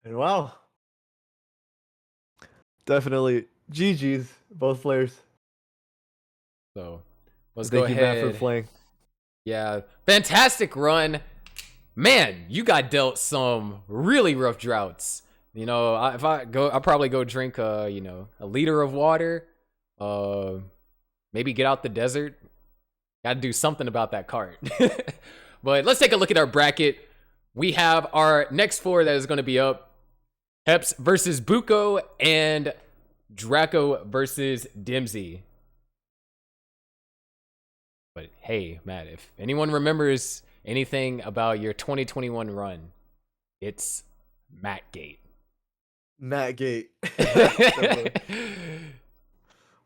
And wow. Definitely GG's, both players. So let's Thank go you, ahead. Matt, for playing. Yeah, fantastic run. Man, you got dealt some really rough droughts. You know, if I go, I'll probably go drink a liter of water. Maybe get out the desert. Got to do something about that cart. But let's take a look at our bracket. We have our next 4 that is going to be up. Heps versus Buko and Draco versus Dimsy. But hey, Matt, if anyone remembers anything about your 2021 run, it's Mattgate. Mattgate.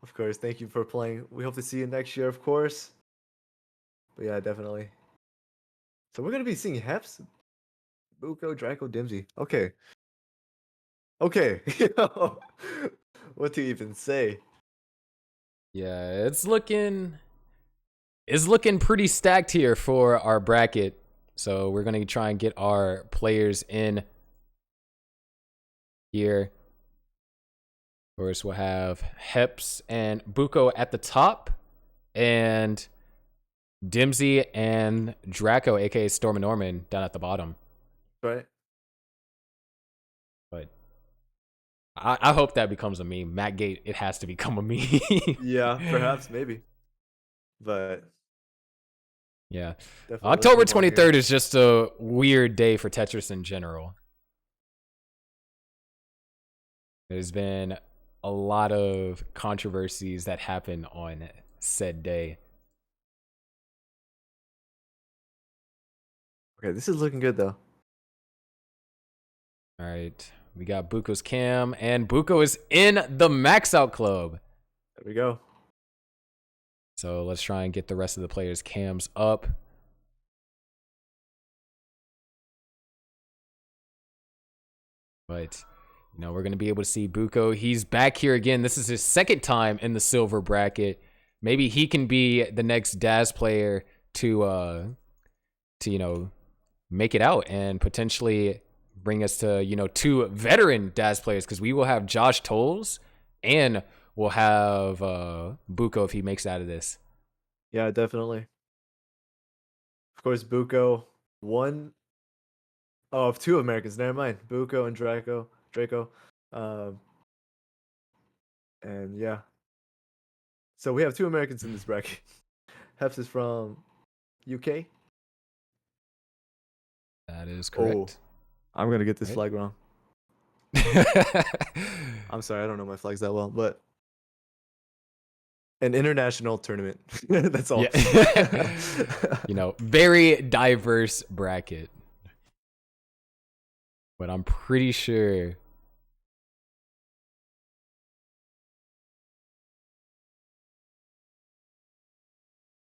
Of course, thank you for playing. We hope to see you next year, of course. But yeah, definitely. So we're gonna be seeing Heps, Buko, Draco, Dimsy. Okay. Okay. What to even say? Yeah, it's looking pretty stacked here for our bracket. So we're gonna try and get our players in here. Of course, we'll have Heps and Buko at the top, and Dimsy and Draco, aka Storm and Norman, down at the bottom. Right. But I hope that becomes a meme. Mattgate, it has to become a meme. Yeah, perhaps, maybe. But yeah. definitely October let's move on 23rd is just a weird day for Tetris in general. There's been a lot of controversies that happen on said day. Okay, this is looking good though. All right. We got Buko's cam, and Buko is in the Max Out Club. There we go. So let's try and get the rest of the players' cams up. But, you know, we're going to be able to see Buko. He's back here again. This is his second time in the silver bracket. Maybe he can be the next Daz player to you know, make it out and potentially bring us to, you know, 2 veteran Daz players, because we will have Josh Tolles and we'll have Buko if he makes it out of this. Yeah, definitely. Of course, Buko, one of 2 Americans. Never mind. Buko and Draco. And yeah. So we have 2 Americans in this bracket. Heps is from UK. That is correct. I'm gonna get this Right. flag wrong. I'm sorry, I don't know my flags that well, but an international tournament. That's all. Yeah. You know, very diverse bracket. But I'm pretty sure.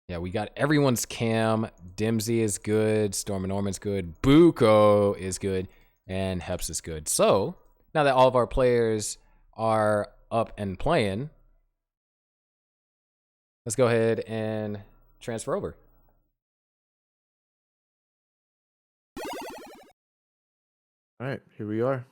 Yeah, we got everyone's cam. Dimsy is good. Storm and Norman's good. Buko is good. And Heps is good. So, now that all of our players are up and playing, let's go ahead and transfer over. All right, here we are.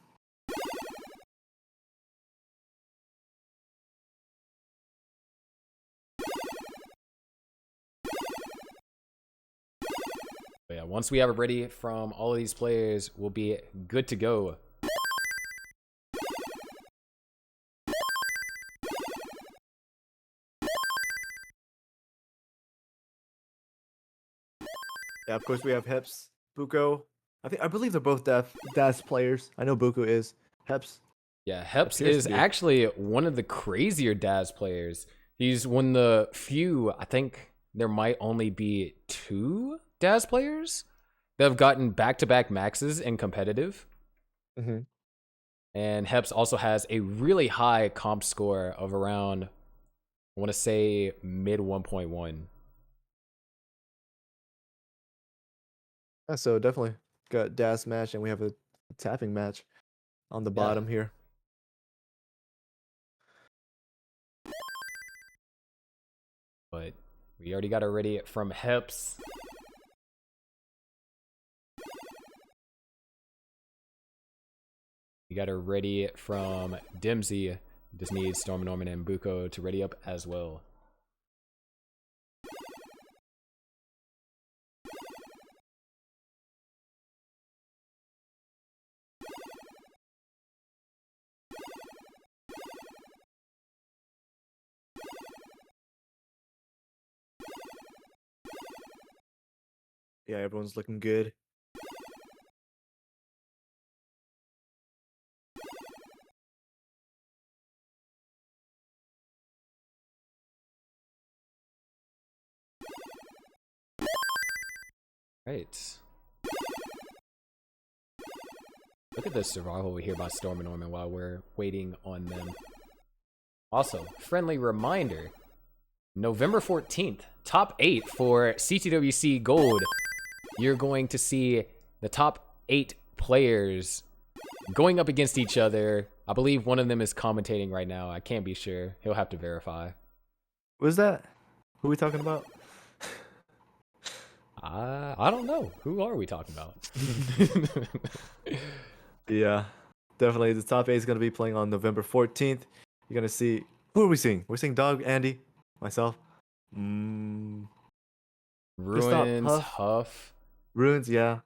But yeah, once we have it ready from all of these players, we'll be good to go. Yeah, of course we have Heps, Buko. I believe they're both DAS players. I know Buko is. Heps. Yeah, Heps Appears is to be. actually one of the crazier Daz players. He's one of the few, I think, there might only be 2 Daz players that have gotten back-to-back maxes in competitive. Mm-hmm. And Heps also has a really high comp score of around, I want to say, mid 1.1. Yeah, so definitely got dash match, and we have a tapping match on the bottom here. But we already got it ready from Heps. We got it ready from Dimsy. Just need Storm Norman and Buko to ready up as well. Yeah, everyone's looking good. Right. Look at the survival we hear by Storm and Norman while we're waiting on them. Also, friendly reminder, November 14th, top 8 for CTWC Gold. You're going to see the top 8 players going up against each other. I believe one of them is commentating right now. I can't be sure. He'll have to verify. Who's that? Who are we talking about? I don't know. Who are we talking about? Yeah, definitely. The top 8 is going to be playing on November 14th. You're going to see... Who are we seeing? We're seeing Dog, Andy, myself. Ruins, Huff. Huff. Ruins, yeah.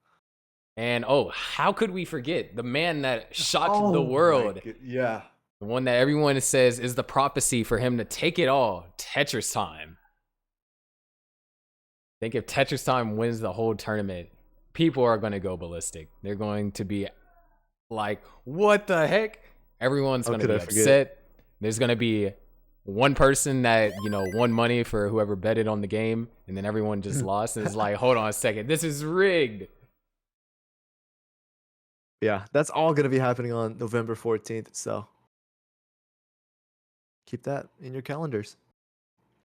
And, oh, how could we forget the man that shocked the world? Yeah. The one that everyone says is the prophecy for him to take it all. Tetris Time. I think if Tetris Time wins the whole tournament, people are going to go ballistic. They're going to be like, what the heck? Everyone's going to be upset. There's going to be one person that, you know, won money for whoever betted on the game, and then everyone just lost. And it's like, hold on a second, this is rigged. Yeah, that's all going to be happening on November 14th. So keep that in your calendars.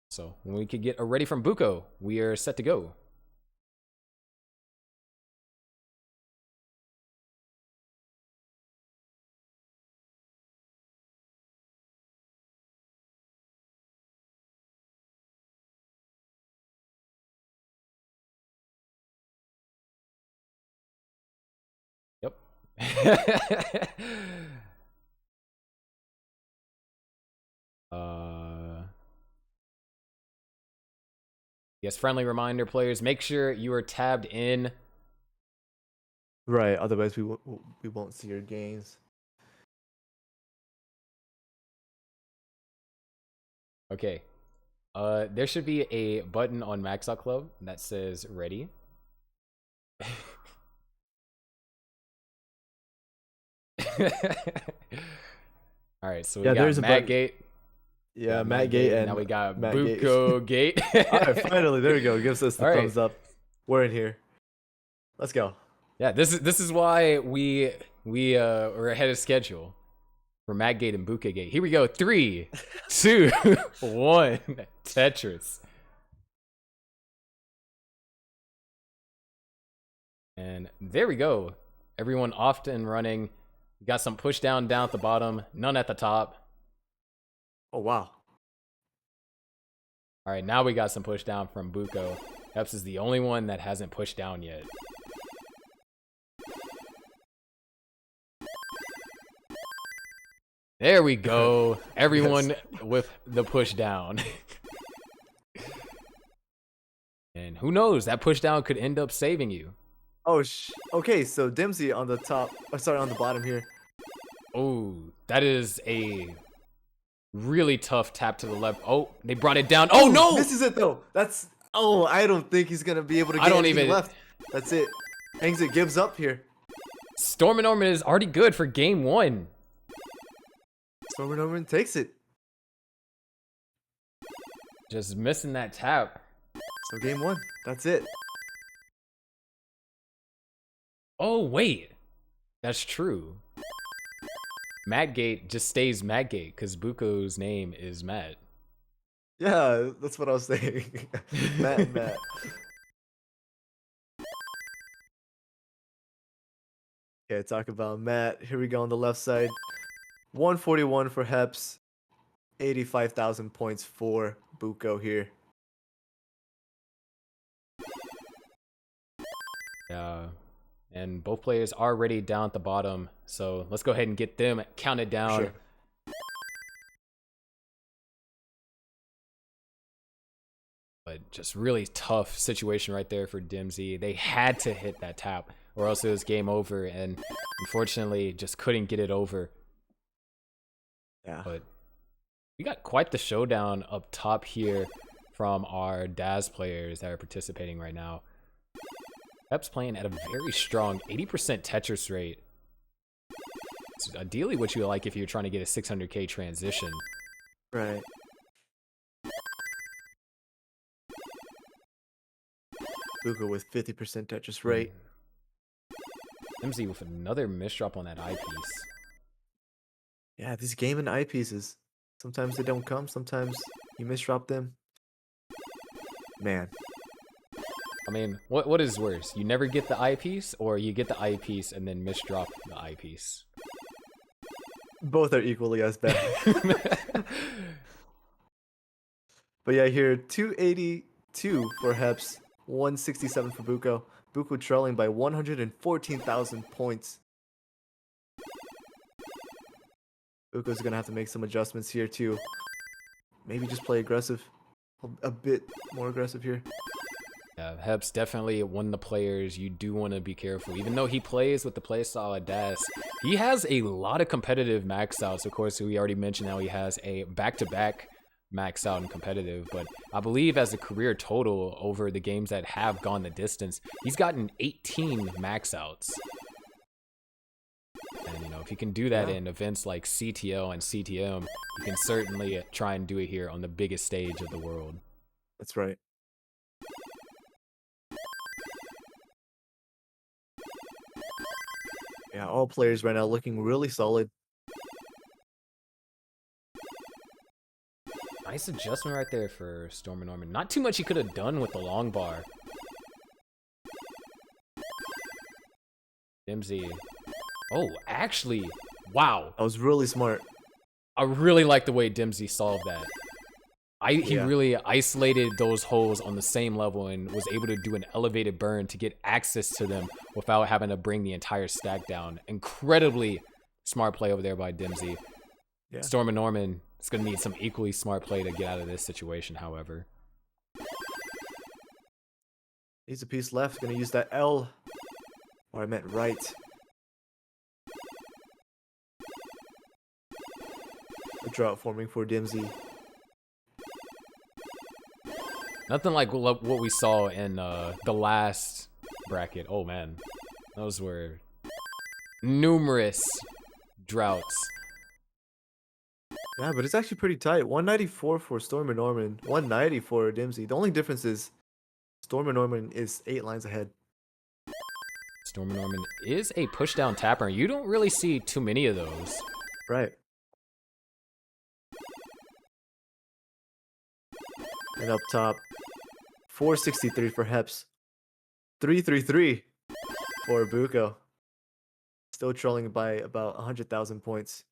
So when we could get a ready from Buko, we are set to go. Yep. Yes, friendly reminder, players, make sure you are tabbed in. Right, otherwise we won't see your games. Okay. There should be a button on Max Out Club that says ready. All right, so we got Matt Gate. Yeah, Matt Gate, and now we got Matt Buko Gate. All right, finally, there we go. Gives us the thumbs up. We're in here. Let's go. Yeah, this is why we're ahead of schedule for Matt Gate and Buka Gate. Here we go. 3, 2, 1. Tetris. And there we go. Everyone off and running. We got some push down at the bottom, none at the top. Oh, wow. All right, now we got some push down from Buko. Heps is the only one that hasn't pushed down yet. There we go. Everyone with the push down. And who knows, that push down could end up saving you. Oh, okay, so Dimsy on the top, sorry, on the bottom here. Oh, that is a really tough tap to the left. Oh, they brought it down. Oh, no! This is it, though. That's... Oh, I don't think he's going to be able to get anything left. That's it. Hangs it, gives up here. Storm and Norman is already good for game 1. Storm and Norman takes it. Just missing that tap. So game 1, that's it. Oh, wait. That's true. Mattgate just stays Mattgate because Buko's name is Matt. Yeah, that's what I was saying. Matt. Okay, talk about Matt. Here we go on the left side. 141 for Heps. 85,000 points for Buko here. Yeah. And both players are already down at the bottom. So let's go ahead and get them counted down. Sure. But just really tough situation right there for Dimsy. They had to hit that tap or else it was game over. And unfortunately, just couldn't get it over. Yeah. But we got quite the showdown up top here from our DAS players that are participating right now. Pep's playing at a very strong 80% Tetris rate. It's ideally what you like if you're trying to get a 600k transition. Right. Buko with 50% Tetris rate. MZ with another misdrop on that eyepiece. Yeah, these game and eyepieces. Sometimes they don't come, sometimes you misdrop them. Man. I mean, what is worse? You never get the eyepiece, or you get the eyepiece and then misdrop the eyepiece? Both are equally as bad. But yeah, here 282 for Heps, 167 for Buko. Buko trailing by 114,000 points. Buko's gonna have to make some adjustments here too. Maybe just play aggressive, a bit more aggressive here. Yeah, Heps definitely one of the players you do want to be careful. Even though he plays with the playstyle of DAS, he has a lot of competitive max outs. Of course, we already mentioned how he has a back-to-back max out in competitive, but I believe as a career total over the games that have gone the distance, he's gotten 18 max outs. And you know, if you can do that in events like CTL and CTM, you can certainly try and do it here on the biggest stage of the world. That's right. Yeah, all players right now looking really solid. Nice adjustment right there for Storm and Norman. Not too much he could have done with the long bar. Dimsy. Oh, actually, wow. That was really smart. I really like the way Dimsy solved that. He really isolated those holes on the same level and was able to do an elevated burn to get access to them without having to bring the entire stack down. Incredibly smart play over there by Dimsy. Yeah. Storm and Norman is going to need some equally smart play to get out of this situation, however. Needs a piece left. Gonna use that L. Or I meant right. A drought forming for Dimsy. Nothing like what we saw in the last bracket. Oh man, those were numerous droughts. Yeah, but it's actually pretty tight. 194 for Storm and Norman, 190 for Dimsy. The only difference is Storm and Norman is 8 lines ahead. Storm and Norman is a push-down tapper. You don't really see too many of those. Right. And up top, 463 for Heps, 333 for Buko. Still trailing by about 100,000 points.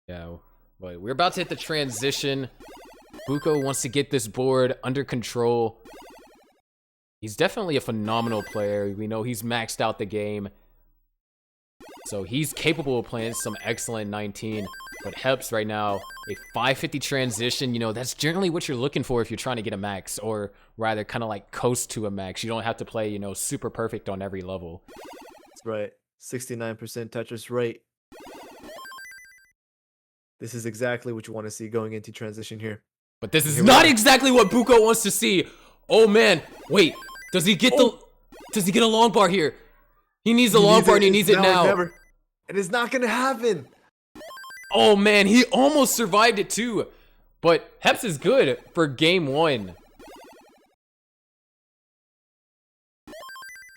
Yeah, but we're about to hit the transition. Buko wants to get this board under control. He's definitely a phenomenal player. We know he's maxed out the game. So he's capable of playing some excellent 19. But Heps right now, a 550 transition, you know, that's generally what you're looking for if you're trying to get a max. Or rather, kind of like coast to a max. You don't have to play, you know, super perfect on every level. That's right. 69% Tetris rate. This is exactly what you want to see going into transition here. But this is not exactly what Buko wants to see. Oh man, wait. Does he get a long bar here? He needs a long bar and he needs it now. And it's not gonna happen. Oh man, he almost survived it too. But Heps is good for game 1.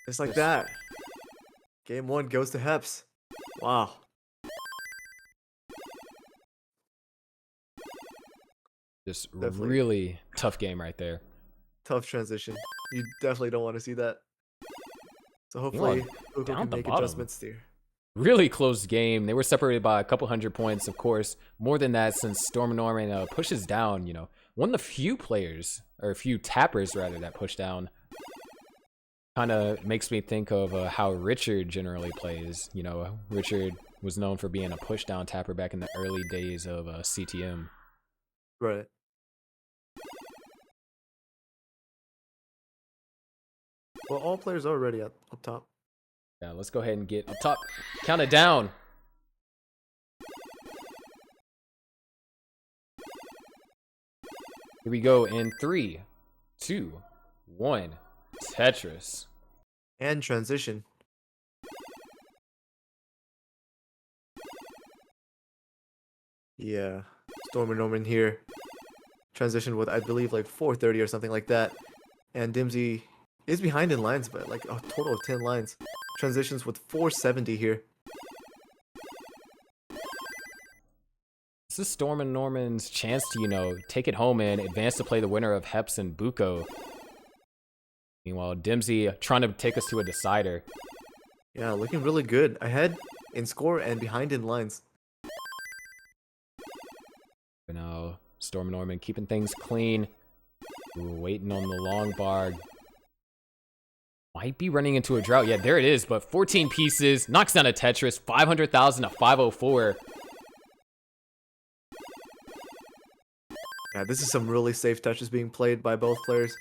Just like that. Game 1 goes to Heps. Wow. Just Definitely. really tough game right there. Tough transition. You definitely don't want to see that. So Meanwhile, hopefully Uko down can at the make bottom. adjustments there. Really close game. They were separated by a couple hundred points, of course. More than that, since Storm and Norman pushes down, you know, one of the few players, or a few tappers rather, that push down. Kind of makes me think of how Richard generally plays. You know, Richard was known for being a push down tapper back in the early days of CTM. Right. Well, all players are already up top. Yeah, let's go ahead and get up top. Count it down. Here we go in 3, 2, 1. Tetris. And transition. Yeah. Storm and Norman here. Transition with, I believe, like 430 or something like that. And Dimsy is behind in lines, but like a total of 10 lines. Transitions with 470 here. This is Storm and Norman's chance to, you know, take it home and advance to play the winner of Heps and Buko. Meanwhile, Dimsy trying to take us to a decider. Yeah, looking really good. Ahead in score and behind in lines. You know, Storm and Norman keeping things clean. Ooh, waiting on the long bar. Might be running into a drought. Yeah, there it is. But 14 pieces. Knocks down a Tetris. 500,000 to 504. Yeah, this is some really safe touches being played by both players.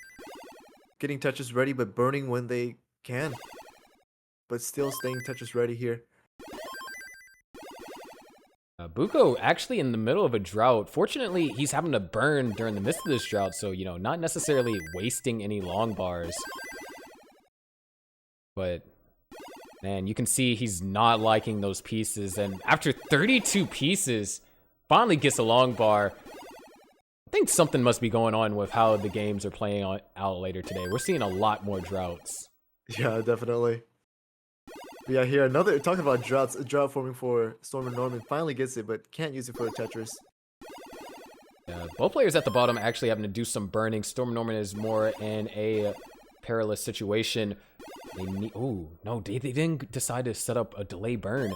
Getting touches ready, but burning when they can. But still staying touches ready here. Buko actually in the middle of a drought. Fortunately, he's having to burn during the midst of this drought. So, you know, not necessarily wasting any long bars. But, man, you can see he's not liking those pieces. And after 32 pieces, finally gets a long bar. I think something must be going on with how the games are playing out later today. We're seeing a lot more droughts. Yeah, definitely. But yeah, here, talking about droughts. A drought forming for Storm and Norman. Finally gets it, but can't use it for a Tetris. Both players at the bottom actually having to do some burning. Storm and Norman is more in a perilous situation. They need, oh, no, they didn't decide to set up a delay burn.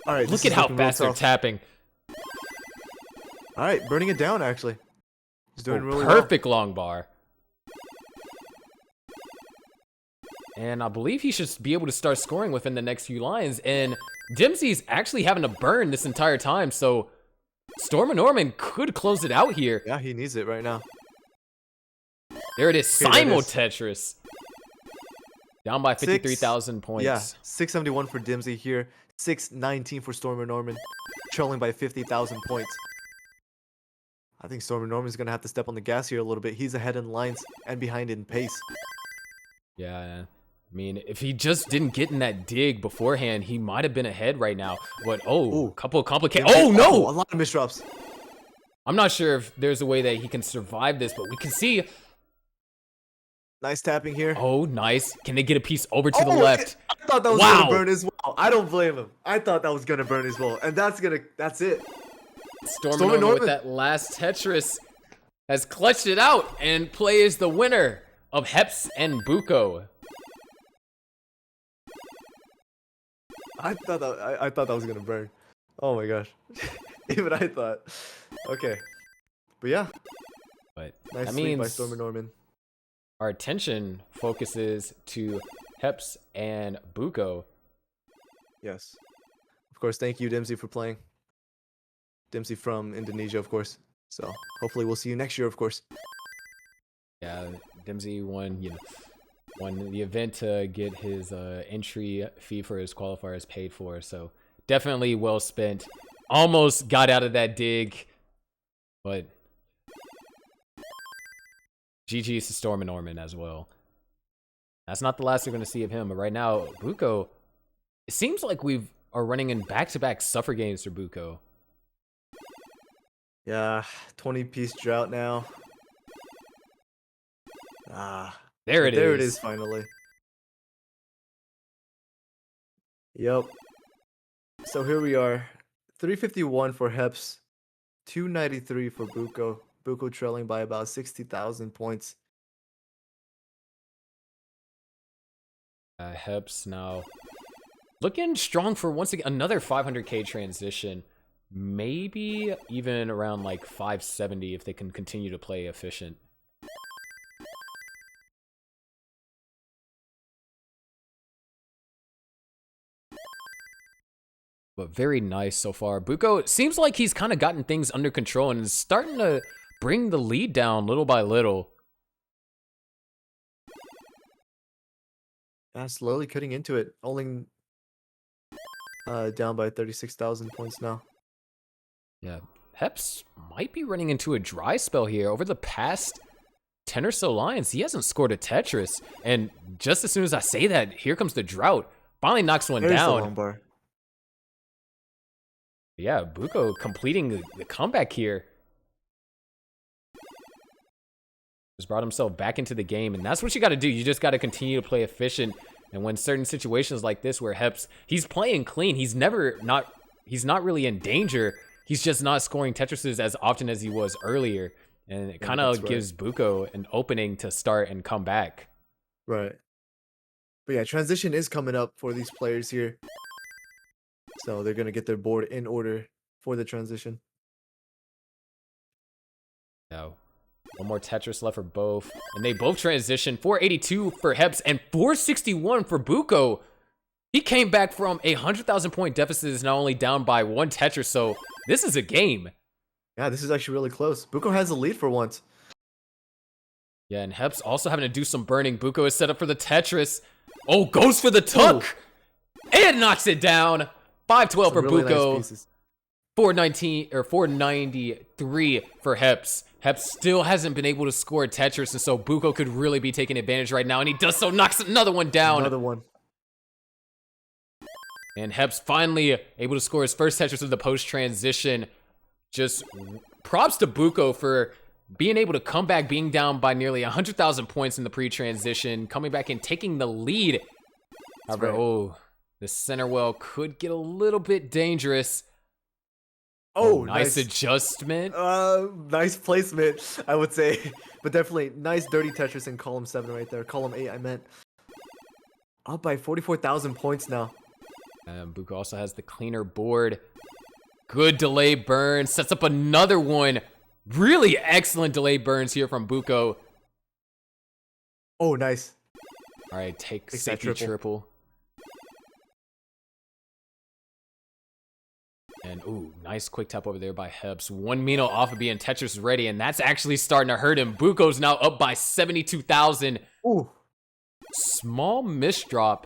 All right, look at how fast they're tapping. All right, burning it down, actually. He's doing really well. Perfect long bar. And I believe he should be able to start scoring within the next few lines. And Dimsy's actually having to burn this entire time, so Storm and Norman could close it out here. Yeah, he needs it right now. There it is, Simul Tetris. Down by 53,000 points. Yeah, 671 for Dimsy here. 619 for Storm and Norman. Trailing by 50,000 points. I think Storm and Norman's going to have to step on the gas here a little bit. He's ahead in lines and behind in pace. Yeah, I mean, if he just didn't get in that dig beforehand, he might have been ahead right now. But, a couple of complicated... Oh, no! A lot of misdrops. I'm not sure if there's a way that he can survive this, but we can see... Nice tapping here. Oh, nice. Can they get a piece over to the left? I thought that was going to burn as well. I don't blame him. I thought that was going to burn as well. And that's it. Storm and Norman with that last Tetris has clutched it out and plays the winner of Heps and Buko. I thought that was gonna burn. Oh my gosh. Even I thought. Okay. But yeah. But nice that sweep means by Storm and Norman. Our attention focuses to Heps and Buko. Yes. Of course, thank you, Dimsy, for playing. Dimsy from Indonesia, of course. So hopefully we'll see you next year, of course. Yeah, Dimsy won the event to get his entry fee for his qualifiers paid for. So definitely well spent. Almost got out of that dig, but GG's to Storm and Norman as well. That's not the last we're going to see of him. But right now, Buko, it seems like we are running in back-to-back suffer games for Buko. Yeah, 20-piece drought now. There it There it is. is finally. Yep. So here we are. 351 for Heps, 293 for Buko. Buko trailing by about 60,000 points. Heps now looking strong for once again another 500k transition. Maybe even around like 570 if they can continue to play efficient. But very nice so far. Buko seems like he's kind of gotten things under control and is starting to bring the lead down little by little. Yeah, slowly cutting into it. Only down by 36,000 points now. Yeah, Heps might be running into a dry spell here. Over the past 10 or so lines, he hasn't scored a Tetris. And just as soon as I say that, here comes the drought. Finally knocks one There's the down. long bar. Yeah, Buko completing the comeback here. Just brought himself back into the game, and that's what you got to do. You just got to continue to play efficient. And when certain situations like this where Heps, he's playing clean. He's not really in danger. He's just not scoring Tetrises as often as he was earlier. And it kind of gives Buko an opening to start and come back. Right. But yeah, transition is coming up for these players here. So they're going to get their board in order for the transition. No. One more Tetris left for both. And they both transition. 482 for Heps and 461 for Buko. He came back from a 100,000 point deficit, is now only down by one Tetris. So this is a game. Yeah, this is actually really close. Buko has the lead for once. Yeah, and Heps also having to do some burning. Buko is set up for the Tetris. Oh, goes for the tuck. Ooh. And knocks it down. 512 for really Buko. Nice 419 or 493 for Heps. Heps still hasn't been able to score a Tetris, and so Buko could really be taking advantage right now, and he does so, knocks another one down. Another one. And Heps finally able to score his first Tetris of the post-transition. Just props to Buko for being able to come back, being down by nearly 100,000 points in the pre-transition, coming back and taking the lead. However, oh, the center well could get a little bit dangerous. Oh, nice adjustment. Nice placement, I would say. But definitely nice dirty Tetris in column 7 right there. Column 8, I meant. Up by 44,000 points now. Buko also has the cleaner board. Good delay burn. Sets up another one. Really excellent delay burns here from Buko. Oh, nice. All right, take safety triple. And, ooh, nice quick tap over there by Heps. 1 Mino off of being Tetris ready, and that's actually starting to hurt him. Buko's now up by 72,000. Ooh. Small misdrop.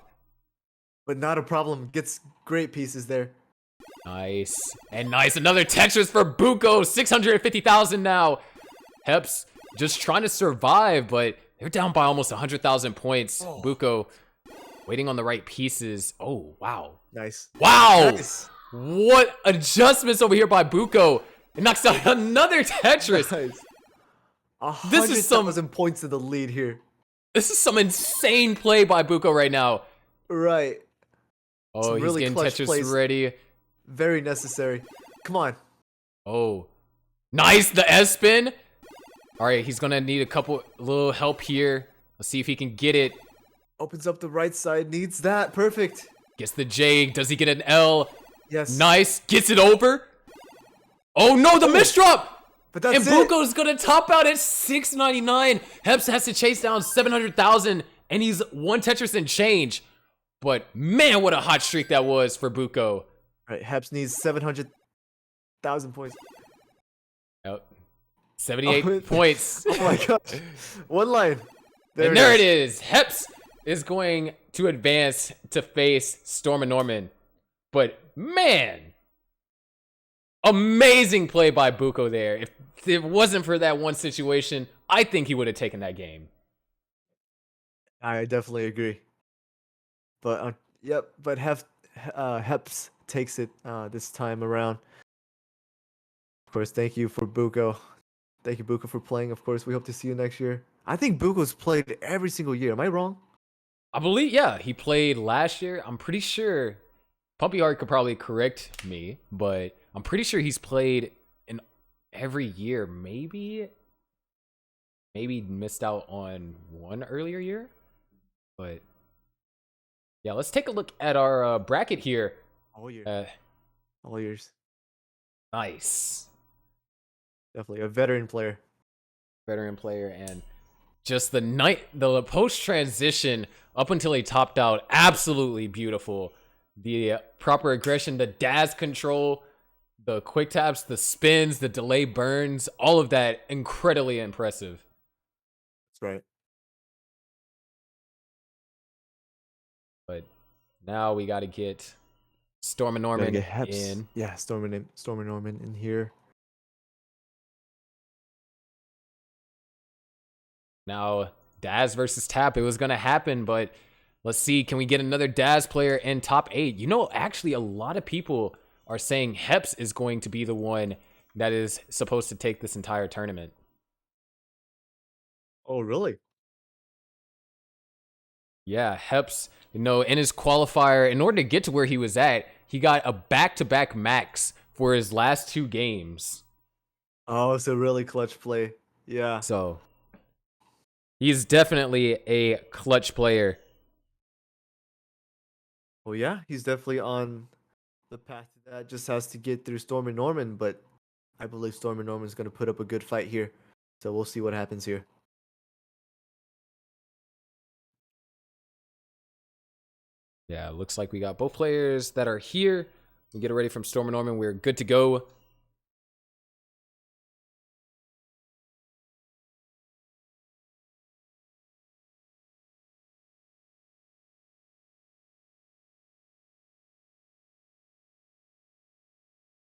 But not a problem. Gets great pieces there. Nice. And nice. Another Tetris for Buko. 650,000 now. Heps just trying to survive, but they're down by almost 100,000 points. Oh. Buko waiting on the right pieces. Oh, wow. Nice. Wow. Nice. What adjustments over here by Buko. It knocks down another Tetris. Nice. This is some 100,000 points to the lead here. This is some insane play by Buko right now. Right. Oh, some he's really getting clutch Tetris plays. ready. Very necessary. Come on. Oh. Nice, the S-spin. All right, he's going to need a little help here. Let's see if he can get it. Opens up the right side. Needs that. Perfect. Gets the J. Does he get an L? Yes. Nice. Gets it over. Oh, no, the misdrop. But that's and Buko's going to top out at 699. Heps has to chase down 700,000, and he's one Tetris and change. But, man, what a hot streak that was for Buko. All right, Heps needs 700,000 points. Yep. 78 points. Oh my gosh. One line. There it is. Heps is going to advance to face Storm and Norman. But, man, amazing play by Buko there. If it wasn't for that one situation, I think he would have taken that game. I definitely agree. But, yep, but Heps takes it this time around. course, thank you for Buko. Thank you, Buko, for playing. Of course, we hope to see you next year. I think Buko's played every single year. Am I wrong? I believe, yeah, he played last year. I'm pretty sure. Pumpy Heart could probably correct me, but I'm pretty sure he's played in every year. Maybe missed out on one earlier year, but yeah, let's take a look at our bracket here. All year. All years. Nice. Definitely a veteran player. And just the post transition up until he topped out, absolutely beautiful. The proper aggression, the dash control, the quick taps, the spins, the delay burns, all of that incredibly impressive. That's right. But now we got to get Storm and Norman Gotta get Heps. in. Yeah, Storm and Norman in here. Now, Daz versus Tap, it was going to happen, but let's see, can we get another Daz player in top 8? You know, actually, a lot of people are saying Heps is going to be the one that is supposed to take this entire tournament. Oh, really? Yeah, Heps, you know, in his qualifier, in order to get to where he was at, he got a back-to-back max for his last 2 games. Oh, it's a really clutch play. Yeah. So he's definitely a clutch player. Well, yeah, he's definitely on the path to that. Just has to get through Storm and Norman, but I believe Storm and Norman is going to put up a good fight here. So we'll see what happens here. Yeah, looks like we got both players that are here. We get it ready from Storm and Norman. We're good to go.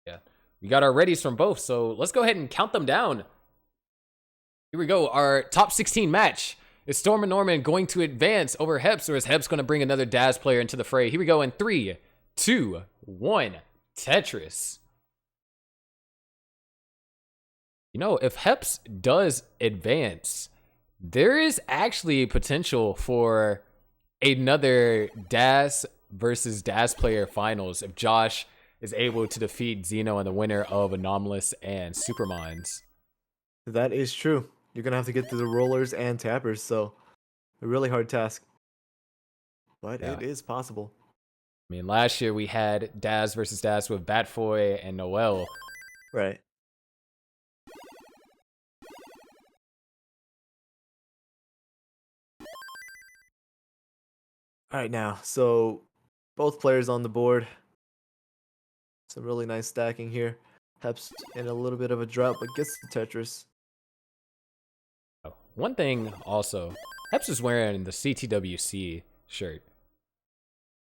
Yeah, we got our readies from both, so let's go ahead and count them down. Here we go. Our top 16 match. Is Storm and Norman going to advance over Heps, or is Heps going to bring another Daz player into the fray? Here we go in 3, 2, 1. Tetris. You know, if Heps does advance, there is actually potential for another Daz versus Daz player finals if Josh is able to defeat Zeno and the winner of Anomalous and Superminds. That is true. You're going to have to get through the rollers and tappers, so a really hard task. But Yeah. it is possible. I mean, last year we had Daz versus Daz with Batfoy and Noel. Right. All right, now, so both players on the board. Some really nice stacking here. Heps in a little bit of a drought, but gets the Tetris. One thing also, Heps is wearing the CTWC shirt.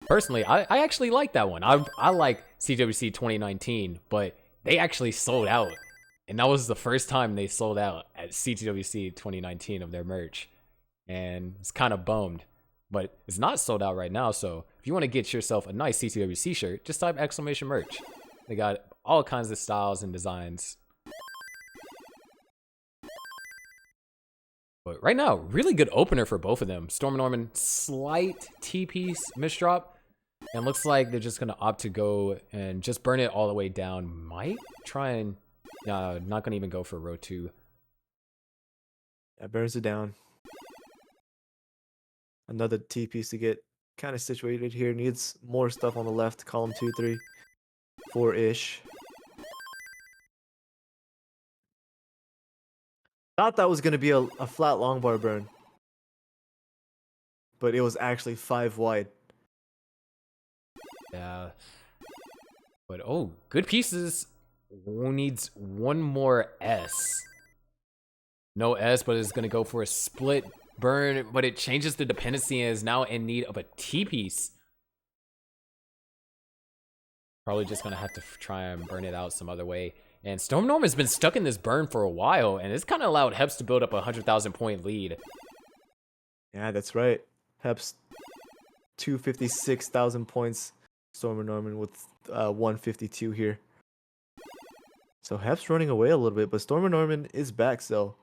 Personally, I actually like that one. I like CTWC 2019, but they actually sold out. And that was the first time they sold out at CTWC 2019 of their merch. And it's kind of bummed. But it's not sold out right now, so if you want to get yourself a nice CTWC shirt, just type !merch. They got all kinds of styles and designs. But right now, really good opener for both of them. Storm and Norman, slight T-piece misdrop. And looks like they're just going to opt to go and just burn it all the way down. Might try and... not going to even go for row 2. That burns it down. Another T-piece to get kind of situated here. Needs more stuff on the left. Column 2, 3, 4-ish. Thought that was going to be a flat long bar burn. But it was actually 5 wide. Yeah. But, oh, good pieces. Needs one more S. No S, but it's going to go for a split burn. But it changes the dependency and is now in need of a T-piece. Probably just going to have to try and burn it out some other way. And Storm Norm has been stuck in this burn for a while, and it's kind of allowed Heps to build up a 100,000 point lead. Yeah, that's right. Heps 256,000 points. Storm and Norman with 152 here. So Hep's running away a little bit, but Stormer Norman is back still.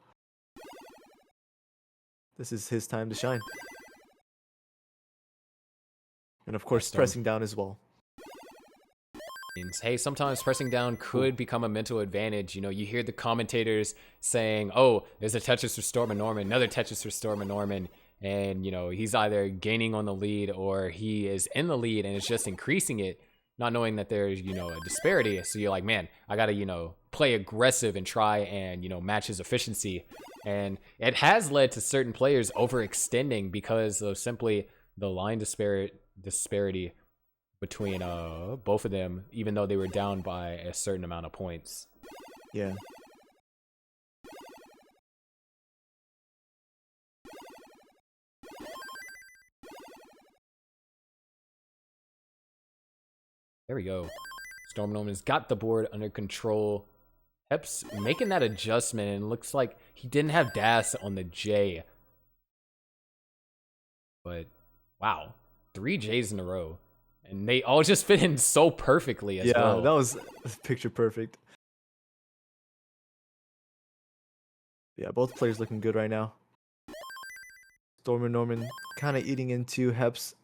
This is his time to shine. And of course, pressing down as well. Hey, sometimes pressing down could become a mental advantage. You know, you hear the commentators saying, oh, there's a Tetris for Stormer Norman, another Tetris for Stormer Norman. And, you know, he's either gaining on the lead or he is in the lead and it's just increasing it, not knowing that there's, you know, a disparity. So you're like, man, I got to, you know, play aggressive and try and, you know, match his efficiency. And it has led to certain players overextending because of simply the line disparity between both of them, even though they were down by a certain amount of points. Yeah. There we go. Storm Norman's got the board under control. Hep's making that adjustment, and it looks like he didn't have dash on the J. But, wow. 3 Js in a row. And they all just fit in so perfectly as well. Yeah, that was picture perfect. Yeah, both players looking good right now. Stormer Norman kind of eating into Hep's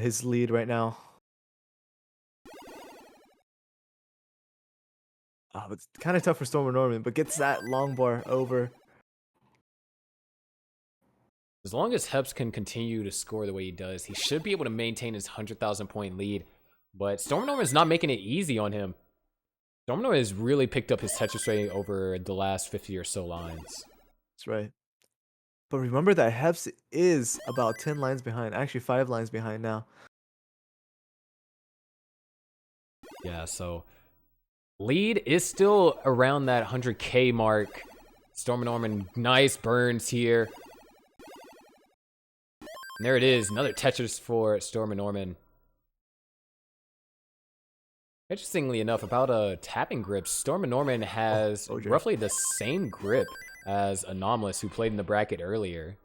his lead right now. It's kind of tough for Stormer Norman, but gets that long bar over. As long as Hep's can continue to score the way he does, he should be able to maintain his 100,000 point lead. But Storm Norman is not making it easy on him. Storm Norman has really picked up his Tetris rating over the last 50 or so lines. That's right. But remember that Hep's is about 10 lines behind, actually 5 lines behind now. Yeah, so lead is still around that 100K mark. Storm Norman, nice burns here. And there it is, another Tetris for Storm Norman. Interestingly enough, about tapping grips, Storm Norman has roughly the same grip as Anomalous, who played in the bracket earlier.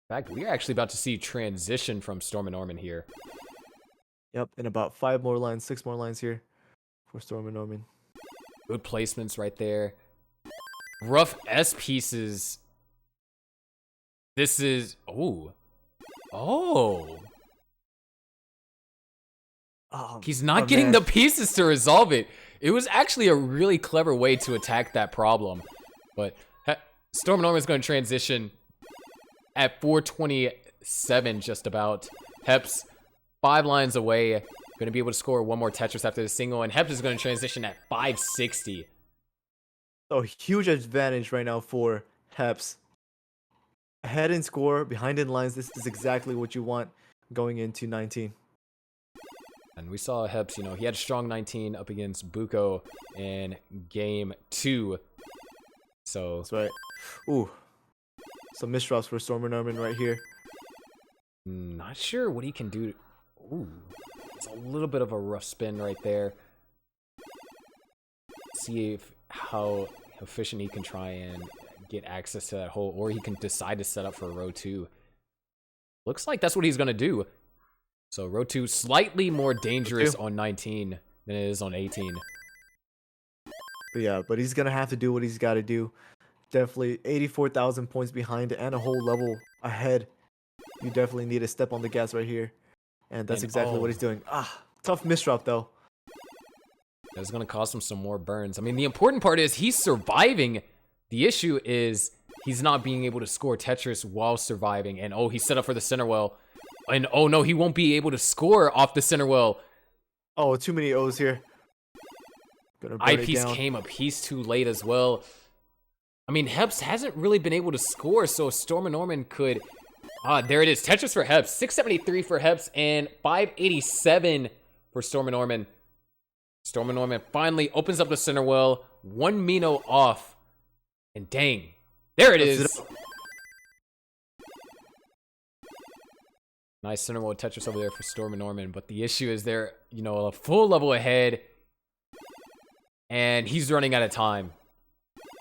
In fact, we are actually about to see transition from Storm Norman here. Yep, in about 5 more lines, 6 more lines here for Storm Norman. Good placements right there. Rough S pieces. This is... Oh. He's not getting the pieces to resolve it. It was actually a really clever way to attack that problem. But Storm Norman's going to transition at 427 just about. Hep's 5 lines away. Going to be able to score one more Tetris after the single. And Hep's is going to transition at 560. So huge advantage right now for Hep's. Ahead in score, behind in lines. This is exactly what you want going into 19. And we saw Hep's, you know, he had a strong 19 up against Buko in game 2. So that's right. Ooh. Some misdrops for Stormer Norman right here. Not sure what he can do. Ooh. It's a little bit of a rough spin right there. See how efficient he can try and get access to that hole, or he can decide to set up for row 2. Looks like that's what he's going to do. So row 2 slightly more dangerous on 19 than it is on 18. But yeah, but he's going to have to do what he's got to do. Definitely 84,000 points behind and a whole level ahead. You definitely need to step on the gas right here. And that's exactly what he's doing. Tough misdrop though. That's going to cost him some more burns. I mean, the important part is he's surviving. The issue is he's not being able to score Tetris while surviving. And he set up for the center well. And oh no, he won't be able to score off the center well. Oh, too many O's here. Eyepiece came a piece too late as well. I mean, Hep's hasn't really been able to score, so Storm Norman could... there it is. Tetris for Hep's. 673 for Hep's and 587 for Storm Norman. Storm Norman finally opens up the center well. 1 Mino off. And dang. There it is. Nice center well Tetris over there for Storm Norman. But the issue is they're, you know, a full level ahead. And he's running out of time.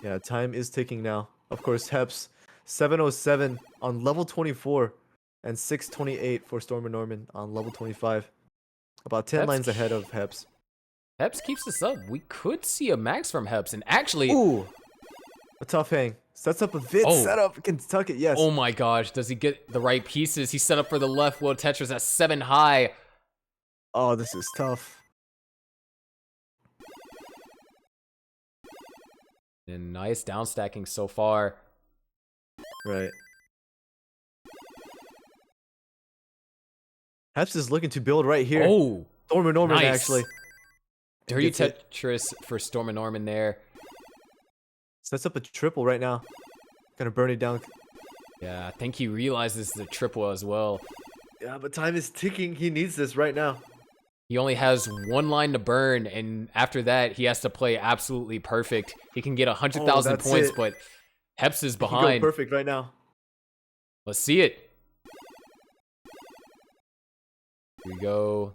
Yeah, time is ticking now. Of course, Hep's 707 on level 24 and 628 for Storm Norman on level 25. About 10 Heps- lines ahead of Heps. Heps keeps this up. We could see a max from Heps, and actually, Ooh, a tough hang. Sets up a vid Oh. setup. Can tuck it, yes. oh my gosh, does he get the right pieces? He set up for the left wheel Tetris at 7 high. Oh, this is tough. And nice down stacking so far. Right. Heps is looking to build right here. Oh, Norman, nice. actually. dirty Gets it. Tetris for Storm and Norman there. Sets up a triple right now. Gonna burn it down. Yeah, I think he realizes the triple as well. Yeah, but time is ticking. He needs this right now. He only has 1 line to burn, and after that, he has to play absolutely perfect. He can get 100,000 that's points, it. but Heps is He can go behind. perfect right now. Let's see it. Here we go.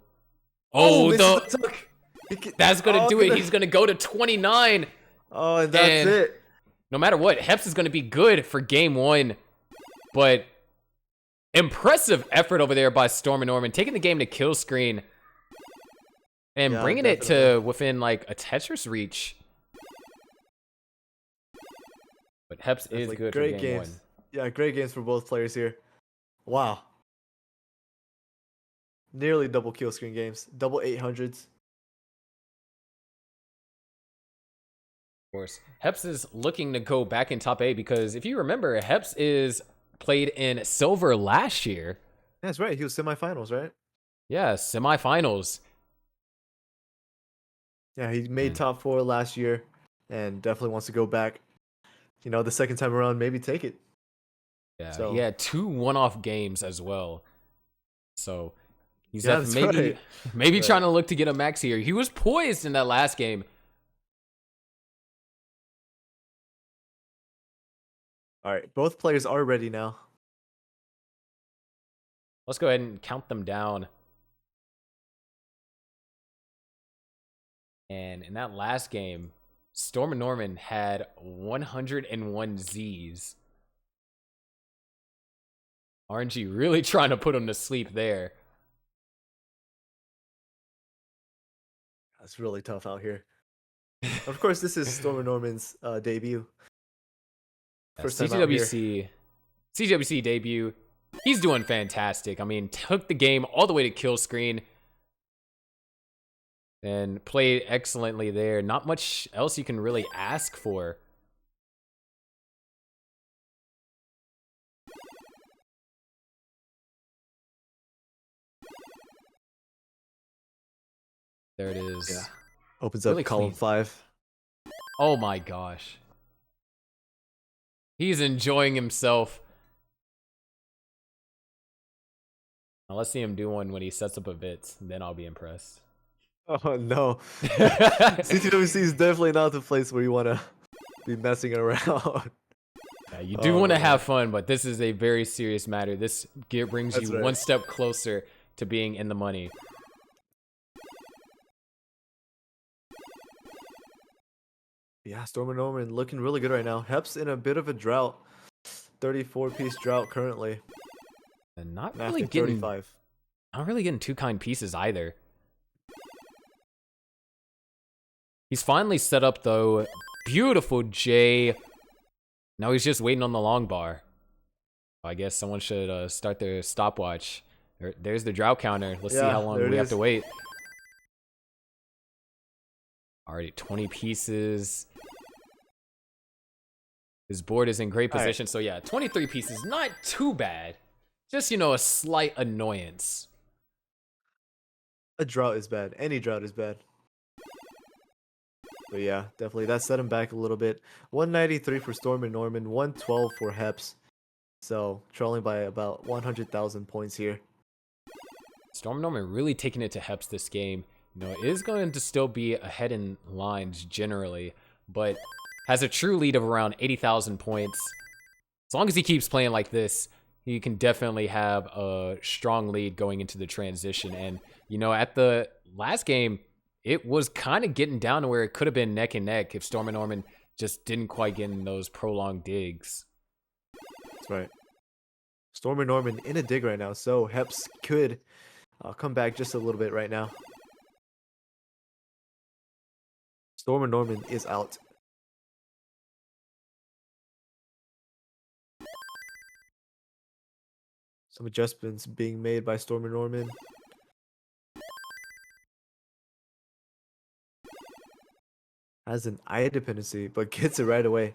Oh, misses the tuck. that's going to Oh, do it. gonna- He's going to go to 29. Oh, and that's And- it. No matter what, Heps is going to be good for game 1. But impressive effort over there by Storm and Norman, taking the game to kill screen and Yeah, bringing it to definitely. within like a Tetris reach. But Heps is Definitely good great for game games. 1. Yeah, great games for both players here. Wow. Nearly double kill screen games. Double 800s. Of course. Heps is looking to go back in top 8 because if you remember, Heps is played in silver last year. That's right. He was semifinals, right? Yeah, semifinals. Yeah, he made Mm. top 4 last year and definitely wants to go back. You know, the second time around, maybe take it. Yeah, So- he had 2 one-off games as well. So he's Yeah, maybe that's right. maybe Right. trying to look to get a max here. He was poised in that last game. All right, both players are ready now. Let's go ahead and count them down. And in that last game, Storm and Norman had 101 Zs. RNG really trying to put him to sleep there. That's really tough out here. Of course, this is Storm and Norman's debut. Yeah, First time out here. CTWC debut. He's doing fantastic. I mean, took the game all the way to kill screen and played excellently there. Not much else you can really ask for. There it is. Yeah. Opens Really up column clean. 5. Oh my gosh. He's enjoying himself. Now let's see him do one when he sets up a bit, then I'll be impressed. Oh no. CTWC is definitely not the place where you want to be messing around. Yeah, you do Oh, want to man. have fun, but this is a very serious matter. This brings That's you right. one step closer to being in the money. Yeah, Storm and Norman looking really good right now. Heps in a bit of a drought. 34-piece drought currently. And not And really after getting 35. not really getting two kind pieces either. He's finally set up though. Beautiful J. Now he's just waiting on the long bar. I guess someone should start their stopwatch. There's the drought counter. Let's see Yeah, how long there it we have is. to wait. Already 20 pieces. His board is in great All right. position. So yeah, 23 pieces. Not too bad. Just, you know, a slight annoyance. A drought is bad. Any drought is bad. But yeah, definitely. That set him back a little bit. 193 for Storm and Norman. 112 for Heps. So, trailing by about 100,000 points here. Storm Norman really taking it to Heps this game. You know, it is going to still be ahead in lines generally, but has a true lead of around 80,000 points. As long as he keeps playing like this, he can definitely have a strong lead going into the transition. And, you know, at the last game, it was kind of getting down to where it could have been neck and neck if Storm and Norman just didn't quite get in those prolonged digs. That's right. Storm and Norman in a dig right now, so Heps could come back just a little bit right now. Stormer Norman is out. Some adjustments being made by Stormer Norman. Has an eye dependency, but gets it right away.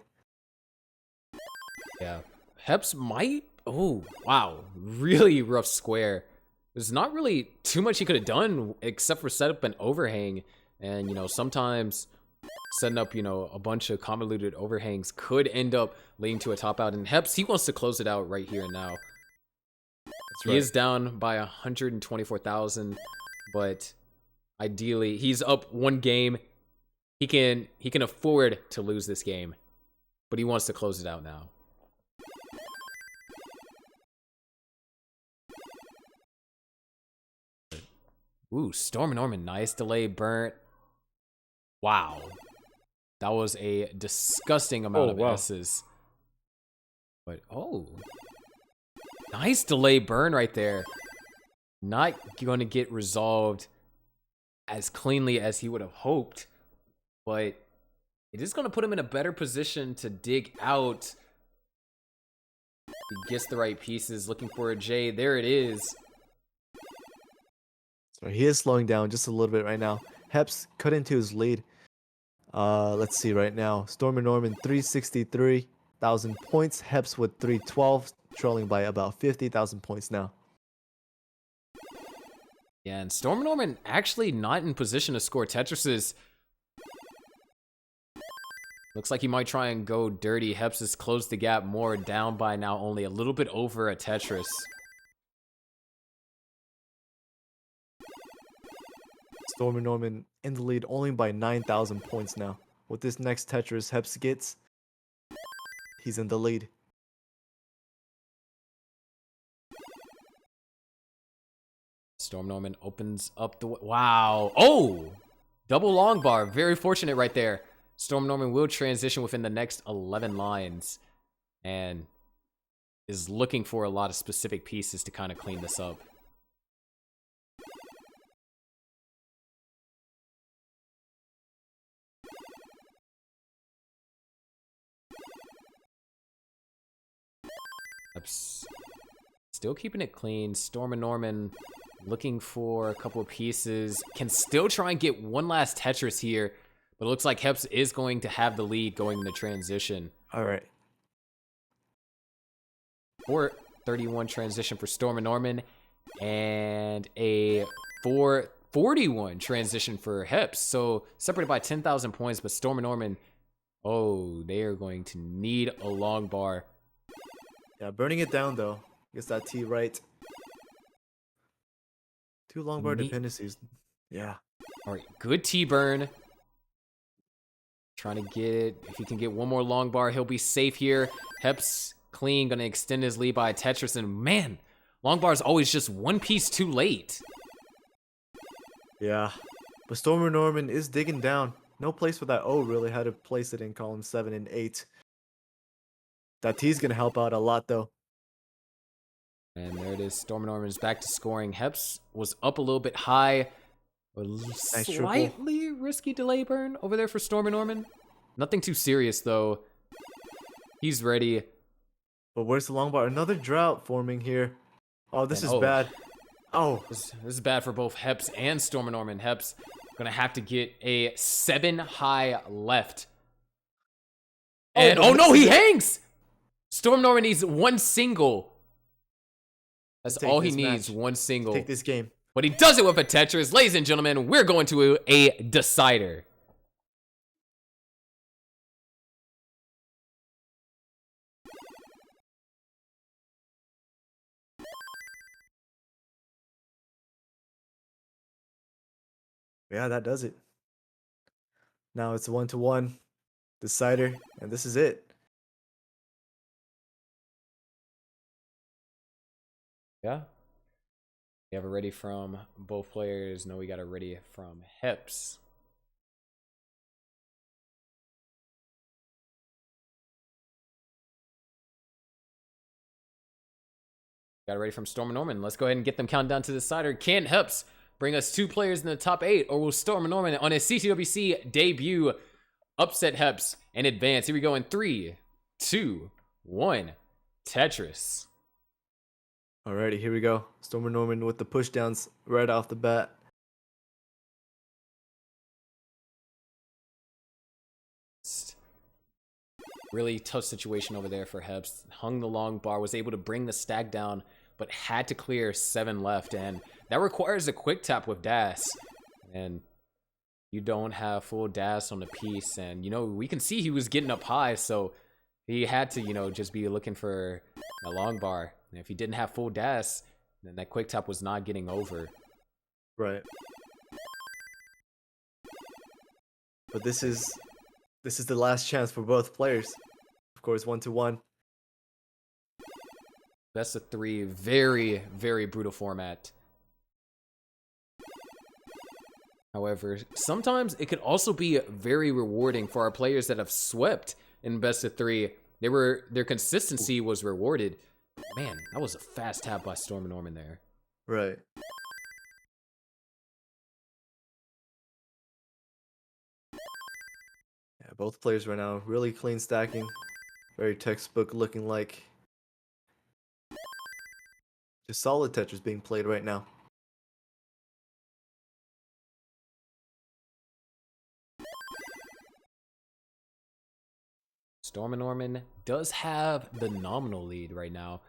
Yeah. Heps might... Oh, wow. Really rough square. There's not really too much he could have done except for set up an overhang. And, you know, sometimes setting up, you know, a bunch of convoluted overhangs could end up leading to a top out. And Heps, he wants to close it out right here and now. He is down by 124,000, but ideally, he's up one game. He can afford to lose this game, but he wants to close it out now. Ooh, Storm Norman, nice delay burnt. Wow. That was a disgusting amount of S's. But, oh. Nice delay burn right there. Not going to get resolved as cleanly as he would have hoped, but it is going to put him in a better position to dig out. He gets the right pieces, looking for a J. There it is. So he is slowing down just a little bit right now. Heps cut into his lead. Let's see right now. Stormer Norman 363,000 points. Heps with 312, trailing by about 50,000 points now. Yeah, and Storm Norman actually not in position to score Tetrises. Looks like he might try and go dirty. Heps has closed the gap more, down by now only a little bit over a Tetris. Stormer Norman in the lead only by 9,000 points now. With this next Tetris Heps gets, he's in the lead. Storm Norman opens up the... Wow. Oh! Double long bar. Very fortunate right there. Storm Norman will transition within the next 11 lines. And is looking for a lot of specific pieces to kind of clean this up. Still keeping it clean. Storm and Norman looking for a couple of pieces. Can still try and get one last Tetris here. But it looks like Heps is going to have the lead going in the transition. All right. 431 transition for Storm and Norman. And a 441 transition for Heps. So separated by 10,000 points. But Storm and Norman, oh, they are going to need a long bar. Yeah, burning it down though. Gets that T right. Two long bar dependencies. Yeah. All right, good T burn. Trying to get it. If he can get one more long bar, he'll be safe here. Heps clean, gonna extend his lead by a Tetris. And man, long bar is always just one piece too late. Yeah. But Stormer Norman is digging down. No place for that O really. Had to place it in column 7 and 8. That T's gonna help out a lot though. And there it is. Storm Norman's back to scoring. Heps was up a little bit high. A Nice slightly risky delay burn over there for Storm Norman. Nothing too serious though. He's ready. But where's the long bar? Another drought forming here. Oh, this is bad. Oh. This is bad for both Heps and Storm Norman. Heps gonna have to get a 7 high left. And oh no, he hangs! Storm Norman needs one single. That's all he needs, one single. Take this game. But he does it with a Tetris. Ladies and gentlemen, we're going to a decider. Yeah, that does it. Now it's a 1-to-1 decider, and this is it. Yeah. We have a ready from both players. No, we got a ready from Heps. Got it ready from Storm and Norman. Let's go ahead and get them counting down to the decider. Can Heps bring us 2 players in the top 8, or will Storm and Norman on his CTWC debut upset Heps and advance? Here we go in 3, 2, 1. Tetris. Alrighty, here we go. Stormer Norman with the pushdowns right off the bat. Really tough situation over there for Heps. Hung the long bar, was able to bring the stack down, but had to clear 7 left, and that requires a quick tap with Das. And you don't have full Das on the piece, and you know, we can see he was getting up high, so he had to, you know, just be looking for a long bar. And if he didn't have full Das, then that quick tap was not getting over. Right. But this is the last chance for both players. Of course, 1-1. Best of 3, very, very brutal format. However, sometimes it could also be very rewarding for our players that have swept in best of 3. Their consistency was rewarded. Man, that was a fast tap by Storm and Norman there. Right. Yeah, both players right now really clean stacking. Very textbook looking like. Just solid Tetris being played right now. Storm and Norman does have the nominal lead right now.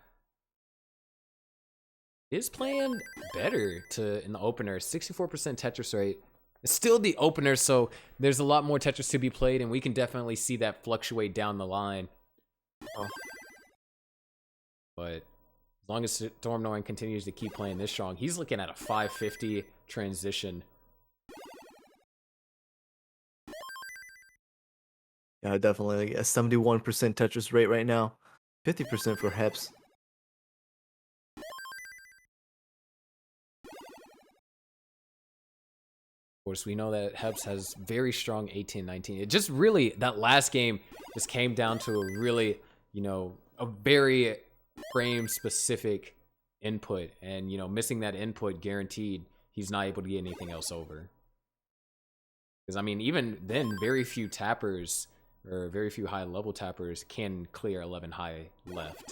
Is playing better in the opener. 64% Tetris rate. It's still the opener, so there's a lot more Tetris to be played, and we can definitely see that fluctuate down the line. But as long as Storm Norman continues to keep playing this strong, he's looking at a 550 transition. Yeah, definitely a 71% Tetris rate right now. 50% for Heps. Of course, we know that Heps has very strong 18-19. It just really, that last game just came down to a really, you know, a very frame-specific input. And, you know, missing that input guaranteed he's not able to get anything else over. Because, I mean, even then, very few tappers, or very few high-level tappers, can clear 11 high left.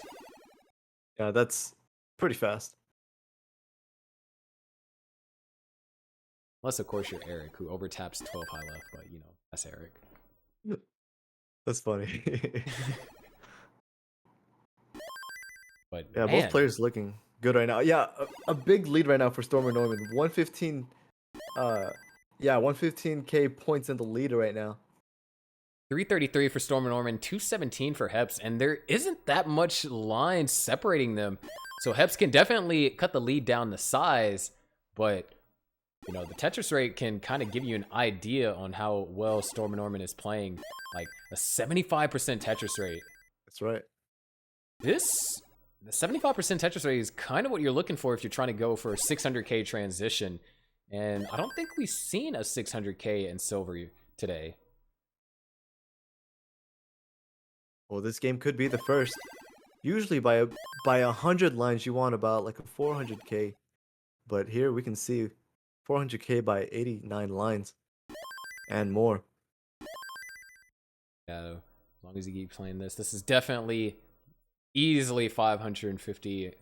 Yeah, that's pretty fast. Unless, of course, you're Eric, who overtaps 12 high left, but, you know, that's Eric. That's funny. But, yeah, man, both players looking good right now. Yeah, a big lead right now for Stormer Norman. 115, 115k points in the lead right now. 333 for Storm and Norman, 217 for Heps, and there isn't that much line separating them. So Heps can definitely cut the lead down to size, but, you know, the Tetris rate can kind of give you an idea on how well Storm and Norman is playing. Like, a 75% Tetris rate. That's right. The 75% Tetris rate is kind of what you're looking for if you're trying to go for a 600k transition. And I don't think we've seen a 600k in silver today. Well, this game could be the first. Usually by 100 lines you want about like a 400k, but here we can see 400k by 89 lines and more. Yeah, as long as you keep playing this is definitely easily 550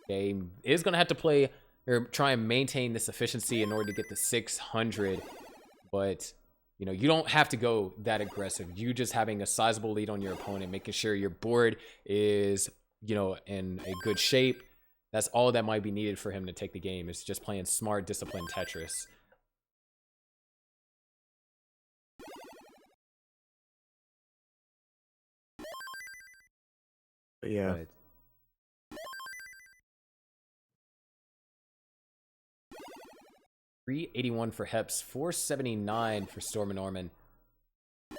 game. Is gonna have to play or try and maintain this efficiency in order to get the 600, but you know, you don't have to go that aggressive. You just having a sizable lead on your opponent, making sure your board is, you know, in a good shape. That's all that might be needed for him to take the game. It's just playing smart, disciplined Tetris. Yeah. But 381 for Heps, 479 for Storm and Norman.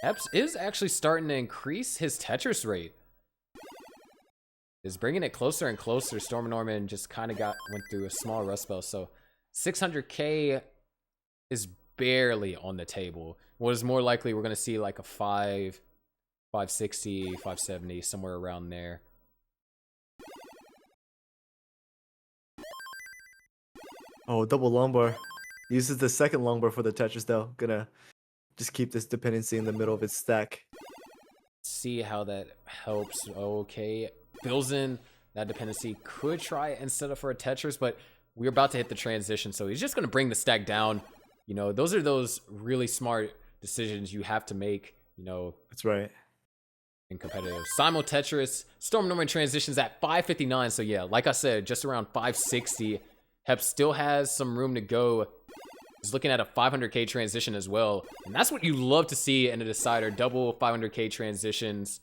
Heps is actually starting to increase his Tetris rate. Is bringing it closer and closer. Storm and Norman just kind of went through a small rust spell, so 600k is barely on the table. What is more likely, we're going to see like a 560, 570, somewhere around there. Oh, double longbar. Uses the second longbar for the Tetris though. Gonna just keep this dependency in the middle of its stack. See how that helps. Okay, fills in that dependency. Could try and set up for a Tetris, but we're about to hit the transition, so he's just gonna bring the stack down. You know, those are those really smart decisions you have to make. You know, That's right. in competitive. Simul Tetris, Storm Norman transitions at 559. So yeah, like I said, just around 560. Hep still has some room to go. He's looking at a 500k transition as well. And that's what you love to see in a decider, double 500k transitions.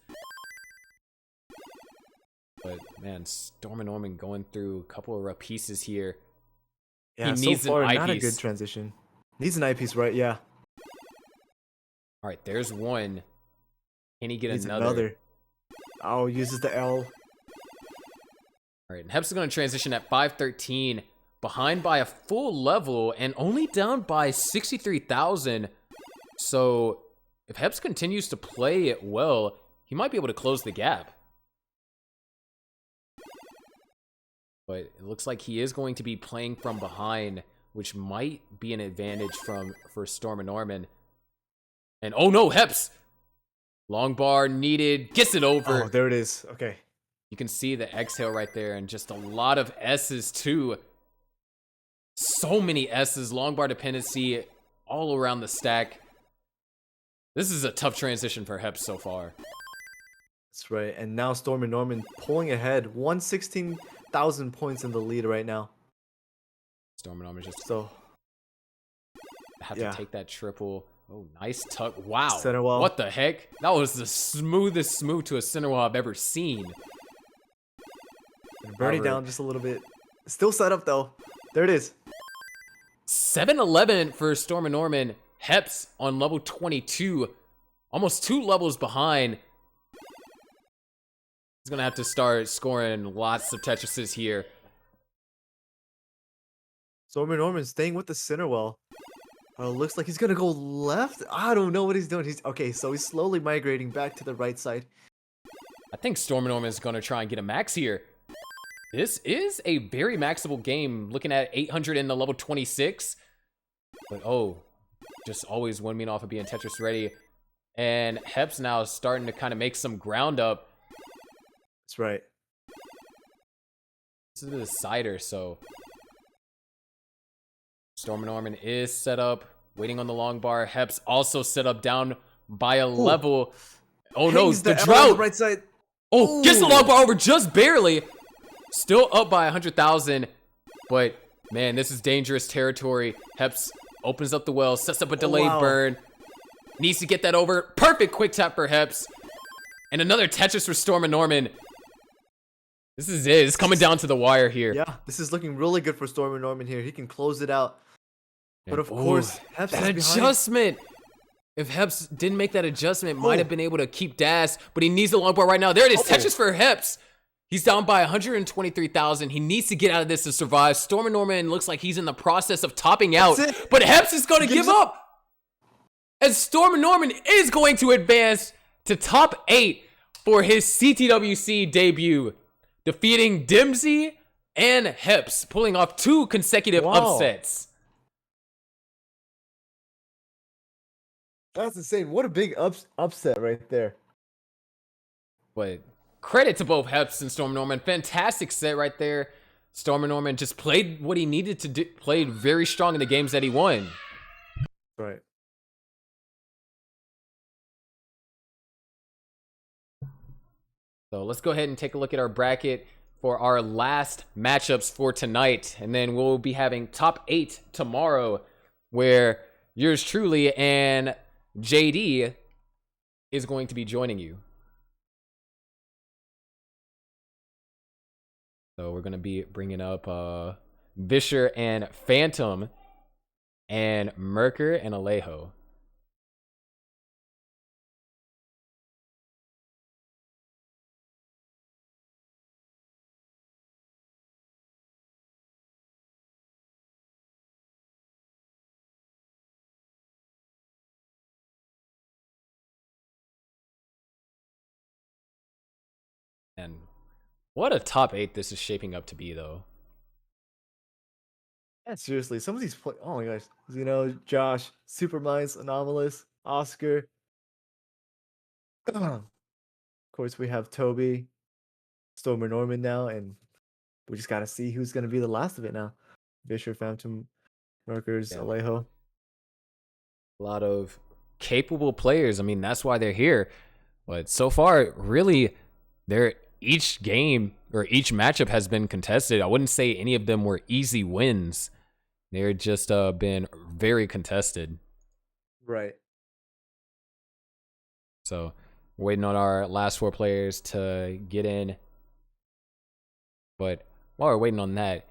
But man, Storm Norman going through a couple of rough pieces here. Yeah, He needs so far, an not a eyepiece. good transition. Needs an eyepiece, right? Yeah. All right, there's one. Can he get Needs another? Oh, uses the L. All right, and Hep's going to transition at 513, behind by a full level and only down by 63,000. So if Heps continues to play it well, he might be able to close the gap. But it looks like he is going to be playing from behind, which might be an advantage for Storm Norman. And oh no, Heps! Long bar needed, gets it over. Oh, there it is. Okay. You can see the exhale right there and just a lot of S's too. So many S's, long bar dependency all around the stack. This is a tough transition for Hep so far. That's right. And now Storm Norman pulling ahead. 116,000 points in the lead right now. Storm Norman just So, have yeah. to take that triple. Oh, nice tuck. Wow. Center wall. What the heck? That was the smoothest smooth to a center wall I've ever seen. and birdie down just a little bit. Still set up though. There it is. 7-11 for Storm Norman. Heps on level 22. Almost 2 levels behind. He's going to have to start scoring lots of Tetrises here. Storm Norman staying with the center wall. Looks like he's gonna go left. I don't know what he's doing. He's okay, so he's slowly migrating back to the right side. I think Storm Norman is going to try and get a max here. This is a very maxable game. Looking at 800 in the level 26. But oh, just always one mean off of being Tetris ready. And Hep's now starting to kind of make some ground up. That's right. This is the decider, so Storm Norman is set up, waiting on the long bar. Hep's also set up down by a level. Oh no, Hangs the elbow on drought! the right side. Oh, gets the long bar over just barely. Still up by 100,000. But man, this is dangerous territory. Hep's opens up the well, sets up a delayed burn. Needs to get that over. Perfect quick tap for Hep's. And another Tetris for Storm Norman. This is it. It's coming down to the wire here. Yeah, this is looking really good for Storm Norman here. He can close it out. But of Ooh, course, Heps is that behind. adjustment. If Heps didn't make that adjustment, might have been able to keep Das, but he needs the long bar right now. There it is. Tetris for Heps. He's down by 123,000. He needs to get out of this to survive. Storm Norman looks like he's in the process of topping out, but Heps is going to give up. And Storm Norman is going to advance to top 8 for his CTWC debut, defeating Dimsy and Heps, pulling off 2 consecutive upsets. That's insane. What a big upset right there. But credit to both Heps and Storm Norman. Fantastic set right there. Storm Norman just played what he needed to do. Played very strong in the games that he won. Right. So let's go ahead and take a look at our bracket for our last matchups for tonight. And then we'll be having top 8 tomorrow, where yours truly and JD is going to be joining you. So we're going to be bringing up Vischer and Phantom and Merker and Alejo. And what a top 8 this is shaping up to be, though. Yeah, seriously, some of these oh my gosh. Josh, Superminds, Anomalous, Oscar. Of course, we have Toby, Stormer Norman now, and we just gotta see who's gonna be the last of it now. Vischer, Phantom, Markers, Yeah. Alejo. A lot of capable players. I mean, that's why they're here. But so far, really, each game or each matchup has been contested. I wouldn't say any of them were easy wins. They're just been very contested. Right. So waiting on our last 4 players to get in. But while we're waiting on that,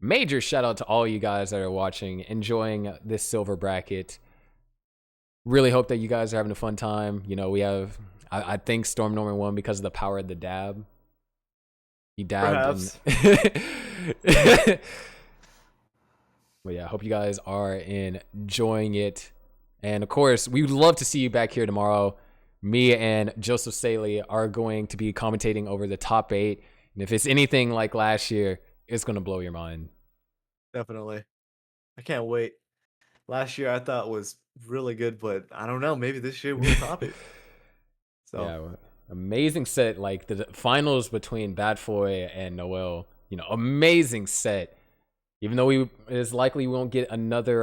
major shout out to all you guys that are watching, enjoying this silver bracket. Really hope that you guys are having a fun time. We have, I think Storm Norman won because of the power of the dab. He dabbed. But yeah, I hope you guys are enjoying it. And of course, we would love to see you back here tomorrow. Me and Joseph Saley are going to be commentating over the top 8. And if it's anything like last year, it's going to blow your mind. Definitely. I can't wait. Last year I thought was really good, but I don't know. Maybe this year we'll top it. So yeah, amazing set. Like the finals between Badfoy and Noel. Amazing set. Even though it's likely we won't get another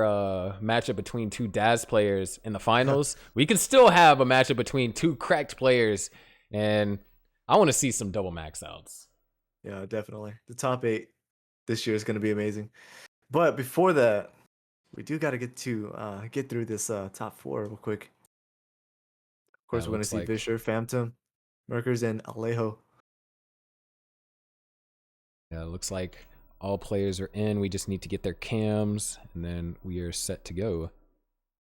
matchup between 2 Daz players in the finals, we can still have a matchup between 2 cracked players, and I want to see some double max outs. Yeah, definitely. The top 8 this year is going to be amazing. But before that, we do got to get through this top 4 real quick. Of course, we're going to see Vischer, Phantom, Merkers, and Alejo. Yeah, it looks like all players are in. We just need to get their cams, and then we are set to go.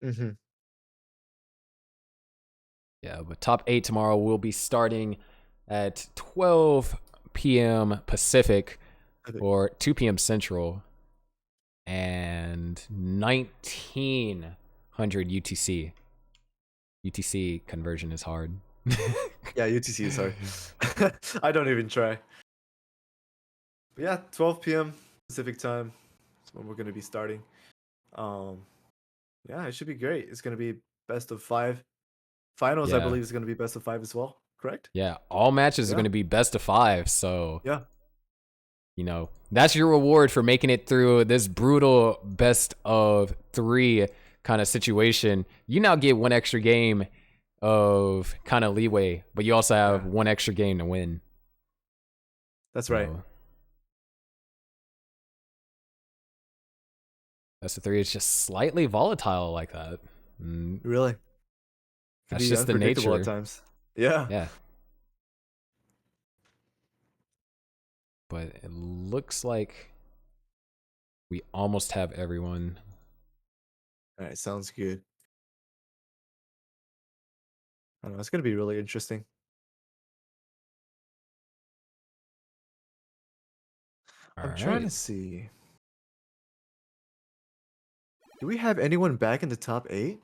Mm-hmm. Yeah, but top 8 tomorrow will be starting at 12 p.m. Pacific or 2 p.m. Central and 1900 UTC. UTC conversion is hard. Yeah, UTC is hard. I don't even try. But yeah, 12 p.m. Pacific time is when we're going to be starting. Yeah, it should be great. It's going to be best of 5. Finals, I believe, is going to be best of 5 as well. Correct? Yeah, all matches are going to be best of 5. So, yeah, that's your reward for making it through this brutal best of 3 kind of situation. You now get 1 extra game of kind of leeway, but you also have 1 extra game to win. That's right. Best of 3 is just slightly volatile like that. Really? That's just the nature at times. Yeah. Yeah. But it looks like we almost have everyone. All right, sounds good. I don't know, it's going to be really interesting. I'm trying to see. Do we have anyone back in the top 8?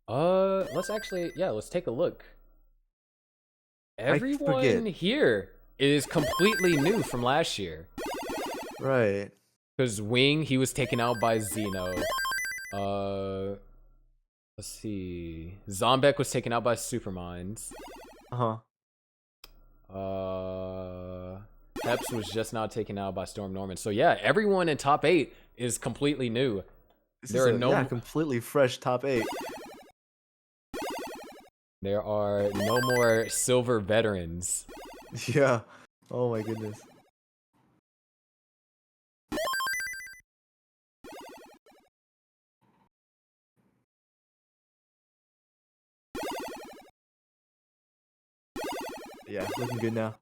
Let's take a look. Everyone here is completely new from last year. Right. Because Wing, he was taken out by Zeno. Let's see. Zombek was taken out by Superminds. Peps was just now taken out by Storm Norman. So yeah, everyone in top 8 is completely new. There are completely fresh top 8. There are no more silver veterans. Yeah. Oh my goodness. Yeah, looking good now.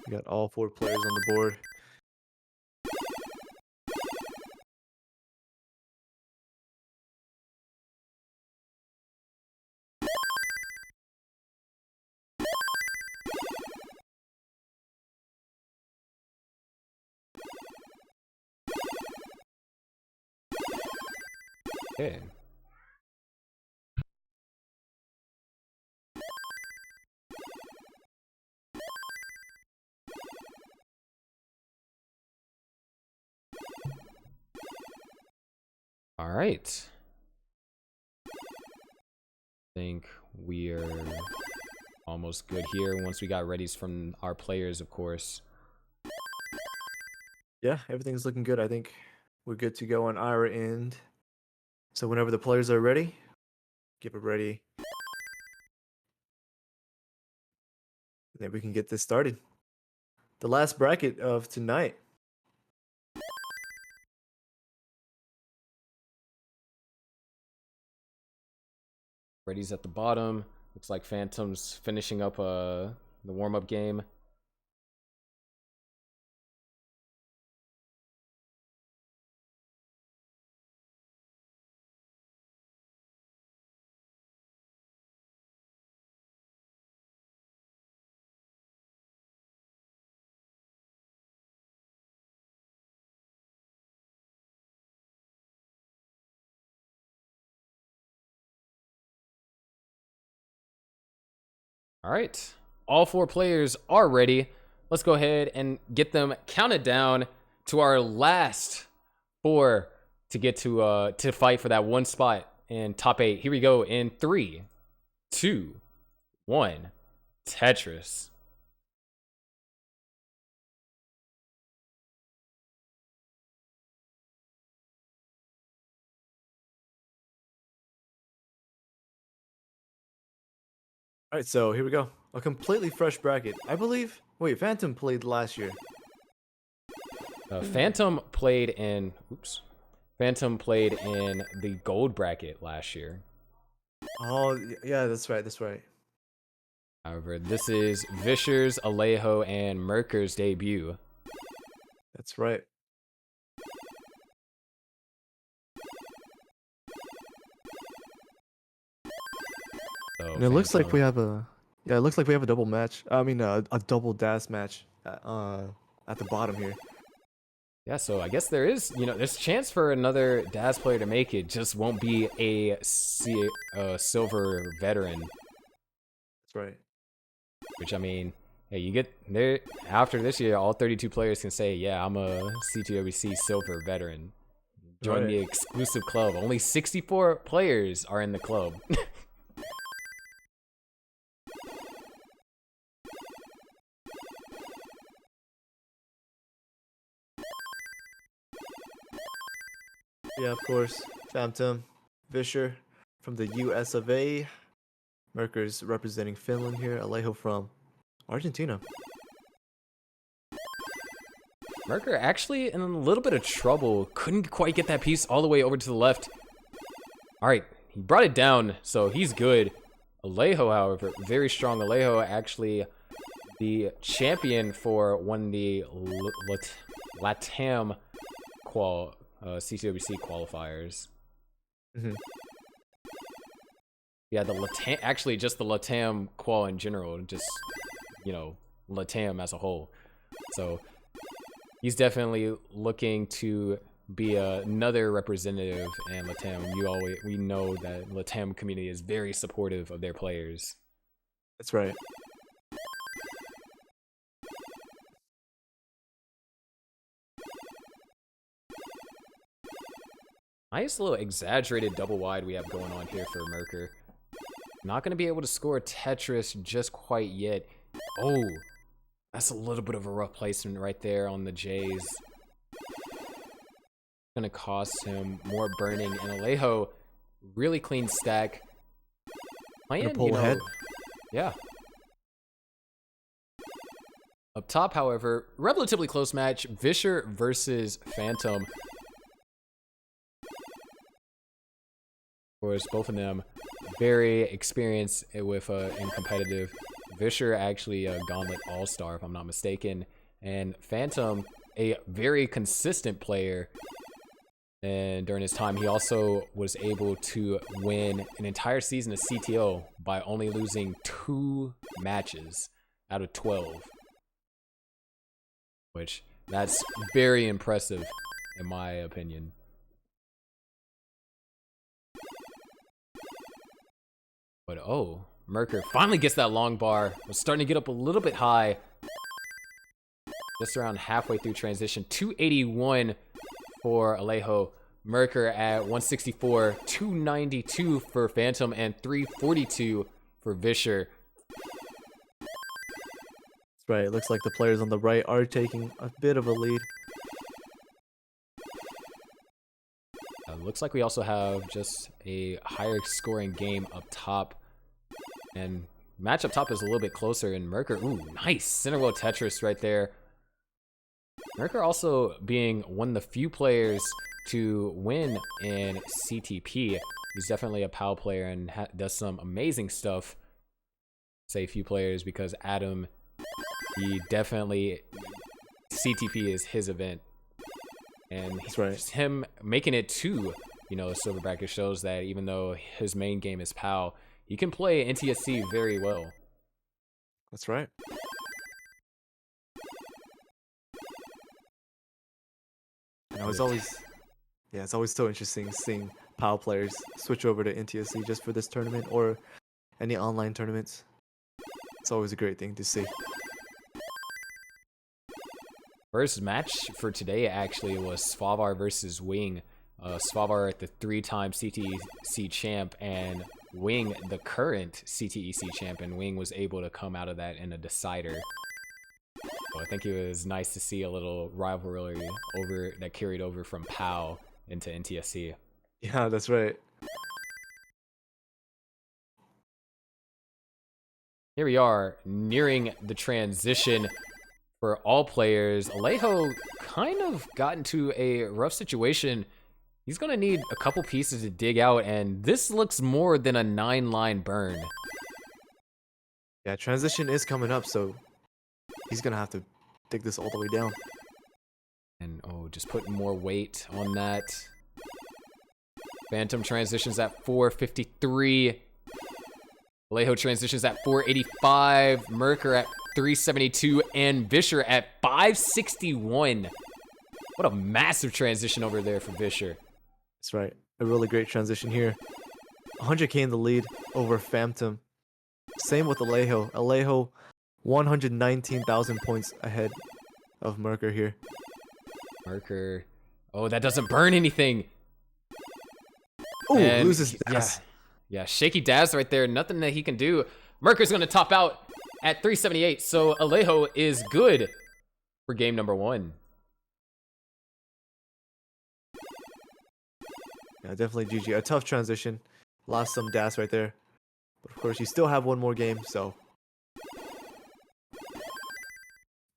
We got all 4 players on the board. Okay. All right. I think we're almost good here once we got readies from our players, of course. Yeah, everything's looking good. I think we're good to go on our end. So whenever the players are ready, get it ready. And then we can get this started. The last bracket of tonight. Ready's at the bottom. Looks like Phantom's finishing up the warm-up game. All right, all 4 players are ready. Let's go ahead and get them counted down to our last 4 to get to fight for that one spot in top 8. Here we go in 3, 2, 1. Tetris. All right, so here we go. A completely fresh bracket. I believe. Wait, Phantom played last year. Phantom played in. Oops. Phantom played in the gold bracket last year. Oh, yeah, that's right. That's right. However, this is Vischer's, Alejo, and Merker's debut. That's right. So And it looks like Phantom- we have a. Yeah, it looks like we have a double match. I mean, a double dash match at the bottom here. Yeah, so I guess there is, there's a chance for another DAS player to make it. Just won't be a silver veteran. That's right. Which, I mean, hey, you get there after this year, all 32 players can say, yeah, I'm a CTWC silver veteran. Join Right. the exclusive club. Only 64 players are in the club. Yeah, of course. Phantom, Vischer from the US of A. Merker's representing Finland here. Alejo from Argentina. Merker actually in a little bit of trouble. Couldn't quite get that piece all the way over to the left. All right, he brought it down, so he's good. Alejo, however, very strong. Alejo actually the champion for one of the LATAM CTWC qualifiers. Mm-hmm. Yeah, the LATAM, actually just the LATAM qual in general, just, LATAM as a whole. So he's definitely looking to be another representative in LATAM. We know that LATAM community is very supportive of their players. That's right. Nice little exaggerated double wide we have going on here for Merker. Not going to be able to score Tetris just quite yet. Oh, that's a little bit of a rough placement right there on the J's. Going to cost him more burning. And Alejo, really clean stack. Playing, pull ahead. Yeah. Up top, however, relatively close match. Vischer versus Phantom. Of course, both of them very experienced with in competitive. Vischer actually a Gauntlet All-Star, if I'm not mistaken, and Phantom a very consistent player. And during his time, he also was able to win an entire season of CTO by only losing 2 matches out of 12, which that's very impressive in my opinion. But oh, Merker finally gets that long bar. Was starting to get up a little bit high. Just around halfway through transition. 281 for Alejo. Merker at 164, 292 for Phantom, and 342 for Vischer. That's right. It looks like the players on the right are taking a bit of a lead. Looks like we also have just a higher scoring game up top. And match up top is a little bit closer. And Merker, ooh, nice. Center row Tetris right there. Merker also being one of the few players to win in CTP. He's definitely a PAL player and does some amazing stuff. Say few players because Adam, he definitely, CTP is his event. And That's right. Him making it to, silver bracket shows that even though his main game is PAL, he can play NTSC very well. That's right. It's always so interesting seeing PAL players switch over to NTSC just for this tournament or any online tournaments. It's always a great thing to see. First match for today actually was Svavar versus Wing. Svavar at the 3-time CTEC champ and Wing the current CTEC champ, and Wing was able to come out of that in a decider. So I think it was nice to see a little rivalry that carried over from PAL into NTSC. Yeah, that's right. Here we are, nearing the transition for all players. Alejo kind of got into a rough situation. He's going to need a couple pieces to dig out, and this looks more than a 9-line burn. Yeah, transition is coming up, so he's going to have to dig this all the way down. And, just putting more weight on that. Phantom transitions at 453. Alejo transitions at 485. Merker at 372. And Vischer at 561. What a massive transition over there for Vischer. That's right. A really great transition here. 100k in the lead over Phantom. Same with Alejo. Alejo, 119,000 points ahead of Merker here. Merker. Oh, that doesn't burn anything. Oh, And loses dash. Yeah, shaky dash right there. Nothing that he can do. Merker's going to top out at 378. So Alejo is good for game number 1. Yeah, definitely GG. A tough transition. Lost some dash right there. But of course, you still have one more game, so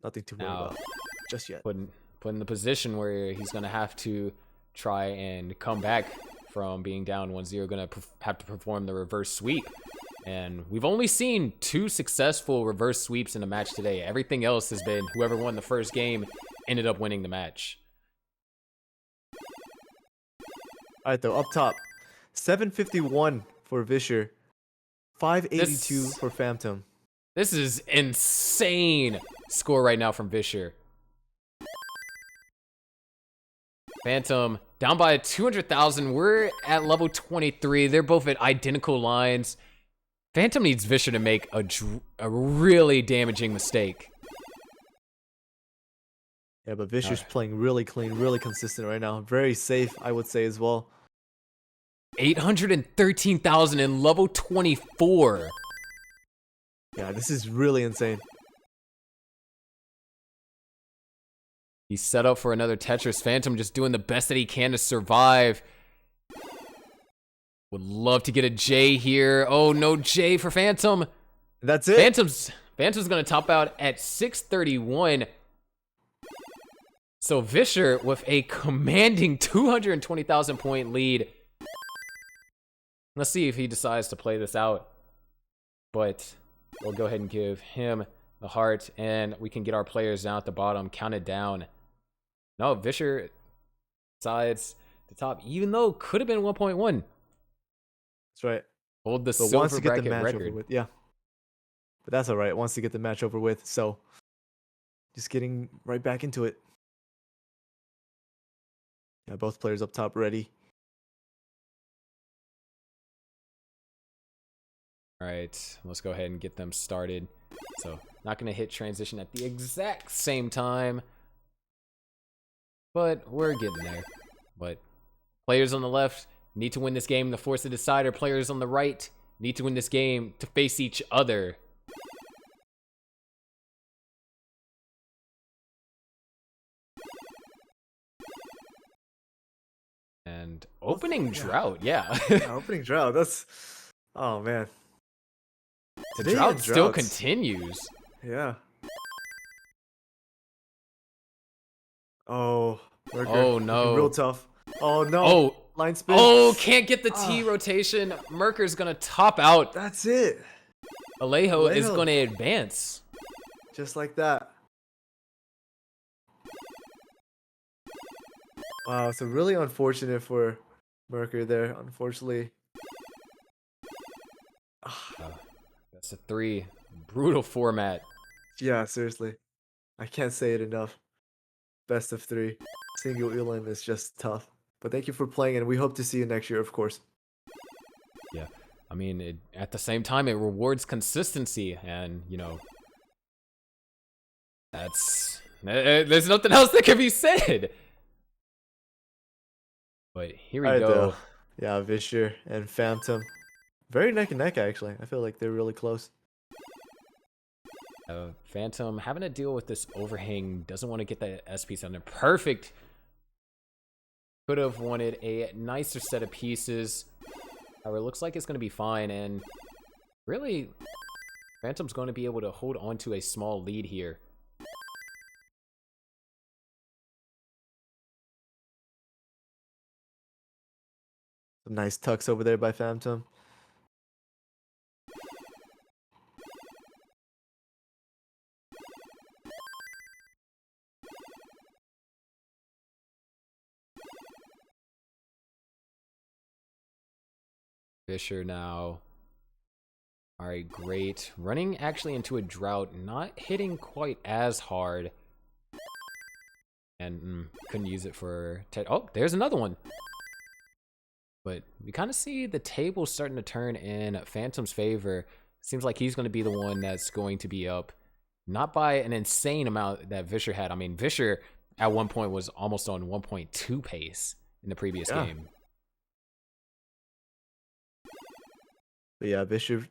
nothing to worry about just yet. Put in the position where he's going to have to try and come back from being down 1-0. Going to have to perform the reverse sweep. And we've only seen 2 successful reverse sweeps in a match today. Everything else has been whoever won the first game ended up winning the match. All right, though, up top, 751 for Vischer, 582 for Phantom. This is insane score right now from Vischer. Phantom down by 200,000. We're at level 23. They're both at identical lines. Phantom needs Vischer to make a really damaging mistake. Yeah, but Vischer's playing really clean, really consistent right now. Very safe, I would say, as well. 813,000 in level 24. Yeah, this is really insane. He's set up for another Tetris. Phantom just doing the best that he can to survive. Would love to get a J here. Oh, no J for Phantom. That's it. Phantom's going to top out at 631. So Vischer with a commanding 220,000 point lead. Let's see if he decides to play this out. But we'll go ahead and give him the heart, and we can get our players down at the bottom, counted down. No, Vischer decides to top, even though could have been 1.1. That's right. Hold the But silver wants to get the bracket match record. over with. Yeah. But that's all right. Wants to get the match over with. So just getting right back into it. Yeah, both players up top ready. All right, let's go ahead and get them started. So not going to hit transition at the exact same time, but we're getting there. But Players on the left need to win this game to force a decider. Players on the right need to win this game to face each other. And opening drought, yeah. Opening drought. That's. Oh man. The Today drought in still droughts. continues. Yeah. Oh. Merker, Oh, looking no. Real tough. Oh no. Oh, Line spin. oh, can't get the T rotation. Merker's gonna top out. That's it. Alejo is Alejo. gonna advance. Just like that. Wow, so really unfortunate for Merker there. Unfortunately. That's a 3. Brutal format. Yeah, seriously. I can't say it enough. Best of 3. Single elim is just tough. But thank you for playing, and we hope to see you next year, of course. Yeah, I mean, at the same time, it rewards consistency, and you know, there's nothing else that can be said. But here we Alright, go. though. Yeah, Vischer and Phantom. Very neck and neck, actually. I feel like they're really close. Phantom having to deal with this overhang, doesn't want to get the S piece on there. Perfect. Could have wanted a nicer set of pieces. However, it looks like it's going to be fine, and really, Phantom's going to be able to hold on to a small lead here. Some nice tucks over there by Phantom. Vischer now. All right, great. Running actually into a drought, not hitting quite as hard. And couldn't use it for... Oh, there's another one. But we kind of see the table starting to turn in Phantom's favor. Seems like he's going to be the one that's going to be up. Not by an insane amount that Vischer had. I mean, Vischer at one point was almost on 1.2 pace in the previous game. But yeah, Vischer,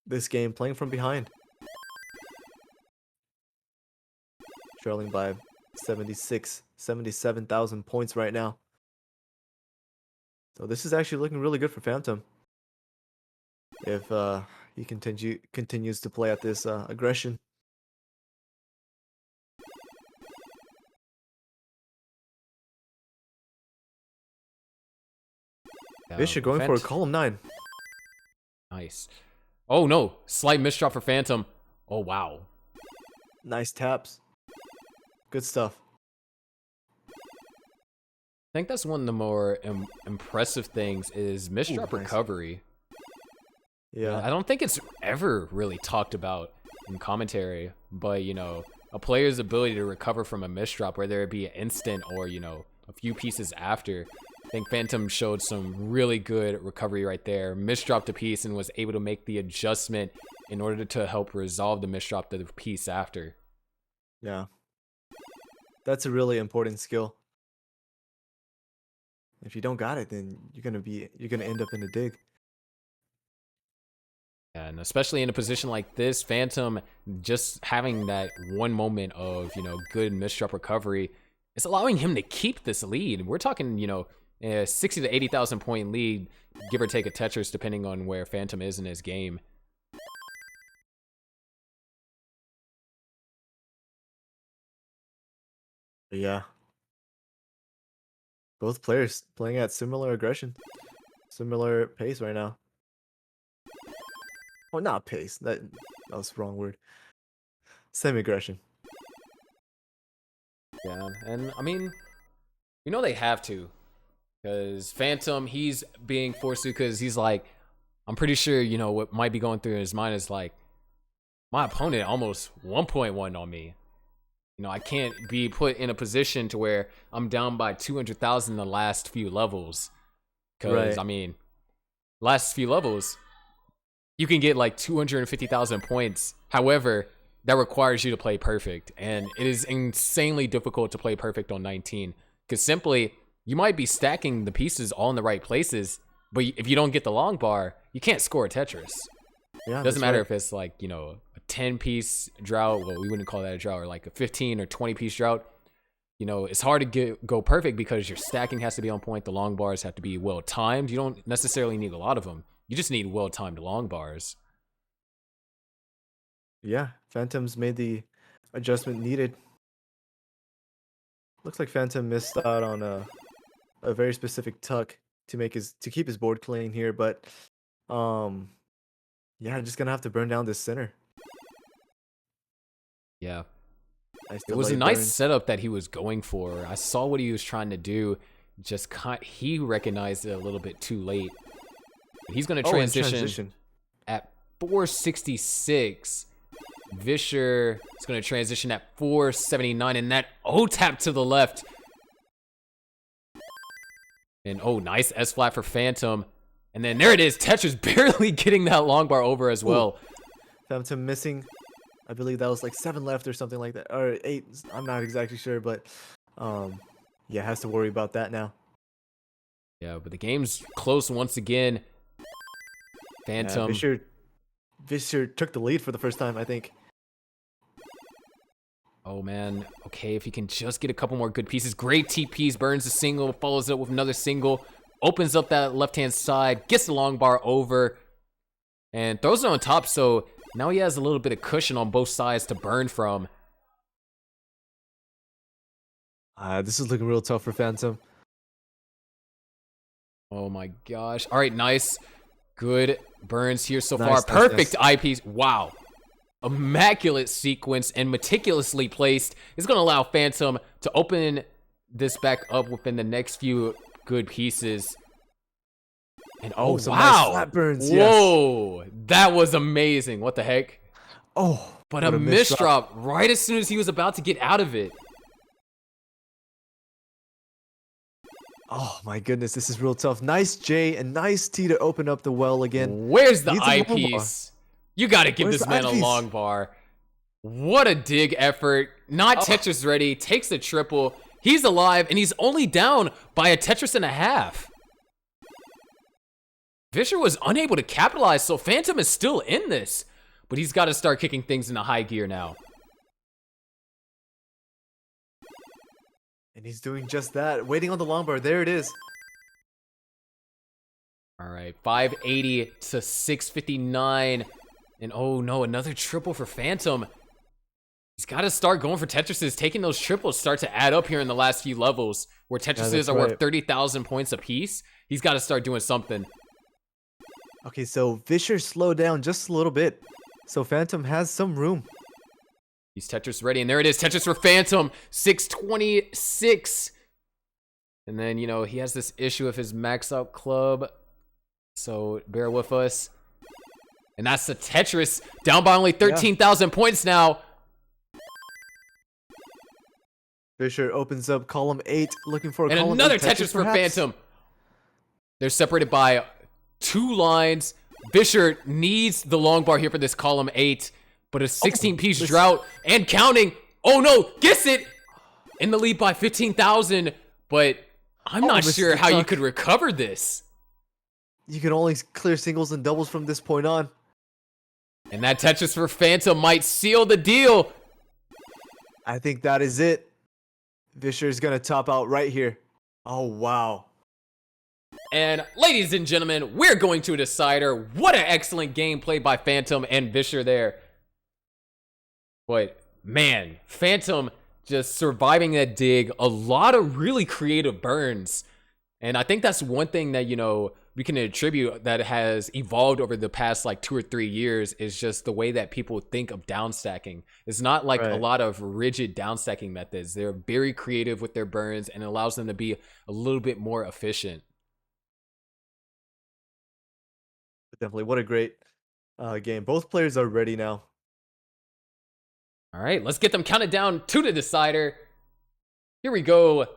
this game, playing from behind. Trailing by 77,000 points right now. So this is actually looking really good for Phantom. If he continues to play at this aggression. Vischer going for a column 9. Nice. Oh no, slight misdrop for Phantom. Oh wow. Nice taps. Good stuff. I think that's one of the more impressive things is misdrop nice. recovery. Yeah. I don't think it's ever really talked about in commentary, but you know, a player's ability to recover from a misdrop, whether it be an instant or, you know, a few pieces after. I think Phantom showed some really good recovery right there. Misdropped a piece and was able to make the adjustment in order to help resolve the misdrop to the piece after. Yeah. That's a really important skill. If you don't got it, then you're gonna end up in a dig. And especially in a position like this, Phantom just having that one moment of, you know, good misdrop recovery, it's allowing him to keep this lead. We're talking, you know, a 60 to 80,000 point lead, give or take a Tetris, depending on where Phantom is in his game. Yeah. Both players playing at similar aggression, similar pace right now. Oh, not pace. That was the wrong word. Semi-aggression. Yeah, and I mean, you know they have to. Because Phantom, he's being forced to, because he's like, I'm pretty sure, you know, what might be going through his mind is like, my opponent almost 1.1 on me. You know, I can't be put in a position to where I'm down by 200,000 in the last few levels. Because, I mean, last few levels, you can get like 250,000 points. However, that requires you to play perfect. And it is insanely difficult to play perfect on 19. Because simply, you might be stacking the pieces all in the right places, but if you don't get the long bar, you can't score a Tetris. Yeah, It doesn't matter if it's like, you know, a 10-piece drought. Well, we wouldn't call that a drought, or like a 15 or 20-piece drought. You know, it's hard to go perfect because your stacking has to be on point. The long bars have to be well timed. You don't necessarily need a lot of them. You just need well timed long bars. Yeah, Phantom's made the adjustment needed. Looks like Phantom missed out on a very specific tuck to keep his board clean here, but yeah, just gonna have to burn down this center. Yeah. Nice It was a delay nice burns. setup that he was going for. I saw what he was trying to do. He recognized it a little bit too late. He's going to Oh, and transition at 466. Vischer is going to transition at 479, and that O-tap to the left. And oh, nice S-flat for Phantom. And then there it is. Tetris barely getting that long bar over as well. Phantom missing. I believe that was like 7 left or something like that, or 8. I'm not exactly sure, but yeah, has to worry about that now. Yeah, but the game's close once again. Phantom. Yeah, Vischer took the lead for the first time, I think. Oh man, okay, if he can just get a couple more good pieces. Great TPs, burns a single, follows it with another single, opens up that left-hand side, gets the long bar over, and throws it on top, so now he has a little bit of cushion on both sides to burn from. This is looking real tough for Phantom. Oh my gosh. All right, nice. Good burns here so far. Nice, Perfect eyepiece. Wow. Immaculate sequence and meticulously placed. It's going to allow Phantom to open this back up within the next few good pieces. And oh, some wow. nice flat burns, yes. Whoa. That was amazing. What the heck? Oh, But what a misdrop right as soon as he was about to get out of it. Oh my goodness, this is real tough. Nice J and nice T to open up the well again. Where's the Needs a long bar. eyepiece? You got to give Where's this the man a eyepiece? long bar. What a dig effort. Not Tetris ready. Takes the triple. He's alive, and he's only down by a Tetris and a half. Vischer was unable to capitalize, so Phantom is still in this. But he's got to start kicking things into high gear now. And he's doing just that. Waiting on the long bar. There it is. All right, 580 to 659. And oh no, another triple for Phantom. He's got to start going for Tetrises. Taking those triples start to add up here in the last few levels where Tetrises that's are worth right. 30,000 points apiece. He's got to start doing something. Okay, so Vischer slowed down just a little bit. So Phantom has some room. He's Tetris ready, and there it is. Tetris for Phantom, 626. And then, you know, he has this issue with his max out club. So bear with us. And that's the Tetris, down by only 13,000 points now. Vischer opens up column 8, looking for a And column another 8 Tetris for perhaps. Phantom. They're separated by 2 lines. Vischer needs the long bar here for this column 8. But a 16-piece drought and counting. Oh no, gets it! In the lead by 15,000. But I'm not Mr. sure how you Tuck. could recover this. You can only clear singles and doubles from this point on. And that Tetris for Phantom might seal the deal. I think that is it. Vischer is going to top out right here. Oh, wow. And ladies and gentlemen, we're going to a decider. What an excellent game played by Phantom and Vischer there. But man, Phantom just surviving that dig. A lot of really creative burns. And I think that's one thing that, you know, we can attribute that has evolved over the past like 2 or 3 years is just the way that people think of downstacking. It's not like a Right. lot of rigid downstacking methods. They're very creative with their burns and it allows them to be a little bit more efficient. Definitely. What a great game. Both players are ready now. All right, let's get them counted down to the decider. Here we go.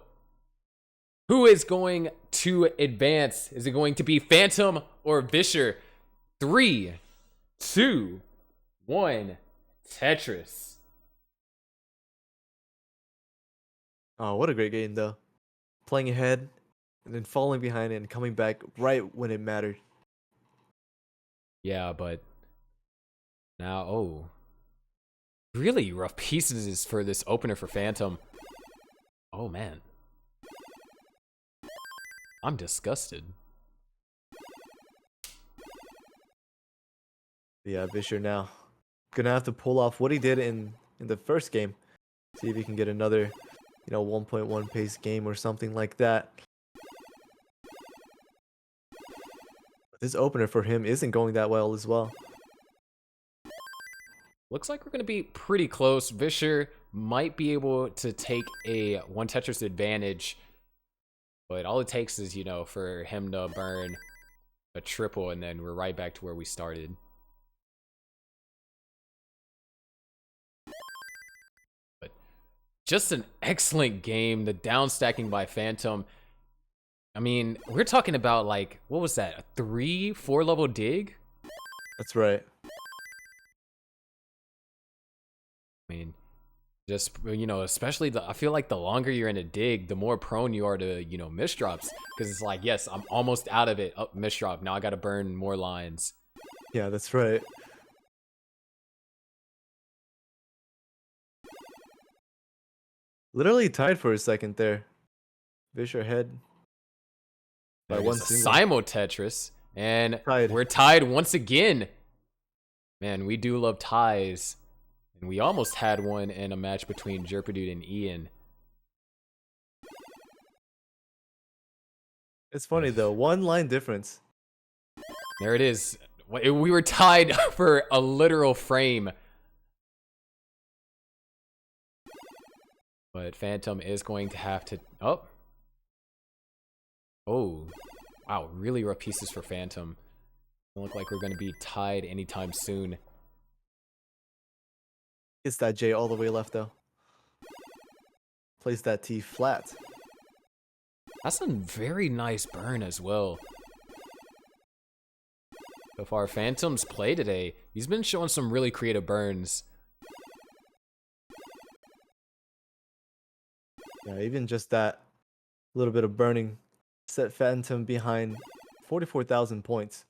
Who is going to advance? Is it going to be Phantom or Vischer? 3, 2, 1, Tetris. Oh, what a great game, though. Playing ahead and then falling behind and coming back right when it mattered. Yeah, but now, oh, really rough pieces for this opener for Phantom. Oh man, I'm disgusted. Yeah, Vischer now gonna have to pull off what he did in the first game. See if he can get another, 1.1 pace game or something like that. This opener for him isn't going that well as well. Looks like we're going to be pretty close. Vischer might be able to take a one Tetris advantage, but all it takes is, for him to burn a triple, and then we're right back to where we started. But just an excellent game. The down stacking by Phantom. I mean, we're talking about, like, what was that? A 3-4 level dig? That's right. I mean, just, especially I feel like the longer you're in a dig, the more prone you are to, misdrops. Because it's like, yes, I'm almost out of it. Oh, misdrop. Now I got to burn more lines. Yeah, that's right. Literally tied for a second there. Vischer ahead by one single. Simo Tetris. And Tied. we're tied once again. Man, we do love ties. And we almost had one in a match between Jerpadude and Ian. It's funny though, 1 line difference. There it is. We were tied for a literal frame. But Phantom is going to have to... Oh. Oh. Wow, really rough pieces for Phantom. Doesn't look like we're going to be tied anytime soon. It's that J all the way left though. Place that T flat. That's a very nice burn as well. So far, Phantom's play today, he's been showing some really creative burns. Yeah, even just that little bit of burning set Phantom behind 44,000 points.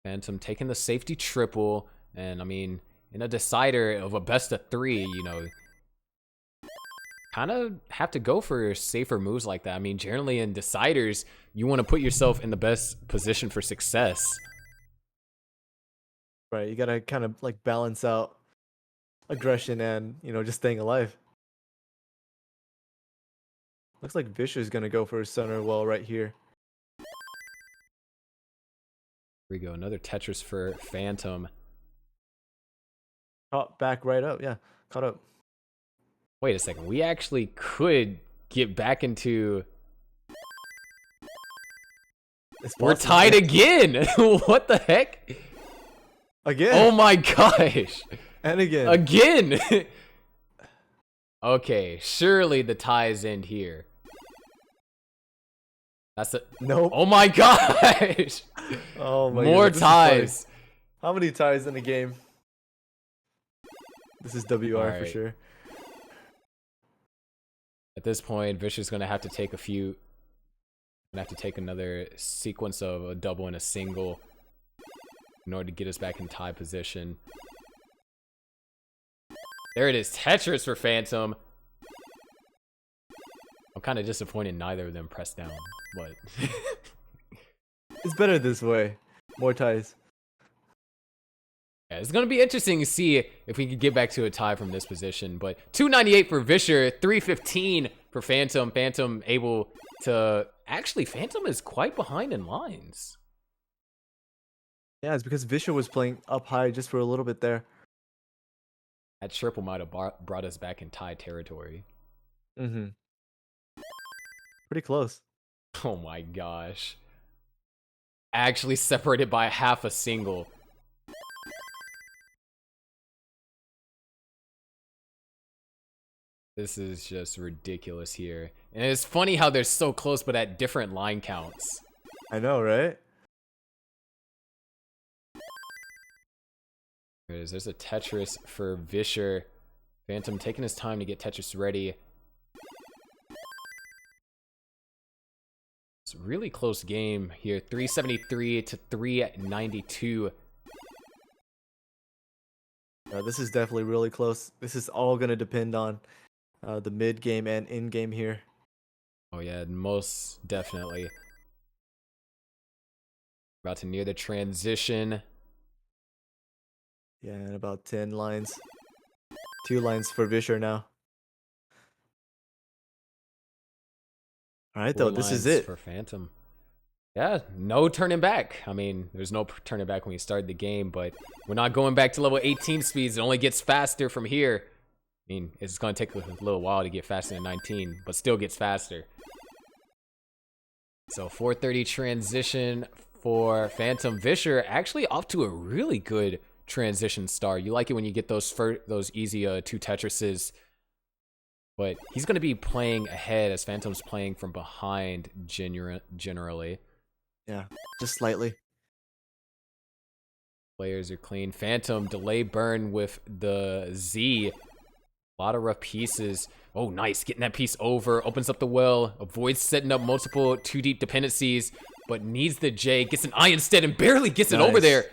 Phantom taking the safety triple, and I mean, in a decider of a best of 3, kind of have to go for safer moves like that. I mean, generally in deciders, you want to put yourself in the best position for success. Right, you gotta kind of like balance out aggression and, just staying alive. Looks like Vischer's gonna go for a center well right here. Here we go, another Tetris for Phantom. Caught back right up, yeah, caught up. Wait a second, we actually could get back into... We're tied again! What the heck? Again? Oh my gosh! And again. Again! Okay, surely the ties end here. That's it. Nope. Oh my gosh! Oh my More goodness, ties. How many ties in the game? This is WR for Alright. sure. At this point, Vischer's gonna have to take a few. Gonna have to take another sequence of a double and a single in order to get us back in tie position. There it is, Tetris for Phantom. I'm kind of disappointed neither of them pressed down, but It's better this way. More ties. yeah, it's gonna be interesting to see if we can get back to a tie from this position. But 298 for Vischer, 315 for Phantom. Phantom able to actually, Phantom is quite behind in lines. Yeah, it's because Vischer was playing up high just for a little bit there. That triple might have brought us back in tie territory. Mm-hmm. Pretty close. Oh my gosh. Actually separated by half a single. This is just ridiculous here. And it's funny how they're so close but at different line counts. I know, right? There it is. There's a Tetris for Vischer. Phantom taking his time to get Tetris ready. It's a really close game here. 373 to 392. This is definitely really close. This is all going to depend on the mid game and in game here. Oh yeah, most definitely. About to near the transition. Yeah, and about 10 lines. 2 lines for Vischer now. All right, though, this is it. For Phantom. Yeah, no turning back. I mean, there's no turning back when you start the game, but we're not going back to level 18 speeds. It only gets faster from here. I mean, it's going to take a little while to get faster than 19, but still gets faster. So 430 transition for Phantom. Vischer actually off to a really good transition start. You like it when you get those easy 2 Tetrises. But he's going to be playing ahead as Phantom's playing from behind generally. Yeah, just slightly. Players are clean. Phantom, delay burn with the Z. A lot of rough pieces. Oh, nice. Getting that piece over. Opens up the well. Avoids setting up multiple 2-deep dependencies. But needs the J. Gets an I instead and barely gets it over there.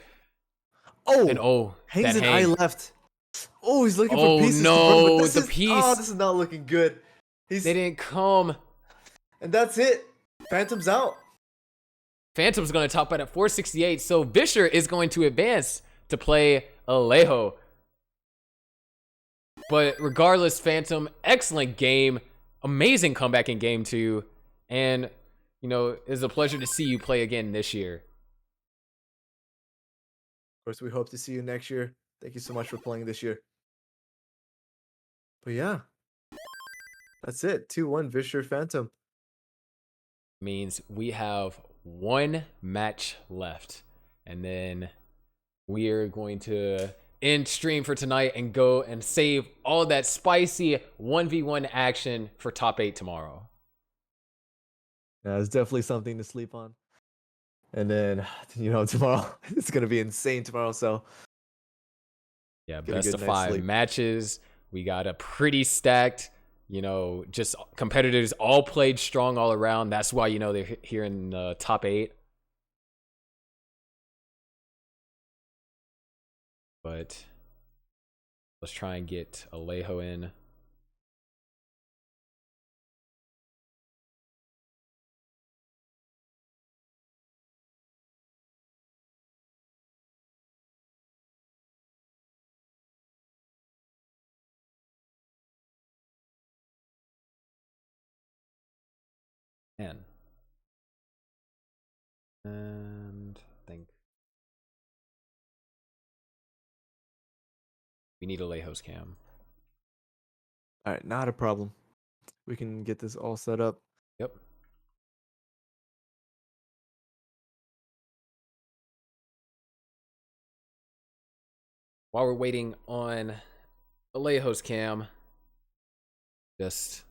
Oh! And oh, hangs that an hang. I left. Oh, he's looking Oh, for pieces no, to burn, but this the is, piece. Oh, this is not looking good. They didn't come. And that's it. Phantom's out. Phantom's going to top out at 468, so Vischer is going to advance to play Alejo. But regardless, Phantom, excellent game. Amazing comeback in game 2. And, you know, it's a pleasure to see you play again this year. Of course, we hope to see you next year. Thank you so much for playing this year. But yeah, that's it. 2-1 Vischer Phantom. Means we have 1 match left. And then we are going to end stream for tonight and go and save all that spicy 1v1 action for top 8 tomorrow. Yeah, it's definitely something to sleep on. And then, you know, tomorrow, it's going to be insane tomorrow, so. Yeah, get a best good of night's 5 sleep. matches. We got a pretty stacked, you know, just competitors all played strong all around. That's why, you know, they're here in the top 8. But let's try and get Alejo in. And I think we need Alejo's cam. All right, not a problem. We can get this all set up. Yep. While we're waiting on Alejo's cam, just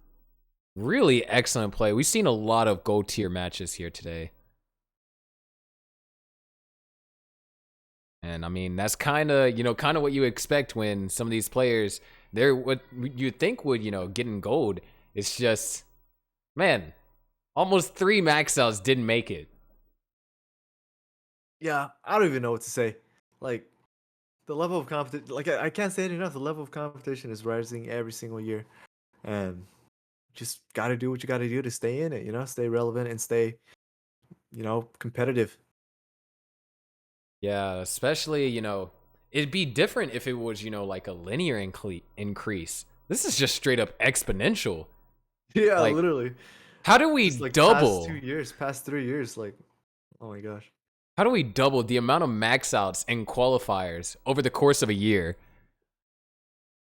really excellent play. We've seen a lot of gold tier matches here today. And I mean, that's kind of, you know, what you expect when some of these players, they're what you think would, you know, get in gold. It's just, man, almost 3 max outs didn't make it. Yeah, I don't even know what to say. Like, the level of competition, like, I can't say it enough. The level of competition is rising every single year. And just got to do what you got to do to stay in it, you know, stay relevant and stay, you know, competitive. Yeah, especially, you know, it'd be different if it was, you know, like a linear increase. This is just straight up exponential. Yeah, Like, literally. How do we Just, like, double? Past 3 years, like, oh my gosh. How do we double the amount of max outs and qualifiers over the course of a year?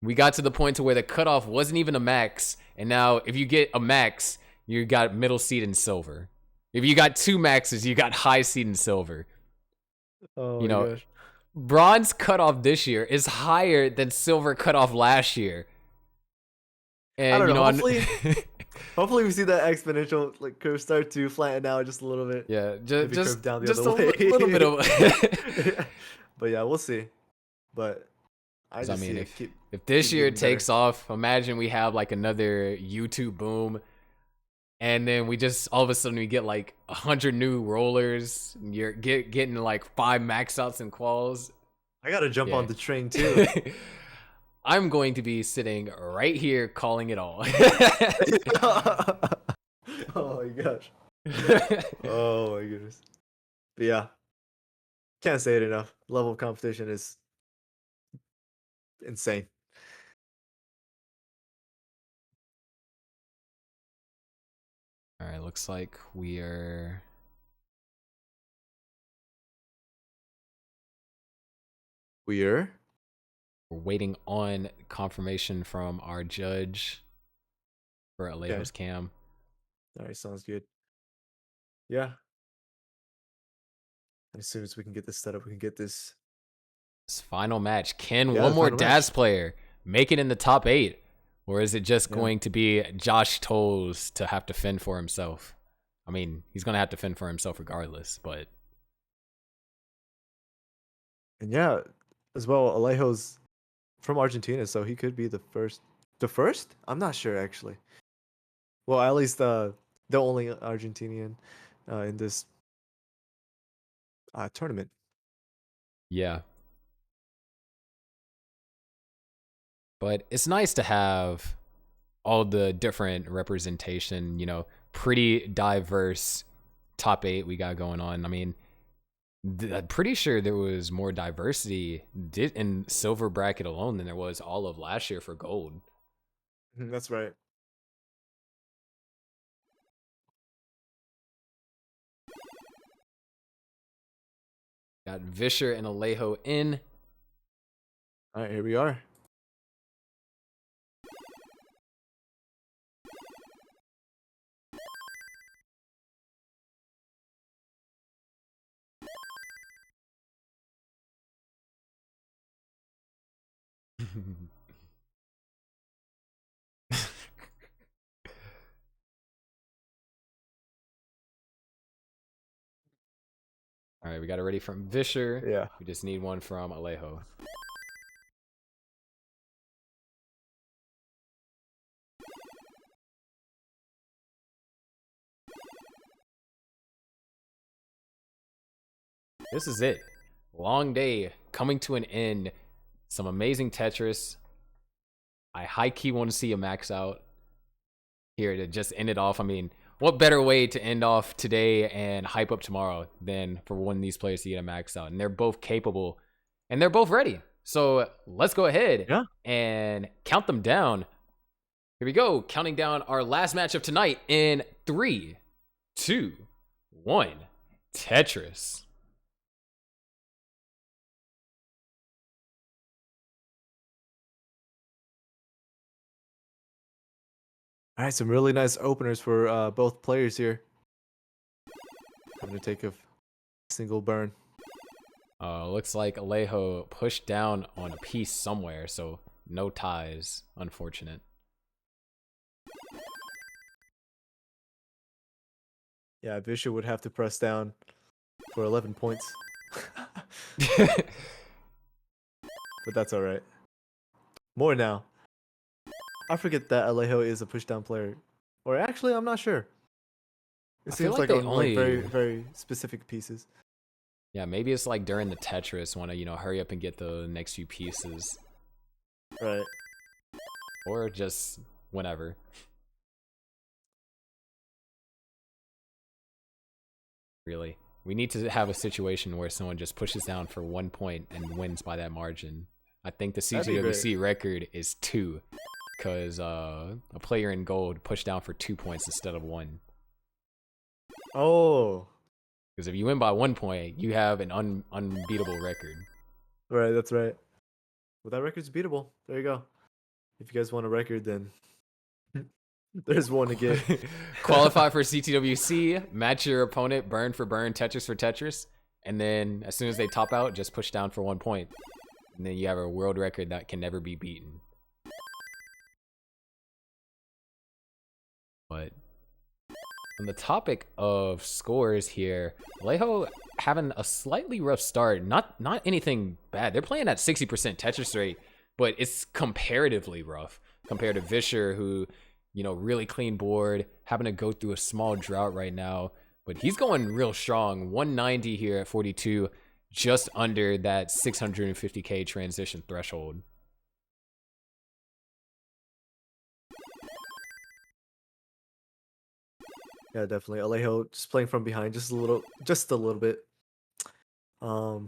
We got to the point to where the cutoff wasn't even a max, and now if you get a max, you got middle seed and silver. If you got 2 maxes, you got high seed and silver. Oh You my know, gosh. Bronze cutoff this year is higher than silver cutoff last year. And I don't you know. know, Hopefully we see that exponential like curve start to flatten out just a little bit. yeah, Maybe just curve down the just other a way. little bit of. But yeah, we'll see. But I 'Cause, just I mean, see it if this keep year getting better. takes off, imagine we have like another YouTube boom. And then we just all of a sudden we get like 100 new rollers. And you're getting like 5 max outs and quals. I gotta jump Yeah. on the train too. I'm going to be sitting right here calling it all. Oh my gosh. Oh my goodness. But yeah, can't say it enough. Level of competition is insane. All right, looks like we're waiting on confirmation from our judge for Alejo's cam. All right, sounds good. Yeah. As soon as we can get this set up, we can get this. This final match. Can Yeah, one the more final DAS match. player make it in the top 8? Or is it just Yeah. going to be Josh Tolles to have to fend for himself? I mean, he's going to have to fend for himself regardless, but And yeah, as well, Alejo's from Argentina, so he could be the first. The first? I'm not sure actually. Well, at least the only Argentinian in this tournament. yeah. But it's nice to have all the different representation, you know, pretty diverse top 8 we got going on. I mean, I'm pretty sure there was more diversity in silver bracket alone than there was all of last year for gold. That's right. Got Vischer and Alejo in. All right, here we are. All right, we got it ready from Vischer. Yeah. We just need one from Alejo. This is it. Long day coming to an end. Some amazing Tetris. I high-key want to see a max out here to just end it off. I mean, what better way to end off today and hype up tomorrow than for one of these players to get a max out? And they're both capable and they're both ready. So let's go ahead and count them down. Here we go. Counting down our last match of tonight in 3, 2, 1. Tetris. All right, some really nice openers for both players here. I'm gonna take a single burn. Looks like Alejo pushed down on a piece somewhere, so no ties. Unfortunate. Yeah, Vischer would have to press down for 11 points. But that's all right. More now. I forget that Alejo is a pushdown player. Or actually, I'm not sure. It I feel seems like like they on like very, only- very specific pieces. Yeah, maybe it's like during the Tetris, want to, you know, hurry up and get the next few pieces. Right. Or just whenever. Really. We need to have a situation where someone just pushes down for 1 point and wins by that margin. I think the That'd be CTWC record is 2. Because a player in gold pushed down for 2 points instead of 1. Oh. Because if you win by 1 point, you have an unbeatable record. Right, that's right. Well, that record's beatable. There you go. If you guys want a record, then there's one to get. Qualify for CTWC, match your opponent, burn for burn, Tetris for Tetris, and then as soon as they top out, just push down for 1 point. And then you have a world record that can never be beaten. But on the topic of scores here, Alejo having a slightly rough start. Not anything bad. They're playing at 60% Tetris rate, but it's comparatively rough compared to Vischer, who, you know, really clean board, having to go through a small drought right now. But he's going real strong. 190 here at 42, just under that 650K transition threshold. Yeah, definitely. Alejo just playing from behind just a little bit.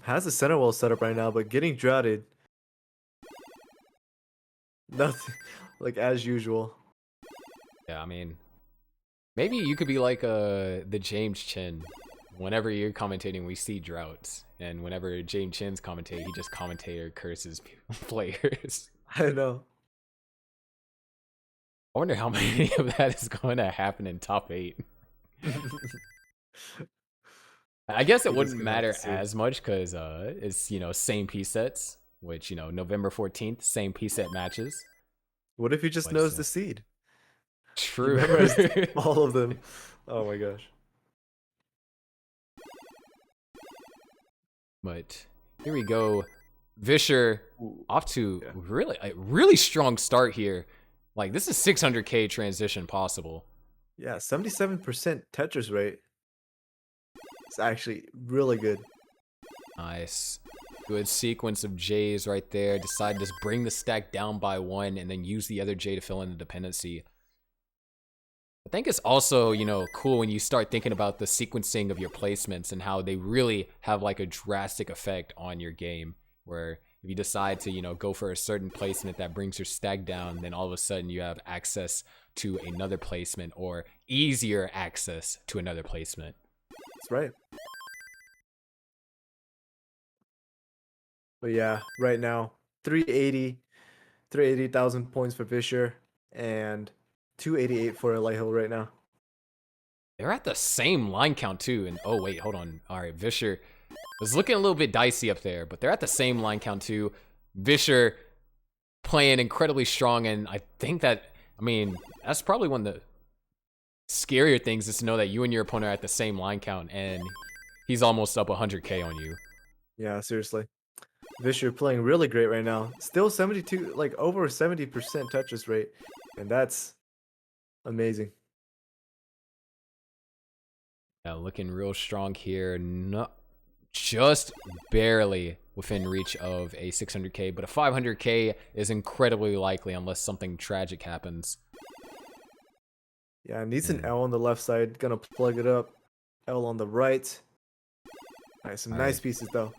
Has the center well set up right now, but getting droughted. Nothing like as usual. Yeah, I mean, maybe you could be like the James Chin. Whenever you're commentating, we see droughts, and whenever James Chin's commentate, he just commentator curses players. I know. I wonder how many of that is going to happen in top 8. I guess it wouldn't matter as much because it's, you know, same piece sets, which, you know, November 14th, same piece set matches. What if he just knows the seed? True. He memorized all of them. Oh my gosh. But here we go. Vischer off to really a really strong start here. Like, this is 600K transition possible. Yeah, 77% Tetris rate. It's actually really good. Nice. Good sequence of J's right there. Decide to just bring the stack down by 1 and then use the other J to fill in the dependency. I think it's also, you know, cool when you start thinking about the sequencing of your placements and how they really have like a drastic effect on your game. Where if you decide to, you know, go for a certain placement that brings your stack down, then all of a sudden you have access to another placement or easier access to another placement. That's right. But yeah, right now, 380,000 points for Vischer and 288 for Alejo right now. They're at the same line count too. And oh wait, hold on. All right, Vischer was looking a little bit dicey up there, but they're at the same line count too. Vischer playing incredibly strong, and I think that, I mean, that's probably one of the scarier things is to know that you and your opponent are at the same line count, and he's almost up 100K on you. Yeah, seriously. Vischer playing really great right now. Still 72, like over 70% Tetris rate, and that's amazing. Yeah, looking real strong here. Not just barely within reach of a 600K, but a 500K is incredibly likely unless something tragic happens. Yeah, needs an L on the left side. Gonna plug it up. L on the right. Nice, some nice pieces though.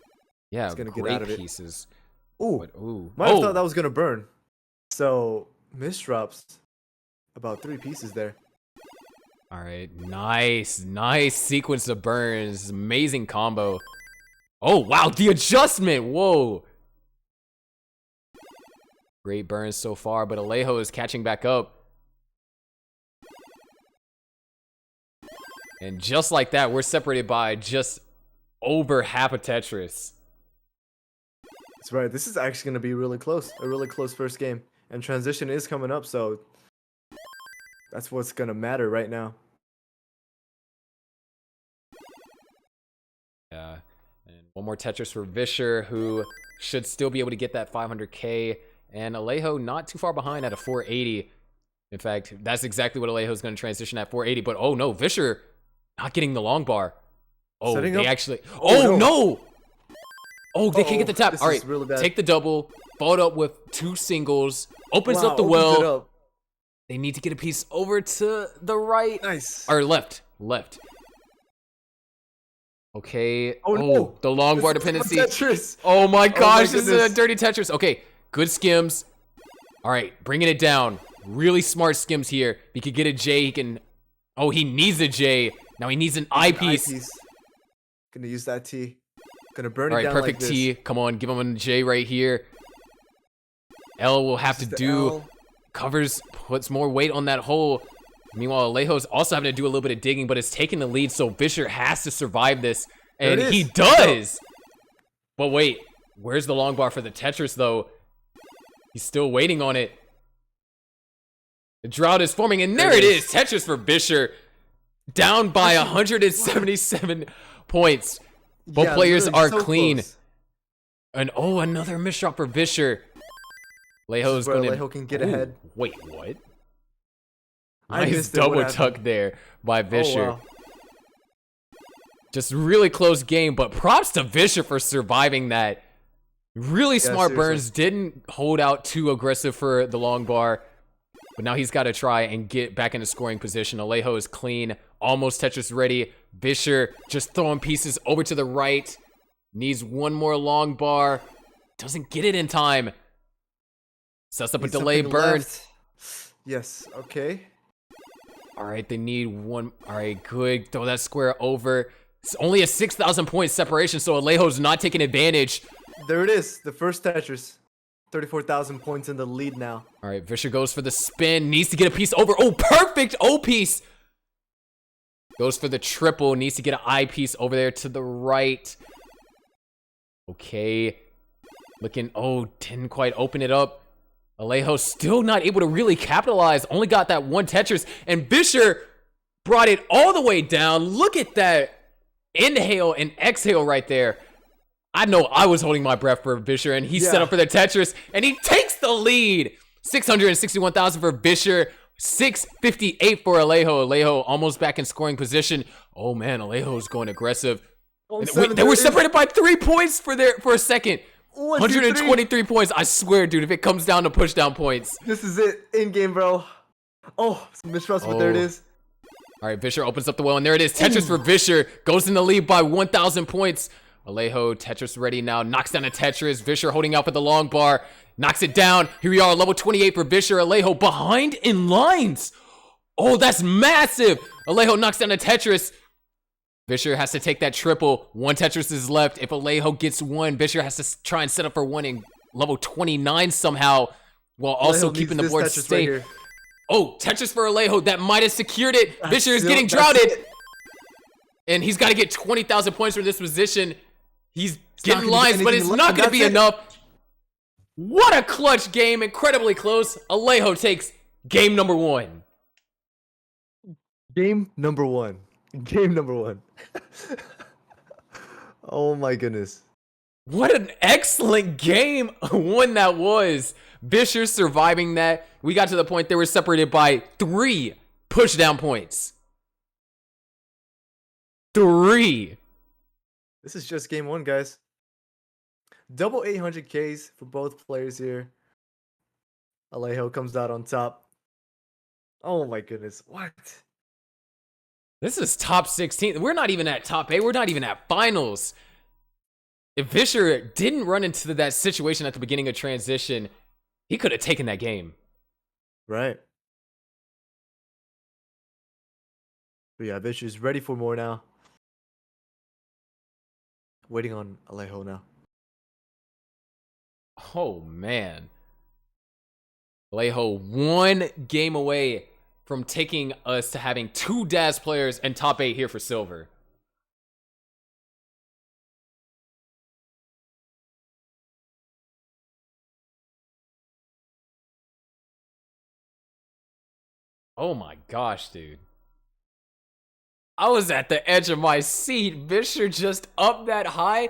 Yeah, He's gonna great get out of it. pieces. Ooh, ooh. Might have thought that was gonna burn. So misdrops about 3 pieces there. All right, nice sequence of burns. Amazing combo. Oh wow, the adjustment. Whoa. Great burns so far, but Alejo is catching back up. And just like that, we're separated by just over half a Tetris. That's right. This is actually going to be really close. A really close first game. And transition is coming up, so that's what's going to matter right now. Yeah. And one more Tetris for Vischer, who should still be able to get that 500K. And Alejo not too far behind at a 480. In fact, that's exactly what Alejo's going to transition at 480. But oh no, Vischer not getting the long bar. Oh, Setting they up. actually. Oh no! Oh, they can't get the tap. This All is right, really bad. take the double, followed up with 2 singles, opens Wow, up the opens it well. up. They need to get a piece over to the right. Nice. Or left. Okay. Oh, no. The long bar This is dependency. Tetris. Oh my gosh, this is a goodness. dirty Tetris. Okay, good skims. All right, bringing it down. Really smart skims here. He could get a J. He can. Oh, he needs a J. Now he needs an eyepiece. Gonna use that T. Gonna burn All it right, down perfect like this. T. Come on, give him a J right here. L will have to This is the do. L. Covers, puts more weight on that hole. Meanwhile, Alejo's also having to do a little bit of digging, but it's taking the lead, so Vischer has to survive this. There And it he is. does! But wait, where's the long bar for the Tetris, though? He's still waiting on it. The drought is forming, and there it is! Tetris for Vischer. Down by 177 points. Both Yeah, players literally are so clean. close. And oh, another misdrop for Vischer. Alejo's where gonna. Alejo can get ahead. Wait, what? I Nice missed it. What double happened? tuck there by Vischer. Oh, wow. Just really close game, but props to Vischer for surviving that. Really smart seriously. burns, didn't hold out too aggressive for the long bar, but now he's got to try and get back into scoring position. Alejo is clean, almost Tetris ready. Vischer just throwing pieces over to the right. Needs one more long bar. Doesn't get it in time. Sets up a Needs delay something burn. left. Yes, okay. All right, they need one. All right, good. Throw that square over. It's only a 6,000 point separation, so Alejo's not taking advantage. There it is. The first Tetris. 34,000 points in the lead now. All right, Vischer goes for the spin. Needs to get a piece over. Oh, perfect O piece. Goes for the triple. Needs to get an I piece over there to the right. Okay. Looking. Oh, didn't quite open it up. Alejo still not able to really capitalize. Only got that one Tetris. And Vischer brought it all the way down. Look at that inhale and exhale right there. I know I was holding my breath for Vischer, and he set up for the Tetris, and he takes the lead. 661,000 for Vischer, 658 for Alejo. Alejo almost back in scoring position. Oh man, Alejo's going aggressive. They were separated by 3 points for a second. 123 points. I swear, dude, if it comes down to push down points. This is it. In game, bro. Oh, some mistrust, but there it is. All right, Vischer opens up the well, and there it is. Tetris for Vischer. Goes in the lead by 1,000 points. Alejo, Tetris ready now. Knocks down a Tetris. Vischer holding out for the long bar. Knocks it down. Here we are, level 28 for Vischer. Alejo behind in lines. Oh, that's massive. Alejo knocks down a Tetris. Vischer has to take that triple. One Tetris is left. If Alejo gets one, Vischer has to try and set up for one in level 29 somehow, while also Alejo keeping the needs board this Tetris safe. right here. Oh, Tetris for Alejo. That might have secured it. Vischer is getting droughted. And he's got to get 20,000 points from this position. He's getting lines, but it's not going to be enough. What a clutch game. Incredibly close. Alejo takes game number 1. Game number one. Game number one. Oh my goodness. What an excellent game one that was. Vischer surviving that. We got to the point they were separated by 3 push down points. 3. This is just game one, guys. Double 800Ks for both players here. Alejo comes out on top. Oh my goodness. What? This is top 16. We're not even at top 8. We're not even at finals. If Vischer didn't run into that situation at the beginning of transition, he could have taken that game. Right. But yeah, Vischer's ready for more now. Waiting on Alejo now. Oh, man. Alejo 1 game away from taking us to having 2 DAS players and top 8 here for silver. Oh my gosh, dude. I was at the edge of my seat. Vischer just up that high.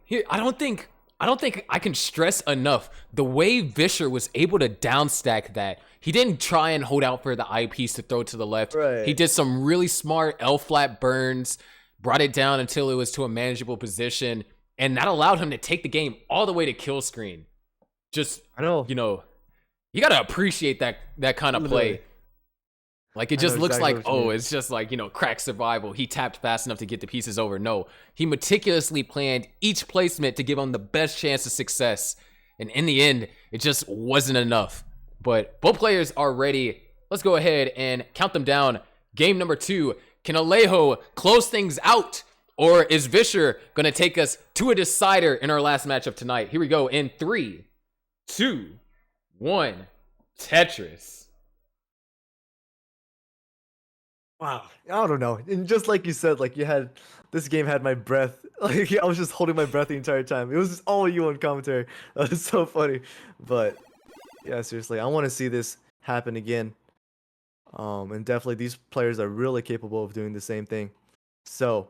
Here, I don't think I can stress enough the way Vischer was able to downstack that. He didn't try and hold out for the eyepiece to throw to the left. Right. He did some really smart L-flat burns, brought it down until it was to a manageable position, and that allowed him to take the game all the way to kill screen. Just, I know. you know, you gotta appreciate that kind of play. Literally. Like, it I just know looks exactly like, what you oh, mean. it's just like, you know, crack survival. He tapped fast enough to get the pieces over. No, he meticulously planned each placement to give him the best chance of success. And in the end, it just wasn't enough. But both players are ready. Let's go ahead and count them down. Game number 2. Can Alejo close things out? Or is Vischer going to take us to a decider in our last matchup tonight? Here we go in 3, 2, 1. Tetris. Wow. I don't know. And just like you said, like this game had my breath. Like I was just holding my breath the entire time. It was just all you on commentary. That was so funny. But yeah, seriously, I want to see this happen again. And definitely these players are really capable of doing the same thing. So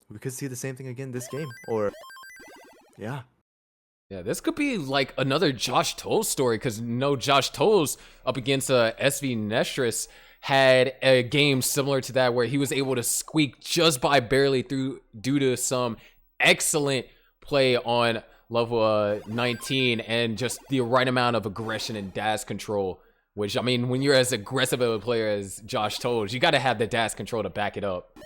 we could see the same thing again this game. Or yeah. Yeah, this could be like another Josh Tolles story, because no Josh Tolles up against SV Nestris had a game similar to that where he was able to squeak just by barely through due to some excellent play on level 19 and just the right amount of aggression and dash control. Which, I mean, when you're as aggressive of a player as Josh told, you got to have the dash control to back it up.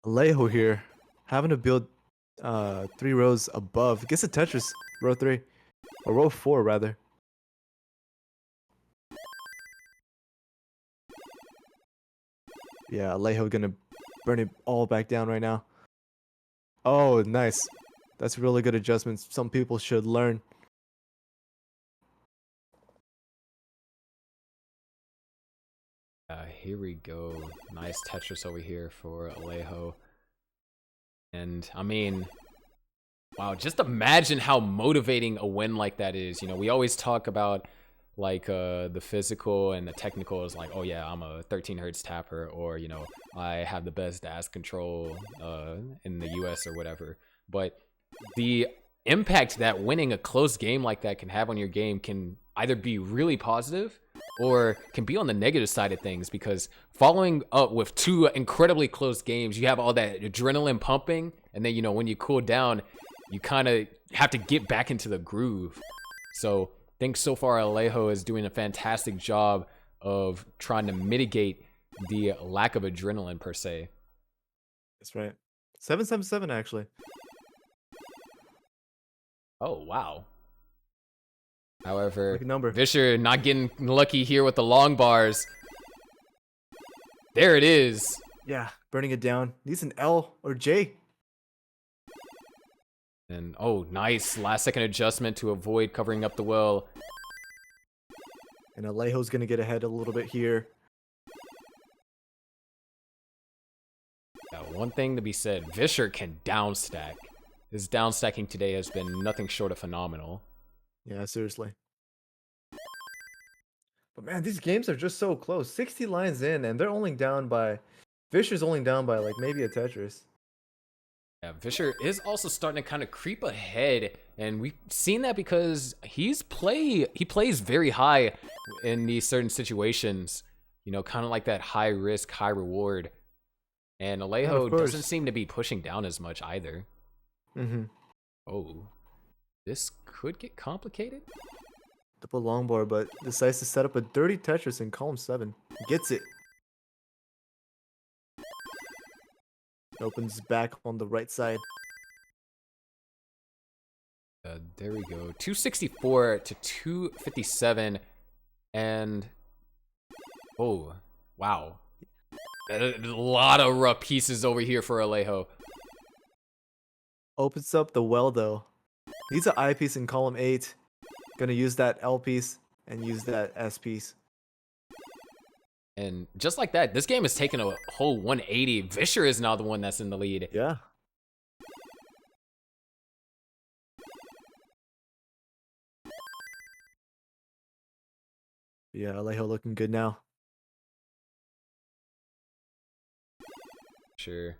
Alejo here, having to build 3 rows above. Gets a Tetris, row 3. Or row 4, rather. Yeah, Alejo gonna burn it all back down right now. Oh, nice. That's really good adjustments. Some people should learn. Here we go. Nice Tetris over here for Alejo. And, I mean, wow, just imagine how motivating a win like that is. You know, we always talk about, like, the physical and the technical is like, oh, yeah, I'm a 13 hertz tapper, or, you know, I have the best dash control in the US or whatever. But the impact that winning a close game like that can have on your game can either be really positive or can be on the negative side of things, because following up with 2 incredibly close games, you have all that adrenaline pumping, and then, you know, when you cool down, you kind of have to get back into the groove. So I think so far Alejo is doing a fantastic job of trying to mitigate the lack of adrenaline per se. That's right. 777 actually. Oh, wow. However, Lucky number. Vischer not getting lucky here with the long bars. There it is. Yeah, burning it down. Needs an L or J. And, oh, nice. Last second adjustment to avoid covering up the well. And Alejo's going to get ahead a little bit here. Now, one thing to be said, Vischer can downstack. His downstacking today has been nothing short of phenomenal. Yeah, seriously. But man, these games are just so close. 60 lines in, and they're only down by... Vischer's only down by, like, maybe a Tetris. Yeah, Vischer is also starting to kind of creep ahead, and we've seen that because he plays very high in these certain situations. You know, kind of like that high risk, high reward. And Alejo doesn't seem to be pushing down as much either. Mm-hmm. Oh, this could get complicated. Double long bar, but decides to set up a dirty Tetris in column 7. Gets it. Opens back on the right side. There we go. 264 to 257. And, oh, wow. A lot of rough pieces over here for Alejo. Opens up the well, though. Needs an I piece in column 8. Gonna use that L piece and use that S piece. And just like that, this game has taken a whole 180. Vischer is now the one that's in the lead. Yeah. Yeah, Alejo looking good now. Sure.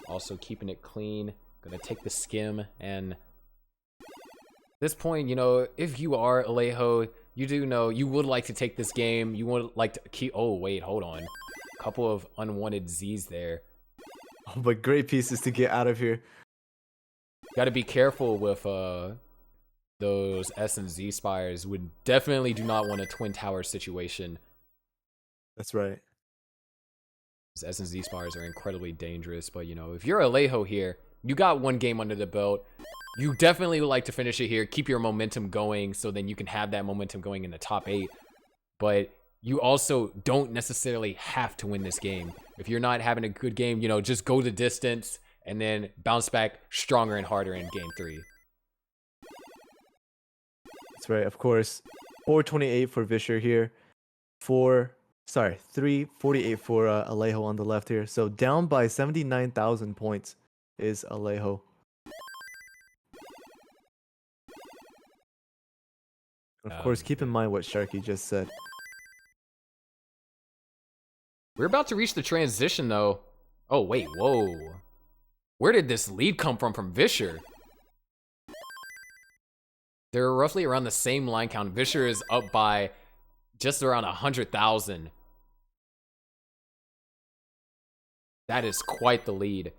Also keeping it clean. Gonna take the skim, and this point, you know, if you are Alejo, you do know you would like to take this game. You would like to keep... Oh, wait, hold on. A couple of unwanted Zs there. Oh, but great pieces to get out of here. Got to be careful with those S and Z spires. Would definitely do not want a Twin Tower situation. That's right. Those S and Z spires are incredibly dangerous, but, you know, if you're Alejo here, you got one game under the belt. You definitely would like to finish it here, keep your momentum going, so then you can have that momentum going in the top 8. But you also don't necessarily have to win this game. If you're not having a good game, you know, just go the distance and then bounce back stronger and harder in game 3. That's right, of course. 428 for Vischer here. 348 for Alejo on the left here. So down by 79,000 points is Alejo. Of course, keep in mind what Sharky just said. We're about to reach the transition, though. Oh, wait, whoa. Where did this lead come from Vischer? They're roughly around the same line count. Vischer is up by just around 100,000. That is quite the lead.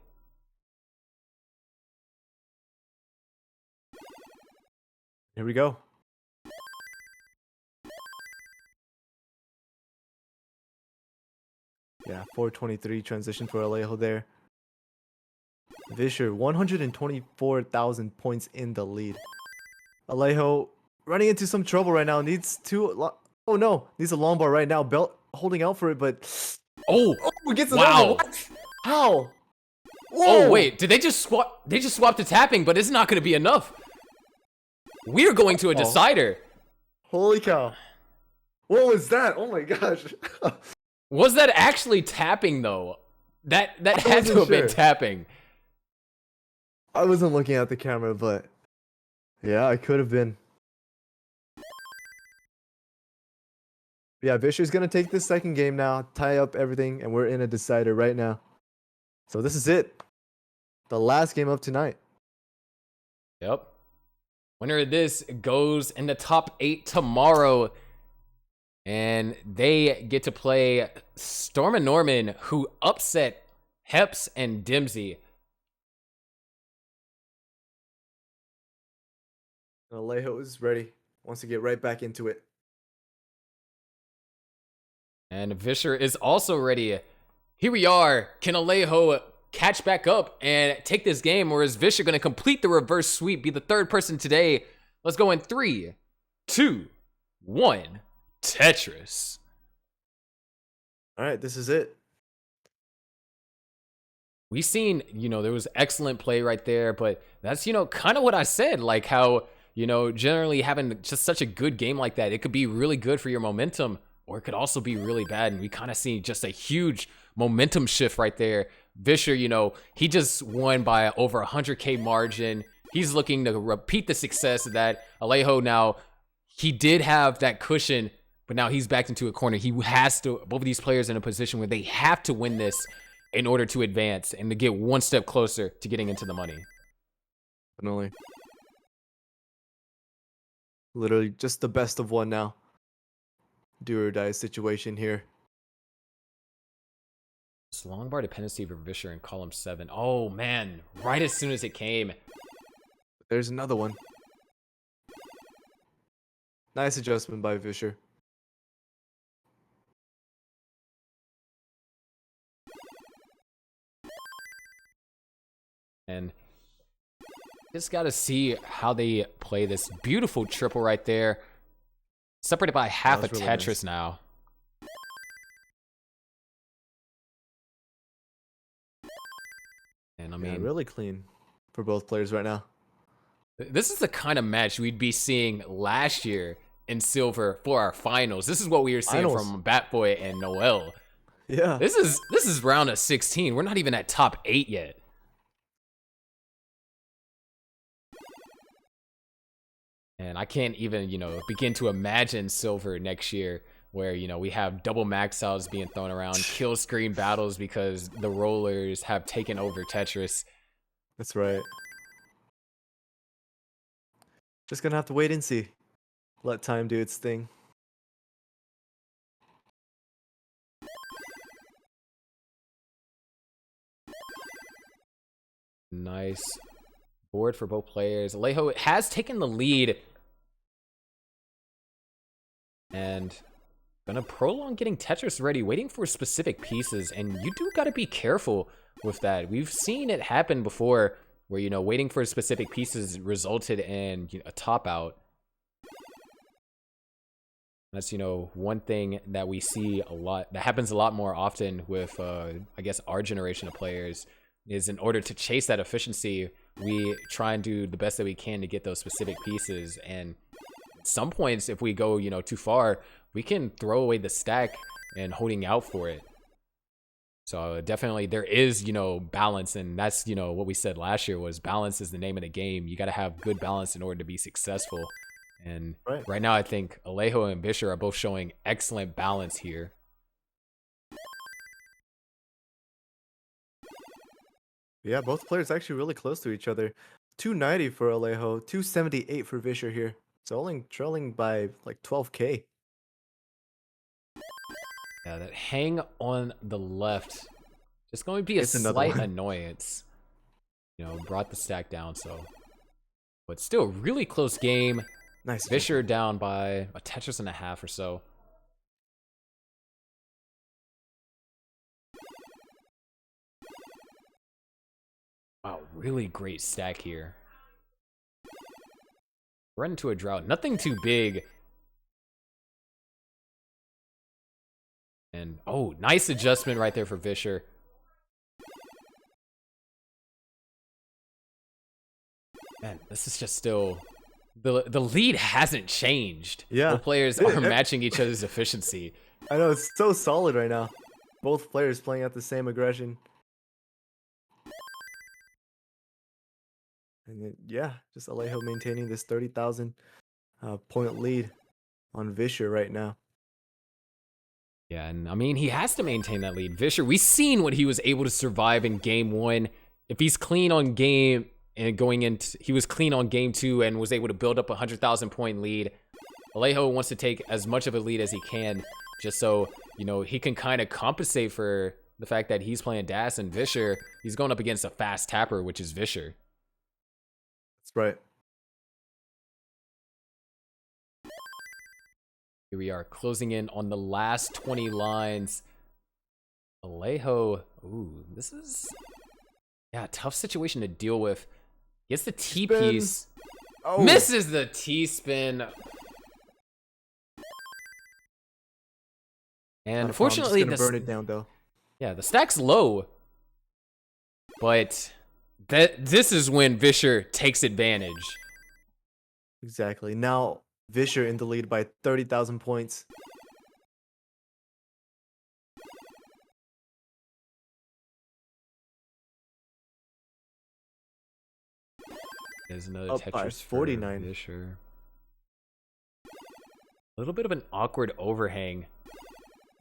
Here we go. Yeah, 423 transition for Alejo there. Vischer, 124,000 points in the lead. Alejo running into some trouble right now. Needs oh no, needs a long bar right now. Belt holding out for it, but oh, gets wow. How? Whoa. Oh wait, did they just swap? They just swapped to tapping, but it's not going to be enough. We're going to a decider. Holy cow! What was that? Oh my gosh! Was that actually tapping though? That had to have been tapping. I wasn't looking at the camera, but yeah, it could have been. Yeah, Vischer's gonna take this second game now, tie up everything, and we're in a decider right now. So this is it. The last game of tonight. Yep. Winner of this goes in the top 8 tomorrow. And they get to play Storm and Norman, who upset Heps and Dimsey. Alejo is ready. Wants to get right back into it. And Vischer is also ready. Here we are. Can Alejo catch back up and take this game, or is Vischer going to complete the reverse sweep, be the third person today? Let's go in 3, 2, 1. Tetris. All right, this is it. We seen, there was excellent play right there, but that's, kind of what I said, like how, generally having just such a good game like that, it could be really good for your momentum, or it could also be really bad. And we kind of see just a huge momentum shift right there. Vischer, he just won by over 100K margin. He's looking to repeat the success of that. Alejo now, he did have that cushion, but now he's backed into a corner. He has to, both of these players in a position where they have to win this in order to advance and to get one step closer to getting into the money. Definitely. Literally just the best of one now. Do or die situation here. This long bar dependency for Vischer in column 7. Oh man, right as soon as it came. There's another one. Nice adjustment by Vischer. And just got to see how they play this beautiful triple right there. Separated by half a really Tetris nice. now. And I mean, really clean for both players right now. This is the kind of match we'd be seeing last year in Silver for our finals. This is what we were seeing from Batboy and Noel. Yeah. This is round of 16. We're not even at top 8 yet. And I can't even, begin to imagine Silver next year where, we have double max outs being thrown around, kill screen battles because the rollers have taken over Tetris. That's right. Just gonna have to wait and see. Let time do its thing. Nice board for both players. Alejo has taken the lead. And gonna prolong getting Tetris ready, waiting for specific pieces. And you do gotta be careful with that. We've seen it happen before where, waiting for specific pieces resulted in a top out. That's, one thing that we see a lot, that happens a lot more often with, I guess, our generation of players, is in order to chase that efficiency, we try and do the best that we can to get those specific pieces. And at some points, if we go, too far, we can throw away the stack and holding out for it. So definitely there is, balance. And that's, what we said last year was balance is the name of the game. You got to have good balance in order to be successful. And right now, I think Alejo and Vischer are both showing excellent balance here. Yeah, both players actually really close to each other. 290 for Alejo, 278 for Vischer here. So only trailing by like 12K. Yeah, that hang on the left. Just going to be a It's another slight one. annoyance. You know, brought the stack down, so. But still, really close game. Nice. Fisher down by a Tetris and a half or so. Wow, really great stack here. Run into a drought. Nothing too big. And, oh, nice adjustment right there for Vischer. Man, this is just still... The lead hasn't changed. Yeah. Both players are matching each other's efficiency. I know, it's so solid right now. Both players playing at the same aggression. And then, yeah, just Alejo maintaining this 30,000 point lead on Vischer right now. Yeah, and I mean, he has to maintain that lead. Vischer, we've seen what he was able to survive in game 1. If he's clean on game and going into, he was clean on game 2 and was able to build up a 100,000 point lead. Alejo wants to take as much of a lead as he can, just so, you know, he can kind of compensate for the fact that he's playing Das, and Vischer, he's going up against a fast tapper, which is Vischer. That's right. Here we are closing in on the last 20 lines. Alejo, ooh, this is, yeah, tough situation to deal with. Gets the T-piece. Oh. Misses the T-spin. And unfortunately, gonna burn it down though. Yeah, the stack's low. But this is when Vischer takes advantage. Exactly. Now Vischer in the lead by 30,000 points. There's another Up by Tetris 49. for Vischer. A little bit of an awkward overhang.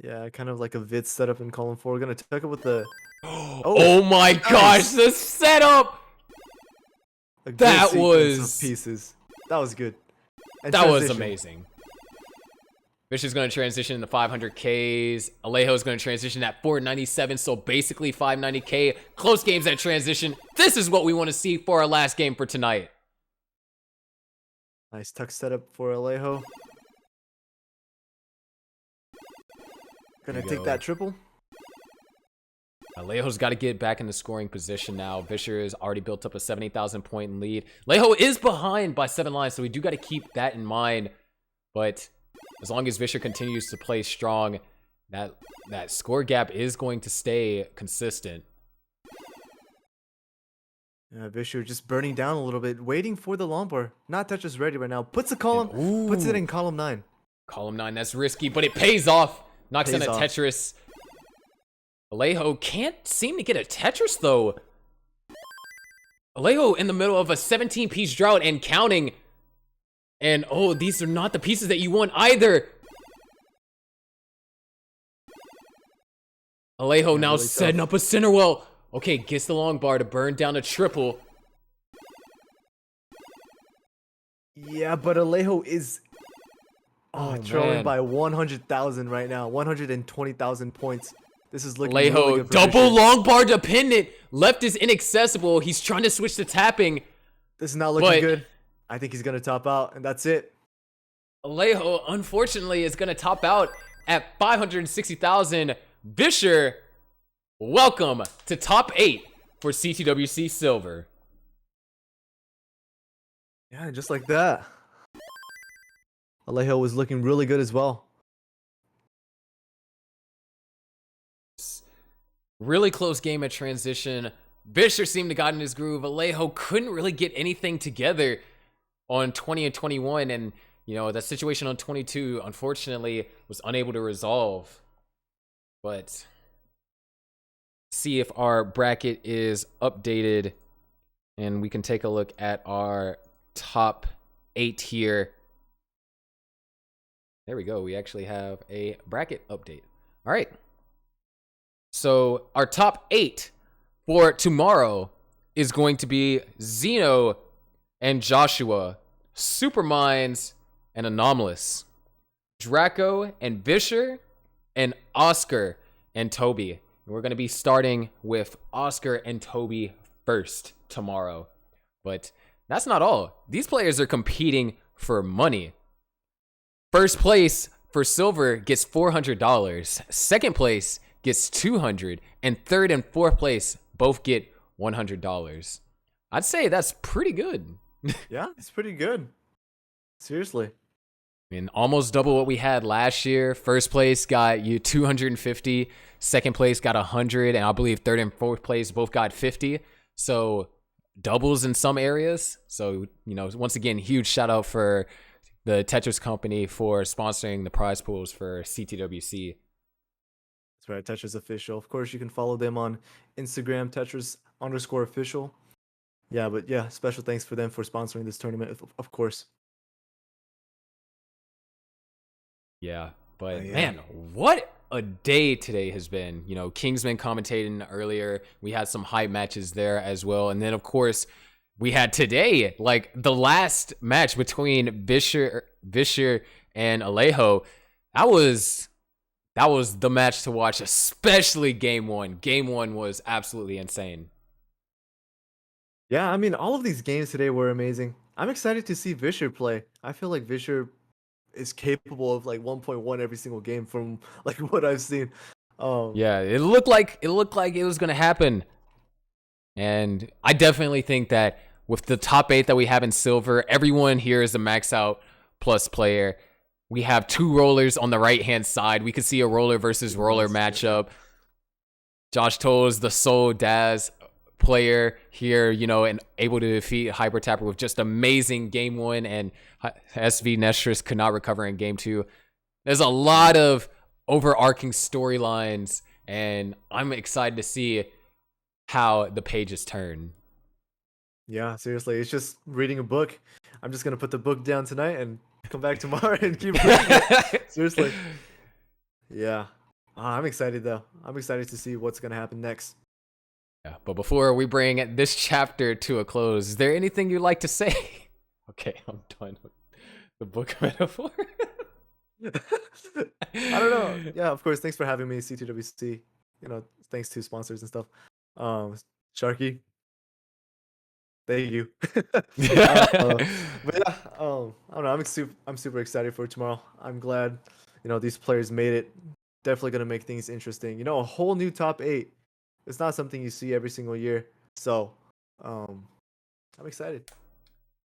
Yeah, kind of like a vid setup in column 4. We're gonna tuck it with the. Oh my gosh, the setup! a good That sequence was of pieces. That was good. And that was transition. amazing. Vischer's going to transition into 500Ks. Alejo's going to transition at 497, so basically 590K. Close games at transition. This is what we want to see for our last game for tonight. Nice tuck setup for Alejo. Gonna There you take go. that triple. Alejo's got to get back in the scoring position now. Vischer has already built up a 70,000 point lead. Alejo is behind by 7 lines, so we do got to keep that in mind. But as long as Vischer continues to play strong, that score gap is going to stay consistent. Vischer just burning down a little bit, waiting for the long bar. Not Tetris ready right now. Puts a column, puts it in column 9. Column 9, that's risky, but it pays off. Knocks in Pays a off. Tetris. Alejo can't seem to get a Tetris, though. Alejo in the middle of a 17-piece drought and counting. And, oh, these are not the pieces that you want either. Alejo now really setting up a center well. Okay, gets the long bar to burn down a triple. Yeah, but Alejo is trailing man. by 100,000 right now. 120,000 points. This is looking really Alejo, good for double Vischer. long bar dependent. Left is inaccessible. He's trying to switch to tapping. This is not looking but- good. I think he's gonna top out, and that's it. Alejo, unfortunately, is going to top out at 560,000. Vischer, welcome to top 8 for CTWC Silver. Yeah, just like that. Alejo was looking really good as well. Really close game at transition. Vischer seemed to got in his groove. Alejo couldn't really get anything together on 20 and 21, and you know that situation on 22 unfortunately was unable to resolve. But see if our bracket is updated, and we can take a look at our top 8 here. There we go. We actually have a bracket update. All right. So our top 8 for tomorrow is going to be Zeno and Joshua, Superminds and Anomalous, Draco and Vischer, and Oscar and Toby. We're going to be starting with Oscar and Toby first tomorrow. But that's not all. These players are competing for money. First place for silver gets $400. Second place gets $200. And third and fourth place both get $100. I'd say that's pretty good. Yeah, it's pretty good. Seriously. I mean, almost double what we had last year. First place got you 250. Second place got 100. And I believe third and fourth place both got 50. So doubles in some areas. So, you know, once again, huge shout out for the Tetris company for sponsoring the prize pools for CTWC. That's right, Tetris Official. Of course, you can follow them on Instagram, Tetris_official. Yeah, but yeah, special thanks for them for sponsoring this tournament, of course. Yeah, but yeah. Man, what a day today has been. You know, Kingsman commentating earlier. We had some hype matches there as well. And then, of course, we had today, like the last match between Vischer and Alejo. That was the match to watch, especially game one. Game one was absolutely insane. Yeah, I mean, all of these games today were amazing. I'm excited to see Vischer play. I feel like Vischer is capable of like 1.1 every single game from like what I've seen. Yeah, it looked like it was gonna happen. And I definitely think that with the top 8 that we have in silver, everyone here is a max out plus player. We have 2 rollers on the right-hand side. We could see a roller versus roller matchup. Josh Toll is the sole Daz player here, you know, and able to defeat Hyper Tapper with just amazing game 1, and SV Nestris could not recover in game 2. There's a lot of overarching storylines, and I'm excited to see how the pages turn. Yeah, seriously, it's just reading a book. I'm just gonna put the book down tonight and come back tomorrow and keep reading it. Seriously. Yeah. I'm excited though. I'm excited to see what's gonna happen next. Yeah, but before we bring this chapter to a close, is there anything you'd like to say? Okay, I'm done with the book metaphor. I don't know. Yeah, of course. Thanks for having me, CTWC. You know, thanks to sponsors and stuff. Sharky, thank you. But yeah, I don't know. I'm super excited for tomorrow. I'm glad, you know, these players made it. Definitely gonna make things interesting. You know, a whole new top 8. It's not something you see every single year. So, I'm excited.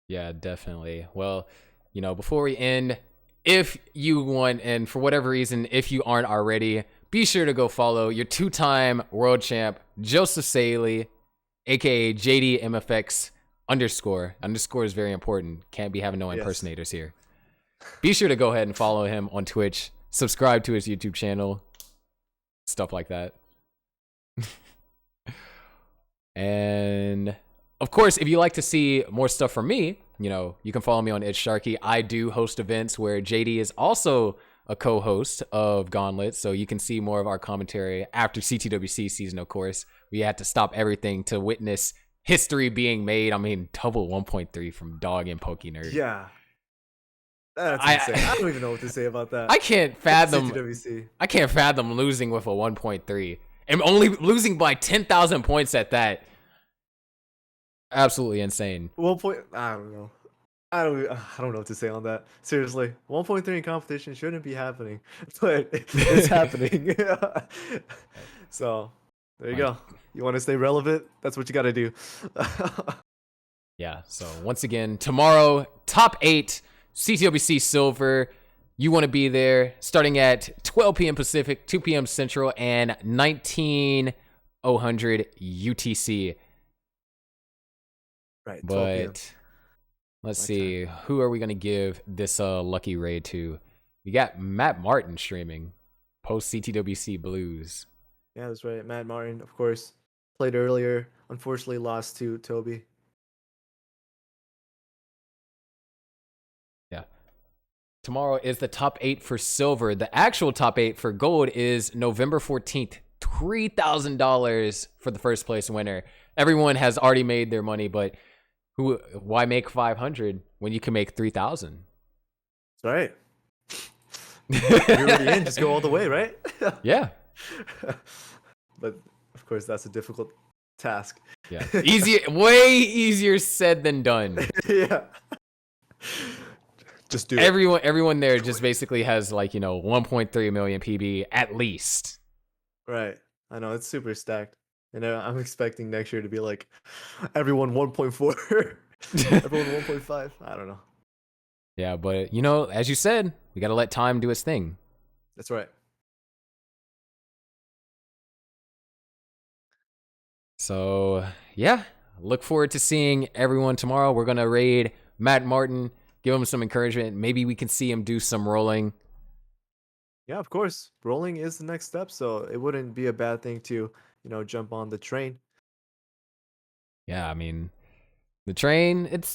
Yeah, definitely. Well, you know, before we end, if you want, and for whatever reason, if you aren't already, be sure to go follow your 2-time world champ, Joseph Saley, aka JDMFX_. Underscore is very important. Can't be having no impersonators here. Be sure to go ahead and follow him on Twitch. Subscribe to his YouTube channel. Stuff like that. And of course, if you like to see more stuff from me, you know, you can follow me on It's Sharky. I do host events where JD is also a co-host of Gauntlet, so you can see more of our commentary after CTWC season, of course. We had to stop everything to witness history being made. I mean, double 1.3 from Dog and PokeNerd. Yeah. That's insane. I don't even know what to say about that. I can't fathom CTWC. I can't fathom losing with a 1.3. And only losing by 10,000 points at that. Absolutely insane. 1 point. I don't know. I don't know what to say on that. Seriously, 1.3 in competition shouldn't be happening, but it's happening. So there you go. You want to stay relevant? That's what you got to do. Yeah. So once again, tomorrow, top 8 CTWC Silver. You want to be there starting at 12 p.m. Pacific, 2 p.m. Central, and 19:00 UTC. Right. But let's see. Who are we going to give this lucky raid to? We got Matt Martin streaming post CTWC Blues. Yeah, that's right. Matt Martin, of course, played earlier. Unfortunately, lost to Toby. Yeah. Tomorrow is the top 8 for silver. The actual top 8 for gold is November 14th. $3,000 for the first place winner. Everyone has already made their money, but why make 500 when you can make 3,000? That's right. You're already in. Just go all the way, right? Yeah. But of course, that's a difficult task. Yeah. Easier, way easier said than done. Yeah. Just do it. Everyone there just basically has like, 1.3 million PB at least. Right. I know it's super stacked. And I'm expecting next year to be like everyone 1.4, everyone 1.5. I don't know. Yeah, but as you said, we got to let time do its thing. That's right. So, yeah, look forward to seeing everyone tomorrow. We're going to raid Matt Martin, give him some encouragement. Maybe we can see him do some rolling. Yeah, of course. Rolling is the next step, so it wouldn't be a bad thing to, jump on the train. Yeah, I mean, the train, it's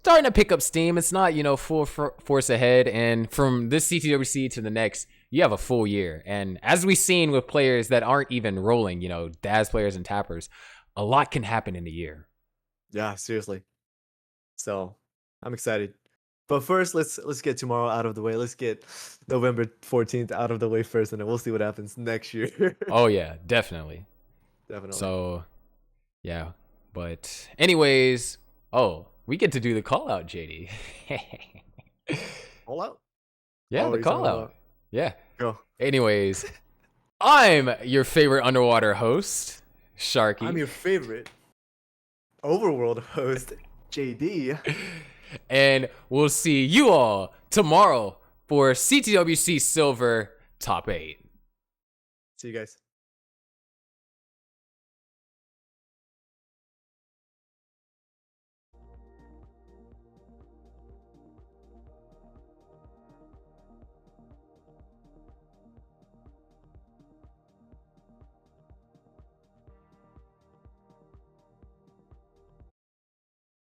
starting to pick up steam. It's not, full force ahead. And from this CTWC to the next, you have a full year. And as we've seen with players that aren't even rolling, DAS players and tappers, a lot can happen in a year. Yeah, seriously. So I'm excited. But first, let's get tomorrow out of the way. Let's get November 14th out of the way first, and then we'll see what happens next year. Oh, yeah, definitely. Definitely. So, yeah. But anyways, we get to do the call out, JD. Call out? Yeah, the call out. Yeah. Go. Anyways, I'm your favorite underwater host, Sharky. I'm your favorite overworld host, JD. And we'll see you all tomorrow for CTWC Silver Top 8. See you guys.